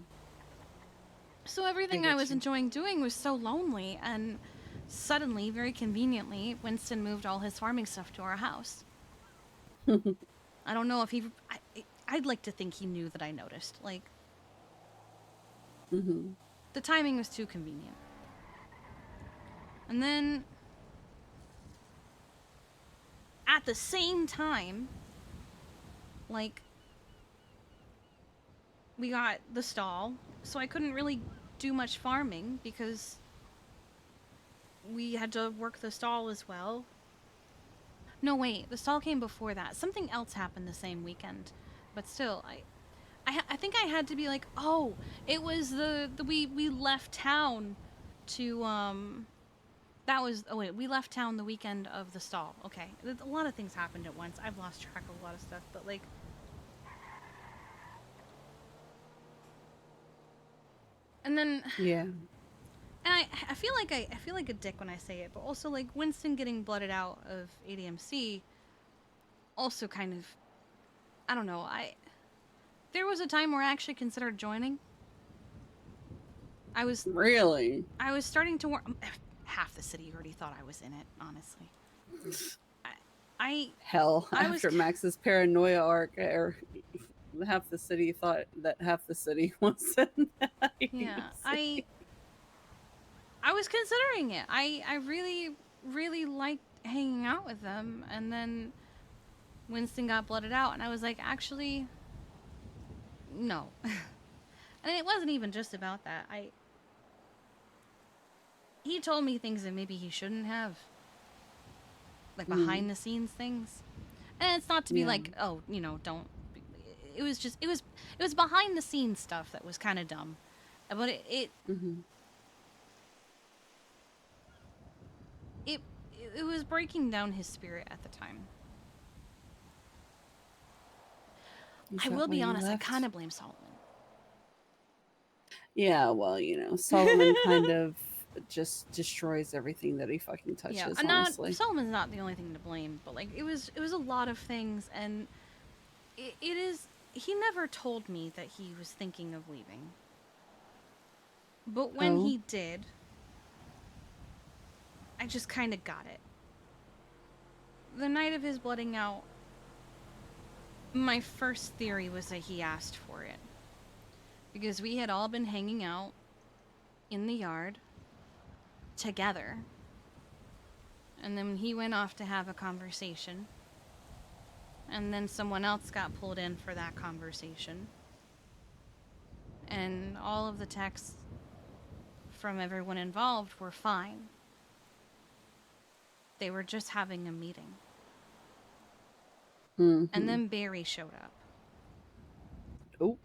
So everything I was enjoying doing was so lonely, and suddenly, very conveniently, Winston moved all his farming stuff to our house. I don't know if I'd like to think he knew that I noticed. Like, the timing was too convenient. And then, at the same time, like, we got the stall, so I couldn't really do much farming because we had to work the stall as well. No, wait, the stall came before that. Something else happened the same weekend, but still, I think I had to be like, oh, it was we left town to that was, oh wait, we left town the weekend of the stall. Okay, a lot of things happened at once. I've lost track of a lot of stuff, but like. And then and I feel like a dick when I say it, but also like Winston getting blooded out of ADMC also kind of, I don't know, there was a time where I actually considered joining. I was starting to work. Half the city already thought I was in it, honestly. After Max's paranoia arc, half the city thought that half the city was in that. Yeah, I was considering it. I really, really liked hanging out with them, and then Winston got blooded out, and I was like, actually, no. And it wasn't even just about that. He told me things that maybe he shouldn't have. Like behind the scenes things. And it's not to be like, oh, you know, don't. It was just, it was behind the scenes stuff that was kind of dumb. But it was breaking down his spirit at the time. I will be honest, I kind of blame Solomon. Yeah, well, you know, Solomon kind of just destroys everything that he fucking touches. Yeah, honestly, Solomon's not the only thing to blame, but like it was a lot of things, and it is. He never told me that he was thinking of leaving, but when he did, I just kind of got it. The night of his blooding out, my first theory was that he asked for it. Because we had all been hanging out in the yard together. And then he went off to have a conversation. And then someone else got pulled in for that conversation. And all of the texts from everyone involved were fine. They were just having a meeting. And then Barry showed up. Oh.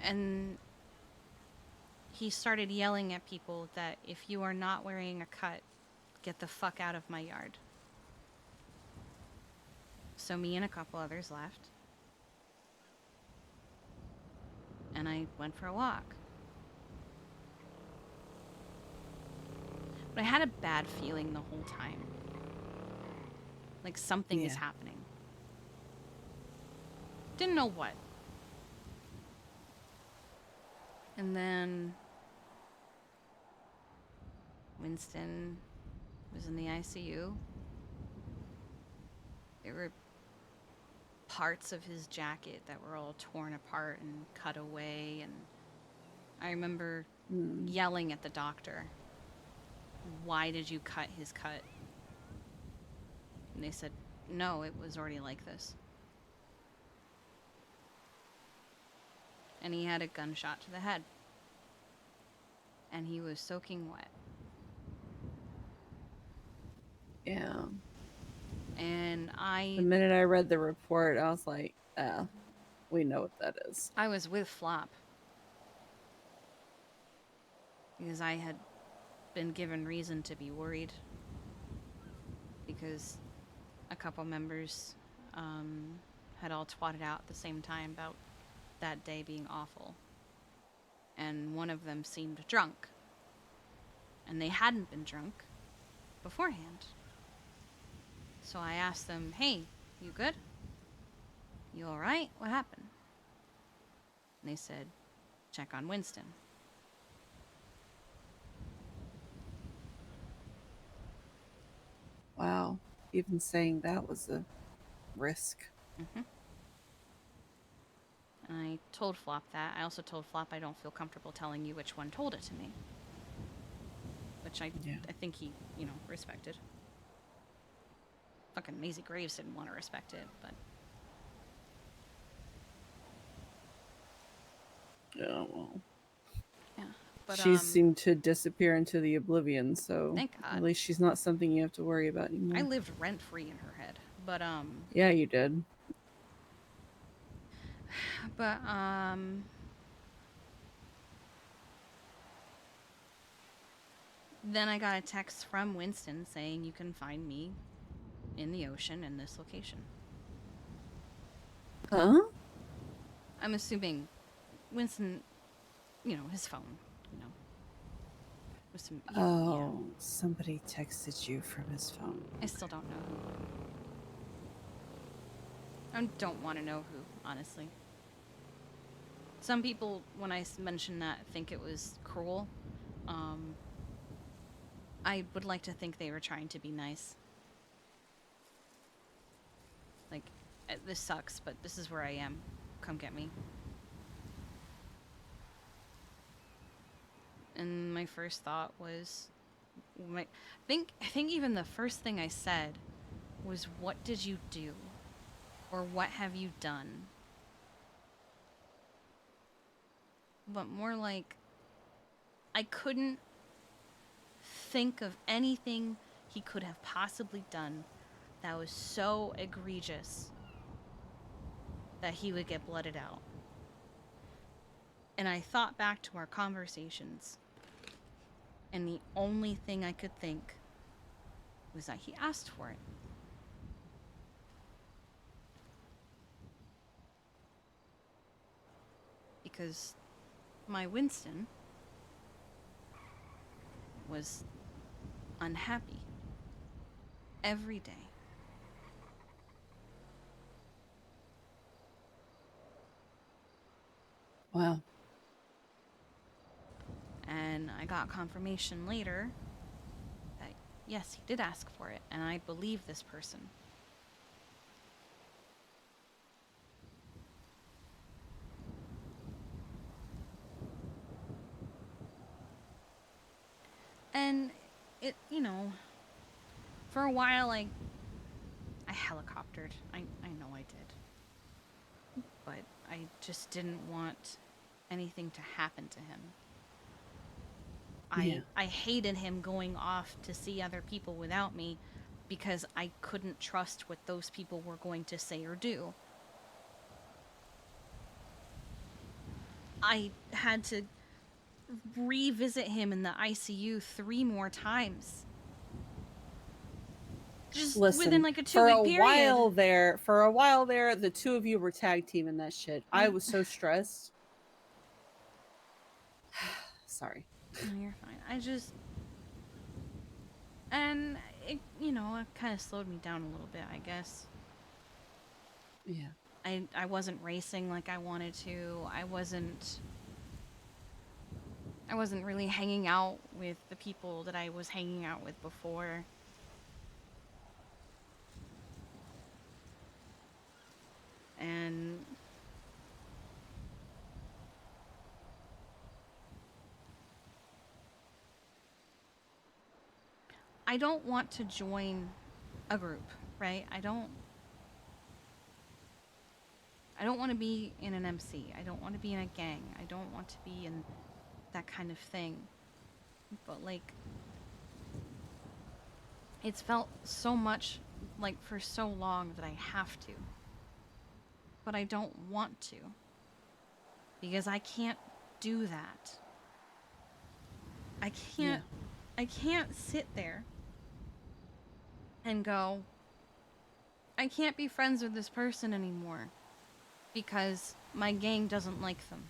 And he started yelling at people that if you are not wearing a cut, get the fuck out of my yard. So me and a couple others left. And I went for a walk. But I had a bad feeling the whole time. Like something is happening. Didn't know what. And then Winston was in the ICU. There were parts of his jacket that were all torn apart and cut away, and I remember yelling at the doctor, "Why did you cut his cut?" And they said, "No, it was already like this." And he had a gunshot to the head. and he was soaking wet. Yeah. And The minute I read the report, I was like, ah, we know what that is. I was with Flop because I had been given reason to be worried because a couple members had all twatted out at the same time about that day being awful. And one of them seemed drunk. And they hadn't been drunk beforehand. So I asked them, hey, you good? You alright? What happened? And they said, check on Winston. Wow. Even saying that was a risk. Mm-hmm. And I told Flop that. I also told Flop I don't feel comfortable telling you which one told it to me. Which I think he, respected. Fucking Maisie Graves didn't want to respect it, but... Yeah, well. Yeah, but, she seemed to disappear into the oblivion, so thank God. at least she's not something you have to worry about anymore. I lived rent-free in her head, but, Yeah, you did. But, then I got a text from Winston saying you can find me in the ocean in this location. Huh? I'm assuming Winston, his phone, with some... Oh, somebody texted you from his phone. I still don't know who. I don't want to know who, honestly. Some people, when I mention that, think it was cruel. I would like to think they were trying to be nice. Like, this sucks, but this is where I am. Come get me. And my first thought was... I think even the first thing I said was, what did you do? Or what have you done? But more like, I couldn't think of anything he could have possibly done that was so egregious that he would get blooded out. And I thought back to our conversations, and the only thing I could think was that he asked for it. Because my Winston was unhappy every day. Wow. And I got confirmation later that yes, he did ask for it, and I believe this person. And it, for a while I helicoptered. I know I did. But I just didn't want anything to happen to him. I hated him going off to see other people without me because I couldn't trust what those people were going to say or do. I had to revisit him in the ICU 3 more times. Just within like a 2-week period. For a while there, the two of you were tag teaming that shit. I was so stressed. Sorry. No, you're fine. And it, it kind of slowed me down a little bit, I guess. Yeah. I wasn't racing like I wanted to. I wasn't really hanging out with the people that I was hanging out with before. And I don't want to join a group, right? I don't want to be in an MC. I don't want to be in a gang. I don't want to be in that kind of thing. but like, it's felt so much like for so long that I have to. But I don't want to. Because I can't do that. I can't sit there and go, I can't be friends with this person anymore because my gang doesn't like them.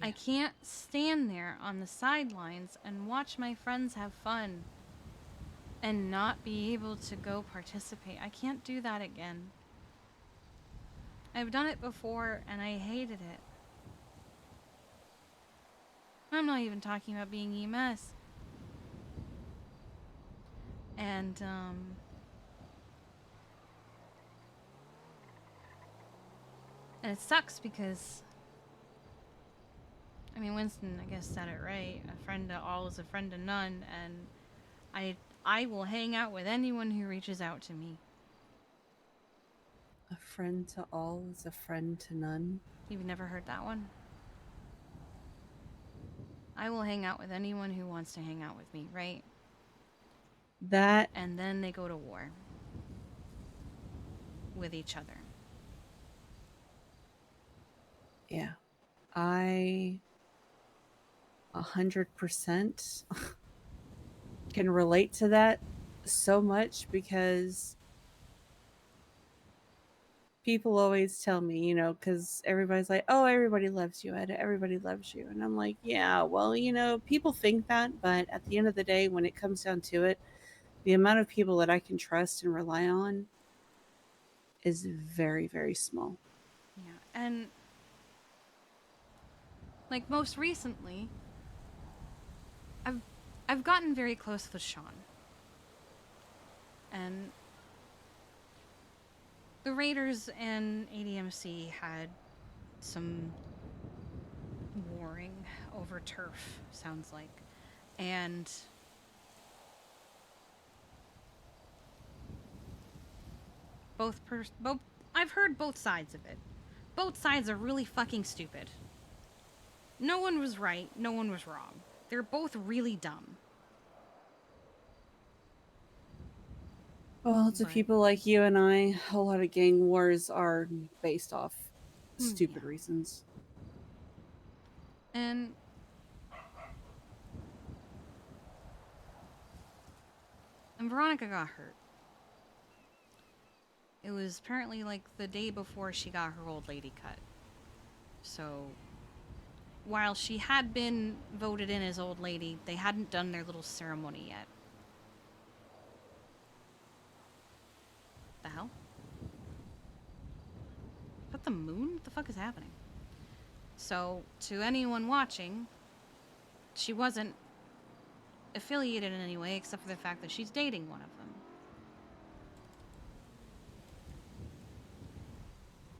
I can't stand there on the sidelines and watch my friends have fun and not be able to go participate. I can't do that again. I've done it before and I hated it. I'm not even talking about being EMS. And it sucks because, I mean, Winston, I guess, said it right. A friend to all is a friend to none, and I will hang out with anyone who reaches out to me. A friend to all is a friend to none. You've never heard that one? I will hang out with anyone who wants to hang out with me, right? That... And then they go to war with each other. Yeah. I 100% can relate to that so much because people always tell me, you know, because everybody's like, oh, everybody loves you, Ed. Everybody loves you. And I'm like, yeah, well, you know, people think that. But at the end of the day, when it comes down to it, the amount of people that I can trust and rely on is very, very small. Yeah. And like most recently, I've gotten very close with Sean. And the Raiders and ADMC had some warring over turf, sounds like. And both I've heard both sides of it. Both sides are really fucking stupid. No one was right, no one was wrong. They're both really dumb. Well, to people like you and I, a lot of gang wars are based off stupid reasons. And Veronica got hurt. It was apparently like the day before she got her old lady cut. So while she had been voted in as old lady, they hadn't done their little ceremony yet. The hell? Is that the moon? What the fuck is happening? So, to anyone watching, she wasn't affiliated in any way except for the fact that she's dating one of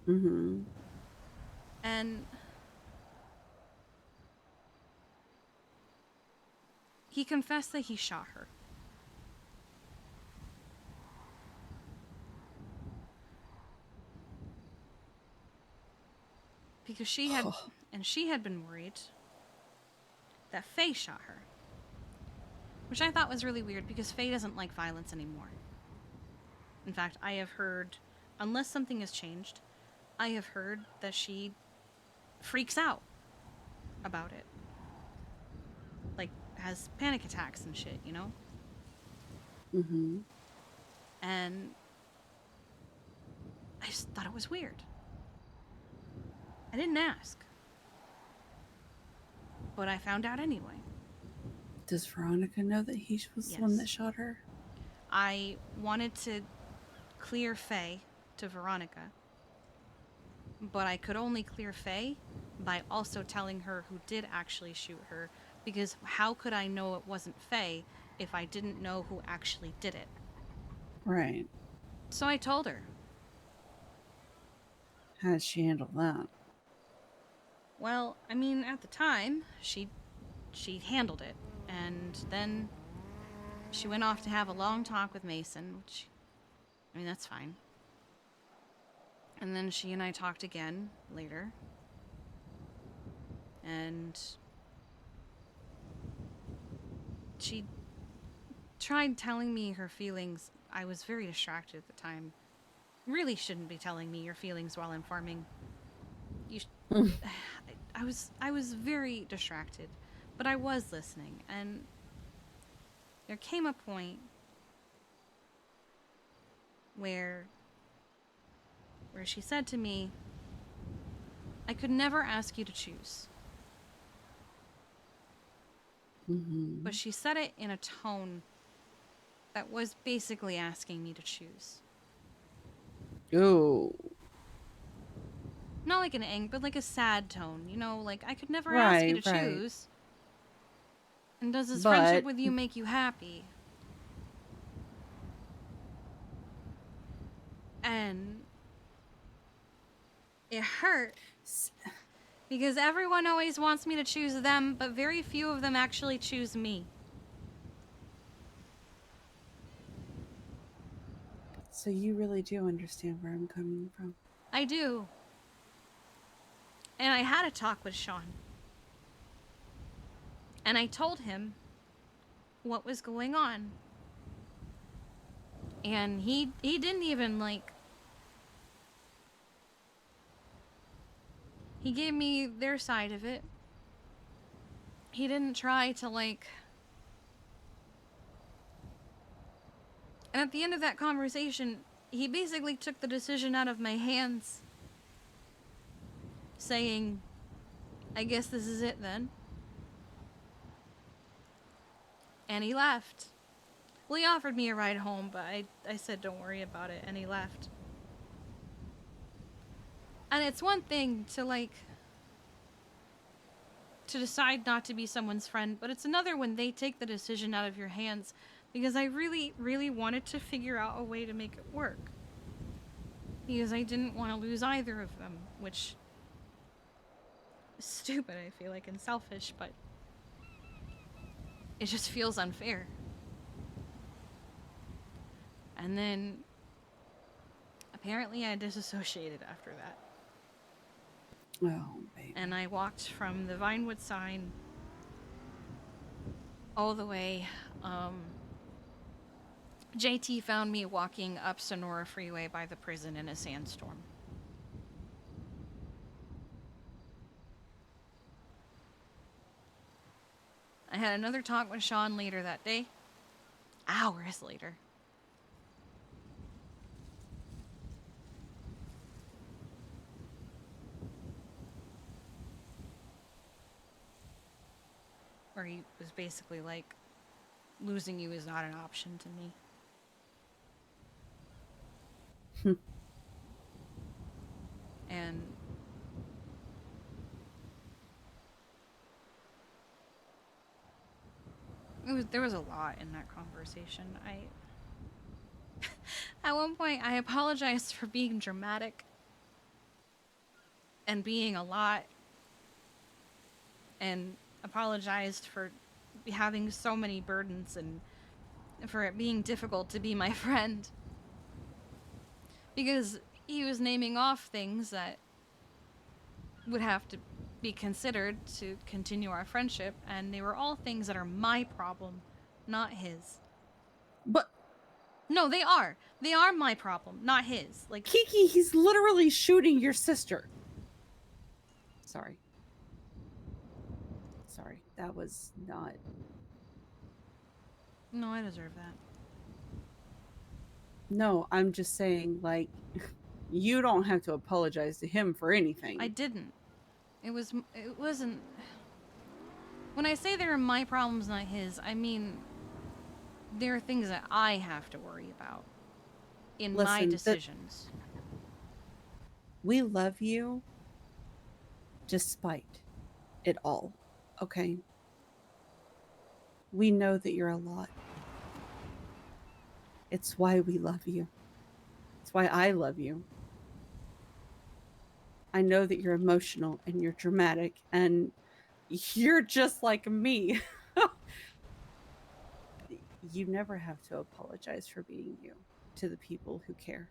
them. Mm-hmm. And he confessed that he shot her. Because she had been worried that Faye shot her. Which I thought was really weird because Faye doesn't like violence anymore. In fact, I have heard, unless something has changed, I have heard that she freaks out about it. Like, has panic attacks and shit, you know? Mm-hmm. And I just thought it was weird. I didn't ask. But I found out anyway. Does Veronica know that he was the one that shot her? I wanted to clear Faye to Veronica. But I could only clear Faye by also telling her who did actually shoot her. Because how could I know it wasn't Faye if I didn't know who actually did it? Right. So I told her. How did she handle that? Well, I mean, at the time, she handled it. And then she went off to have a long talk with Mason, which, I mean, that's fine. And then she and I talked again later. And she tried telling me her feelings. I was very distracted at the time. Really shouldn't be telling me your feelings while I'm farming. You I was very distracted, but I was listening, and there came a point where she said to me, I could never ask you to choose. But she said it in a tone that was basically asking me to choose. Oh. Not like an but like a sad tone, you know, like I could never ask you to Right. choose. And does this But friendship with you make you happy? And it hurt because everyone always wants me to choose them, but very few of them actually choose me. So you really do understand where I'm coming from. I do. And I had a talk with Sean. And I told him what was going on. And he didn't even like... He gave me their side of it. He didn't try to like... And at the end of that conversation, he basically took the decision out of my hands. Saying, I guess this is it then. And he left. Well, he offered me a ride home, but I said don't worry about it, and he left. And it's one thing to like... to decide not to be someone's friend, but it's another when they take the decision out of your hands, because I really, really wanted to figure out a way to make it work. Because I didn't want to lose either of them, which is stupid, I feel like, and selfish, but it just feels unfair. And then apparently I disassociated after that. Oh, baby. And I walked from the Vinewood sign all the way. JT found me walking up Sonora Freeway by the prison in a sandstorm. I had another talk with Sean later that day. Hours later. Where he was basically like, losing you is not an option to me. And there was a lot in that conversation. At one point, I apologized for being dramatic and being a lot, and apologized for having so many burdens and for it being difficult to be my friend. Because he was naming off things that would have to be considered to continue our friendship, and they were all things that are my problem, not his. But no, they are. They are my problem, not his. Like Kiki, he's literally shooting your sister. Sorry. Sorry, that was not... No, I deserve that. No, I'm just saying, like, you don't have to apologize to him for anything. I didn't. It wasn't... When I say they are my problems, not his, I mean... there are things that I have to worry about in my decisions. We love you despite it all, okay? We know that you're a lot. It's why we love you. It's why I love you. I know that you're emotional and you're dramatic and you're just like me. You never have to apologize for being you to the people who care.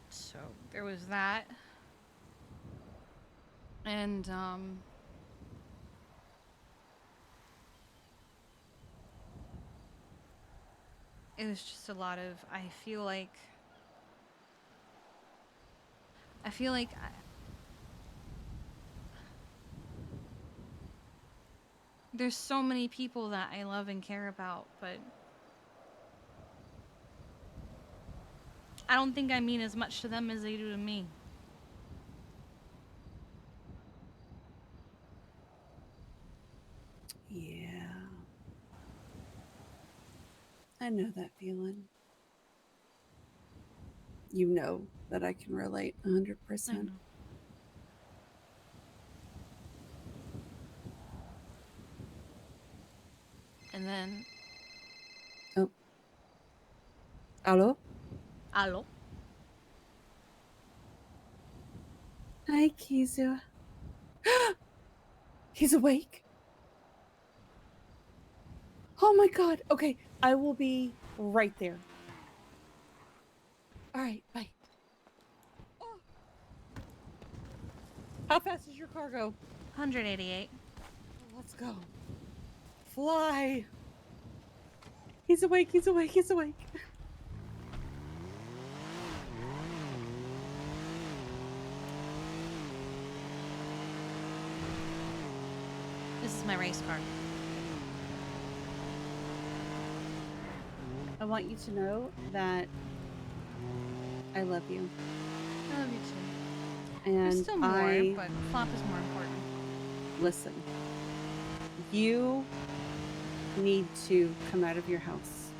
So there was that. And it was just a lot of, I feel like there's so many people that I love and care about, but I don't think I mean as much to them as they do to me. Yeah. I know that feeling. You know that I can relate 100%. I know. And then, Oh. Hello? hello? Hi, Kizu. He's awake? Oh my god. Okay, I will be right there. All right, bye. Oh. How fast is your cargo? 188. Let's go. Fly. He's awake, he's awake, he's awake. This is my race car. I want you to know that I love you. I love you too. And There's still more, but flop is more important. Listen, you need to come out of your house.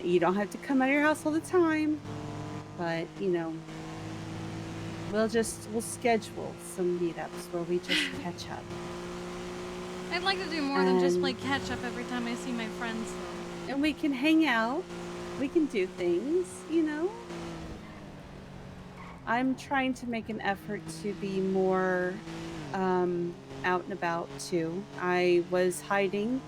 You don't have to come out of your house all the time, but you know, we'll schedule some meetups where we just catch up. I'd like to do more than just play catch up every time I see my friends, though. And we can hang out. We can do things, you know? I'm trying to make an effort to be more out and about, too. I was hiding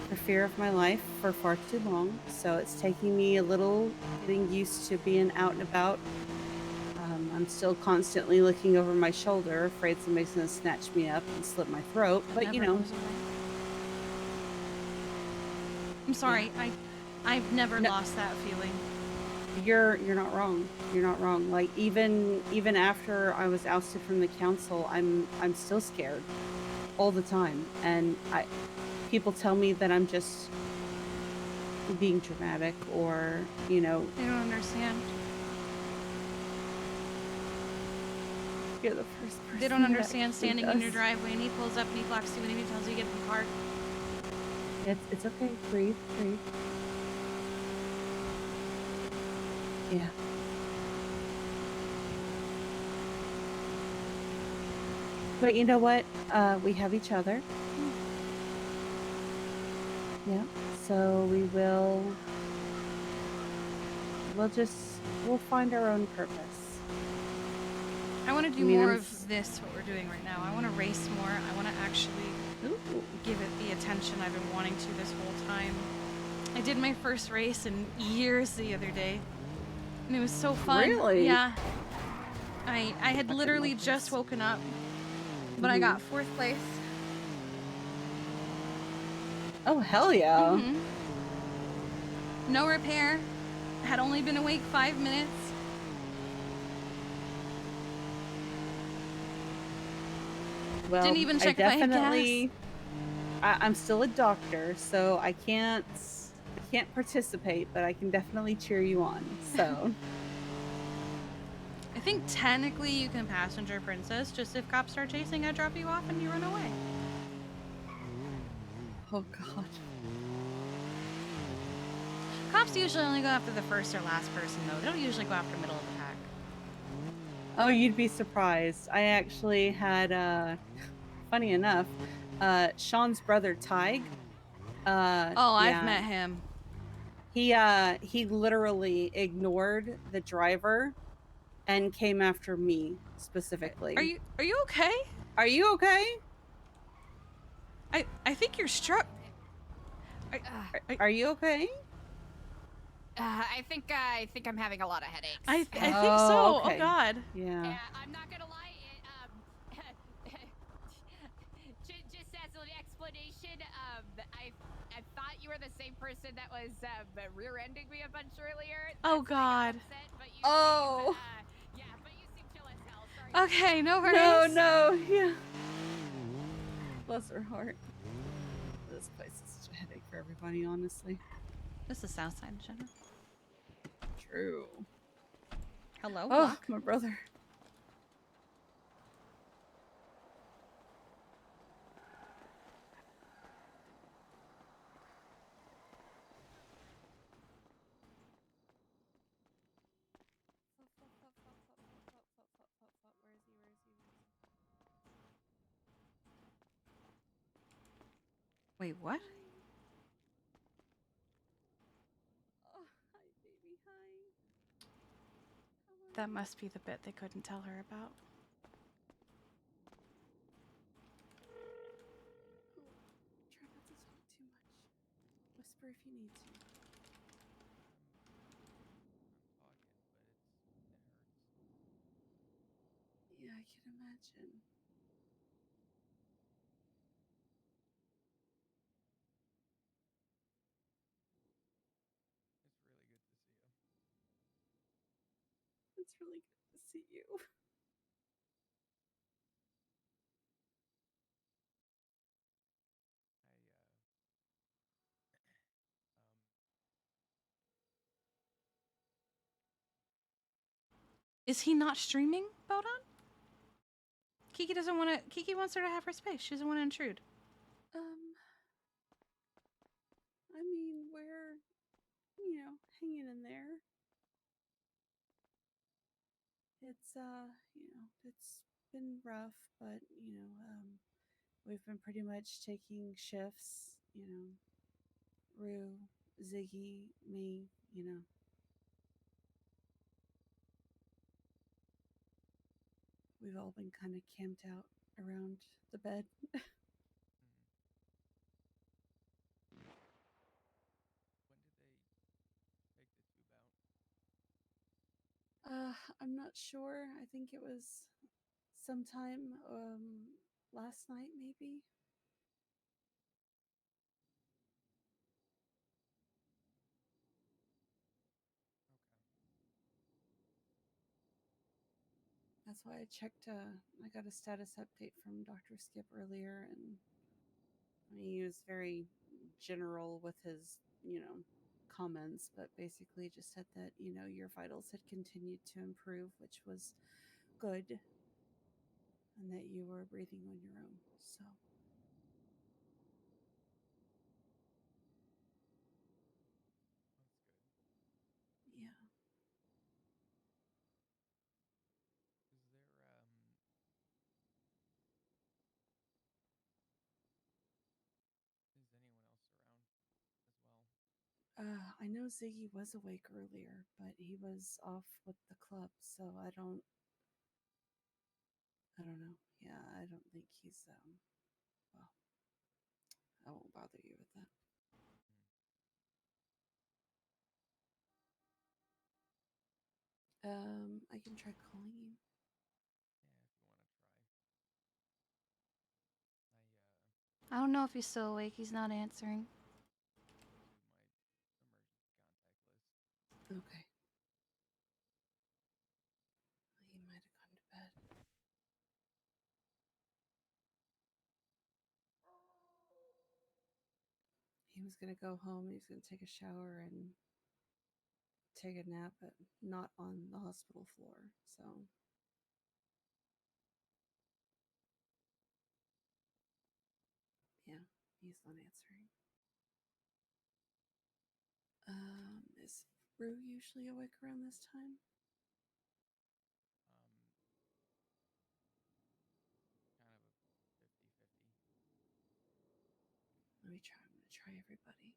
for fear of my life for far too long, so it's taking me a little getting used to being out and about. I'm still constantly looking over my shoulder, afraid somebody's going to snatch me up and slit my throat, but you know. I'm sorry, I've never lost that feeling. You're not wrong. You're not wrong. Like even after I was ousted from the council, I'm still scared all the time, and people tell me that I'm just being dramatic, or you know. They don't understand. You're the first person. They don't that understand actually standing in your does. driveway and he pulls up and he blocks you and he tells you to get in the car. It's okay. Breathe. Yeah. But you know what? We have each other. Yeah. So we'll find our own purpose. I want to do I mean, more I'm of this, what we're doing right now. I want to race more. I want to actually give it the attention I've been wanting to this whole time. I did my first race in years the other day, and it was so fun. Really? Yeah. I had literally just woken up, but I got 4th place. Oh, hell yeah. No repair. Had only been awake 5 minutes. Well, Didn't even check if I had gas. I'm still a doctor, so I can't participate, but I can definitely cheer you on. So I think technically you can passenger princess, just if cops start chasing, I drop you off and you run away. Oh god. Cops usually only go after the first or last person, though. They don't usually go after middle of the pack. Oh, you'd be surprised. I actually had funny enough, Sean's brother Tig. I've met him. He literally ignored the driver and came after me specifically. Are you okay? Are you okay? I think you're struck. Are you okay? I think I'm having a lot of headaches. I think so. Okay. Oh god. Yeah. I'm not gonna lie. were the same person that was rear-ending me a bunch earlier. Oh God. Oh. Yeah, but you seem chill as hell. Sorry. Okay, no No, worries. no, yeah. Bless her heart. This place is such a headache for everybody, honestly. This is Southside, Jenna. True. Hello, Oh, Luck. my brother. Wait, what? Oh, hi, baby, hi. That must be the bit they couldn't tell her about. Try not to talk too much. Whisper if you need to. Yeah, I can imagine. It's really good to see you. Is he not streaming, Bodon? Kiki doesn't want to. Kiki wants her to have her space. She doesn't want to intrude. I mean, we're, hanging in there. It's been rough, but, we've been pretty much taking shifts, Rue, Ziggy, me, We've all been kind of camped out around the bed. I'm not sure. I think it was sometime last night, maybe. That's why I checked. I got a status update from Dr. Skip earlier, and he was very general with his, comments, but basically just said that, your vitals had continued to improve, which was good, and that you were breathing on your own. So, yeah. I know Ziggy was awake earlier, but he was off with the club, so I don't know. Yeah, I don't think he's well, I won't bother you with that. I can try calling you. I don't know if he's still awake. He's not answering. Okay. He might have gone to bed. He was gonna go home. He was gonna take a shower and take a nap, but not on the hospital floor. So, yeah, he's not answering. Is Rue usually awake around this time? Let me try. I'm gonna try everybody.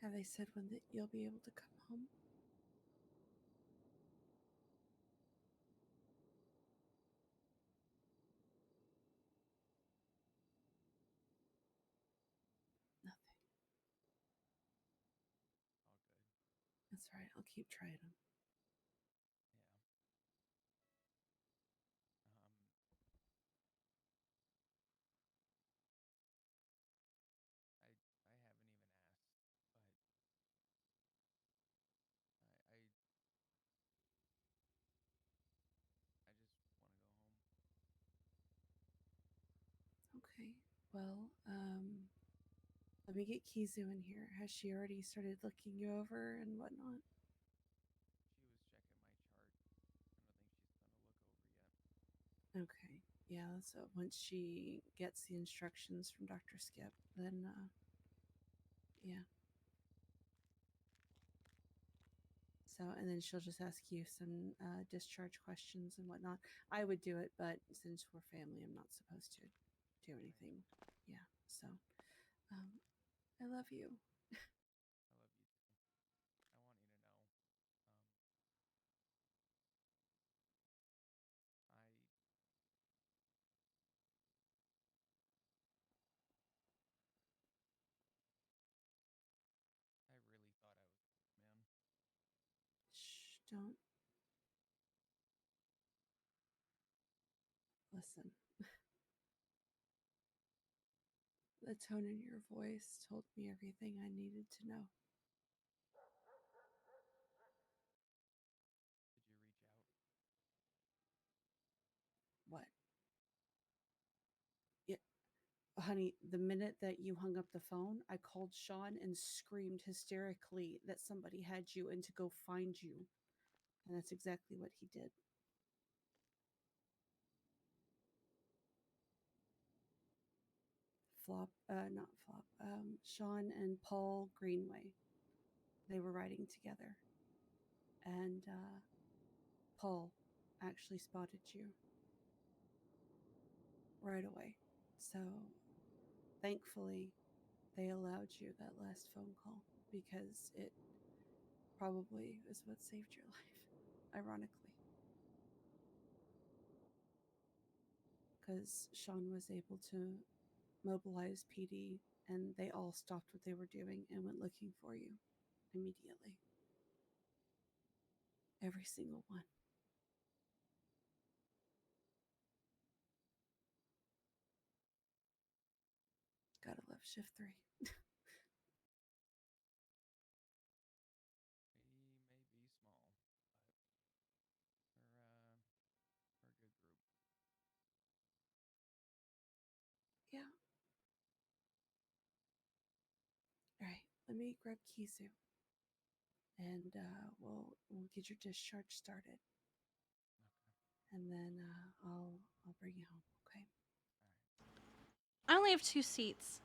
Have they said when that you'll be able to come home? right. I'll keep trying them. I haven't even asked, but I just want to go home. Okay. Well, let me get Kizu in here. Has she already started looking you over and whatnot? She was checking my chart. I don't think she's done a look over yet. Okay. Yeah, so once she gets the instructions from Dr. Skip, then yeah. So, and then she'll just ask you some discharge questions and whatnot. I would do it, but since we're family, I'm not supposed to do anything. Yeah. So, I love you. I love you too. I want you to know, I really thought I was, man. Shh, don't. Listen. The tone in your voice told me everything I needed to know. Did you reach out? What? Yeah, honey, the minute that you hung up the phone, I called Sean and screamed hysterically that somebody had you and to go find you. And that's exactly what he did. Not Flop, Sean and Paul Greenway. They were riding together. And Paul actually spotted you right away. So thankfully, they allowed you that last phone call because it probably is what saved your life, ironically. Because Sean was able to mobilize PD and they all stopped what they were doing and went looking for you immediately. Every single one. Gotta love Shift 3. We may be small, but we're a good group. Yeah. Alright, let me grab Kizu. And we'll get your discharge started. Okay. And then I'll bring you home, okay? I only have 2 seats.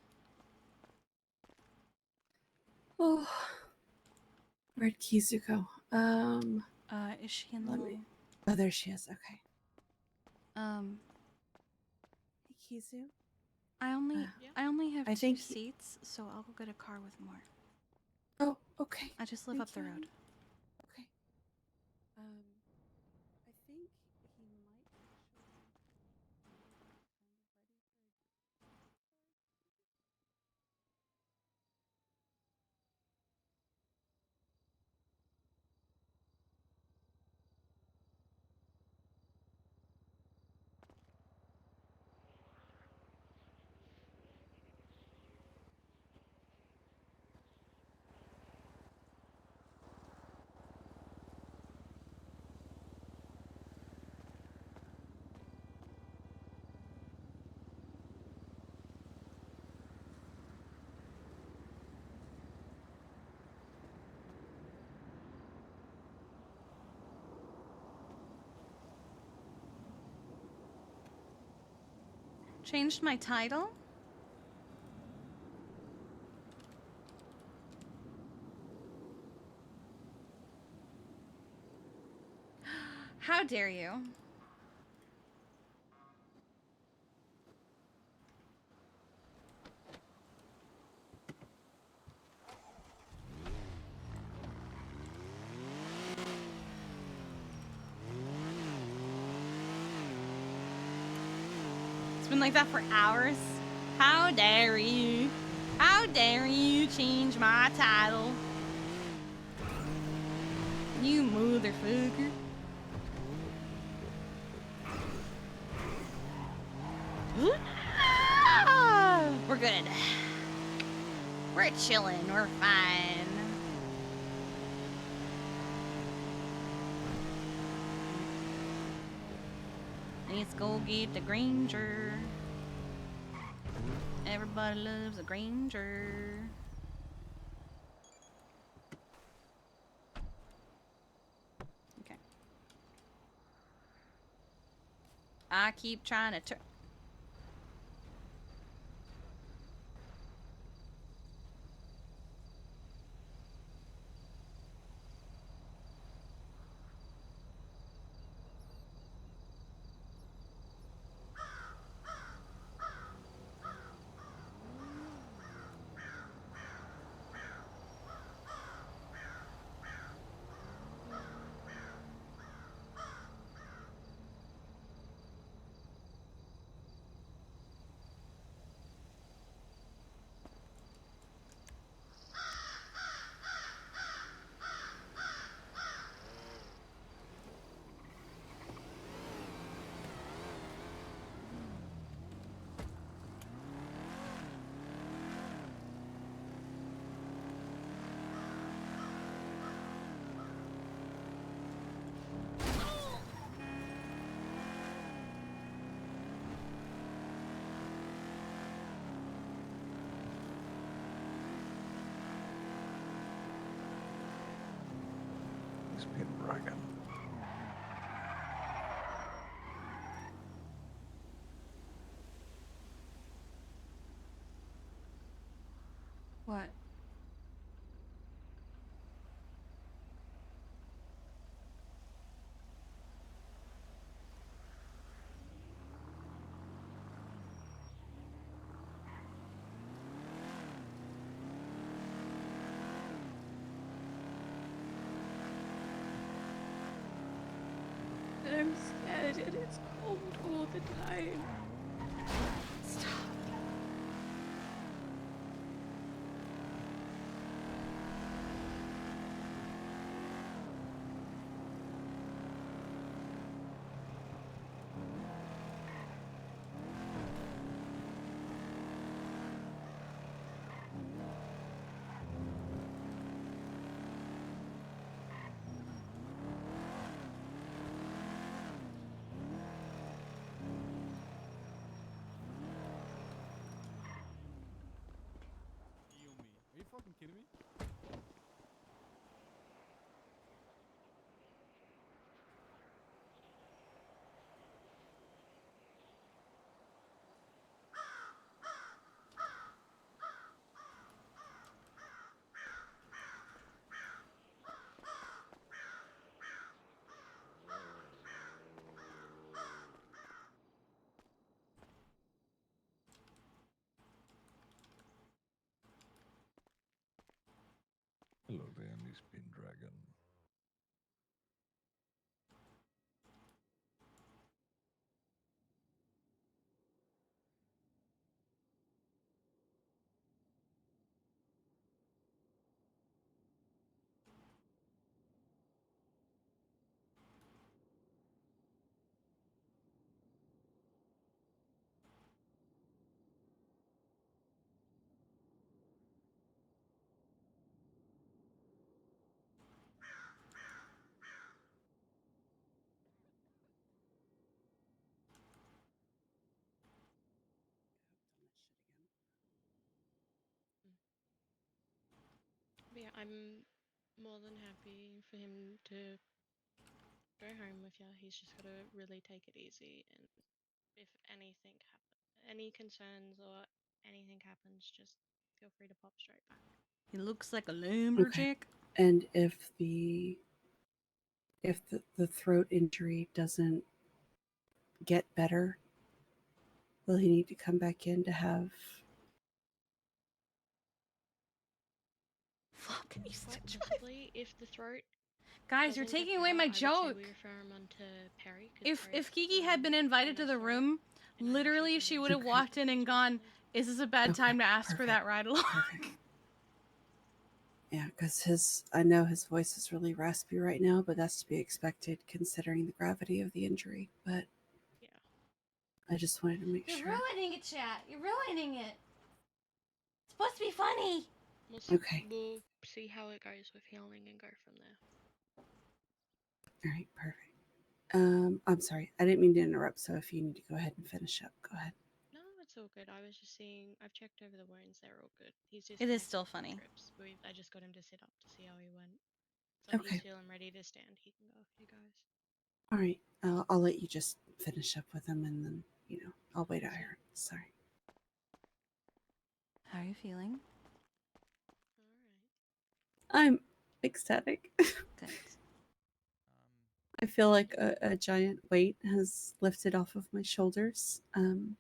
Oh, where'd Kizu go? Is she in the... Oh, there she is. Okay. Hey, Kizu. I only have I 2 think seats, so I'll go get a car with more. Oh, okay. I just live Thank up the you, road. honey. Okay. I think he might actually kind of ready for a Changed my title? How dare you? It's been like that for hours. How dare you? How dare you change my title? You motherfucker. We're good. We're chilling. We're fine. Let's go get the Granger. Everybody loves a Granger. Okay. I keep trying to turn. Pendragon. What? I'm scared and it's cold all the time. Stop. Are you fucking kidding me? Hello there, Miss Pendragon. But yeah, I'm more than happy for him to go home with you. He's just got to really take it easy, and if anything happens, any concerns or anything happens, just feel free to pop straight back. He looks like a lumberjack. And if the throat injury doesn't get better, will he need to come back in to have? Fuck, he's Quite possibly, if the throat. Guys, you're doesn't get taking away better, my I would say joke. we refer him on to Perry. 'Cause If Perry's, Kiki had been invited to the room, literally she would have walked in and gone, "Is this a bad time to ask for that ride along?" Yeah, because I know his voice is really raspy right now, but that's to be expected considering the gravity of the injury. But Yeah. I just wanted to make You're sure. ruining it, chat. You're ruining it. It's supposed to be funny. Okay. We'll see how it goes with healing and go from there. All right, perfect. I'm sorry, I didn't mean to interrupt. So if you need to go ahead and finish up, go ahead. No, it's all good. I was just seeing. I've checked over the wounds. They're all good. He's just. It is still funny. Trips. I just got him to sit up to see how he went. So if he's Okay. feeling ready to stand, he can go if he goes. All right, I'll let you just finish up with him, and then I'll wait out here. Sorry. How are you feeling? I'm ecstatic. Good. I feel like a giant weight has lifted off of my shoulders. Any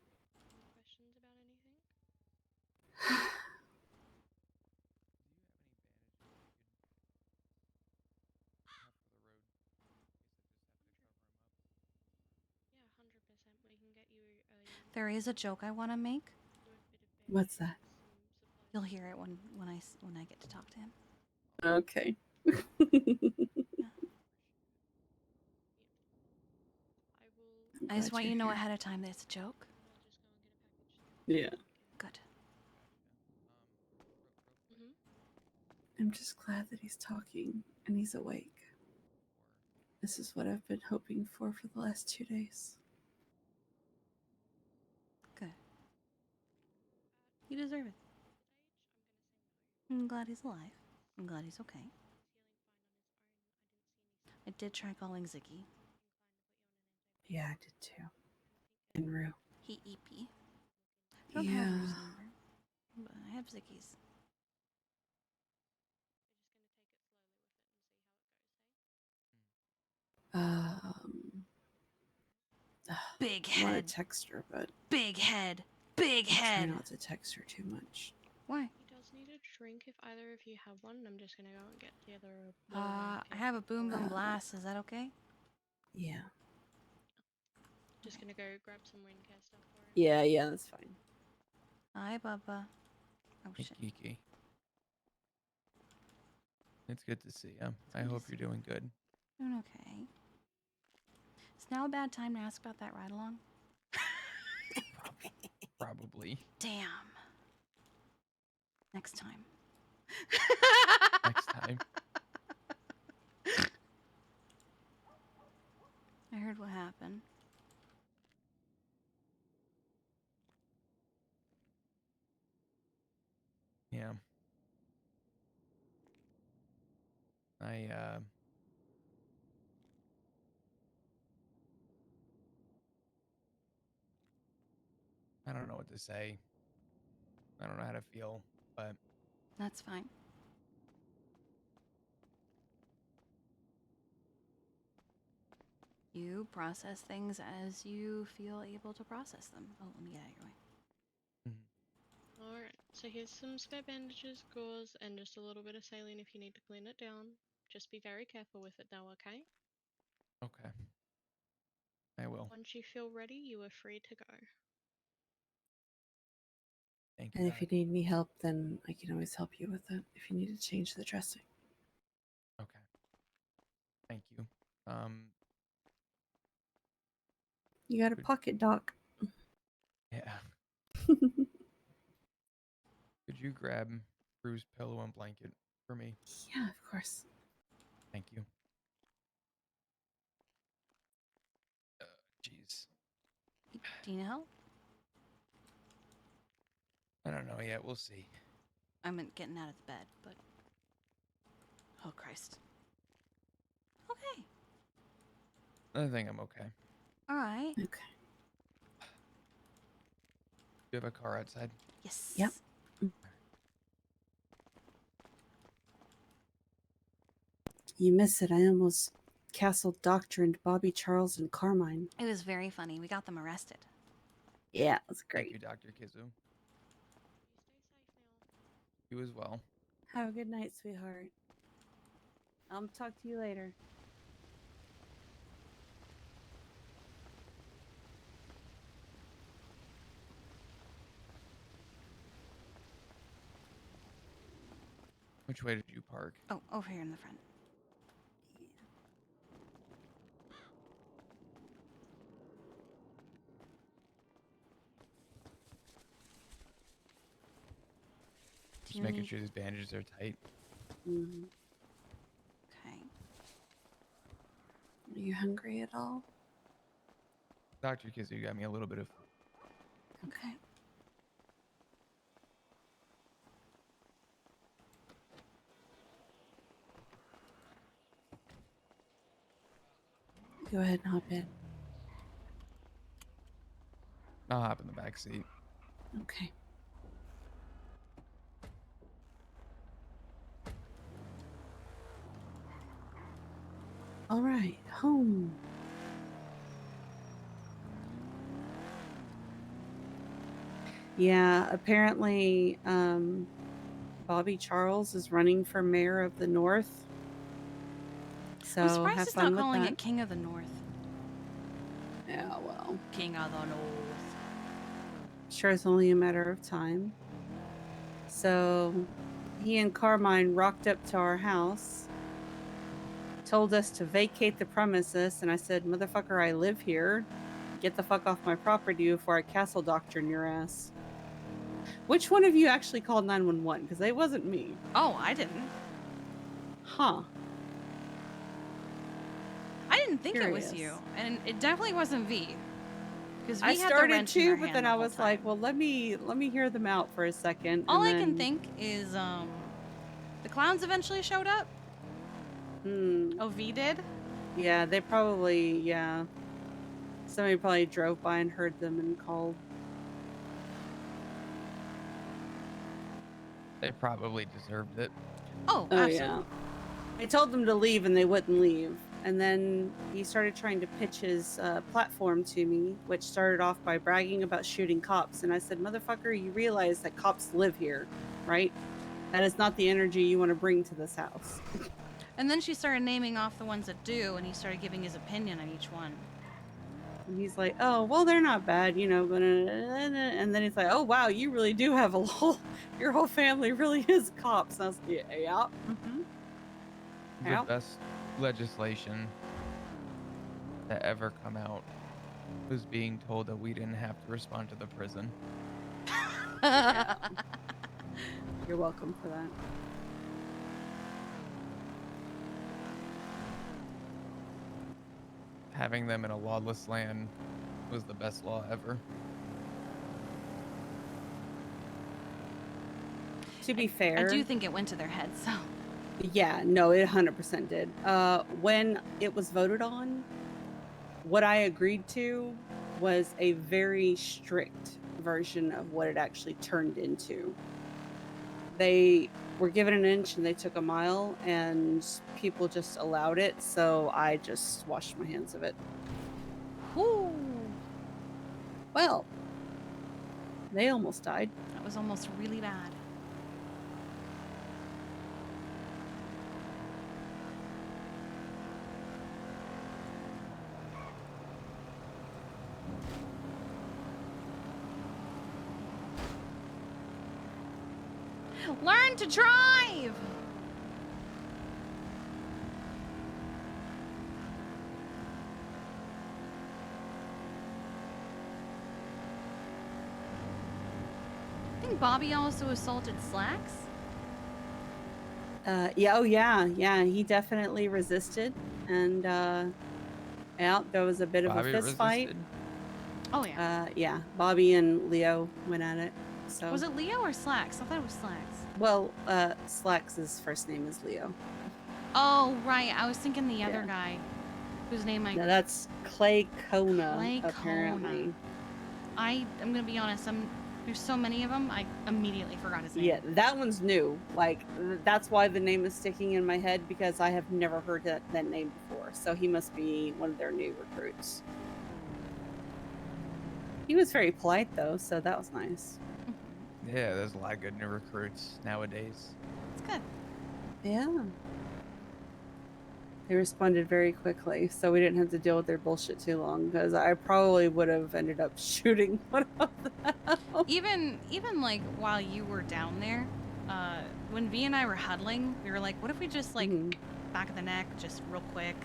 questions about anything? Yeah, 100%. We can get you. There is a joke I want to make. What's that? You'll hear it when I get to talk to him. Okay. I just want you to know ahead of time that it's a joke. Yeah. Good. I'm just glad that he's talking and he's awake. This is what I've been hoping for the last 2 days. Good. You deserve it. I'm glad he's alive. I'm glad he's okay. I did try calling Ziggy. Yeah, I did too. And Rue. He EP. I don't have Rue's number, but I have Ziggy's. Big I want head. to text her, but Big head. Big I try head. not to text her too much. Why? He does need a drink if either of you have one. I'm just gonna go and get the other. I have a boom boom blast. Is that okay? Yeah. Just gonna go grab some wind care stuff for him. Yeah, that's fine. Hi, Bubba. Oh Hey, shit. Kiki. It's good to see you. I hope you're doing good. Doing okay. Is now a bad time to ask about that ride along? Probably. Damn. Next time. Next time. I heard what happened. Yeah. I don't know what to say. I don't know how to feel, but That's fine. You process things as you feel able to process them. Oh, let me get out of your way. Alright, so here's some spare bandages, gauze, and just a little bit of saline if you need to clean it down. Just be very careful with it though, okay? okay. I will. Once you feel ready, you are free to go. Thank you. And if you need any help, then I can always help you with it if you need to change the dressing. Okay. Thank you. You got a pocket doc. Yeah. Could you grab Rue's pillow and blanket for me? Yeah, of course. Thank you. Jeez. Do you need help? I don't know yet. We'll see. I meant getting out of the bed, but... Oh, Christ. Okay. I think I'm okay. All right. Okay. Do you have a car outside? Yes. Yep. You miss it. I almost castle doctrined Bobby, Charles, and Carmine. It was very funny. We got them arrested. Yeah, that's great. Thank you, Dr. Kizu. You as well. Have a good night, sweetheart. I'll talk to you later. Which way did you park? Oh, over here in the front. Just making sure these bandages are tight. Mm-hmm. Okay. Are you hungry at all? Dr. Kizzy got me a little bit of food. Okay. Go ahead and hop in. I'll hop in the back seat. Okay. All right, home. Yeah, apparently, Bobby Charles is running for mayor of the North. So I'm surprised have he's fun not with calling that. it King of the North. Yeah, well, King of the North. sure it's only a matter of time. So he and Carmine rocked up to our house, told us to vacate the premises, and I said, motherfucker, I live here. Get the fuck off my property before I castle doctrine your ass. Which one of you actually called 911? Because it wasn't me. Oh, I didn't. Huh. I didn't think it was Curious. you, and it definitely wasn't V. Because I we had the started wrench in our to, but hand then the I whole was time. like, well, let me hear them out for a second. All and I can then- think is the clowns eventually showed up. Oh, V did? Yeah, they probably, yeah. Somebody probably drove by and heard them and called. They probably deserved it. Oh, Oh, absolutely. yeah. I told them to leave and they wouldn't leave. And then he started trying to pitch his platform to me, which started off by bragging about shooting cops. And I said, motherfucker, you realize that cops live here, right? That is not the energy you want to bring to this house. And then she started naming off the ones that do, and he started giving his opinion on each one. And he's like, oh, well, they're not bad, you know. And then he's like, oh, wow, you really do have a whole, your whole family really is cops. And I was like, yeah. Mm-hmm. The Yep. best legislation that ever come out was being told that we didn't have to respond to the prison. Yeah. You're welcome for that. Having them in a lawless land was the best law ever. To be fair, I do think it went to their heads, so. yeah, no, it 100% did. When it was voted on, what I agreed to was a very strict version of what it actually turned into. They were given an inch and they took a mile, and people just allowed it, so I just washed my hands of it. Woo! Well, they almost died. That was almost really bad. Learn to drive! I think Bobby also assaulted Slacks. Yeah, oh yeah, he definitely resisted, and yeah, there was a bit of Bobby a fist fight. resisted? Oh yeah. Yeah, Bobby and Leo went at it. So Was it Leo or Slacks? I thought it was Slacks. well, Slacks' first name is Leo. Oh right, I was thinking the other Yeah. guy, whose name I. No, that's Clay Kona, Clay apparently. I'm gonna be honest. There's so many of them. I immediately forgot his name. Yeah, that one's new. Like that's why the name is sticking in my head, because I have never heard that name before. So he must be one of their new recruits. He was very polite though, so that was nice. Yeah, there's a lot of good new recruits nowadays. It's good. Yeah. They responded very quickly, so we didn't have to deal with their bullshit too long, because I probably would have ended up shooting one of them. Even like while you were down there, when V and I were huddling, we were like, what if we just like back of the neck, just real quick,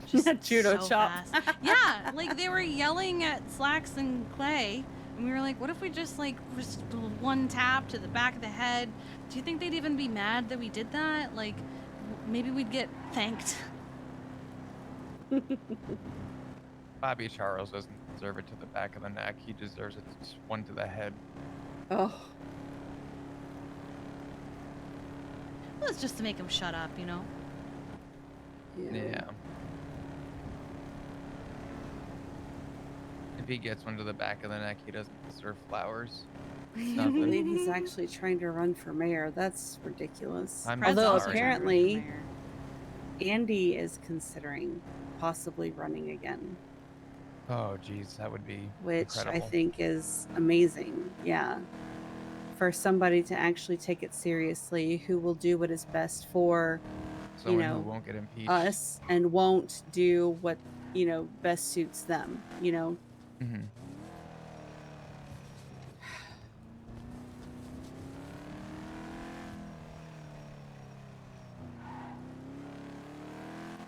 just Judo so chop. fast. Yeah, like they were yelling at Slacks and Clay, and we were like, what if we just like just one tap to the back of the head? Do you think they'd even be mad that we did that? Like, maybe we'd get thanked. Bobby Charles doesn't deserve it to the back of the neck. He deserves it just one to the head. Oh. Well, it's just to make him shut up, you know? Yeah. If he gets one to the back of the neck, he doesn't deserve flowers. I believe he's actually trying to run for mayor. That's ridiculous. I'm Although sorry. apparently Andy is considering possibly running again, Oh, geez, that would be which incredible. I think is amazing. Yeah. For somebody to actually take it seriously, who will do what is best for, Someone who won't get impeached. us, and won't do what, best suits them, Mm-hmm.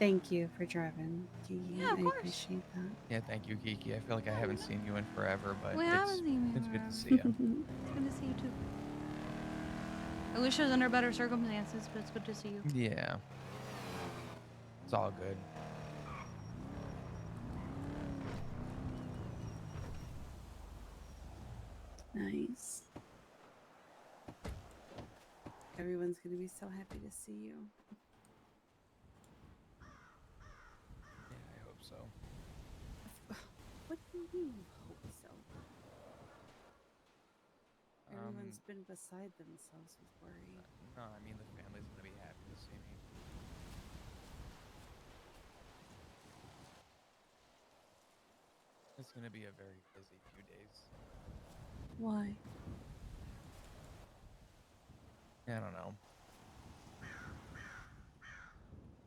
Thank you for driving, Kiki. Yeah, of I course. appreciate that. Yeah, thank you, Kiki. I feel like I haven't seen you in forever, but We haven't seen you it's good to see forever. you. It's good to see you too. I wish it was under better circumstances, but it's good to see you. Yeah. It's all good. Nice. Everyone's gonna be so happy to see you. Yeah, I hope so. What do you mean, hope so? Everyone's been beside themselves with worry. No, I mean the family's gonna be happy to see me. It's gonna be a very busy few days. Why? I don't know.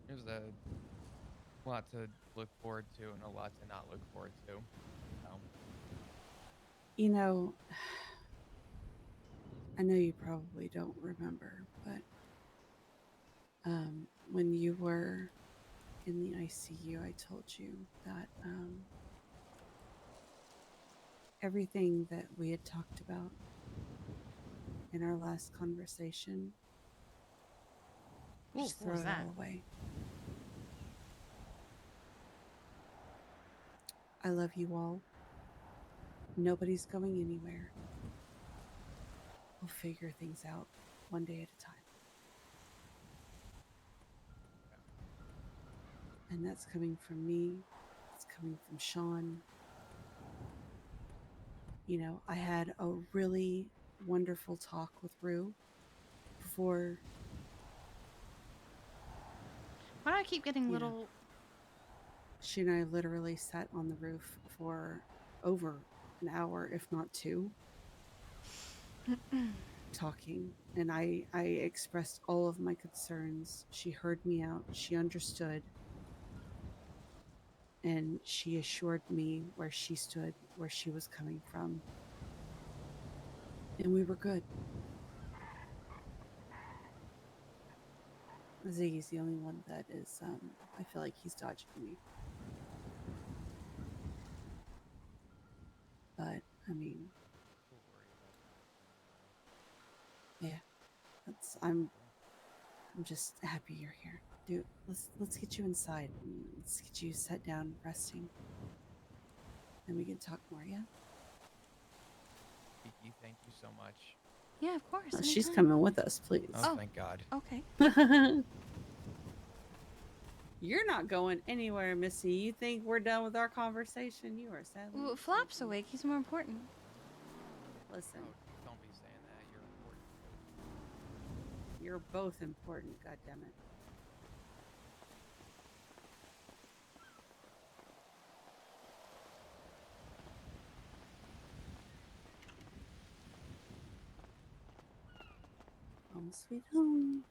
There's a lot to look forward to and a lot to not look forward to. I know you probably don't remember, but when you were in the ICU, I told you that everything that we had talked about in our last conversation, Ooh, just what throw was it that? all away. I love you all. Nobody's going anywhere. We'll figure things out one day at a time. And that's coming from me. It's coming from Sean. I had a really wonderful talk with Rue before. Why do I keep getting little... She and I literally sat on the roof for over an hour, if not two, talking. And I expressed all of my concerns. She heard me out. She understood. And she assured me where she stood, where she was coming from. And we were good. Ziggy's the only one that is, I feel like he's dodging me. But, I mean, yeah, I'm just happy you're here. Dude, let's get you inside. Let's get you set down, resting. And we can talk more, yeah? Kiki, thank you so much. Yeah, of course. Oh, she's anytime. coming with us, please. Oh, thank God. Okay. You're not going anywhere, Missy. You think we're done with our conversation? You are sadly. Well, Flop's awake. He's more important. Listen, Oh, don't be saying that. You're important. you're both important, goddammit. Home sweet home.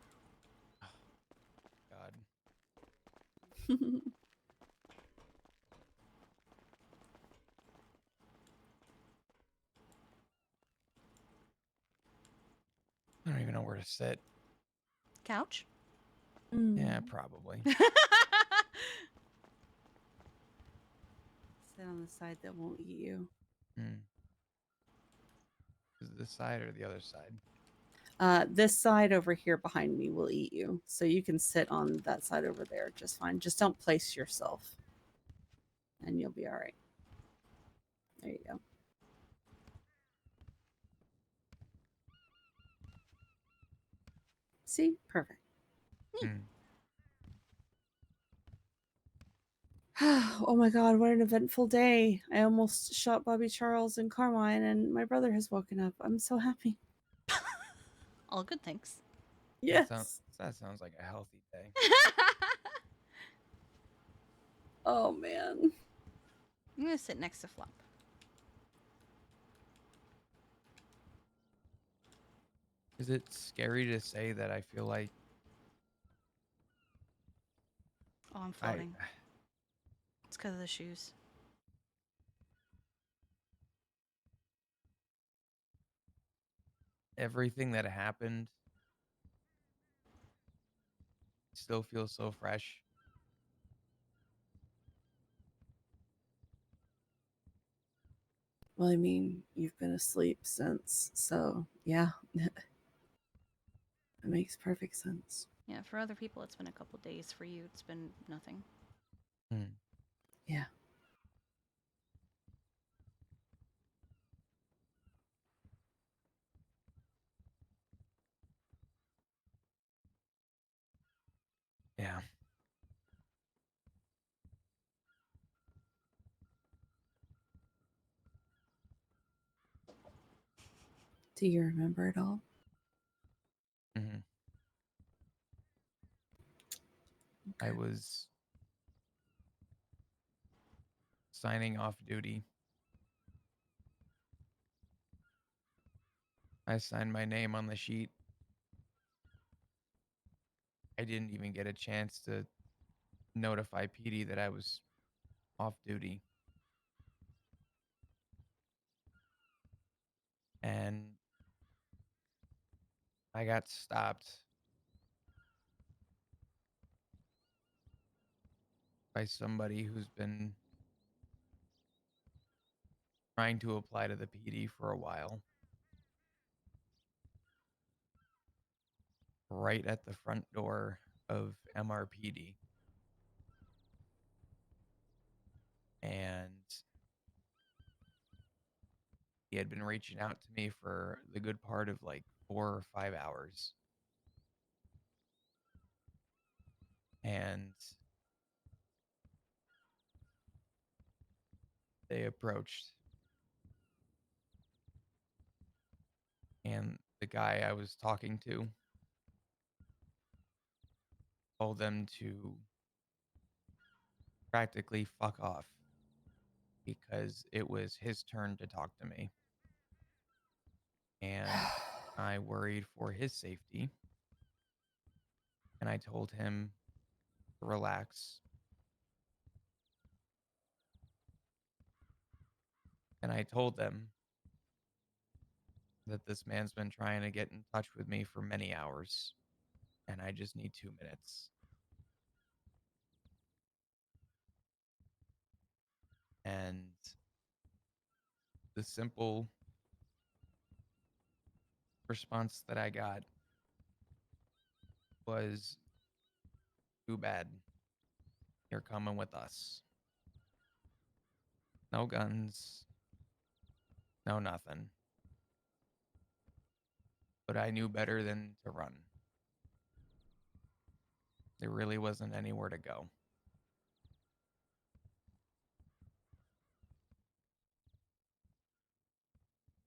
God. I don't even know where to sit. Couch? Yeah, probably. Sit on the side that won't eat you. Is it this side or the other side? This side over here behind me will eat you. So you can sit on that side over there just fine. Just don't place yourself. And you'll be all right. There you go. See? Perfect. Oh my god, what an eventful day. I almost shot Bobby Charles and Carmine, and my brother has woken up. I'm so happy. All good things. Yes. That sounds like a healthy day. Oh man. I'm gonna sit next to Flop. Is it scary to say that I feel like Oh, I'm floating. It's because of the shoes. everything that happened still feels so fresh? Well, I mean, you've been asleep since, so yeah. It makes perfect sense. Yeah, for other people, it's been a couple days. For you, it's been nothing. Yeah. Yeah. Do you remember it all? Mm-hmm. I was signing off duty. I signed my name on the sheet. I didn't even get a chance to notify PD that I was off duty. And I got stopped by somebody who's been trying to apply to the PD for a while. Right at the front door of MRPD. And he had been reaching out to me for the good part of like 4 or 5 hours. And they approached. And the guy I was talking to told them to practically fuck off because it was his turn to talk to me. And I worried for his safety. And I told him to relax. And I told them that this man's been trying to get in touch with me for many hours. And I just need 2 minutes. And the simple response that I got was, too bad. You're coming with us. No guns. No nothing. But I knew better than to run. There really wasn't anywhere to go.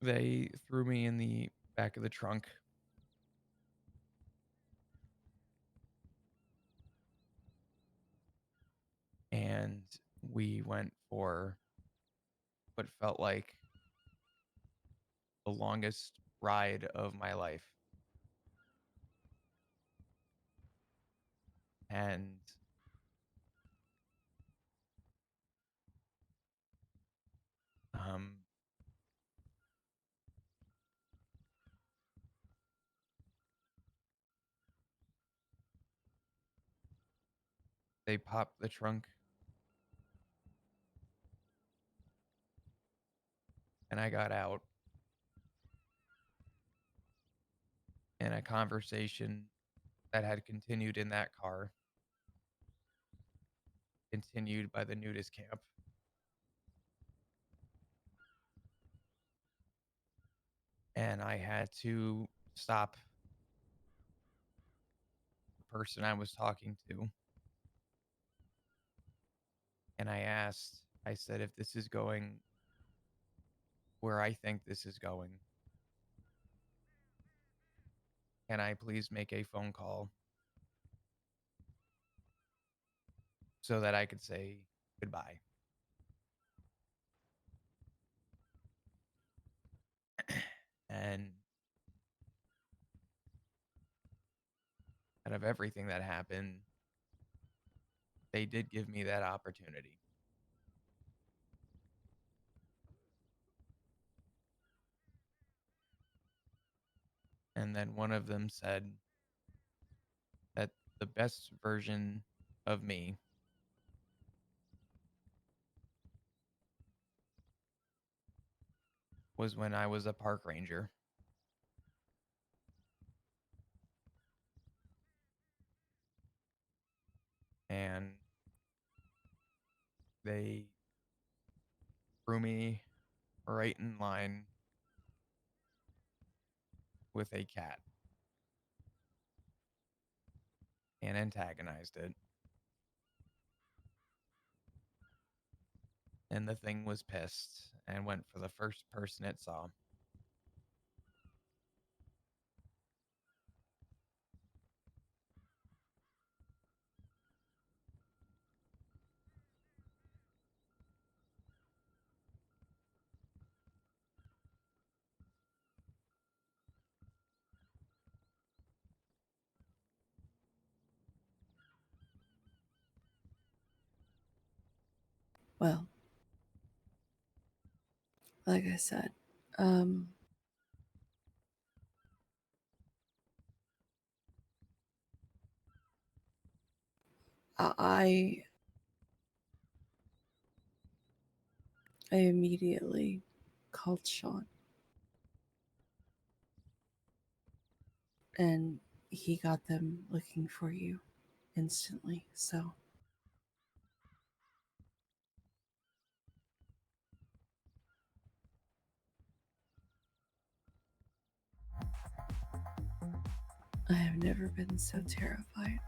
They threw me in the back of the trunk. And we went for what felt like the longest ride of my life. And They popped the trunk. And I got out. And a conversation that had continued in that car continued by the nudist camp. And I had to stop the person I was talking to. And I said, if this is going where I think this is going, can I please make a phone call so that I could say goodbye? And out of everything that happened, they did give me that opportunity. And then one of them said that the best version of me was when I was a park ranger. And they threw me right in line with a cat and antagonized it. And the thing was pissed and went for the first person it saw. Well, like I said, I immediately called Sean, and he got them looking for you instantly. So I have never been so terrified.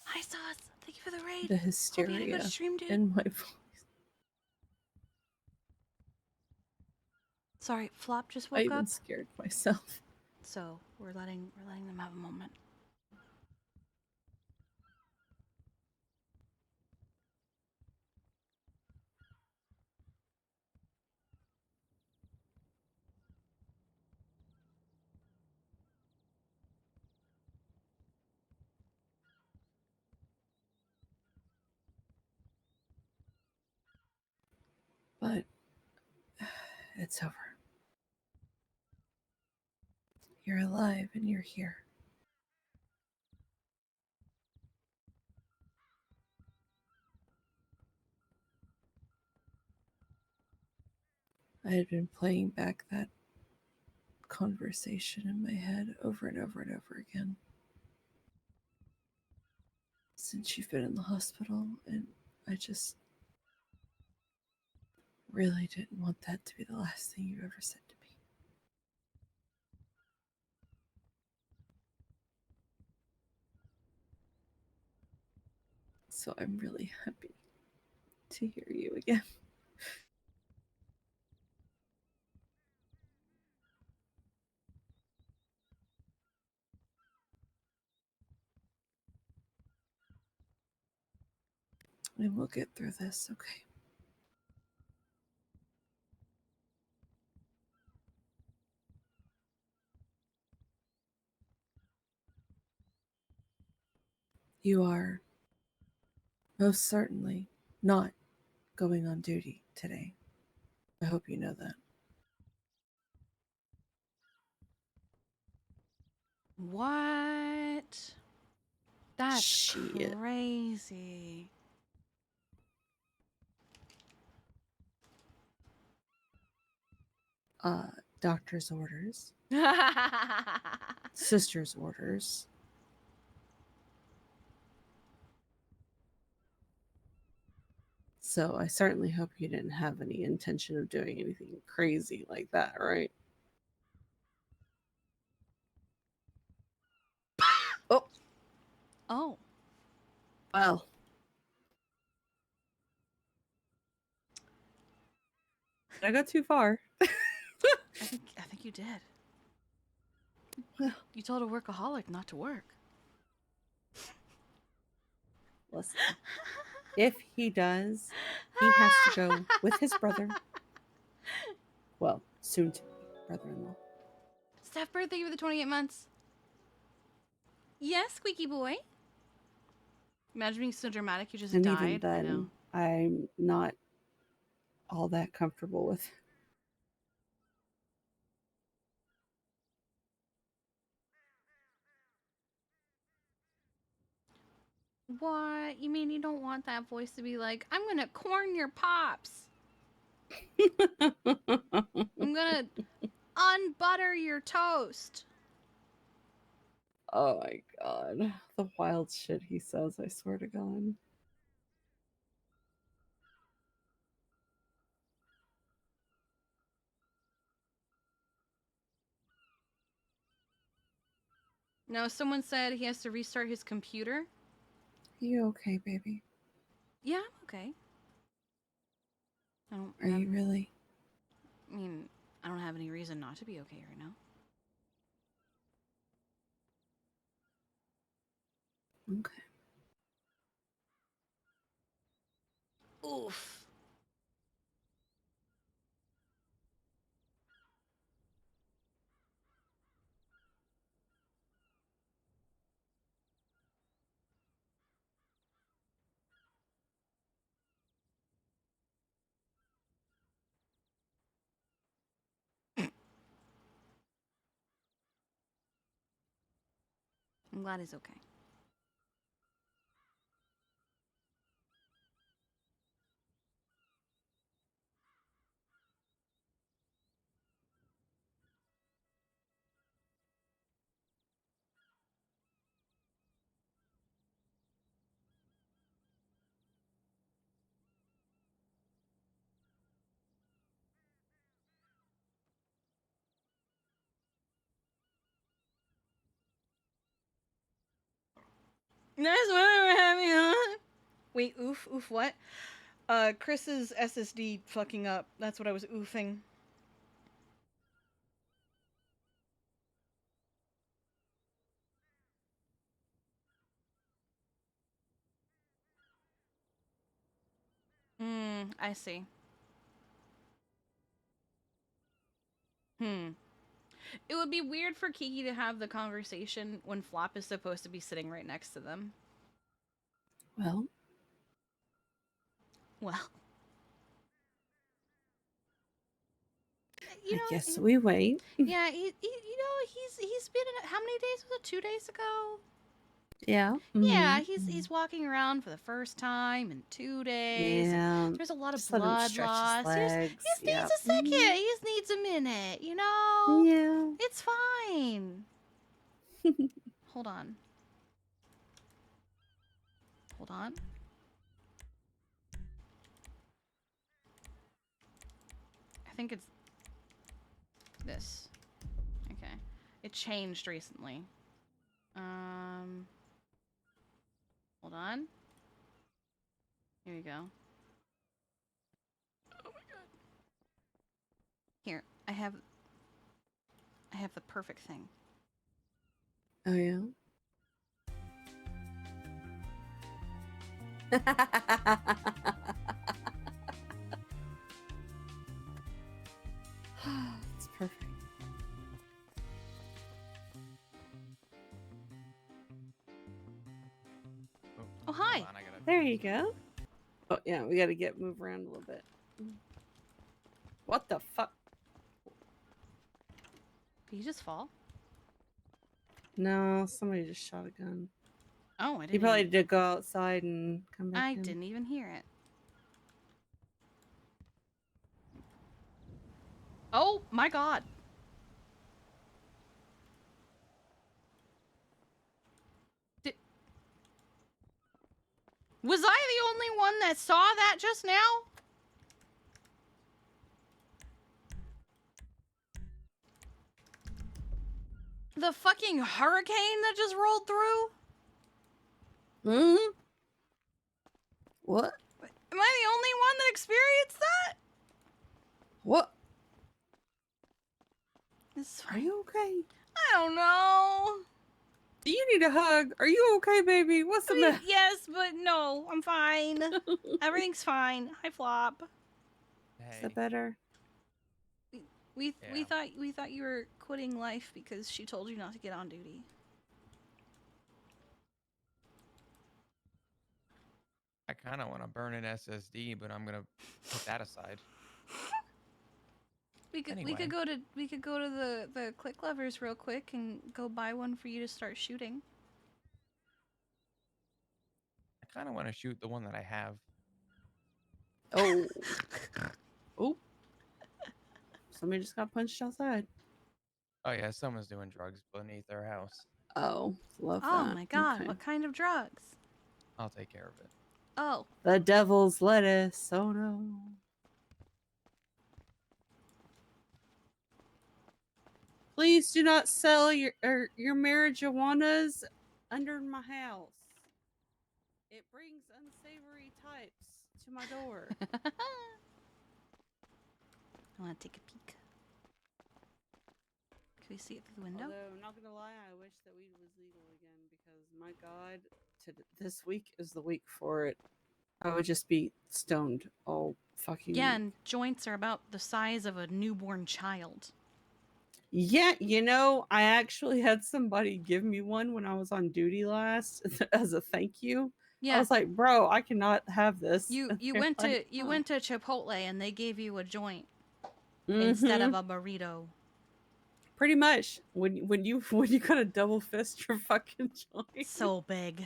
Hi, Sauce. Thank you for the raid. The Hope you had a good hysteria stream, dude. in my voice. Sorry, Flop just I woke even up, scared myself. so we're letting them have a moment. But it's over. You're alive and you're here. I had been playing back that conversation in my head over and over and over again since you've been in the hospital, and I just really didn't want that to be the last thing you ever said to me. So I'm really happy to hear you again. And we'll get through this, okay? You are most certainly not going on duty today. I hope you know that. What? That's Shit. crazy. Doctor's orders. Sister's orders. So I certainly hope you didn't have any intention of doing anything crazy like that, right? Oh. Oh. Well. I got too far. I think you did. You told a workaholic not to work. Listen. If he does, he has to go with his brother. Well, soon to be brother-in-law. Steph, birthday for the 28 months. Yes, squeaky boy. Imagine being so dramatic you just And died. even I know. then, I'm not all that comfortable with. What? You mean you don't want that voice to be like, I'm gonna corn your pops. I'm gonna unbutter your toast. Oh my god. The wild shit he says, I swear to God. No, someone said he has to restart his computer. You okay, baby? Yeah, I'm okay. I don't Are you really? I mean, I don't have any reason not to be okay right now. Okay. Oof. I'm glad he's okay. That's what we're having on. Wait, oof, what? Chris's SSD fucking up. That's what I was oofing. I see. It would be weird for Kiki to have the conversation when Flop is supposed to be sitting right next to them. Well. Well. I guess we wait. Yeah, he's been in, how many days was it? 2 days ago? Yeah. Yeah, he's walking around for the first time in 2 days. Yeah. There's a lot of Just let him blood stretch his loss. He legs. just needs a second. He just needs a minute, you know? Yeah. It's fine. Hold on. Hold on. I think it's this. Okay. It changed recently. Hold on. Here you go. Oh my god. Here, I have the perfect thing. Oh yeah. It's perfect. Oh, hi. There you go. Oh yeah, we gotta move around a little bit. What the fuck? Did you just fall? No, somebody just shot a gun. Oh, I He didn't. probably Even, did go outside and come back I in. didn't even hear it. Oh my god. Was I the only one that saw that just now? The fucking hurricane that just rolled through? Hmm? What? Am I the only one that experienced that? What? Are you okay? I don't know. Do you need a hug? Are you okay, baby? What's the matter? Yes, but no, I'm fine. Everything's fine. Hi, Flop. Is that better? We thought you were quitting life because she told you not to get on duty. I kind of want to burn an SSD, but I'm gonna put that aside. We could Anyway. go to the click levers real quick and go buy one for you to start shooting. I kind of want to shoot the one that I have. Oh. Oh. Somebody just got punched outside. Oh yeah, someone's doing drugs beneath their house. Oh, love that. Oh my god, Okay. what kind of drugs? I'll take care of it. Oh. The devil's lettuce. Oh no. Please do not sell your marijuanas under my house. It brings unsavory types to my door. I want to take a peek. Can we see it through the window? Although, I'm not gonna lie, I wish that weed was legal again because my God, this week is the week for it. I would just be stoned all fucking. Yeah, week. and joints are about the size of a newborn child. Yeah, you know, I actually had somebody give me one when I was on duty last as a thank you. Yeah. I was like, bro, I cannot have this. You They're went to like, you "Oh." went to Chipotle and they gave you a joint instead of Mhm. a burrito. Pretty much when you gotta double fist your fucking joint. So big.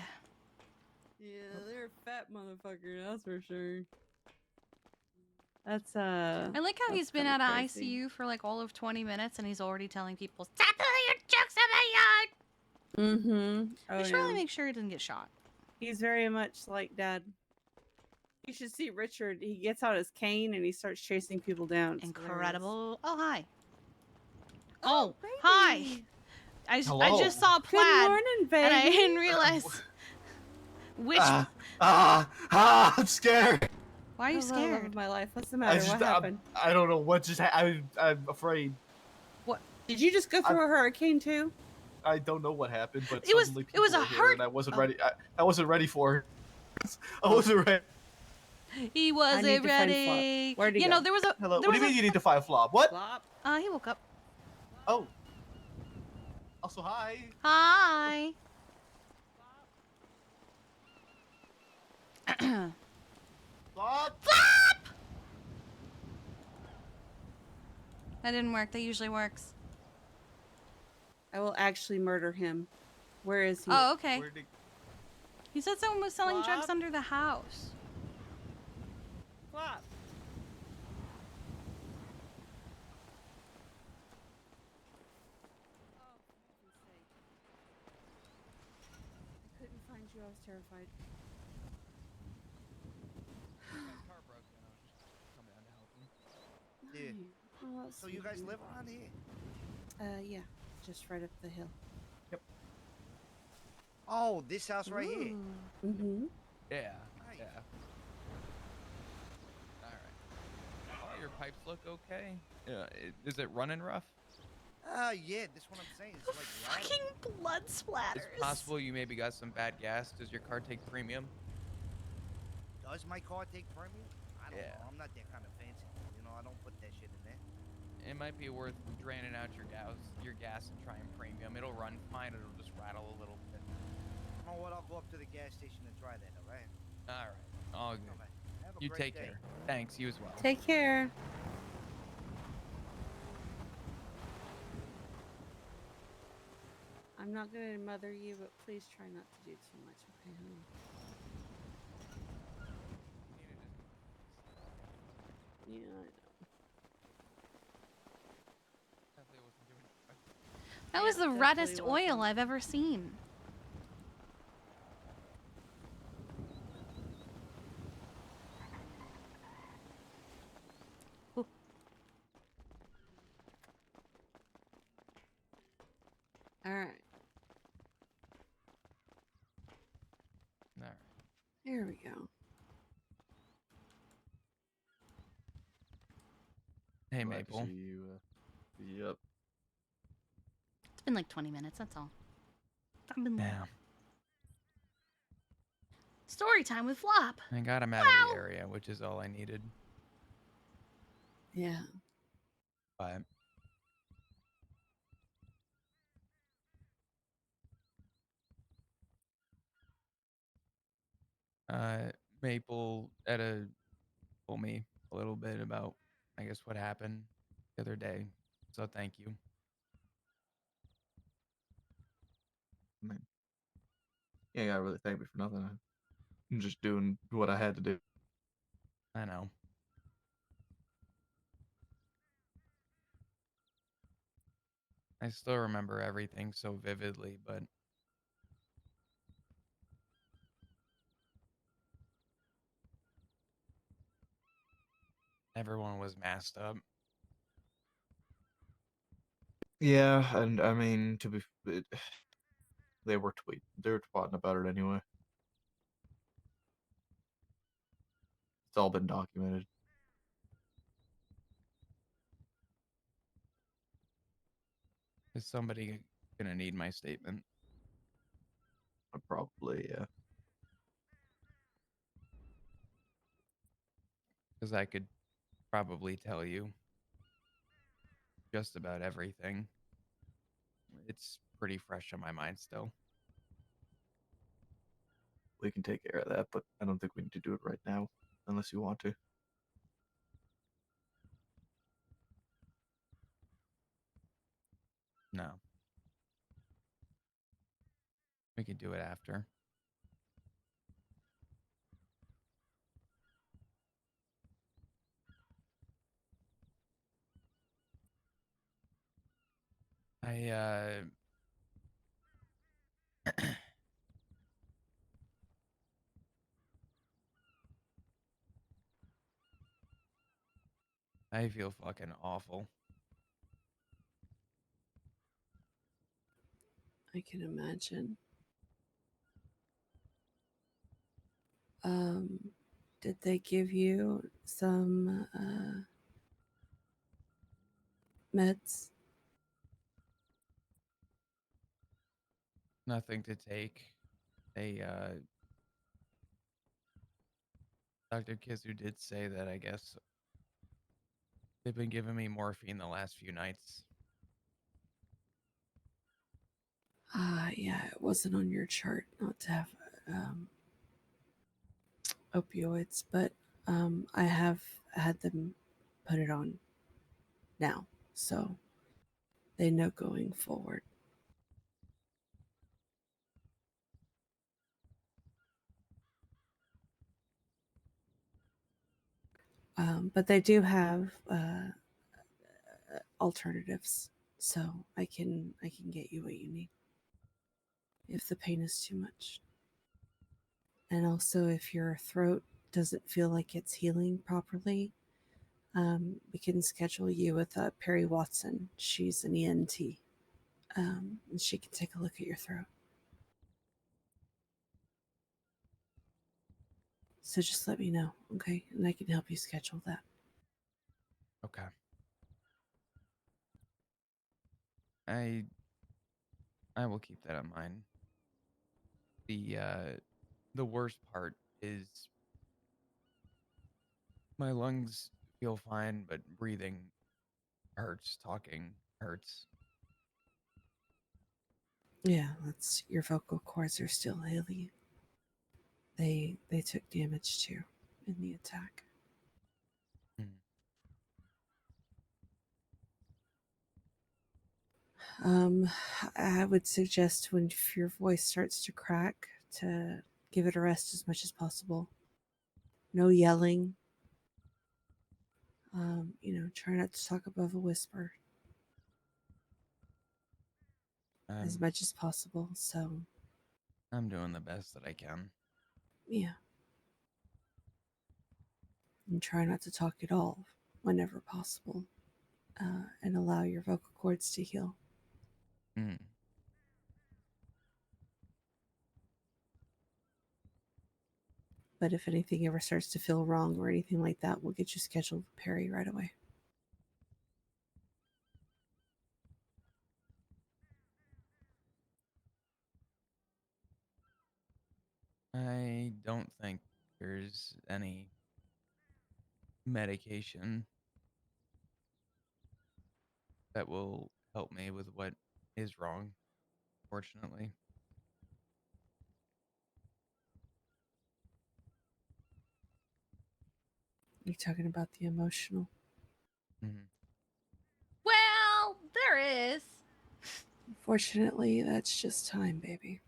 Yeah, they're a fat motherfucker, that's for sure. That's I like how that's he's been kinda out of crazy. ICU for like all of 20 minutes and he's already telling people, "Stop throwing your jokes at my yard!" Mm-hmm. Oh, We should really make sure he doesn't get shot. He's very much like Dad. You should see Richard. He gets out his cane and he starts chasing people down. It's Incredible. Oh, hi. Oh, hi. I Hello. just saw Good Plaid. morning, And I baby. didn't realize which. I'm scared. Why are you Oh, love scared? of my life. What's the matter? What happened? I don't know what just happened. I'm afraid. What? Did you just go through a hurricane too? I don't know what happened, but It was- suddenly it was people a were here and I wasn't ready. I wasn't ready for it. I wasn't ready. He need wasn't to find ready. Flop. Where'd he You go? know, there was a. Hello. There What do was you mean you need to find Flop? What? He woke up. Oh. Also, hi. Hi. Flop. That didn't work. That usually works. I will actually murder him. Where is he? Oh, okay. Where'd he- He said someone was selling drugs Flop? under the house. Flop. I couldn't find you. I was terrified. Car broke down. Just come down to help him. Yeah. Oh, that's So you sweet guys of you. live around here? Yeah, just right up the hill. Oh, this house right here. Mm-hmm. Yeah. Yeah. All right. Oh, your pipes look okay. Yeah. Is it running rough? Yeah, that's what I'm saying. It's like Fucking blood splatters. It's possible you maybe got some bad gas. Does your car take premium? Does my car take premium? I don't Yeah. know. I'm not that kind of fancy. You know, I don't put that shit in there. It might be worth draining out your gas and trying premium. It'll run fine. It'll just rattle a little bit. You know what? I'll go up to the gas station and try that, all right? All right. All good. Alright. Have a You great take day. care. Thanks. You as well. Take care. I'm I'm not gonna mother you, but please try not to do too much, okay, honey? Yeah, I know. That was Yeah, the definitely reddest oil wasn't. I've ever seen. Ooh. All right. All right. Here we go. Hey, Glad to Maple. see you. Yep. It's been like 20 minutes, that's all. Yeah. Story time with Flop. I got him out of the area, which is all I needed. Yeah. But Maple told me a little bit about, I guess, what happened the other day. So thank you. I mean, you ain't gotta really thank me for nothing. I'm just doing what I had to do. I know. I still remember everything so vividly, but everyone was masked up. Yeah, and I mean, they were twatting about it anyway. It's all been documented. Is somebody gonna need my statement? Probably, yeah. Because I could probably tell you just about everything. It's pretty fresh on my mind still. We can take care of that, but I don't think we need to do it right now, unless you want to. No. We can do it after. I feel fucking awful. I can imagine. Did they give you some meds? Nothing to take. They Dr. Kizu did say that, I guess they've been giving me morphine the last few nights. Yeah, it wasn't on your chart not to have opioids, but I have had them put it on now, so they know going forward. But they do have alternatives, so I can get you what you need if the pain is too much. And also, if your throat doesn't feel like it's healing properly, we can schedule you with Perry Watson. She's an ENT, and she can take a look at your throat. So just let me know, okay? And I can help you schedule that. Okay. I will keep that in mind. The worst part is my lungs feel fine, but breathing hurts, talking hurts. Yeah, that's your vocal cords are still healing. They took damage too in the attack. Um, I would suggest when if your voice starts to crack to give it a rest as much as possible. No yelling. Try not to talk above a whisper as much as possible. So, I'm doing the best that I can. yeah. And try not to talk at all whenever possible, and allow your vocal cords to heal. Mm. But if anything ever starts to feel wrong or anything like that, we'll get you scheduled with Perry right away. I don't think there's any medication that will help me with what is wrong, fortunately. You're talking about the emotional. Mm-hmm. Well, there is. Unfortunately, that's just time, baby.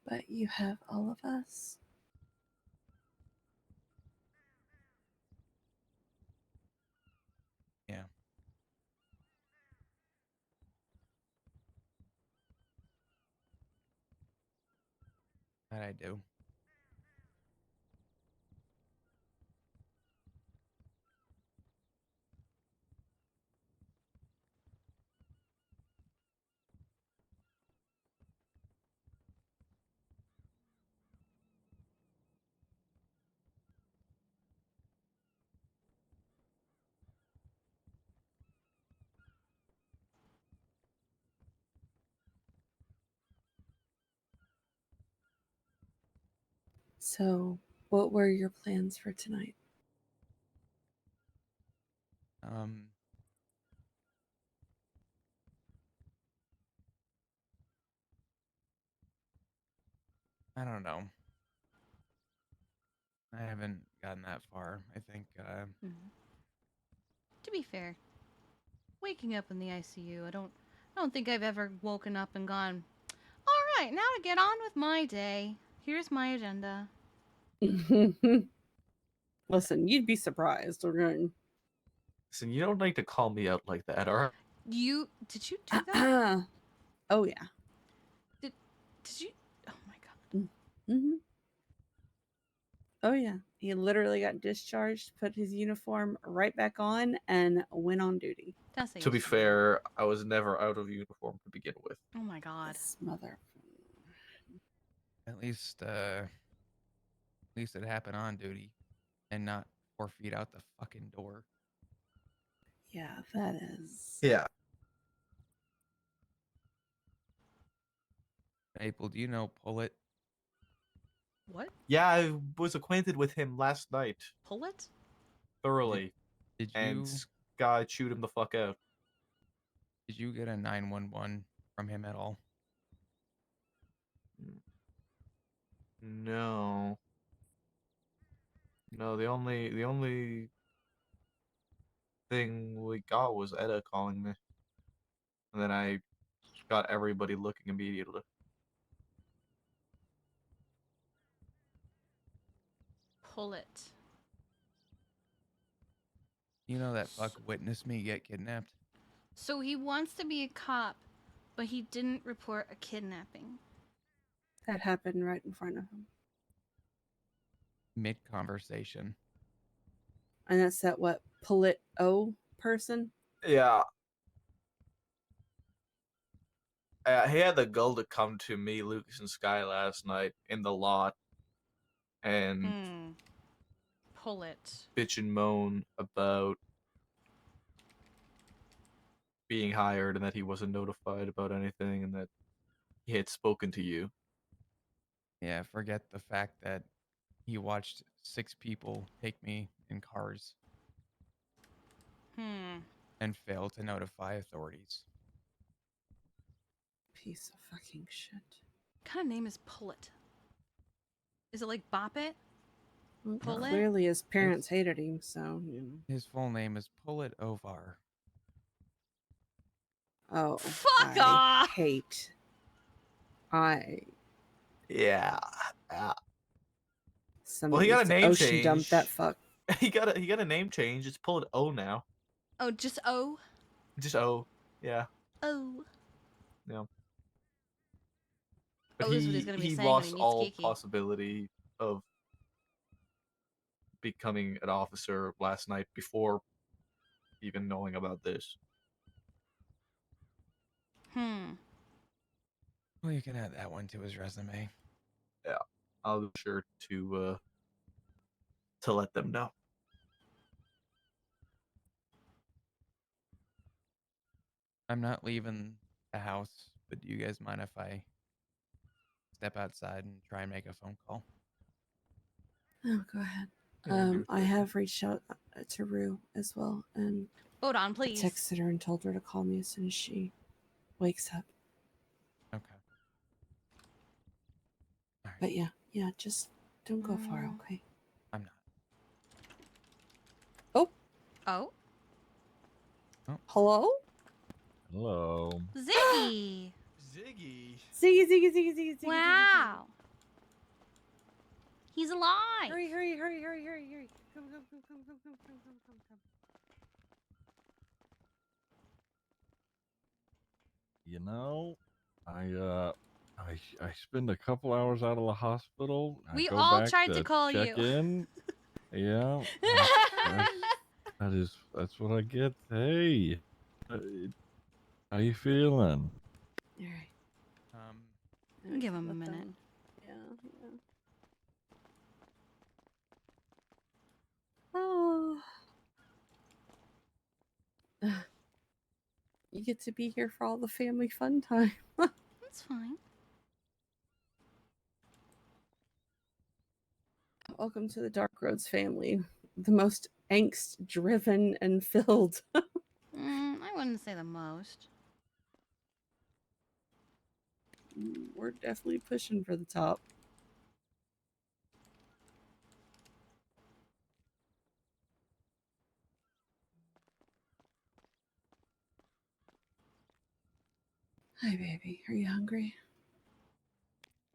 But you have all of us. Yeah. That I do. So, what were your plans for tonight? I don't know. I haven't gotten that far. I think, To be fair, waking up in the ICU, I don't think I've ever woken up and gone, all right, now to get on with my day. Here's my agenda. Listen, you'd be surprised. Okay? Listen, you don't need to call me out like that, alright? Did you do that? Oh yeah. Did you? Oh my god. Mm-hmm. Oh yeah. He literally got discharged, put his uniform right back on, and went on duty. To be fair, I was never out of uniform to begin with. Oh my god. This mother. at least it happened on duty and not 4 feet out the fucking door. Yeah, that is. Yeah. Maple, do you know Pullet? What? Yeah, I was acquainted with him last night. Pullet? Thoroughly. Did And you Scott chewed him the fuck out. Did you get a 911 from him at all? No. No, the only thing we got was Etta calling me. And then I got everybody looking immediately. Pullet. You know that fuck witnessed me get kidnapped? So he wants to be a cop, but he didn't report a kidnapping. That happened right in front of him. Mid-conversation. And that's that what Polit O person? Yeah. He had the gall to come to me, Lucas, and Sky last night in the lot and Pullet. bitch and moan about being hired and that he wasn't notified about anything and that he had spoken to you. Yeah, forget the fact that he watched 6 people take me in cars and failed to notify authorities. Piece of fucking shit. What kind of name is Pullet? Is it like Bop It? Well, Pull it? clearly, his parents hated him, so you know. His full name is Pullet Ovar. Oh, Fuck I off! hate. I Yeah. somebody Well, he got a needs to name ocean change. dump that fuck. He got a name change. It's Pullet O now. Oh, just O? Just O. Yeah. Oh. Yeah. But Oh, this is what he's gonna be saying when he lost meets all Kiki. possibility of becoming an officer last night before even knowing about this. Well, you can add that one to his resume. Yeah. I'll be sure to let them know. I'm not leaving the house, but do you guys mind if I step outside and try and make a phone call? Oh, go ahead. Yeah, do I have reached out to Rue as well, and Hold on, please. texted her and told her to call me as soon as she wakes up. Okay. But yeah, just don't go far, okay? I'm not. Oh, Oh? hello? Hello. Ziggy! Ziggy. Ziggy. Wow. He's alive. Hurry. Come. You know, I spend a couple hours out of the hospital. I We go all back tried to call check you. in. Yeah, that's what I get. Hey, how you feeling? All right. Give him a minute. Yeah. Oh. You get to be here for all the family fun time. That's fine. Welcome to the Dark Roads family. The most angst driven and filled. I wouldn't say the most. We're definitely pushing for the top. Hi, baby. Are you hungry?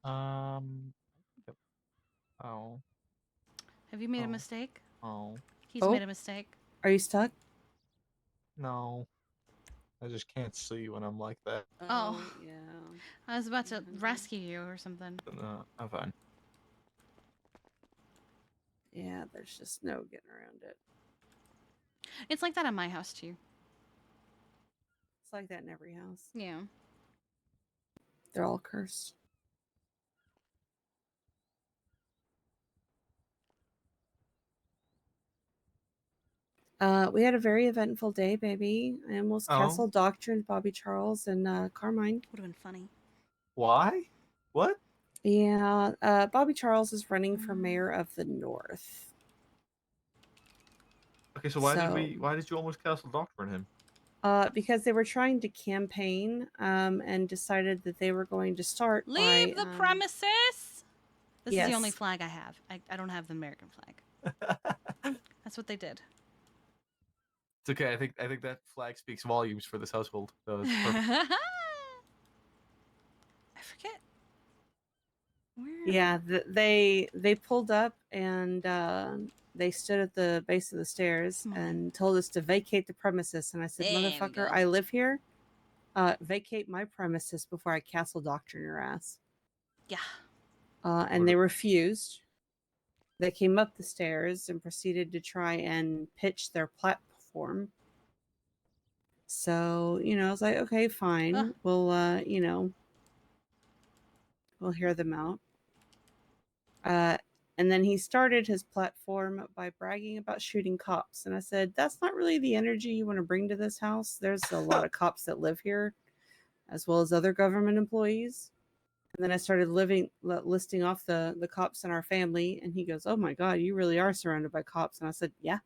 Oh. Have you made a mistake? Oh. He's made a mistake. Are you stuck? No. I just can't see when I'm like that. Oh. Yeah. I was about to rescue you or something. No, I'm fine. Yeah, there's just no getting around it. It's like that at my house too. It's like that in every house. Yeah. They're all cursed. We had a very eventful day, baby. I almost castle doctrined Bobby Charles and Carmine. Would have been funny. Why? What? Yeah, Bobby Charles is running for mayor of the North. Okay, so why did you almost castle doctrine him? Because they were trying to campaign and decided that they were going to start Leave by, the premises. This is the only yes. flag I have. I don't have the American flag. That's what they did. It's okay. I think that flag speaks volumes for this household. So it's perfect. I forget. Yeah, they pulled up and they stood at the base of the stairs and told us to vacate the premises. And I said, There we motherfucker, go. I live here. Vacate my premises before I castle doctrine your ass. Yeah. And they refused. They came up the stairs and proceeded to try and pitch their platform. So, I was like, okay, fine. We'll, we'll hear them out. And then he started his platform by bragging about shooting cops. And I said, that's not really the energy you want to bring to this house. There's a lot of cops that live here, as well as other government employees. And then I started listing off the cops in our family. And he goes, oh my God, you really are surrounded by cops. And I said, yeah.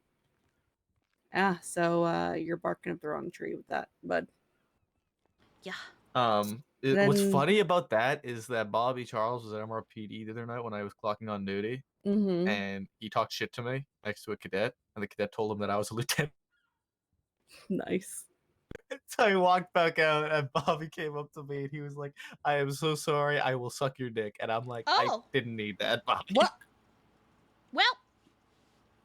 Yeah, so you're barking up the wrong tree with that, bud. Yeah. What's Then- funny about that is that Bobby Charles was at MRPD the other night when I was clocking on duty, and he talked shit to me next to a cadet, and the cadet told him that I was a lieutenant. Nice. So I walked back out, and Bobby came up to me, and he was like, "I am so sorry. I will suck your dick." And I'm like, "I didn't need that, Bobby." What? Well,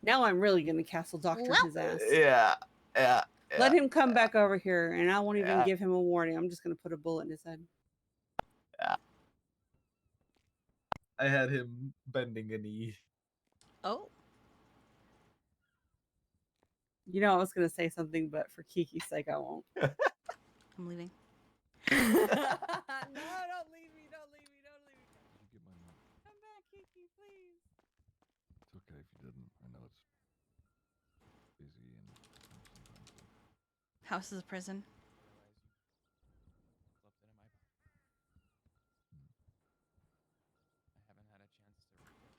now I'm really gonna castle doctor his ass. Yeah, yeah. Let him come back over here, and I won't even Yeah. give him a warning. I'm just gonna put a bullet in his head. Yeah. I had him bending a knee. Oh. You know, I was gonna say something, but for Kiki's sake, I won't. I'm leaving. No, don't leave me! Don't leave me! Don't leave me! Did you get my note? Come back, Kiki, please. It's okay if you didn't. I know it's busy and sometimes. House is a prison. I haven't had a chance to read it.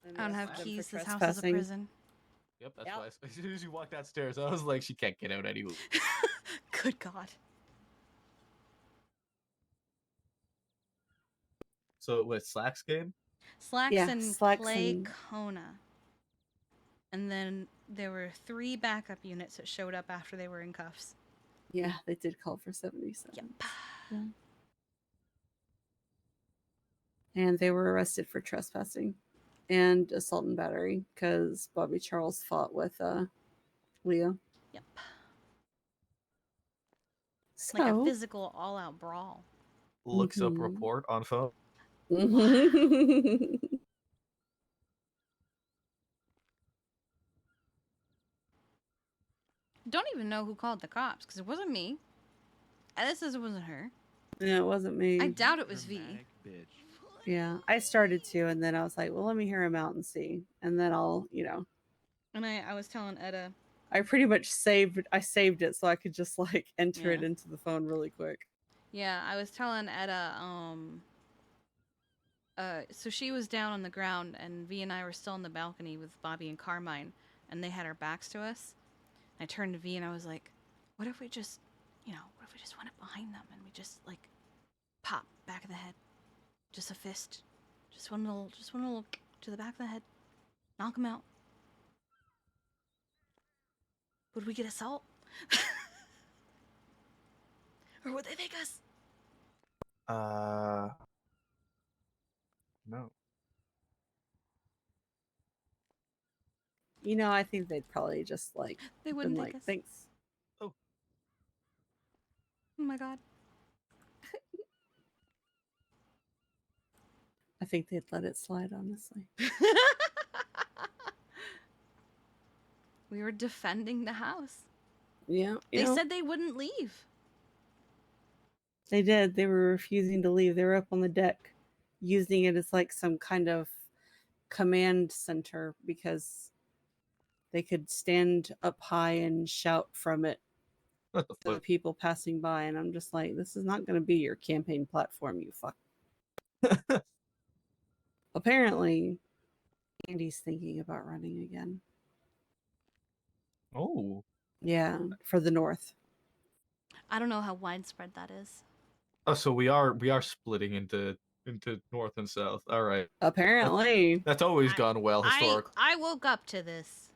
So I don't have arrested them keys. for This house is a trespassing. prison. Yep, that's why as soon as you walked downstairs, I was like, she can't get out anymore. Good God. So what, Slacks game? Slacks Yeah, and Slacks Play and- Kona. And then there were 3 backup units that showed up after they were in cuffs. Yeah, they did call for 77. Yep. Yeah. And they were arrested for trespassing and assault and battery because Bobby Charles fought with Leo. Yep. So, Like a physical all-out brawl. Looks up report on phone. Don't even know who called the cops because it wasn't me. Edith says it wasn't her. Yeah, it wasn't me. I doubt it was V. Yeah, I started to, and then I was like, well, let me hear him out and see, and then I'll, And I was telling Etta. I pretty much saved it so I could just like enter it Yeah. into the phone really quick. Yeah, I was telling Etta, so she was down on the ground, and V and I were still on the balcony with Bobby and Carmine, and they had our backs to us. I turned to V and I was like, what if we just, what if we just went up behind them and we just, like, pop back of the head? Just a fist. Just one little to the back of the head. Knock them out. Would we get assault? Or would they take us? No. I think they'd probably just like They wouldn't been take like, us. thanks. Oh my God. I think they'd let it slide, honestly. We were defending the house. Yeah. They said they wouldn't leave. They did. They were refusing to leave. They were up on the deck using it as like some kind of command center because they could stand up high and shout from it to the people passing by. And I'm just like, this is not going to be your campaign platform, you fuck. Apparently, Andy's thinking about running again. Oh. Yeah, for the North. I don't know how widespread that is. Oh, so we are splitting into North and South. All right. Apparently. That's always gone well historically. I woke up to this.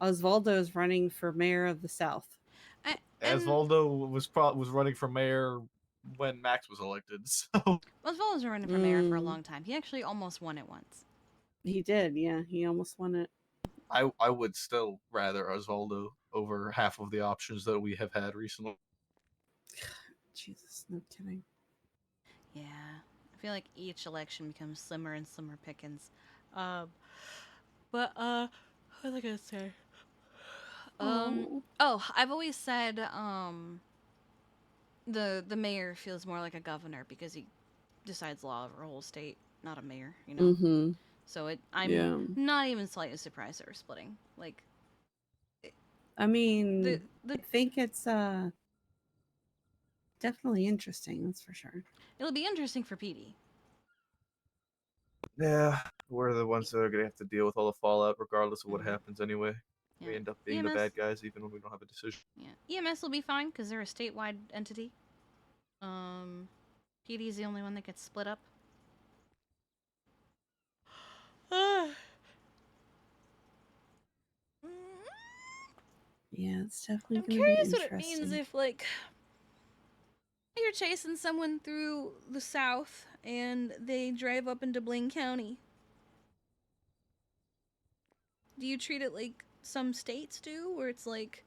Osvaldo's running for mayor of the South. Osvaldo was running for mayor when Max was elected. So Osvaldo's been running for mayor for a long time. He actually almost won it once. He did, yeah. He almost won it. I would still rather Osvaldo over half of the options that we have had recently. Jesus, no kidding. Yeah. I feel like each election becomes slimmer and slimmer pickings. What was I gonna say? I've always said the mayor feels more like a governor because he decides law over a whole state, not a mayor, Mm-hmm. So I'm not even slightly surprised that we're splitting. Like, I mean, I think it's definitely interesting, that's for sure. It'll be interesting for PD. Yeah, we're the ones that are gonna have to deal with all the fallout, regardless of what happens anyway. We Yeah. end up being the EMS bad guys, even when we don't have a decision. Yeah, EMS will be fine because they're a statewide entity. PD is the only one that gets split up. Yeah, it's definitely I'm going to be curious what it means interesting. if, like, you're chasing someone through the South and they drive up into Blaine County. Do you treat it like some states do, where it's like,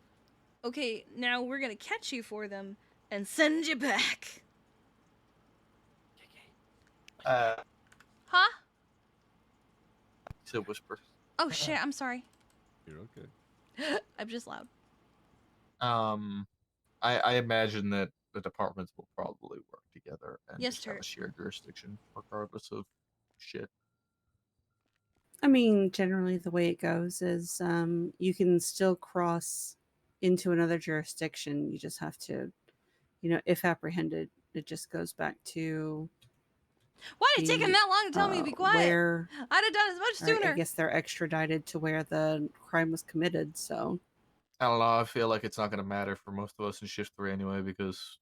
okay, now we're gonna catch you for them and send you back? Huh? It's a whisper. Oh shit, I'm sorry. You're okay. I'm just loud. I imagine that the departments will probably work together and Yes, just have sir. a shared jurisdiction, regardless of shit. I mean, generally the way it goes is you can still cross into another jurisdiction. You just have to, if apprehended, it just goes back to Why did it take him that long to tell me to be quiet? where I'd have done it much or sooner. I guess they're extradited to where the crime was committed. So I don't know. I feel like it's not going to matter for most of us in shift 3 anyway, because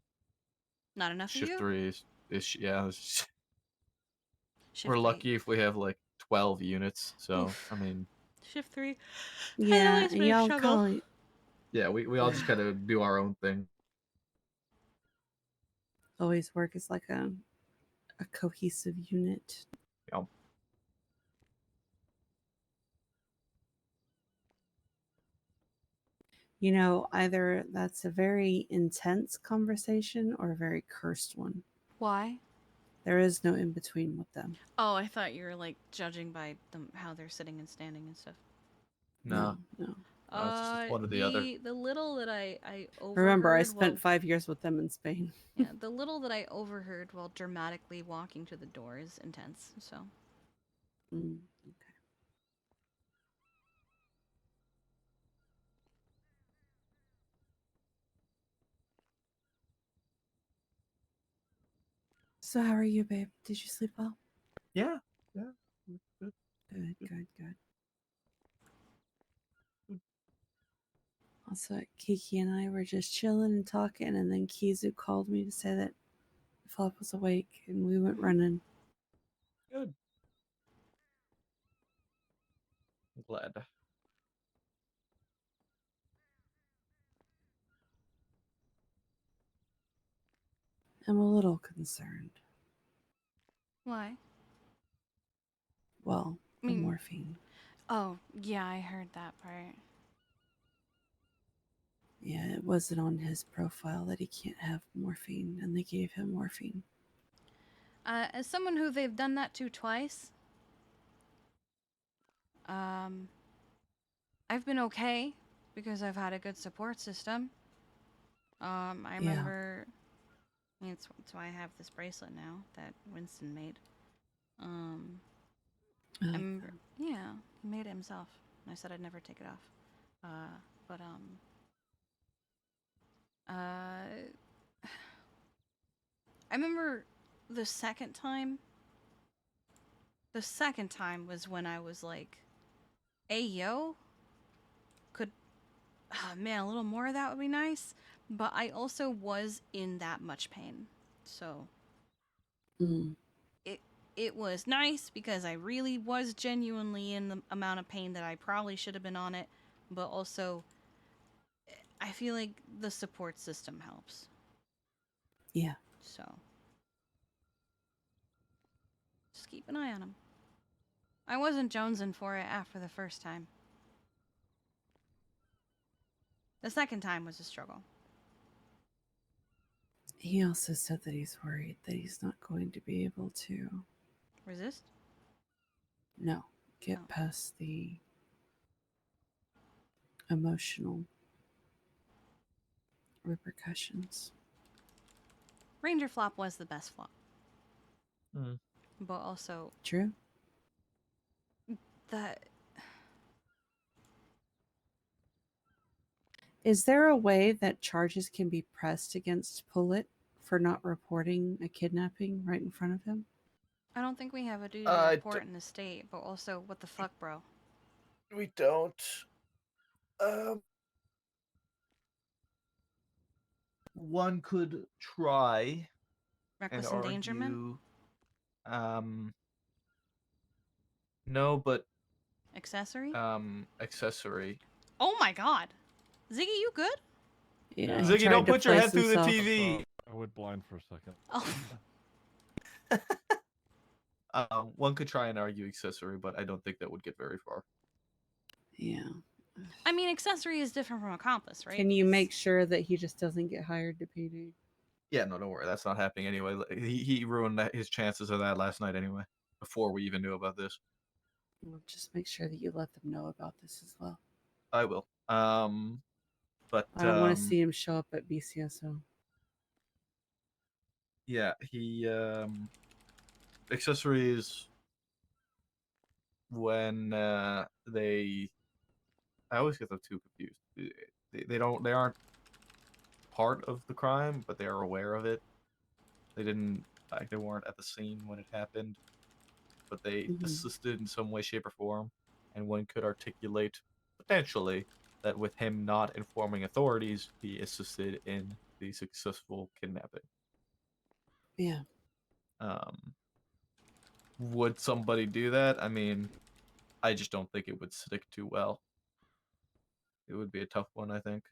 Not enough of shift you? 3 is yeah. It's Shift we're 3. lucky if we have like 12 units. So Oof. I mean, Shift 3. yeah, always and been a y'all struggle. call it. yeah, we all just gotta do our own thing. Always work as like a cohesive unit. Yeah. Either that's a very intense conversation or a very cursed one. Why? There is no in between with them. Oh, I thought you were like judging by them how they're sitting and standing and stuff. No. No. It's just one or the other. The little that I overheard. Remember, I spent 5 years with them in Spain. Yeah, the little that I overheard while dramatically walking to the door is intense. So. Okay. So how are you, babe? Did you sleep well? Yeah. Good. Also, Kiki and I were just chilling and talking, and then Kizu called me to say that Philip was awake, and we went running. Good. I'm glad. I'm a little concerned. Why? Well, I the mean- morphine. Oh, yeah, I heard that part. Yeah, it wasn't on his profile that he can't have morphine, and they gave him morphine. As someone who they've done that to twice, I've been okay because I've had a good support system. I remember. I mean, that's why I have this bracelet now that Winston made. I remember, yeah, he made it himself. And I said I'd never take it off. I remember the second time. The second time was when I was like, "Hey, yo, man, a little more of that would be nice." But I also was in that much pain, so it was nice because I really was genuinely in the amount of pain that I probably should have been on it, but also I feel like the support system helps. Yeah. So just keep an eye on him. I wasn't jonesing for it after the first time. The second time was a struggle. He also said that he's worried that he's not going to be able to Resist? get past the emotional repercussions. Ranger flop was the best flop. Mm. But also True. that Is there a way that charges can be pressed against Pullet for not reporting a kidnapping right in front of him? I don't think we have a duty to report in the state, but also, what the fuck, bro? We don't. One could try Reckless and endangerment? argue, no, but Accessory? accessory. Oh my god. Ziggy, you good? Yeah, Ziggy, don't put your head through the TV. I went blind for a second. Oh. One could try and argue accessory, but I don't think that would get very far. Yeah. I mean, accessory is different from accomplice, right? Can you make sure that he just doesn't get hired to PD? Yeah, no, don't worry. That's not happening anyway. He ruined his chances of that last night anyway, before we even knew about this. Well, just make sure that you let them know about this as well. I will. But I don't want to see him show up at BCSO. yeah, he accessories when they. I always get them too confused. They aren't part of the crime, but they are aware of it. They didn't like they weren't at the scene when it happened, but they assisted in some way, shape, or form. And one could articulate potentially that with him not informing authorities, he assisted in the successful kidnapping. Yeah. Would somebody do that? I mean, I just don't think it would stick too well. It would be a tough one, I think.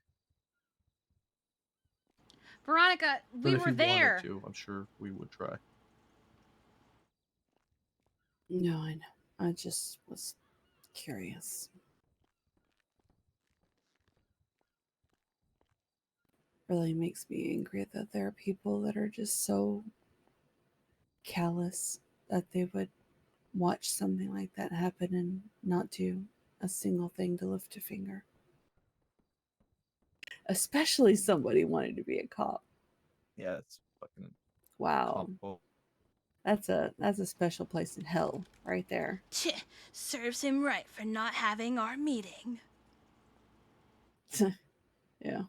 Veronica, But we if were you there. wanted to, I'm sure we would try. No, I know. I just was curious. Really makes me angry that there are people that are just so callous that they would watch something like that happen and not do a single thing to lift a finger. Especially somebody wanting to be a cop. Yeah, it's fucking Wow. comical. That's a special place in hell right there. Serves him right for not having our meeting. Yeah.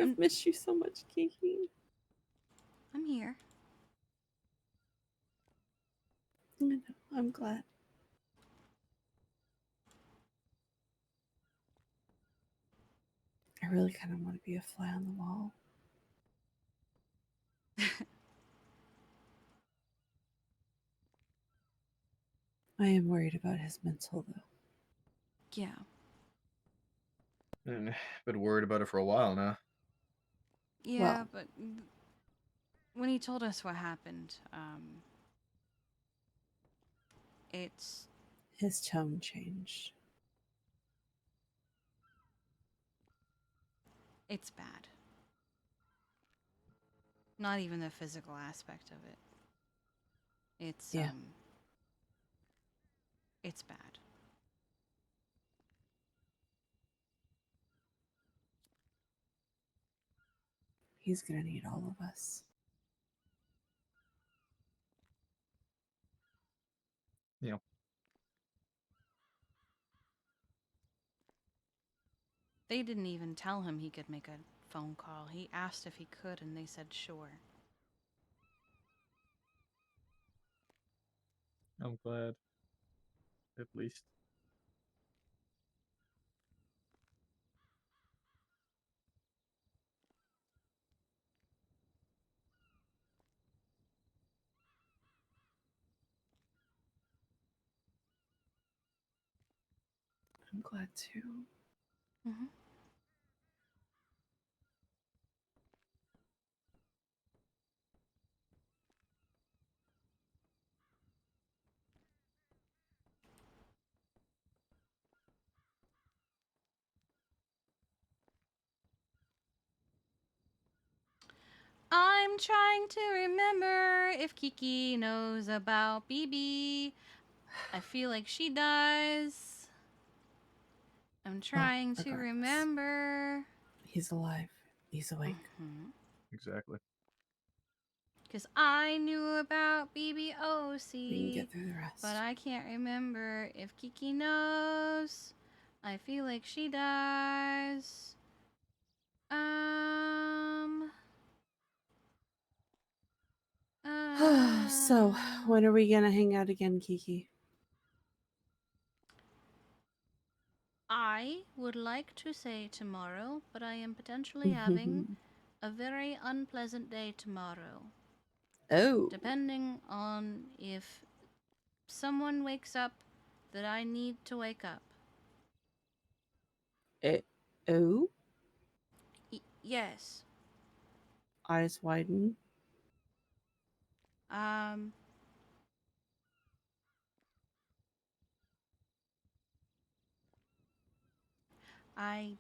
I've missed you so much, Kiki. I'm here. I know. I'm glad. I really kind of want to be a fly on the wall. I am worried about his mental, though. Yeah. Been worried about it for a while now. Yeah, but when he told us what happened, it's... His tone changed. It's bad. Not even the physical aspect of it. It's, it's bad. He's gonna need all of us. Yeah. They didn't even tell him he could make a phone call. He asked if he could, and they said sure. I'm glad. At least. I'm glad too. Mm-hmm. I'm trying to remember if Kiki knows about BB. I feel like she does. I'm trying to remember. He's alive. He's awake. Exactly. Because I knew about BBOC. We can get through the rest. But I can't remember if Kiki knows. I feel like she does. So, when are we gonna hang out again, Kiki? I would like to say tomorrow, but I am potentially having a very unpleasant day tomorrow. Oh. Depending on if someone wakes up that I need to wake up. Oh? Yes. Eyes widen. I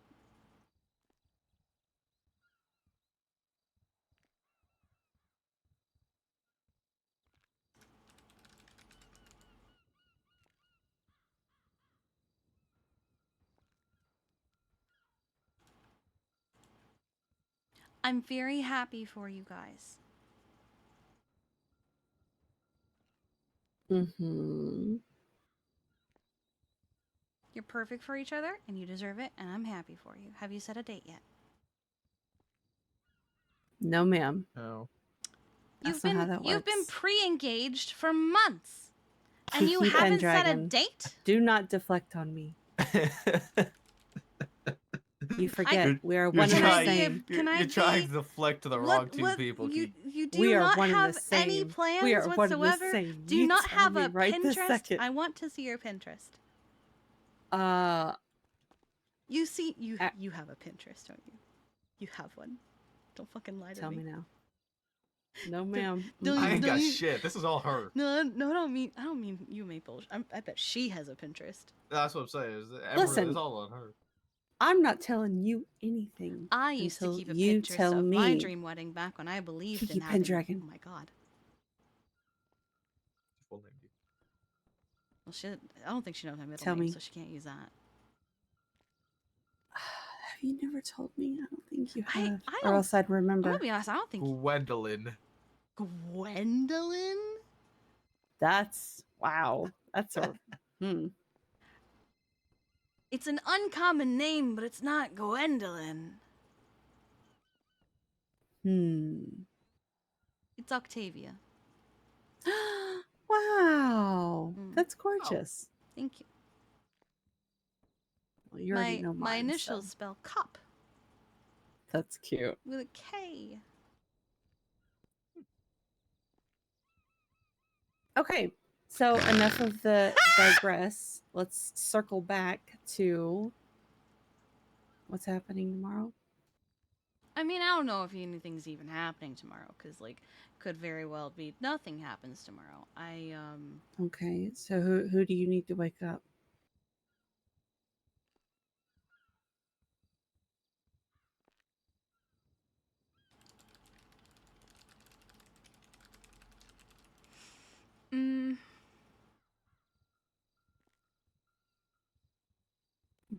I'm very happy for you guys. Mm-hmm. You're perfect for each other, and you deserve it, and I'm happy for you. Have you set a date yet? No, ma'am. No. That's not how that You've been works. pre-engaged for months, and you Kiki haven't set a Pendragon. date? Do not deflect on me. You forget we are one and the same. You're trying to deflect to the wrong two people. You do We are not one and the have any same. plans We are one and the whatsoever. same. Do You not tell have me a right this Pinterest. second. I want to see your Pinterest. You see, you have a Pinterest, don't you? You have one. Don't fucking lie to Tell me. me now. No, ma'am. I ain't got shit. This is all her. No, I don't mean you make bullshit. I bet she has a Pinterest. That's what I'm saying. Listen. It's all on her. I'm not telling you anything. I used to until keep a you Pinterest tell of me. my dream wedding back when I believed Kiki in having. Pendragon. Oh my god. Well, shit. I don't think she knows my middle Tell name, me. so she can't use that. Have you never told me? I don't think you I have. don't- Or else I'd remember. I'm gonna be honest. I don't think. Gwendolyn. Gwendolyn. That's wow. That's a It's an uncommon name, but it's not Gwendolyn. It's Octavia. Wow. That's gorgeous. Thank you. Well, you already know my mine, initials so spell cup that's cute. with a K. Okay, so enough of the digress. Let's circle back to what's happening tomorrow. I mean, I don't know if anything's even happening tomorrow, because, like, could very well be nothing happens tomorrow. Okay, so who do you need to wake up?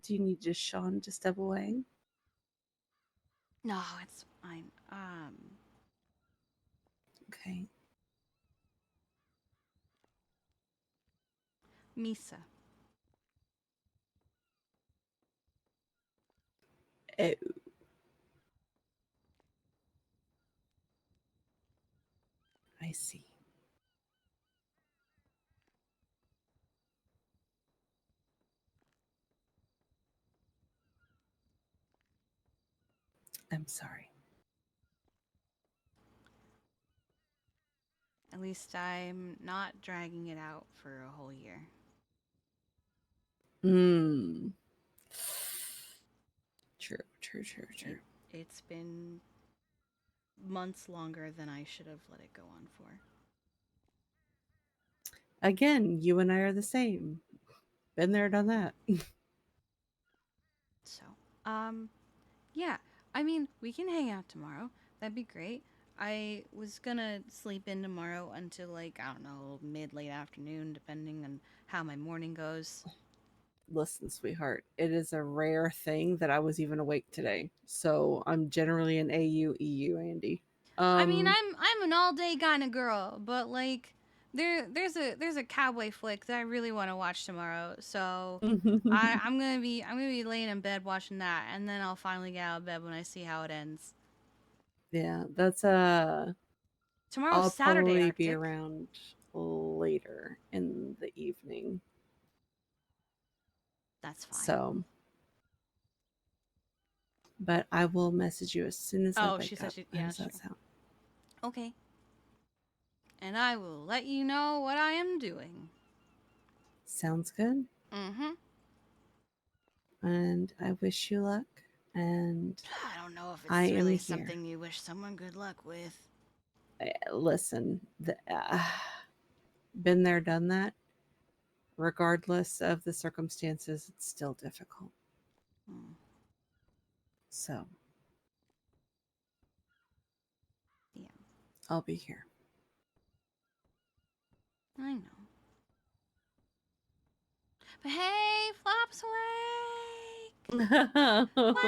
Do you need just Sean to step away? No, it's fine. Okay. Misa. Oh. I see. I'm sorry. At least I'm not dragging it out for a whole year. True. It's been months longer than I should have let it go on for. Again, you and I are the same. Been there, done that. So, yeah. I mean, we can hang out tomorrow. That'd be great. I was gonna sleep in tomorrow until, like, I don't know, late afternoon, depending on how my morning goes. Listen, sweetheart, it is a rare thing that I was even awake today. So I'm generally an AU, EU, Andy. I mean, I'm an all day kind of girl, but, like, there's a cowboy flick that I really want to watch tomorrow. So I'm gonna be laying in bed watching that, and then I'll finally get out of bed when I see how it ends. Yeah, that's Tomorrow's I'll Saturday, probably be Arctic. around later in the evening. That's fine. So, but I will message you as soon as I Oh, wake she up. said she. How Yeah, does sure. that sound? Okay. And I will let you know what I am doing. Sounds good. Mm-hmm. And I wish you luck. And I don't know if I it's am really here. something you wish someone good luck with. Listen, been there, done that. Regardless of the circumstances, it's still difficult. So, yeah, I'll be here. I know. But hey, Flop's awake! Wow!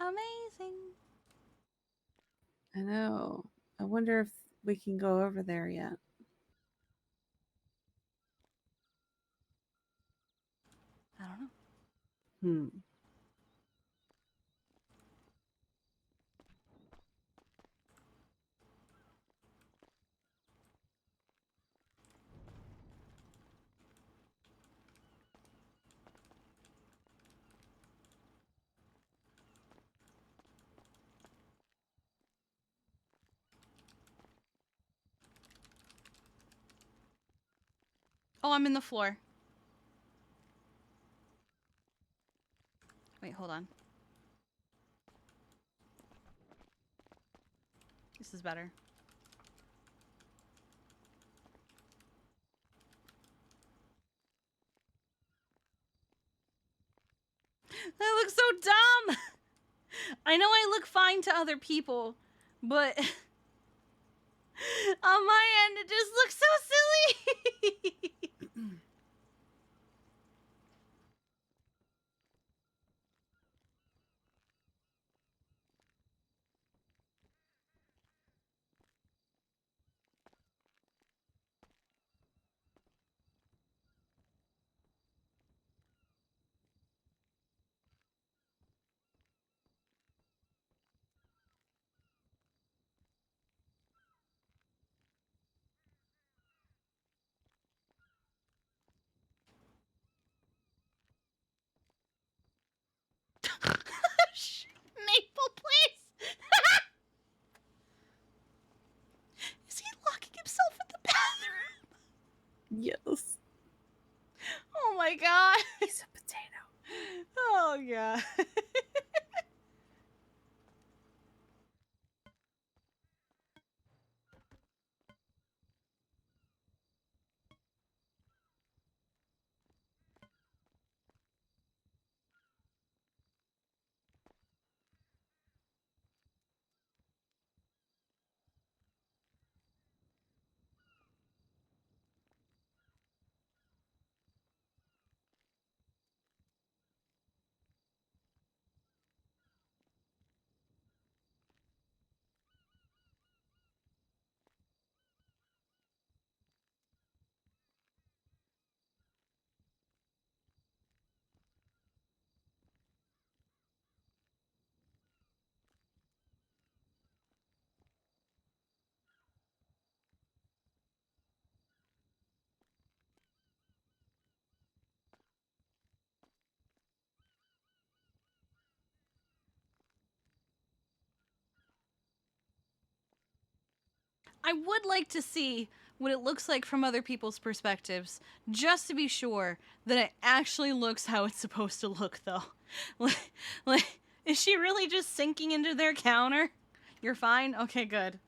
Amazing. I know. I wonder if we can go over there yet. I don't know. Oh, I'm in the floor. Wait, hold on. This is better. I look so dumb! I know I look fine to other people, but on my end, it just looks so silly! Maple, please! Is he locking himself in the bathroom? Yes. Oh my god. He's a potato. Oh yeah. I would like to see what it looks like from other people's perspectives, just to be sure that it actually looks how it's supposed to look, though. like, is she really just sinking into their counter? You're fine? Okay, good.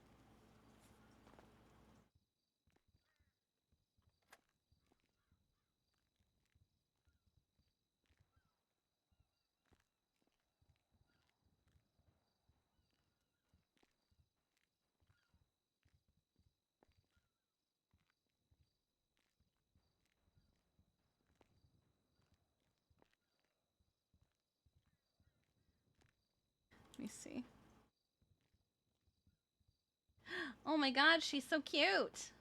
Let me see. Oh my god, she's so cute.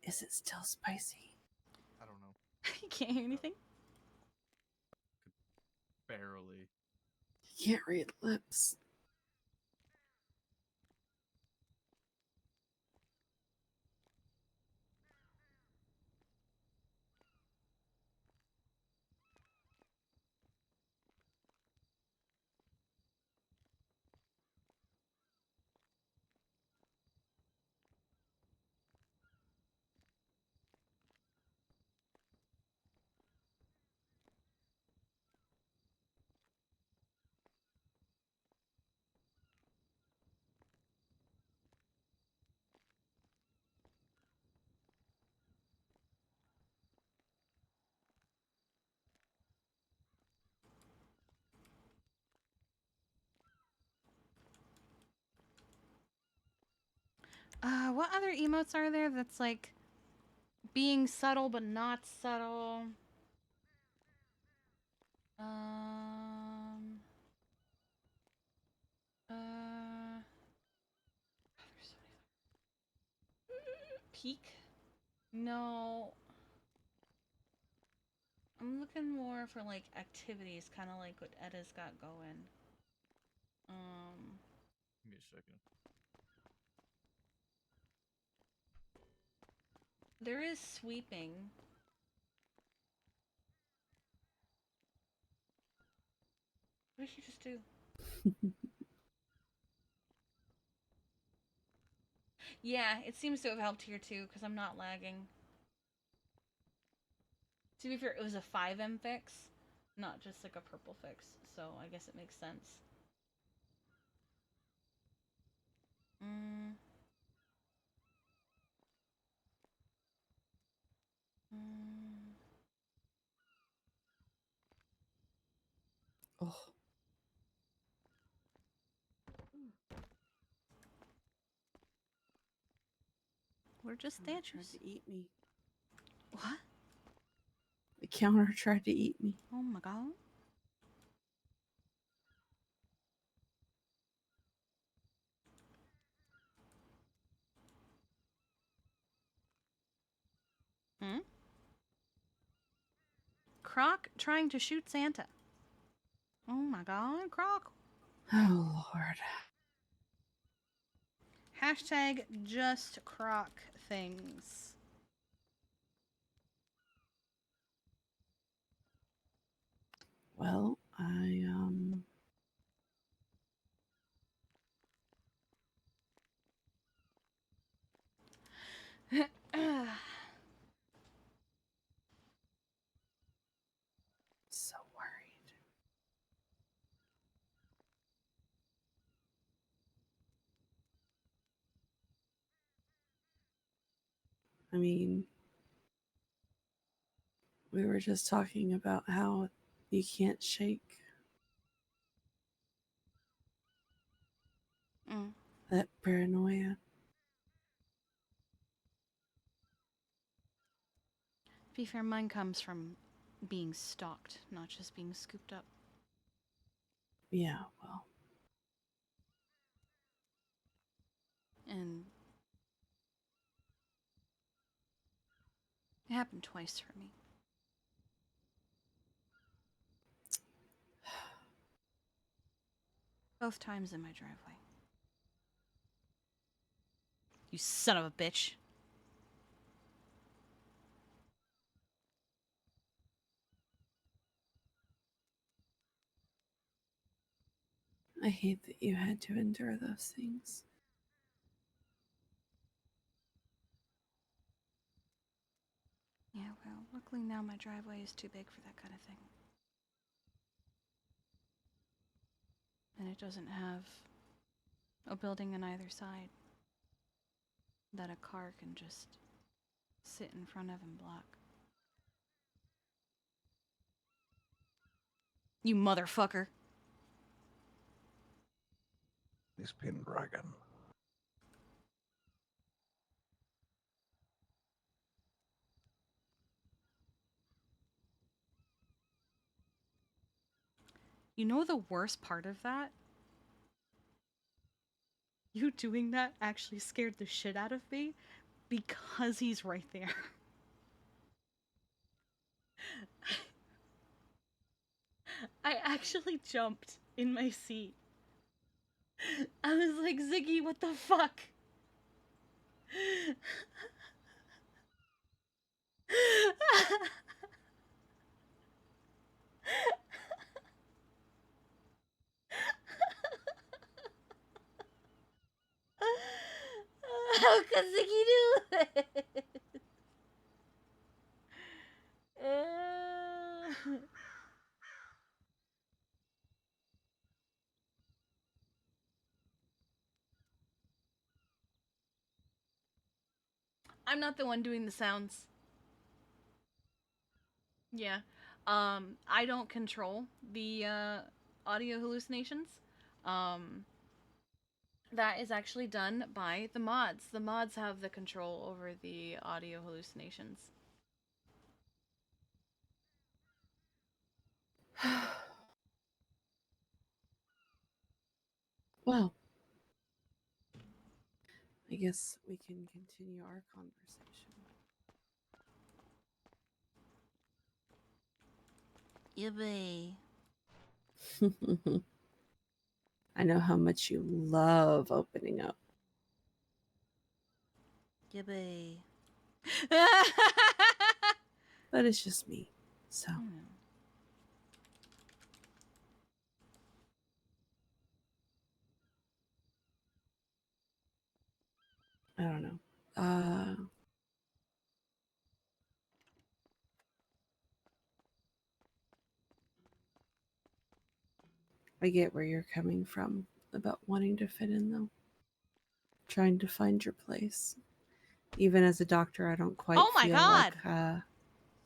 Is it still spicy? I don't know. You can't hear anything? Barely. You can't read lips. What other emotes are there that's like being subtle but not subtle? Um. Peak? No. I'm looking more for like activities, kind of like what Edda's got going. Give me a second. There is sweeping. What did she just do? Yeah, it seems to have helped here too, because I'm not lagging. To be fair, it was a 5M fix, not just like a purple fix, so I guess it makes sense. Oh. We're just statues. Tried to eat me. What? The counter tried to eat me. Oh my god. Hmm? Croc trying to shoot Santa. Oh my god, Croc. Oh Lord. Hashtag just Croc things. Well, so worried. I mean, we were just talking about how you can't shake that paranoia. To be fair, mine comes from being stalked, not just being scooped up. Yeah, well. And it happened twice for me. Both times in my driveway. You son of a bitch. I hate that you had to endure those things. Yeah, well, luckily now my driveway is too big for that kind of thing. And it doesn't have a building on either side that a car can just sit in front of and block. You motherfucker. This Pendragon. You know the worst part of that? You doing that actually scared the shit out of me because he's right there. I actually jumped in my seat. I was like, Ziggy, what the fuck? How could Ziggy do it? I'm not the one doing the sounds. Yeah. I don't control the audio hallucinations. That is actually done by the mods. The mods have the control over the audio hallucinations. Well, I guess we can continue our conversation. Yippee. I know how much you love opening up. Yippee. But it's just me. So. I don't know. I get where you're coming from about wanting to fit in, though. Trying to find your place. Even as a doctor, I don't quite Oh my feel God. like.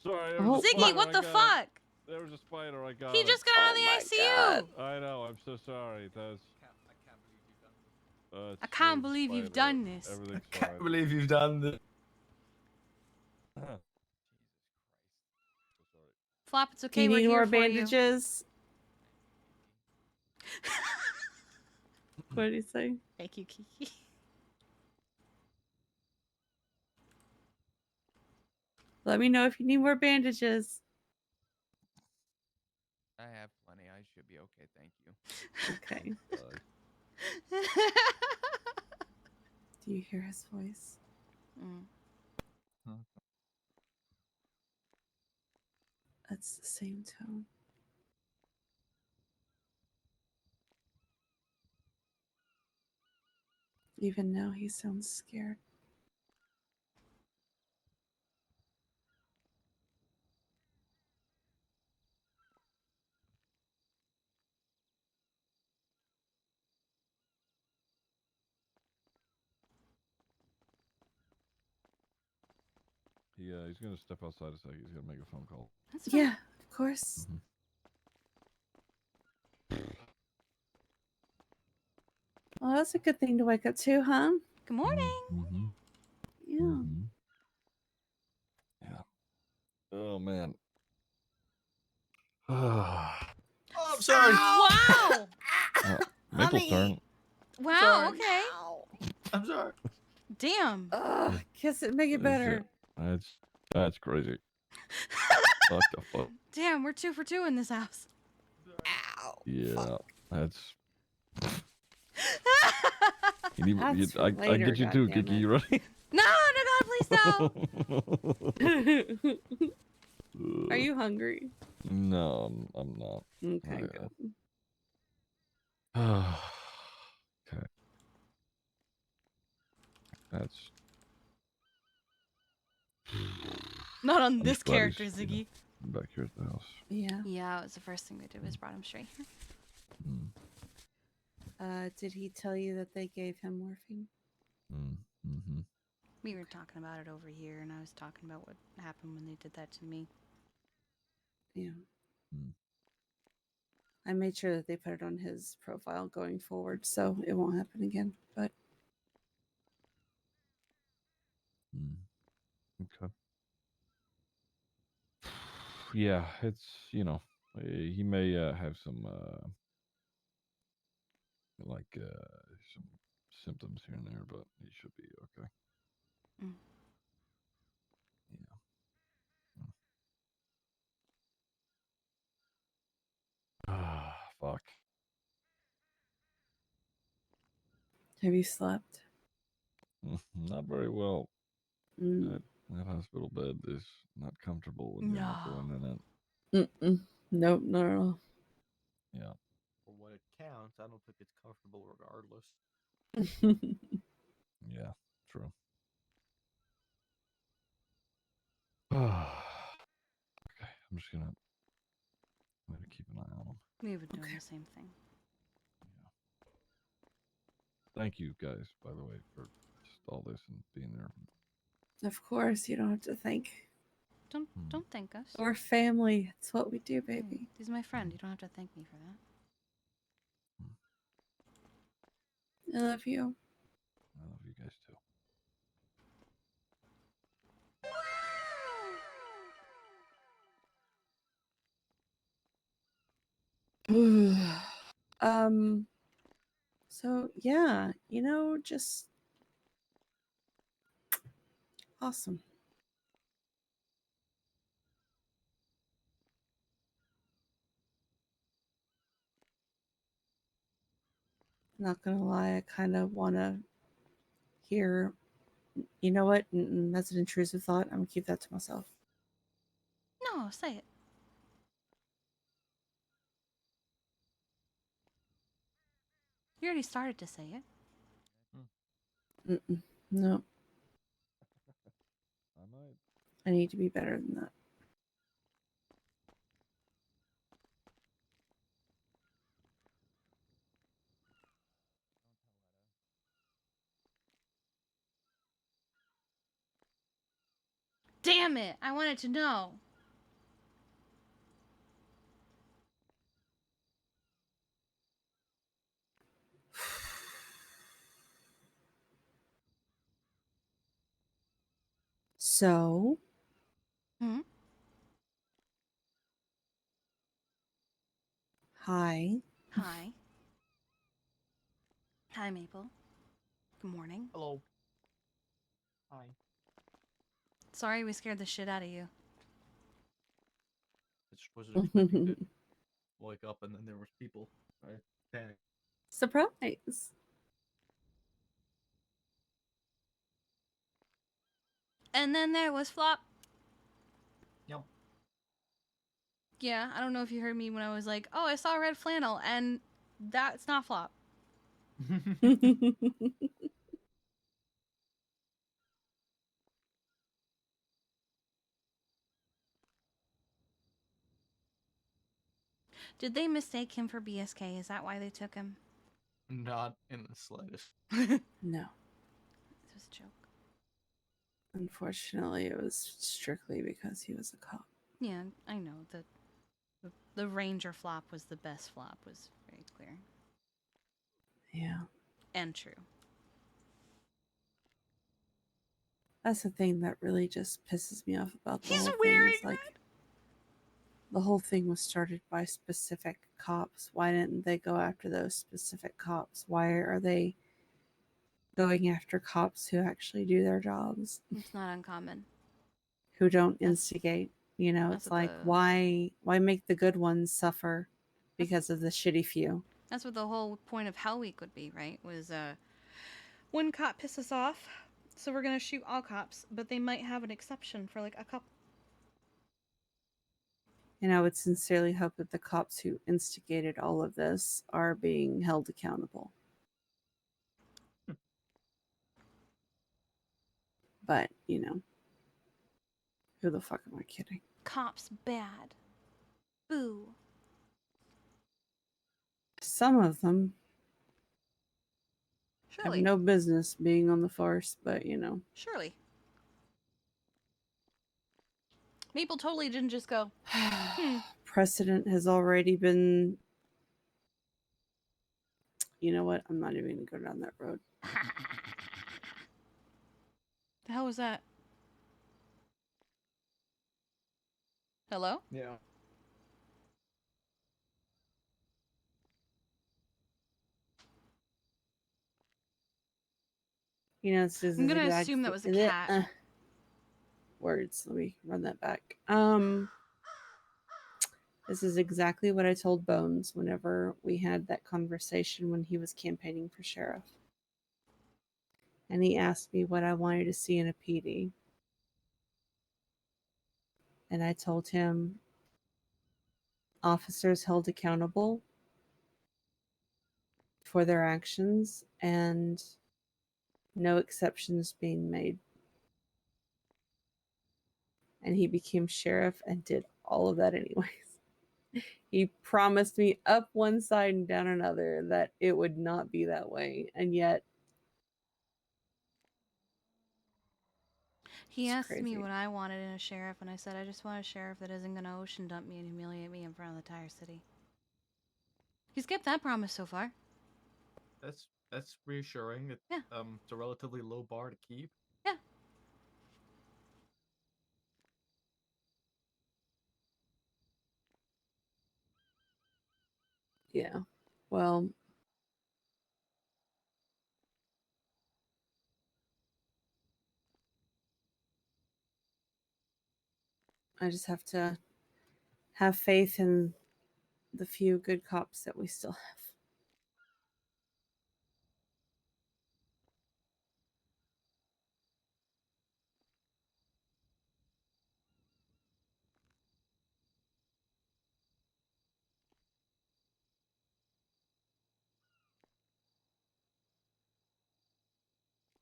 Sorry, there Oh, was a Ziggy, spider, what I the got it. fuck? There was a spider. I got He it. just got out of the ICU. I know. I'm so sorry. That's. I can't believe you've done this. Everything's I can't fine. believe you've done this. Flop, it's Do okay. you We're need here more for bandages? What did he say? you. Thank you, Kiki. Let me know if you need more bandages. I have plenty. I should be okay. Thank you. Okay. Do you hear his voice? That's the same tone. Even now, he sounds scared. He's gonna step outside a second. He's gonna make a phone call. Yeah, of course. Well, that's a good thing to wake up to, huh? Good morning. Yeah. Yeah. Oh man. Oh, I'm sorry. Wow. Mental turn. Wow, Sorry. okay. I'm sorry. Damn. Ugh, kiss it, make it better. That's crazy. What the fuck? Damn, we're 2 for 2 in this house. Yeah, that's. You That's need, for I later, get you too, goddammit. Kiki. You ready? No, God, please no. Are you hungry? No, I'm not. Okay, good. Okay. That's. Not on I'm this just glad character, he's, Ziggy. back here at the house. Yeah. Yeah, it was the first thing we did was brought him straight here. Did he tell you that they gave him morphine? Mm-hmm. We were talking about it over here, and I was talking about what happened when they did that to me. Yeah. I made sure that they put it on his profile going forward, so it won't happen again. But Okay. Yeah, it's he may have some some symptoms here and there, but he should be okay. Mm. Ah, fuck. Have you slept? Not very well. Mm. That hospital bed is not comfortable when you're not going in it. Mm-mm. Nope, not at all. Yeah. For what it counts, I don't think it's comfortable regardless. Yeah, true. Okay, I'm gonna keep an eye on him. We were doing the same thing. Thank you guys, by the way, for just all this and being there. Of course, you don't have to thank. Don't thank us. We're family. It's what we do, baby. He's my friend. You don't have to thank me for that. I love you. I love you guys too. So yeah, just awesome. Not gonna lie, I kind of want to hear. You know what? That's an intrusive thought. I'm gonna keep that to myself. No, say it. You already started to say it. No, I might. I need to be better than that. Damn it! I wanted to know. So, hi. Hi. Hi, Maple. Good morning. Hello. Hi. Sorry we scared the shit out of you. I just wasn't expecting to wake up and then there was people. I panicked. Surprise. And then there was Flop. Yep. Yeah, I don't know if you heard me when I was like, oh, I saw red flannel, and that's not Flop. Did they mistake him for BSK? Is that why they took him? Not in the slightest. No. It was a joke. Unfortunately, it was strictly because he was a cop. Yeah, I know. The Ranger Flop was the best Flop, was very clear. Yeah. And true. That's the thing that really just pisses me off about the He's whole wearing thing. It's like the whole thing was started by specific cops. Why didn't they go after those specific cops? Why are they going after cops who actually do their jobs? It's not uncommon. Who don't instigate? that's It's what like the- why make the good ones suffer because of the shitty few? That's what the whole point of Hell Week would be, right? Was one cop pisses us off, so we're gonna shoot all cops, but they might have an exception for like a couple. And I would sincerely hope that the cops who instigated all of this are being held accountable. But, who the fuck am I kidding? Cops bad. Boo. Some of them Surely. have no business being on the force, but, Surely. Maple totally didn't just go, precedent has already been. You know what? I'm not even going to go down that road. The hell was that? Hello? Yeah. You know, this is I'm gonna exact assume that was a cat. words. Let me run that back. This is exactly what I told Bones whenever we had that conversation when he was campaigning for sheriff. And he asked me what I wanted to see in a PD. And I told him officers held accountable for their actions and no exceptions being made. And he became sheriff and did all of that anyways. He promised me up one side and down another that it would not be that way. And yet, He it's asked me crazy. what I wanted in a sheriff, and I said I just want a sheriff that isn't gonna ocean dump me and humiliate me in front of the entire city. He's kept that promise so far. That's reassuring. Yeah. It's a relatively low bar to keep. Yeah. Yeah. Well, I just have to have faith in the few good cops that we still have.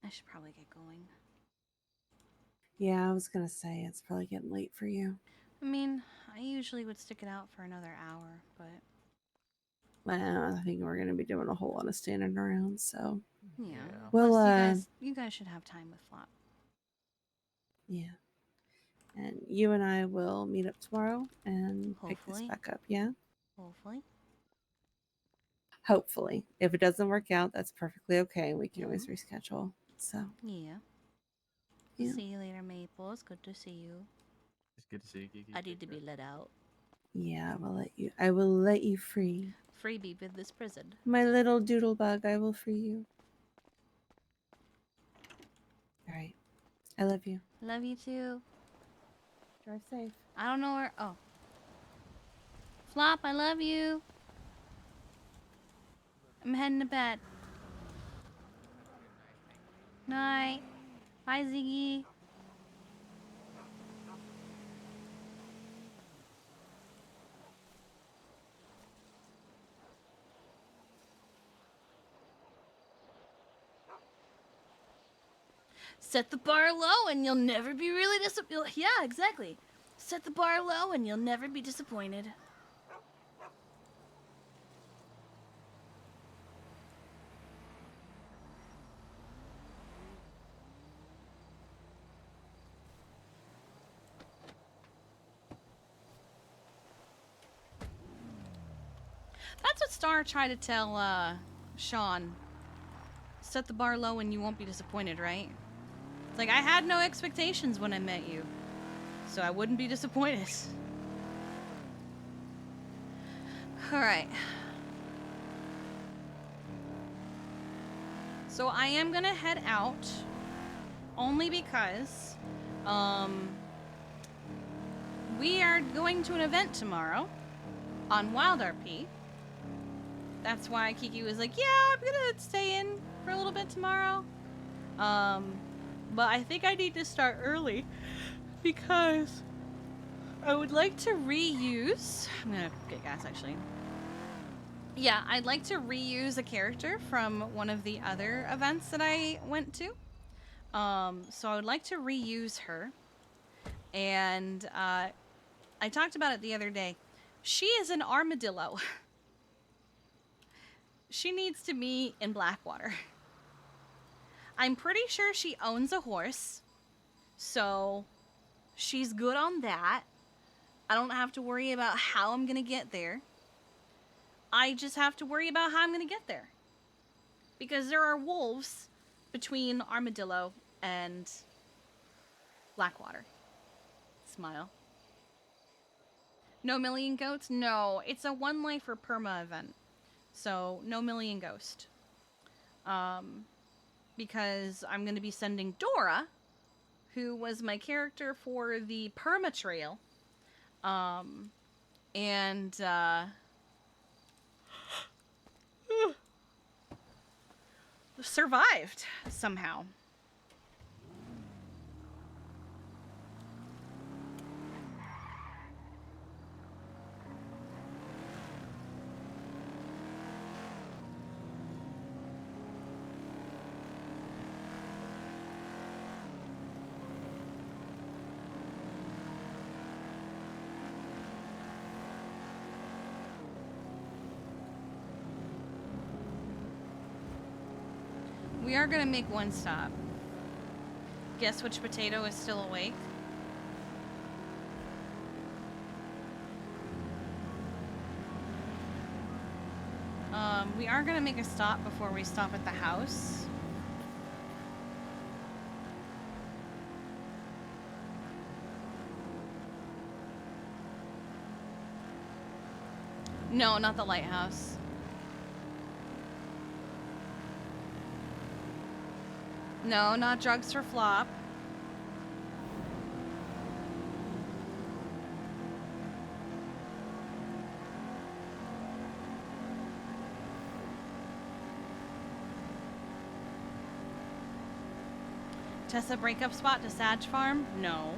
I should probably get going. Yeah, I was going to say it's probably getting late for you. I mean, I usually would stick it out for another hour, but Well, I think we're going to be doing a whole lot of standing around, so. yeah. Well, Plus, you guys should have time with Flop. yeah. And you and I will meet up tomorrow and pick this Hopefully. back up, yeah? Hopefully. Hopefully. If it doesn't work out, that's perfectly okay. We can always reschedule. So, Yeah. Yeah. See you later, Maple. It's good to see you. It's good to see you, Kiki. I need to be let out. yeah, I will let you free. Freebie with this prison. My little doodle bug, I will free you. All right. I love you. Love you too. Drive safe. I don't know where. Oh. Flop, I love you. I'm heading to bed. Night. Bye, Ziggy. Set the bar low and you'll never be really disappointed. Yeah, exactly. Set the bar low and you'll never be disappointed. That's what Star tried to tell Sean. Set the bar low and you won't be disappointed, right? It's like, I had no expectations when I met you, so I wouldn't be disappointed. Alright. So I am gonna head out, only because, we are going to an event tomorrow on Wild RP. That's why Kiki was like, yeah, I'm gonna stay in for a little bit tomorrow. But I think I need to start early because I would like to reuse. I'm gonna get gas actually. Yeah, I'd like to reuse a character from one of the other events that I went to. So I would like to reuse her. And I talked about it the other day. She is an armadillo. She needs to be in Blackwater. I'm pretty sure she owns a horse, so she's good on that. I don't have to worry about how I'm gonna get there. I just have to worry about how I'm gonna get there. Because there are wolves between Armadillo and Blackwater. Smile. No million goats? No, it's a one lifer perma event. So no million ghost. because I'm going to be sending Dora, who was my character for the Perma Trail, and survived somehow. We are going to make one stop. Guess which potato is still awake? We are going to make a stop before we stop at the house. No, not the lighthouse. No, not drugs for Flop. Tessa breakup spot to Sag Farm? No.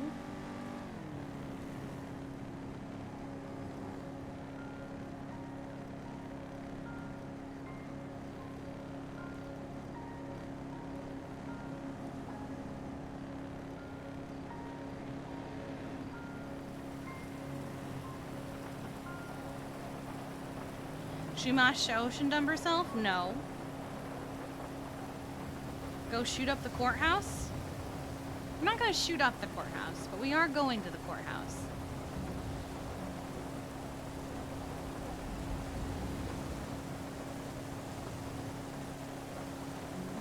Shumash ocean dump herself? No. Go shoot up the courthouse? I'm not going to shoot up the courthouse, but we are going to the courthouse.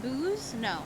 Booze? No.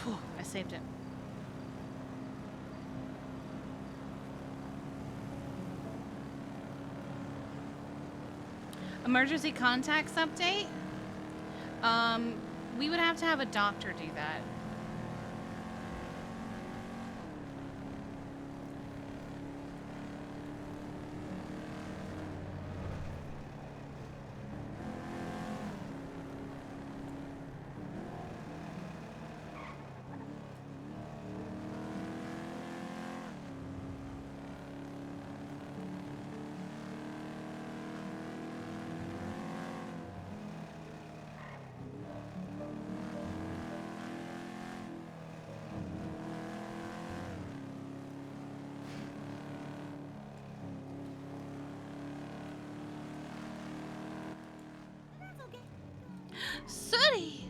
Whew, I saved it. Emergency contacts update? We would have to have a doctor do that. Sooty!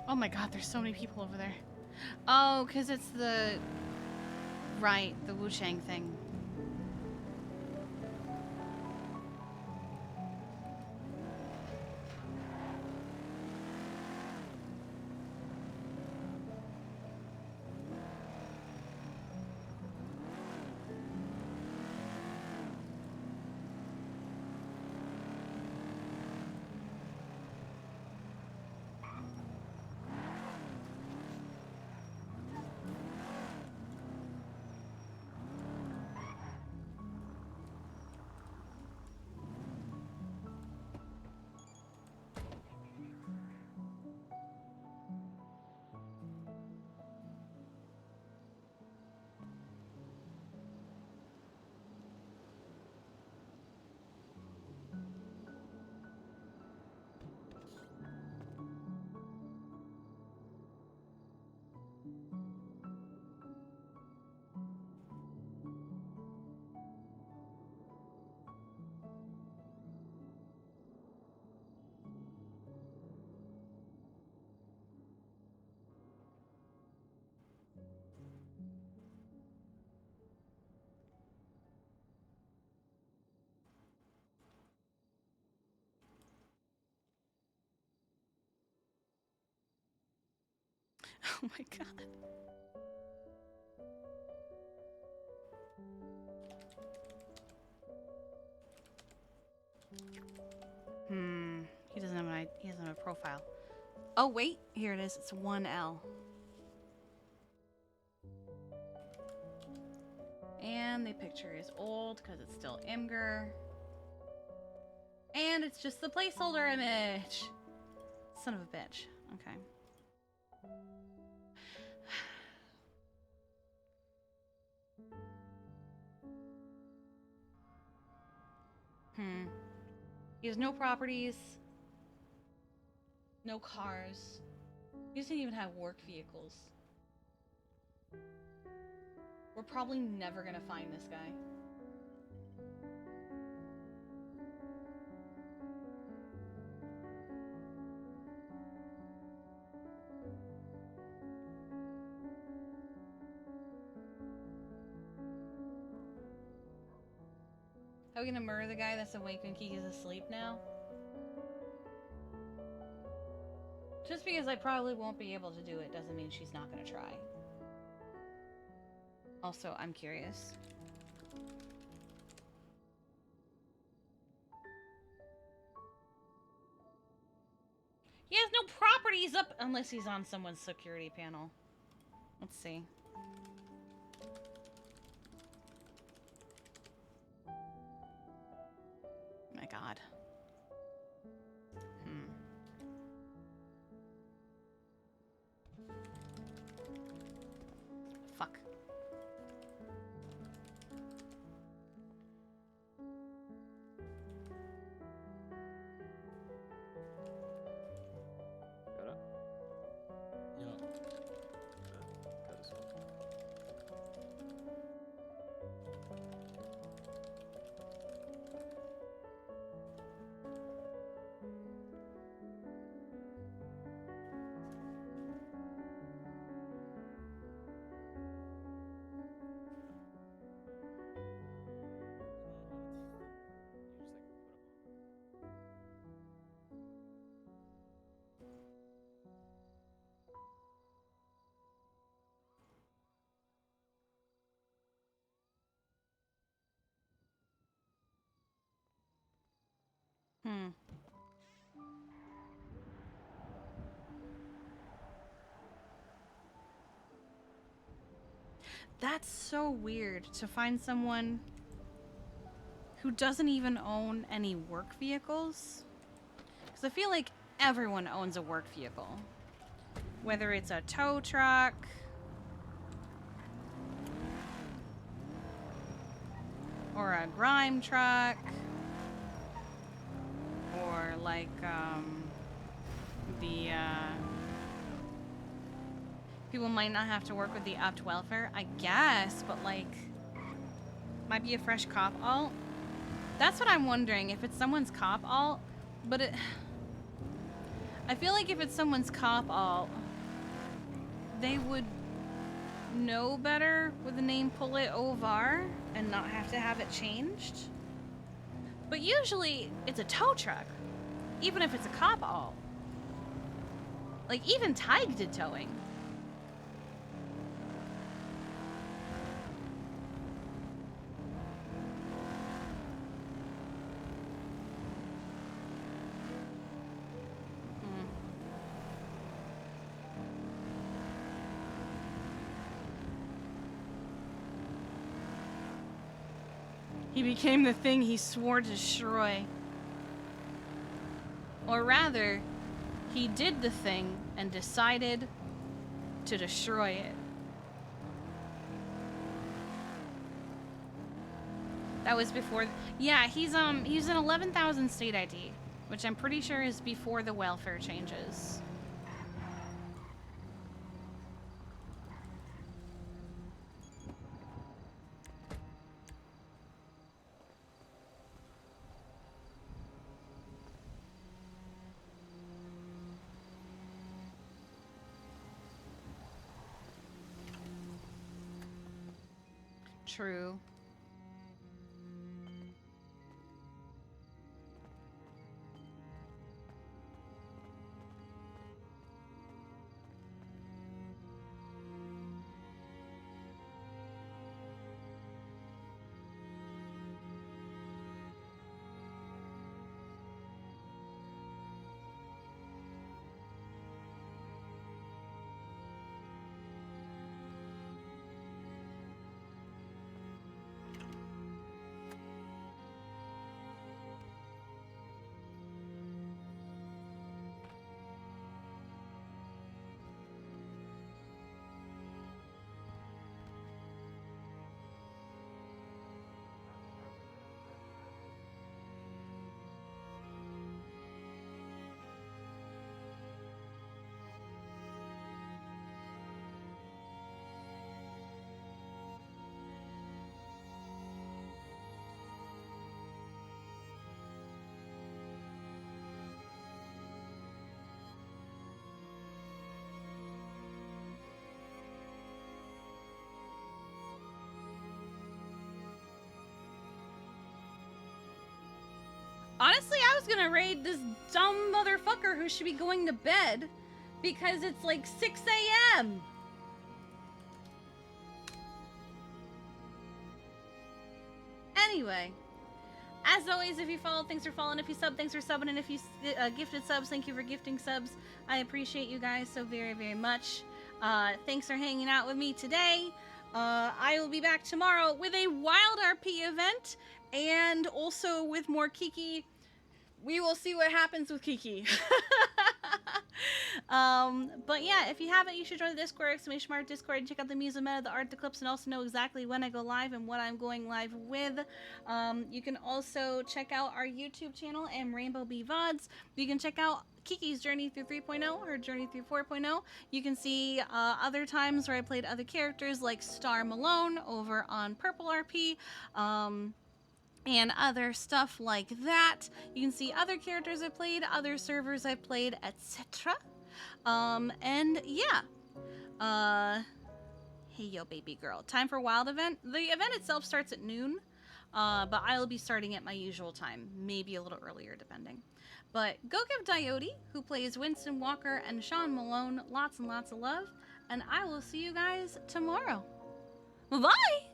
Oh my god, there's so many people over there. Oh, because it's the... Right, the Wu Chang thing. Oh my god. He doesn't have he doesn't have a profile. Oh wait, here it is. It's 1L. And the picture is old because it's still Imgur. And it's just the placeholder image. Son of a bitch. Okay. He has no properties. No cars. He doesn't even have work vehicles. We're probably never gonna find this guy. Are we gonna murder the guy that's awake when Kiki's asleep now? Just because I probably won't be able to do it doesn't mean she's not gonna try. Also, I'm curious. He has no properties up unless he's on someone's security panel. Let's see. My god. Fuck. That's so weird to find someone who doesn't even own any work vehicles. Because I feel like everyone owns a work vehicle. Whether it's a tow truck, or a grime truck, or like people might not have to work with the upped welfare, I guess, but like might be a fresh cop alt. That's what I'm wondering, if it's someone's cop alt, but I feel like if it's someone's cop alt, they would know better with the name Pull It Ovar and not have to have it changed. But usually it's a tow truck, even if it's a cop alt. Like even Tig did towing. He became the thing he swore to destroy. Or rather, he did the thing and decided to destroy it. That was before. Yeah, he's an 11,000 state ID, which I'm pretty sure is before the welfare changes. True. Honestly, I was gonna raid this dumb motherfucker who should be going to bed because it's like 6 a.m. Anyway, as always, if you follow, thanks for following. If you sub, thanks for subbing. And if you gifted subs, thank you for gifting subs. I appreciate you guys so very, very much. Thanks for hanging out with me today. I will be back tomorrow with a Wild RP event and also with more Kiki. We will see what happens with Kiki. But yeah, if you haven't, you should join the Discord, ! Discord, and check out the music meta, the art, the clips, and also know exactly when I go live and what I'm going live with. You can also check out our YouTube channel and Rainbow Bee VODs. You can check out Kiki's journey through 3.0, her journey through 4.0. You can see other times where I played other characters like Star Malone over on Purple RP. And other stuff like that. You can see other characters I played, other servers I played, etc. And yeah. Hey yo, baby girl. Time for Wild event. The event itself starts at noon, but I'll be starting at my usual time, maybe a little earlier depending. But go give Diote, who plays Winston Walker and Sean Malone, lots and lots of love, and I will see you guys tomorrow. Bye!